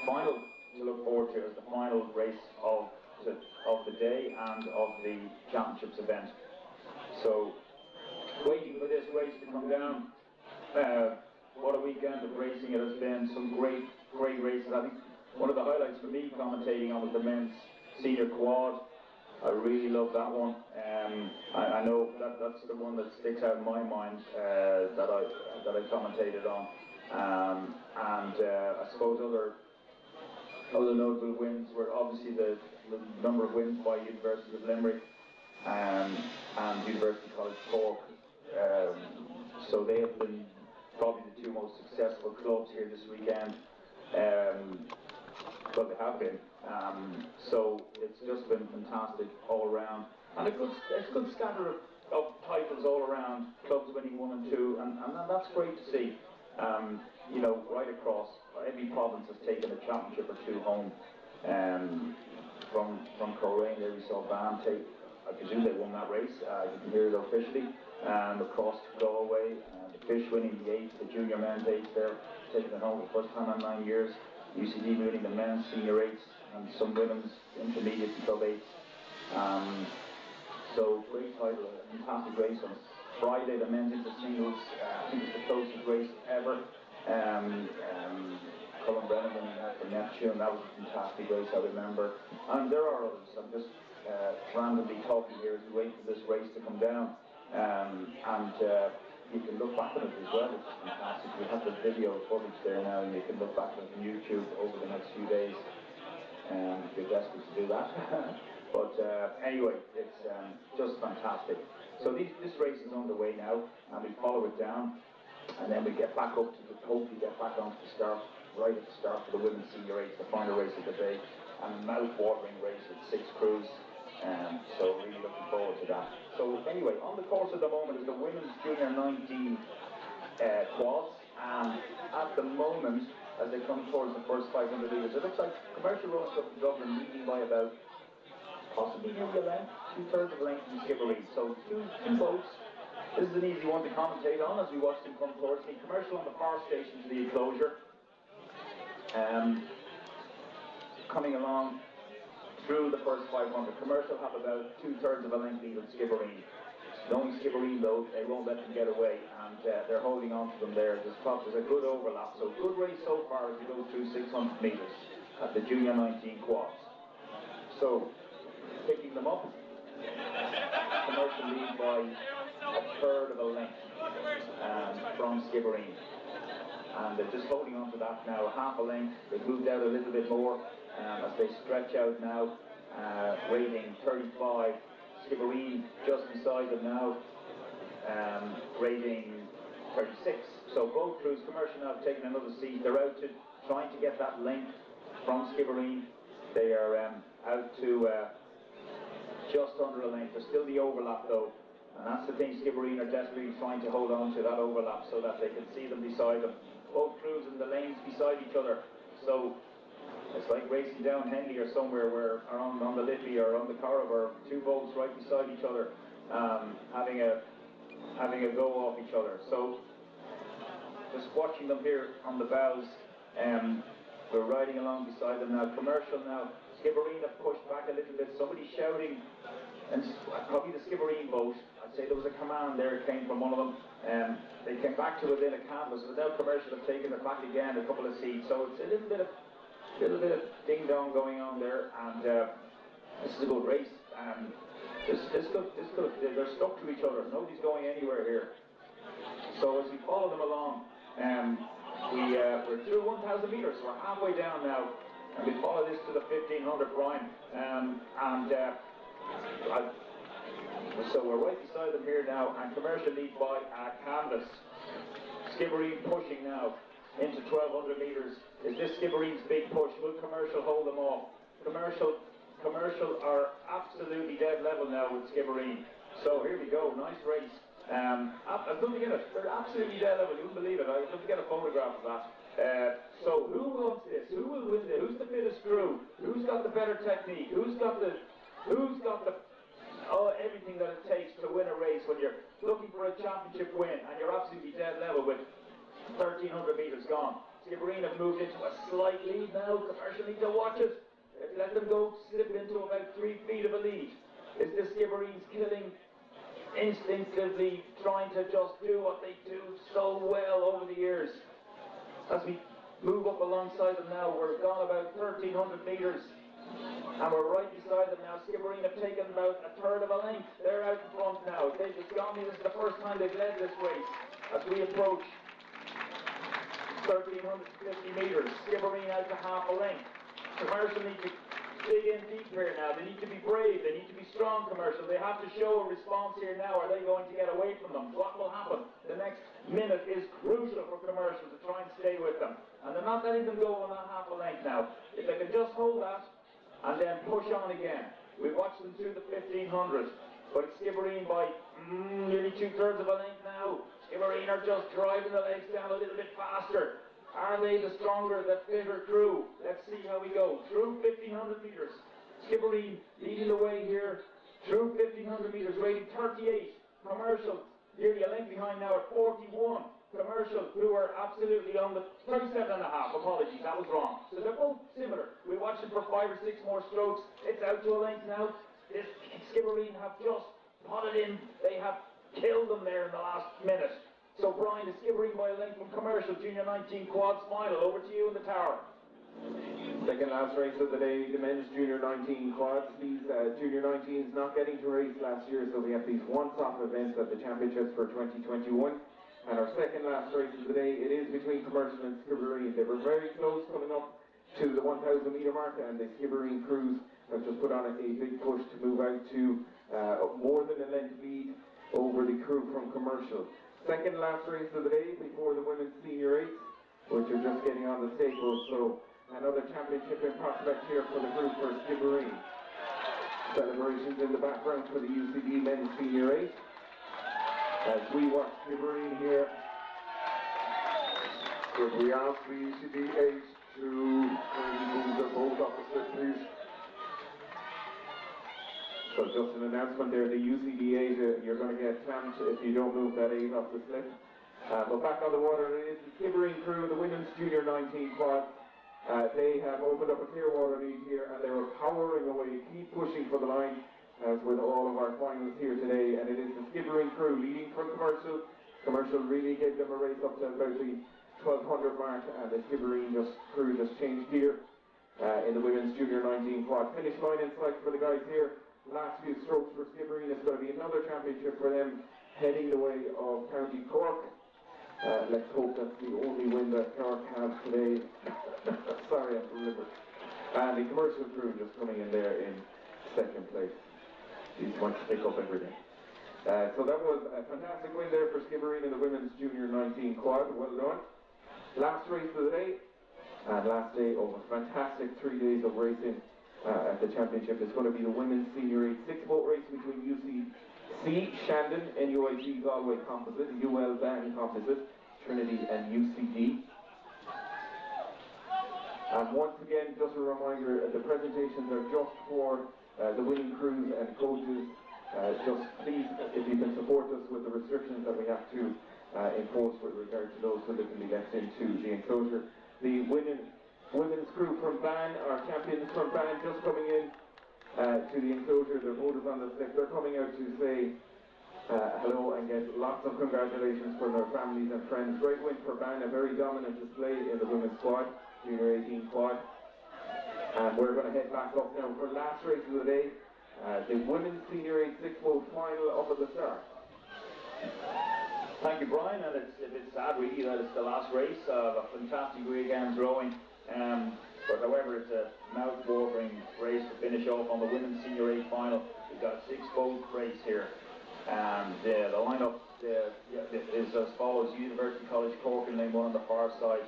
final to look forward to as the final race of the day and of the championships event. So, waiting for this race to come down. What a weekend of racing it has been. Some great races. I think one of the highlights for me commentating on was the men's senior quad. I really love that one. I know that's the one that sticks out in my mind that I commentated on. I suppose other notable wins were obviously the number of wins by University of Limerick and University College Cork. So they have been probably the 2 most successful clubs here this weekend. Well, they have been. So it's just been fantastic all around. And it's a good scatter of titles all around, clubs winning 1 and 2, and that's great to see. Right across, every province has taken a championship or 2 home. From Coleraine there we saw Van take, I presume they won that race, you can hear it officially, across Galway, the Fish winning the 8th, the junior men's 8th there, taking it home for the first time in 9 years, UCD winning the men's senior 8s, and some women's intermediate and club 8s. So great title, a fantastic race on Friday, the men's into singles, I think it's the closest race ever. Colin Brennan winning that for Neptune, that was a fantastic race, I remember. And there are others, I'm just randomly talking here as we wait for this race to come down. You can look back at it as well, which is fantastic. We have the video footage there now, and you can look back at it on YouTube over the next few days. If you're desperate to do that. But anyway, it's just fantastic. So this race is underway now, and we follow it down, and then we get back up to the, hopefully get back onto the start, right at the start for the women's senior race, the final race of the day, and a mouth-watering race with 6 crews. So really looking forward to that. So anyway, on the course at the moment is the women's junior 19 quads, and at the moment, as they come towards the first 500 metres, it looks like Commercial Rowing Club in Dublin leading by about possibly nearly a length, 2/3 of a length from Skibbereen. So two boats. This is an easy one to commentate on as we watch them come towards me. Commercial on the far station to the enclosure. Coming along through the first 500. Commercial have about 2/3 of a length lead on Skibbereen. Knowing Skibbereen though, they won't let them get away, and they're holding on to them there. There's a good overlap, so good race so far as we go through 600 metres at the junior 19 quads. So, picking them up, Commercial lead by 1/3 of a length from Skibbereen. And they're just holding on to that now, half a length. They've moved out a little bit more as they stretch out now, rating 35. Skibbereen just beside them now, rating 36. So both crews, Commercial now have taken another seat. They're out to trying to get that length from Skibbereen. They are out to just under a length. There's still the overlap though, and that's the thing Skibbereen are desperately trying to hold on to, that overlap, so that they can see them beside them. Both crews in the lanes beside each other. So it's like racing down Henley or somewhere, where or on the Liffey or on the Corriver, two boats right beside each other, having a go off each other. So just watching them here on the bows, we're riding along beside them now. Commercial now. Skibbereen have pushed back a little bit. Somebody shouting, and probably the Skibbereen boat. I'd say there was a command there. It came from one of them. They came back to within a canvas, but now Commercial have taken it back again, a couple of seats. So it's a little bit of ding dong going on there, and this is a good race. They're stuck to each other. Nobody's going anywhere here. So as we follow them along, we're through 1,000 metres. So we're halfway down now, and we follow this to the 1,500 Brian. So we're right beside them here now, and Commercial lead by a canvas. Skibbereen pushing now into 1,200 metres. Is this Skibbereen's big push? Will Commercial hold them off? Commercial are absolutely dead level now with Skibbereen. So here we go, nice race. I'd love to get it. They're absolutely dead level. You wouldn't believe it. I'd love to get a photograph of that. So who wants this? Who will win this? Who's the fittest crew? Who's got the better technique? Who's got the everything that it takes to win a race when you're looking for a championship win and you're absolutely dead level with 1,300 metres gone? Skibbereen have moved into a slight lead now. Commercial need to watch it. Let them go slip into about 3 feet of a lead. Is this Skibbereen's killing, instinctively trying to just do what they do so well over the years? As we move up alongside them now, we're gone about 1,300 metres. And we're right beside them now. Skibbereen have taken about 1/3 of a length. They're out in front now. They've just gone. This is the first time they've led this race. As we approach 1,350 metres, Skibbereen out to half a length. Commercial need to dig in deep here now. They need to be brave. They need to be strong, Commercial. They have to show a response here now. Are they going to get away from them? What will happen? The next minute is crucial for Commercial to try and stay with them. And they're not letting them go on that half a length now. If they can just hold that and then push on again. We've watched them through the 1,500, but it's Skibbereen by nearly 2/3 of a length now. Skibbereen are just driving the legs down a little bit faster. Are they the stronger, the fitter crew? Let's see how we go. Through 1,500 metres. Skibbereen leading the way here. Through 1,500 metres, rating 38. Commercial nearly a length behind now at 41. Commercial, who are absolutely on the 37.5. Apologies, that was wrong. So they're both similar. We watched it for 5 or 6 more strokes. It's out to a length now. This Skibbereen have just potted in. They have killed them there in the last minute. So Brian is Skibbereen by a length from Commercial, Junior 19 quads final. Over to you in the tower. Second last race of the day, the men's Junior 19 quads. These Junior 19s not getting to race last year, so we have these once-off events at the championships for 2021. And our second last race of the day, it is between Commercial and Skibbereen. They were very close coming up to the 1,000 metre mark, and the Skibbereen crews have just put on a big push to move out to more than a length lead over the crew from Commercial. Second last race of the day before the women's senior 8, which are just getting on the staples. So another championship in prospect here for the group for Skibbereen. Celebrations in the background for the UCD men's senior 8. As we watch Skibbereen here. Could we ask the UCD 8 to move the boat off the slip, please? So just an announcement there, the UCD 8, you're going to get clamped if you don't move that 8 off the slip. But back on the water, it is the Skibbereen crew, the women's Junior 19 quad. They have opened up a clear water lead here, and they were powering away, keep pushing for the line, as with all of our finals here today. And it is the Skibbereen crew leading from Commercial. Commercial really gave them a race up to about the 1,200 mark, and the Skibbereen crew just changed gear in the women's Junior 19 quad. Finish line in sight for the guys here. Last few strokes for Skibbereen. It's going to be another championship for them, heading the way of County Cork. Let's hope that's the only win that Cork has today. Sorry, I'm from Limerick. And the Commercial crew just coming in there in second place. These ones pick up everything. So that was a fantastic win there for Skibbereen in the women's Junior 19 quad. Well done. Last race of the day, and last day of a fantastic 3 days of racing at the championship. Is going to be the women's senior 8 6-boat race between UCC Shandon, NUIG Galway Composite, UL Ban Composite, Trinity and UCD. And once again, just a reminder, the presentations are just for the winning crews and coaches. Just please, if you can support us with the restrictions that we have to enforce with regard to those who literally get into the enclosure. The women's crew from Ban, our champions from Ban, just coming in to the enclosure. Their boat is on the slip. They're coming out to say hello and get lots of congratulations from their families and friends. Great win for Ban, a very dominant display in the women's squad, Junior 18 quad. And we're going to head back up now for the last race of the day, the women's senior 8 6-boat final up at the start. Thank you, Brian, and it's a bit sad really that it's the last race of a fantastic weekend rowing. But however, it's a mouth-watering race to finish off on the women's senior 8 final. We've got a 6-boat race here. And the lineup is as follows: University College Cork in lane 1 on the far side,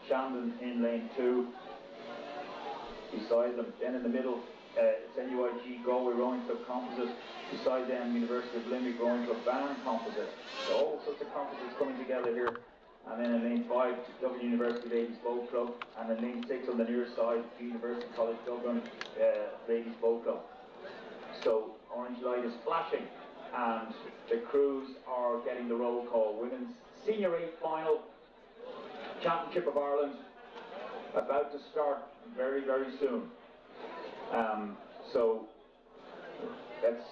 Shandon in lane 2 beside them. Then in the middle, it's NUIG Galway Rowing Club Composite. Beside them, University of Limerick Rowing Club Ban Composite. So all sorts of composites coming together here. And then in lane 5, Dublin University Ladies Boat Club. And in lane 6 on the near side, University College Dublin Ladies Boat Club. So orange light is flashing, and the crews are getting the roll call. Women's Senior 8 final, Championship of Ireland, about to start very, very soon. So let's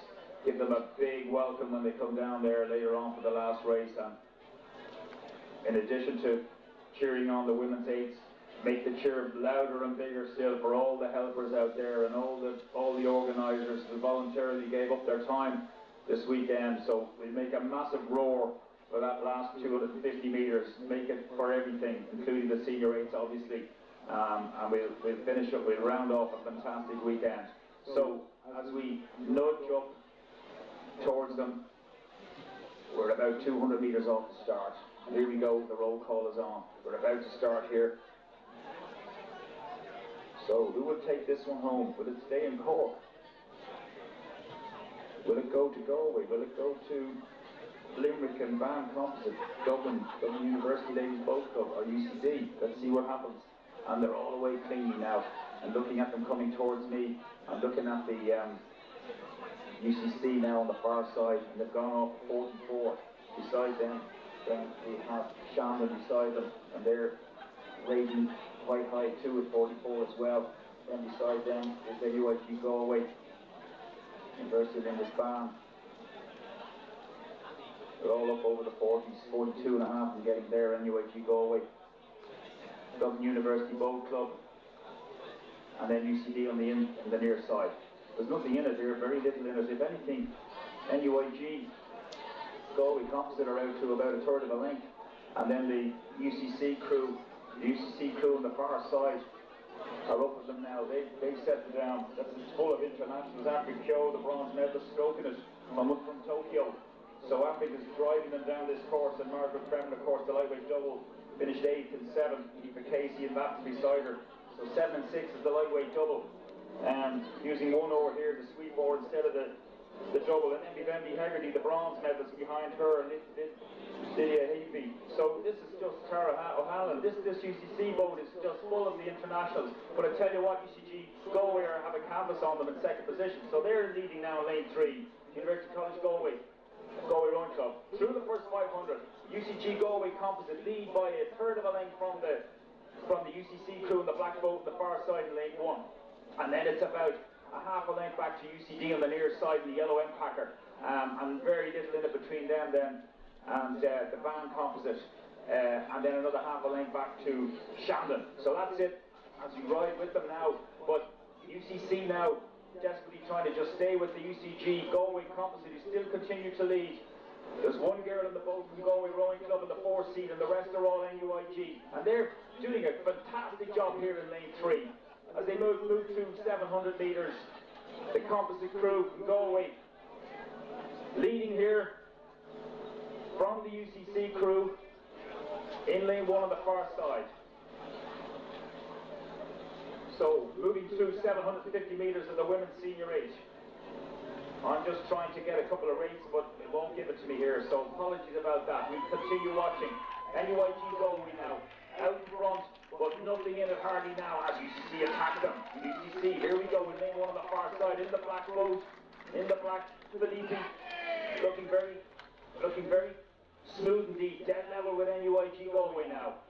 give them a big welcome when they come down there later on for the last race. And in addition to cheering on the women's 8s, make the cheer louder and bigger still for all the helpers out there and all the organisers who voluntarily gave up their time this weekend. So we'll make a massive roar for that last 250 metres, make it for everything, including the senior 8s obviously. And we'll finish up, we'll round off a fantastic weekend. So as we nudge up towards them, we're about 200 metres off the start. And here we go, the roll call is on. We're about to start here. So who will take this one home? Will it stay in Cork? Will it go to Galway? Will it go to Limerick and Van Composite, Dublin University Ladies Boat Club, or UCD. Let's see what happens. And they're all away cleanly now. And looking at them coming towards me, I'm looking at the UCC now on the far side, and they've gone off 44. Beside them, then we have Shandon beside them, and they're rating quite high too at 44 as well. Then beside them is the UIG Galway, University of Lindisfarne. They're all up over the 40s, 42 and a half and getting there, NUIG Galway. Dublin University Boat Club, and then UCD on the near side. There's nothing in it here, very little in it. If anything, NUIG Galway Composite are out to about a third of a length, and then the UCC crew on the far side are up with them now. They settled down. That's full of internationals. Afrik Kyo, the bronze medalist, stroking it from Tokyo. So Afrik is driving them down this course, and Margaret Fremen, of course, the lightweight double, finished 8th and 7th. Aoife Casey and Batten beside her. So 7 and 6 is the lightweight double. Using one oar here, the sweep oar instead of the double. And then Vivendi Hegarty, the bronze medalist, behind her, and Lydia Heafy. So this is just Tara O'Halloran. This UCC boat is just full of the internationals. But I tell you what, UCG Galway have a canvas on them in 2nd position. So they're leading now in lane 3. University College Galway Rowing Club. Through the first 500, UCG Galway Composite lead by a third of a length from the UCC crew in the black boat on the far side in lane 1. And then it's about a half a length back to UCD on the near side in the yellow Empacker. And very little in it between them then and the Van Composite. And then another half a length back to Shandon. So that's it as we ride with them now. But UCC now desperately trying to just stay with the UCG Galway Composite, who still continue to lead. There's one girl in the boat from Galway Rowing Club in the 4th seat, and the rest are all NUIG. And they're doing a fantastic job here in lane 3. As they move to 700 metres, the composite crew from Galway leading here from the UCC crew in lane 1 on the far side. So moving through 750 metres of the women's senior age. I'm just trying to get a couple of rates, but it won't give it to me here, so apologies about that. We'll continue watching. NUIG Galway now, out in front, but nothing in it hardly now as UCC attack them. UCC, here we go with lane 1 on the far side, in the black boat, in the black Felipe, looking very smooth indeed, dead level with NUIG Galway now.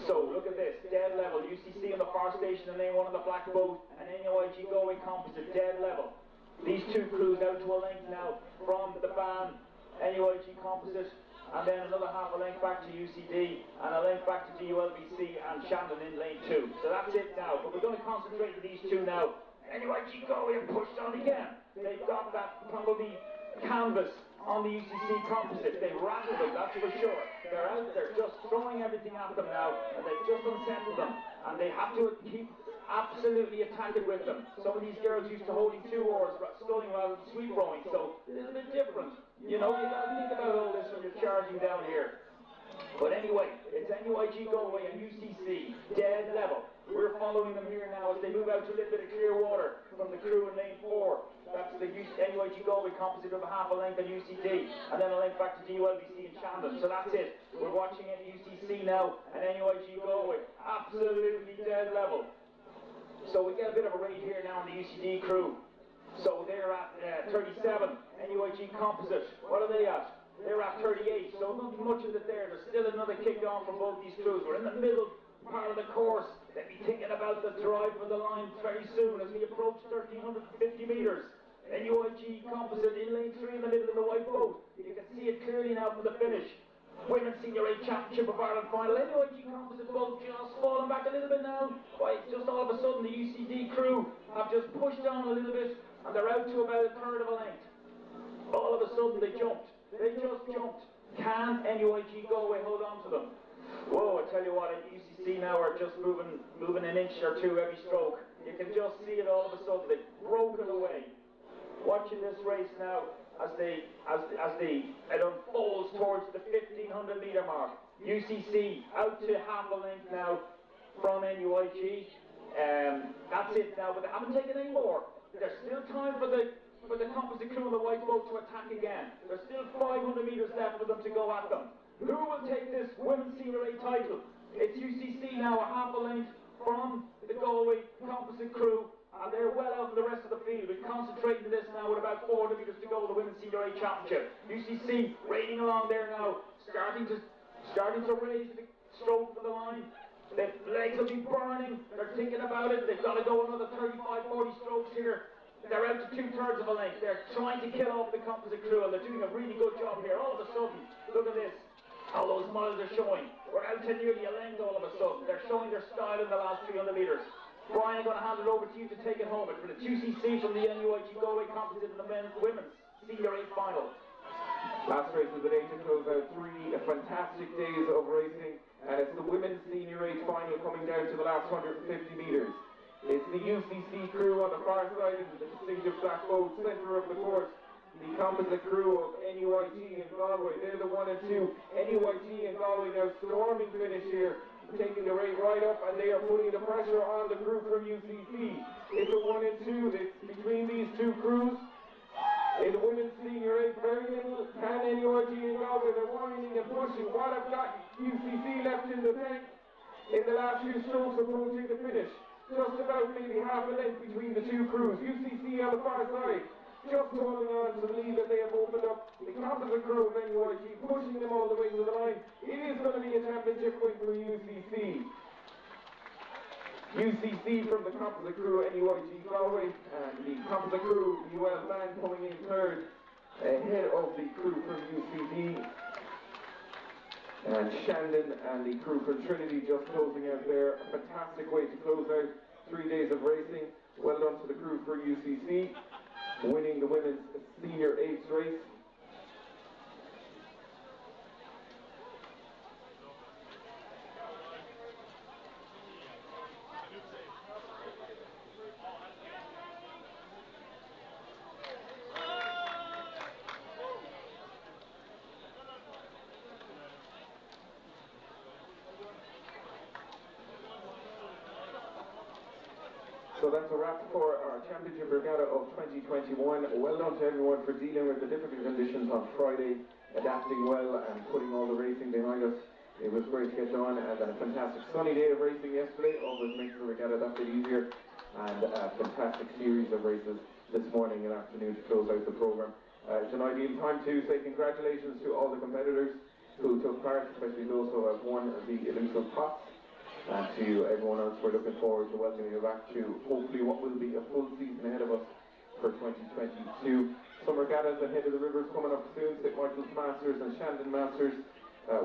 So look at this, dead level, UCC on the far station in lane 1 on the black boat, and NUIG Galway Composite, dead level. These two crews out to a length now from the Van, NUIG Composite, and then another half a length back to UCD, and a length back to GULBC and Shandon in lane 2. So that's it now, but we're going to concentrate on these two now. NUIG Galway have pushed on again. They've got that probably canvas on the UCC Composite. They rattled them, that's for sure. They're out there just throwing everything at them now, and they've just unsettled them. And they have to keep absolutely attacking with them. Some of these girls used to holding 2 oars, sculling rather than sweep rowing, so a little bit different. You know, you got to think about all this when you're charging down here. But anyway, it's NUIG Galway and UCC, dead level. We're following them here now as they move out to a little bit of clear water from the crew in lane 4. That's the NUIG Galway Composite of a half a length on UCD, and then a length back to GULBC and Shandon. So that's it. We're watching UCC now and NUIG Galway, absolutely dead level. So we get a bit of a rate here now on the UCD crew. So they're at 37, NUIG Composite. What are they at? They're at 38, so nothing much of it there. There's still another kick on from both these crews. We're in the middle part of the course. They'll be thinking about the drive for the line very soon as we approach 1,350 metres. NUIG Composite in lane 3 in the middle of the white boat. You can see it clearly now from the finish. Women's Senior A Championship of Ireland final. NUIG Composite boat just falling back a little bit now. Just all of a sudden the UCD crew have just pushed on a little bit, and they're out to about a third of a length. All of a sudden they jumped. They just jumped. Can NUIG Galway hold on to them? Whoa, I tell you what, UCC now are just moving an inch or two every stroke. You can just see it all of a sudden. They've broken away. Watching this race now as it unfolds towards the 1,500 metre mark. UCC out to half a length now from NUIG. That's it now, but they haven't taken any more. There's still time for the for the composite crew and the white boat to attack again. There's still 500 metres left for them to go at them. Who will take this Women's Senior A title? It's UCC now, a half a length from the Galway composite crew, and they're well out in the rest of the field. We're concentrating this now with about 400 metres to go to the Women's Senior A Championship. UCC raining along there now, starting to raise the stroke for the line. Their legs will be burning, they're thinking about it, they've got to go another 35-40 strokes here. They're out to 2/3 of a length. They're trying to kill off the composite crew, and they're doing a really good job here. All of a sudden, look at this. How those miles are showing. We're out to nearly a length all of a sudden. They're showing their style in the last 300 metres. Brian, I'm going to hand it over to you to take it home. It's for the UCC from the NUIG Galway composite in the women's Senior A final. Last race of the day to close out 3 fantastic days of racing, and it's the Women's Senior A final coming down to the last 150 metres. It's the UCC crew on the far side in the distinctive black boat, centre of the course. The composite crew of NUIG and Galway, they're the 1 and 2. NUIG and Galway now storming finish here, taking the rate right up, and they are putting the pressure on the crew from UCC. It's a 1 and 2. It's between these two crews. In the Women's Senior A, very little can NUIG and Galway. They're whining and pushing. What have got UCC left in the tank in the last few strokes approaching the finish? Just about maybe half a length between the two crews. UCC on the far side, just holding on to the lead that they have opened up. The composite crew of NUIG pushing them all the way to the line. It is going to be a championship win for UCC. UCC from the composite crew, NUIG Galway, and the composite crew, UL Band coming in third, ahead of the crew from UCD. And Shandon and the crew from Trinity just closing out there. A fantastic way to close out 3 days of racing. Well done to the crew for UCC, winning the Women's Senior 8 race. So that's a wrap for our Championship Regatta of 2021. Well done to everyone for dealing with the difficult conditions on Friday, adapting well and putting all the racing behind us. It was great to get on, and a fantastic sunny day of racing yesterday always makes the regatta that bit easier, and a fantastic series of races this morning and afternoon to close out the programme. It's an ideal time to say congratulations to all the competitors who took part, especially those who have won the elusive pots. And to everyone else, we're looking forward to welcoming you back to hopefully what will be a full season ahead of us for 2022. Some regattas ahead of the rivers coming up soon. St. Michael's Masters and Shandon Masters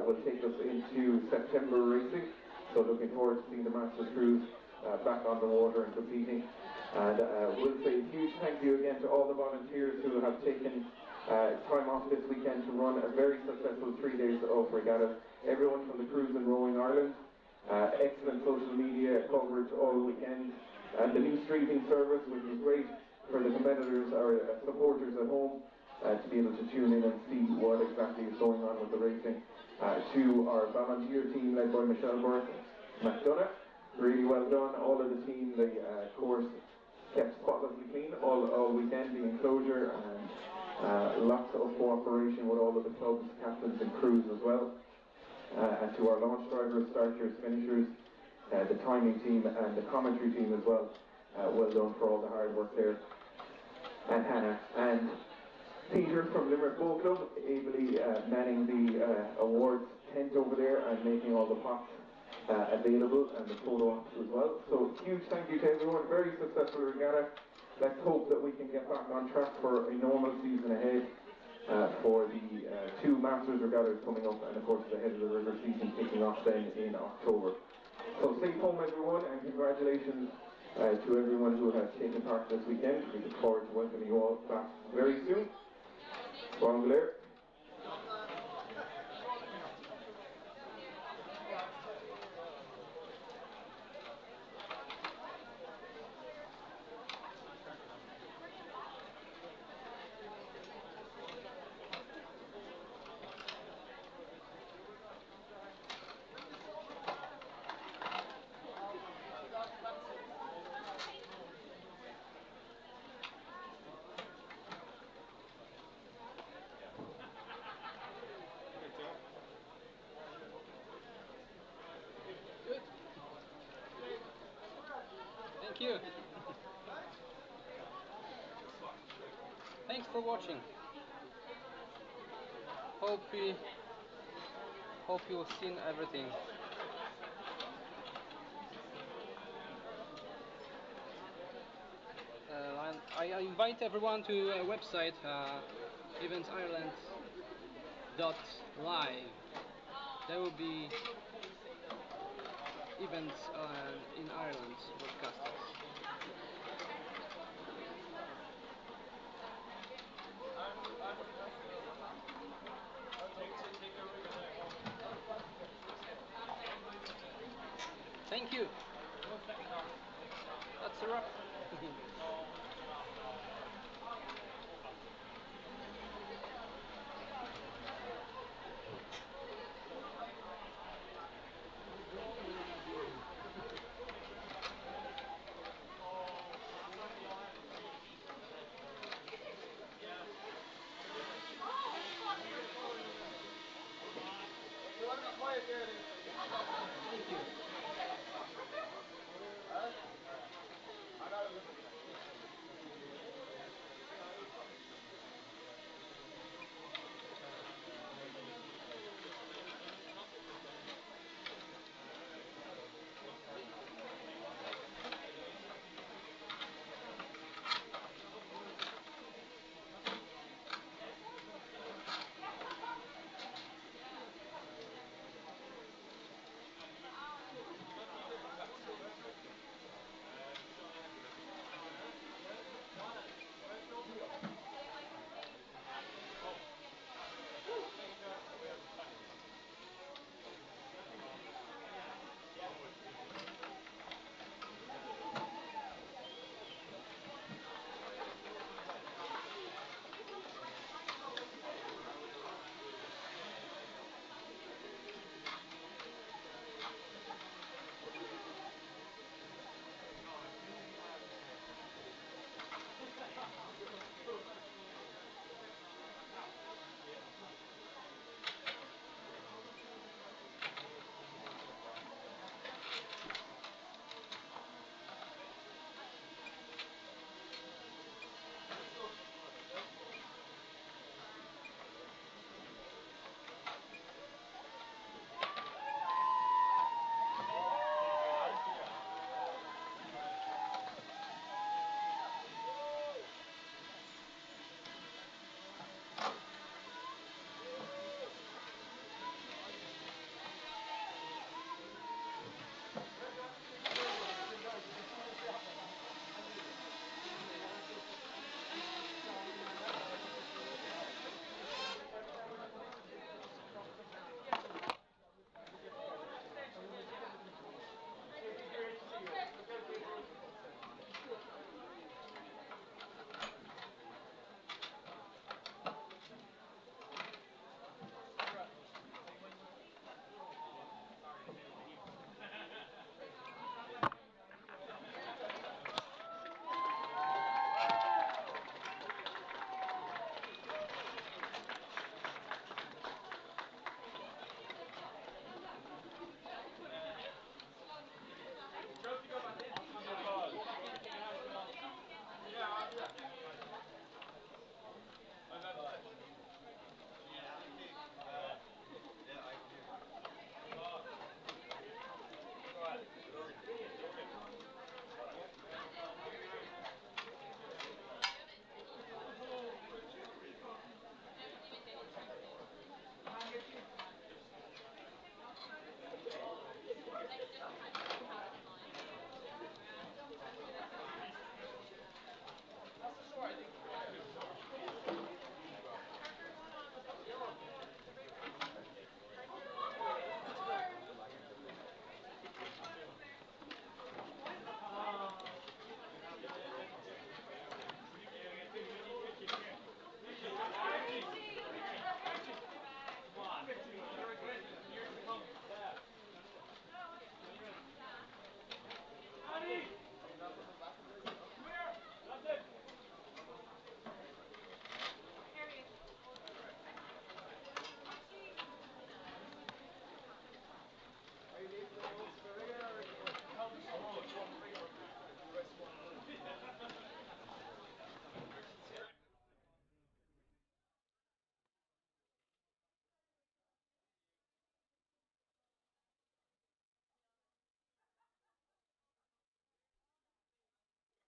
will take us into September racing. So looking forward to seeing the Masters crews back on the water and competing. And we'll say a huge thank you again to all the volunteers who have taken time off this weekend to run a very successful 3 days of regatta. Everyone from the Cruise and Rowing Ireland. Excellent social media coverage all weekend, and the new streaming service, which was great for the competitors or supporters at home to be able to tune in and see what exactly is going on with the racing. To our volunteer team led by Michelle Burke McDonough, really well done. All of the team, the course kept spotlessly clean all weekend, the enclosure, and lots of cooperation with all of the clubs, captains and crews as well. And to our launch drivers, starters, finishers, the timing team and the commentary team as well. Well done for all the hard work there. And Hannah and Peter from Limerick Boat Club, ably manning the awards tent over there and making all the pots available, and the photo ops as well. So huge thank you to everyone, very successful regatta. Let's hope that we can get back on track for a normal season ahead. For the 2 Masters regattas coming up, and of course the Head of the River season kicking off then in October. So safe home everyone, and congratulations to everyone who has taken part this weekend. We look forward to welcoming you all back very soon. Bon Blair. you. Thanks for watching. Hope you've seen everything. And I invite everyone to a website, eventsireland.live. There will be events in Ireland broadcasted. Thank you. That's a wrap.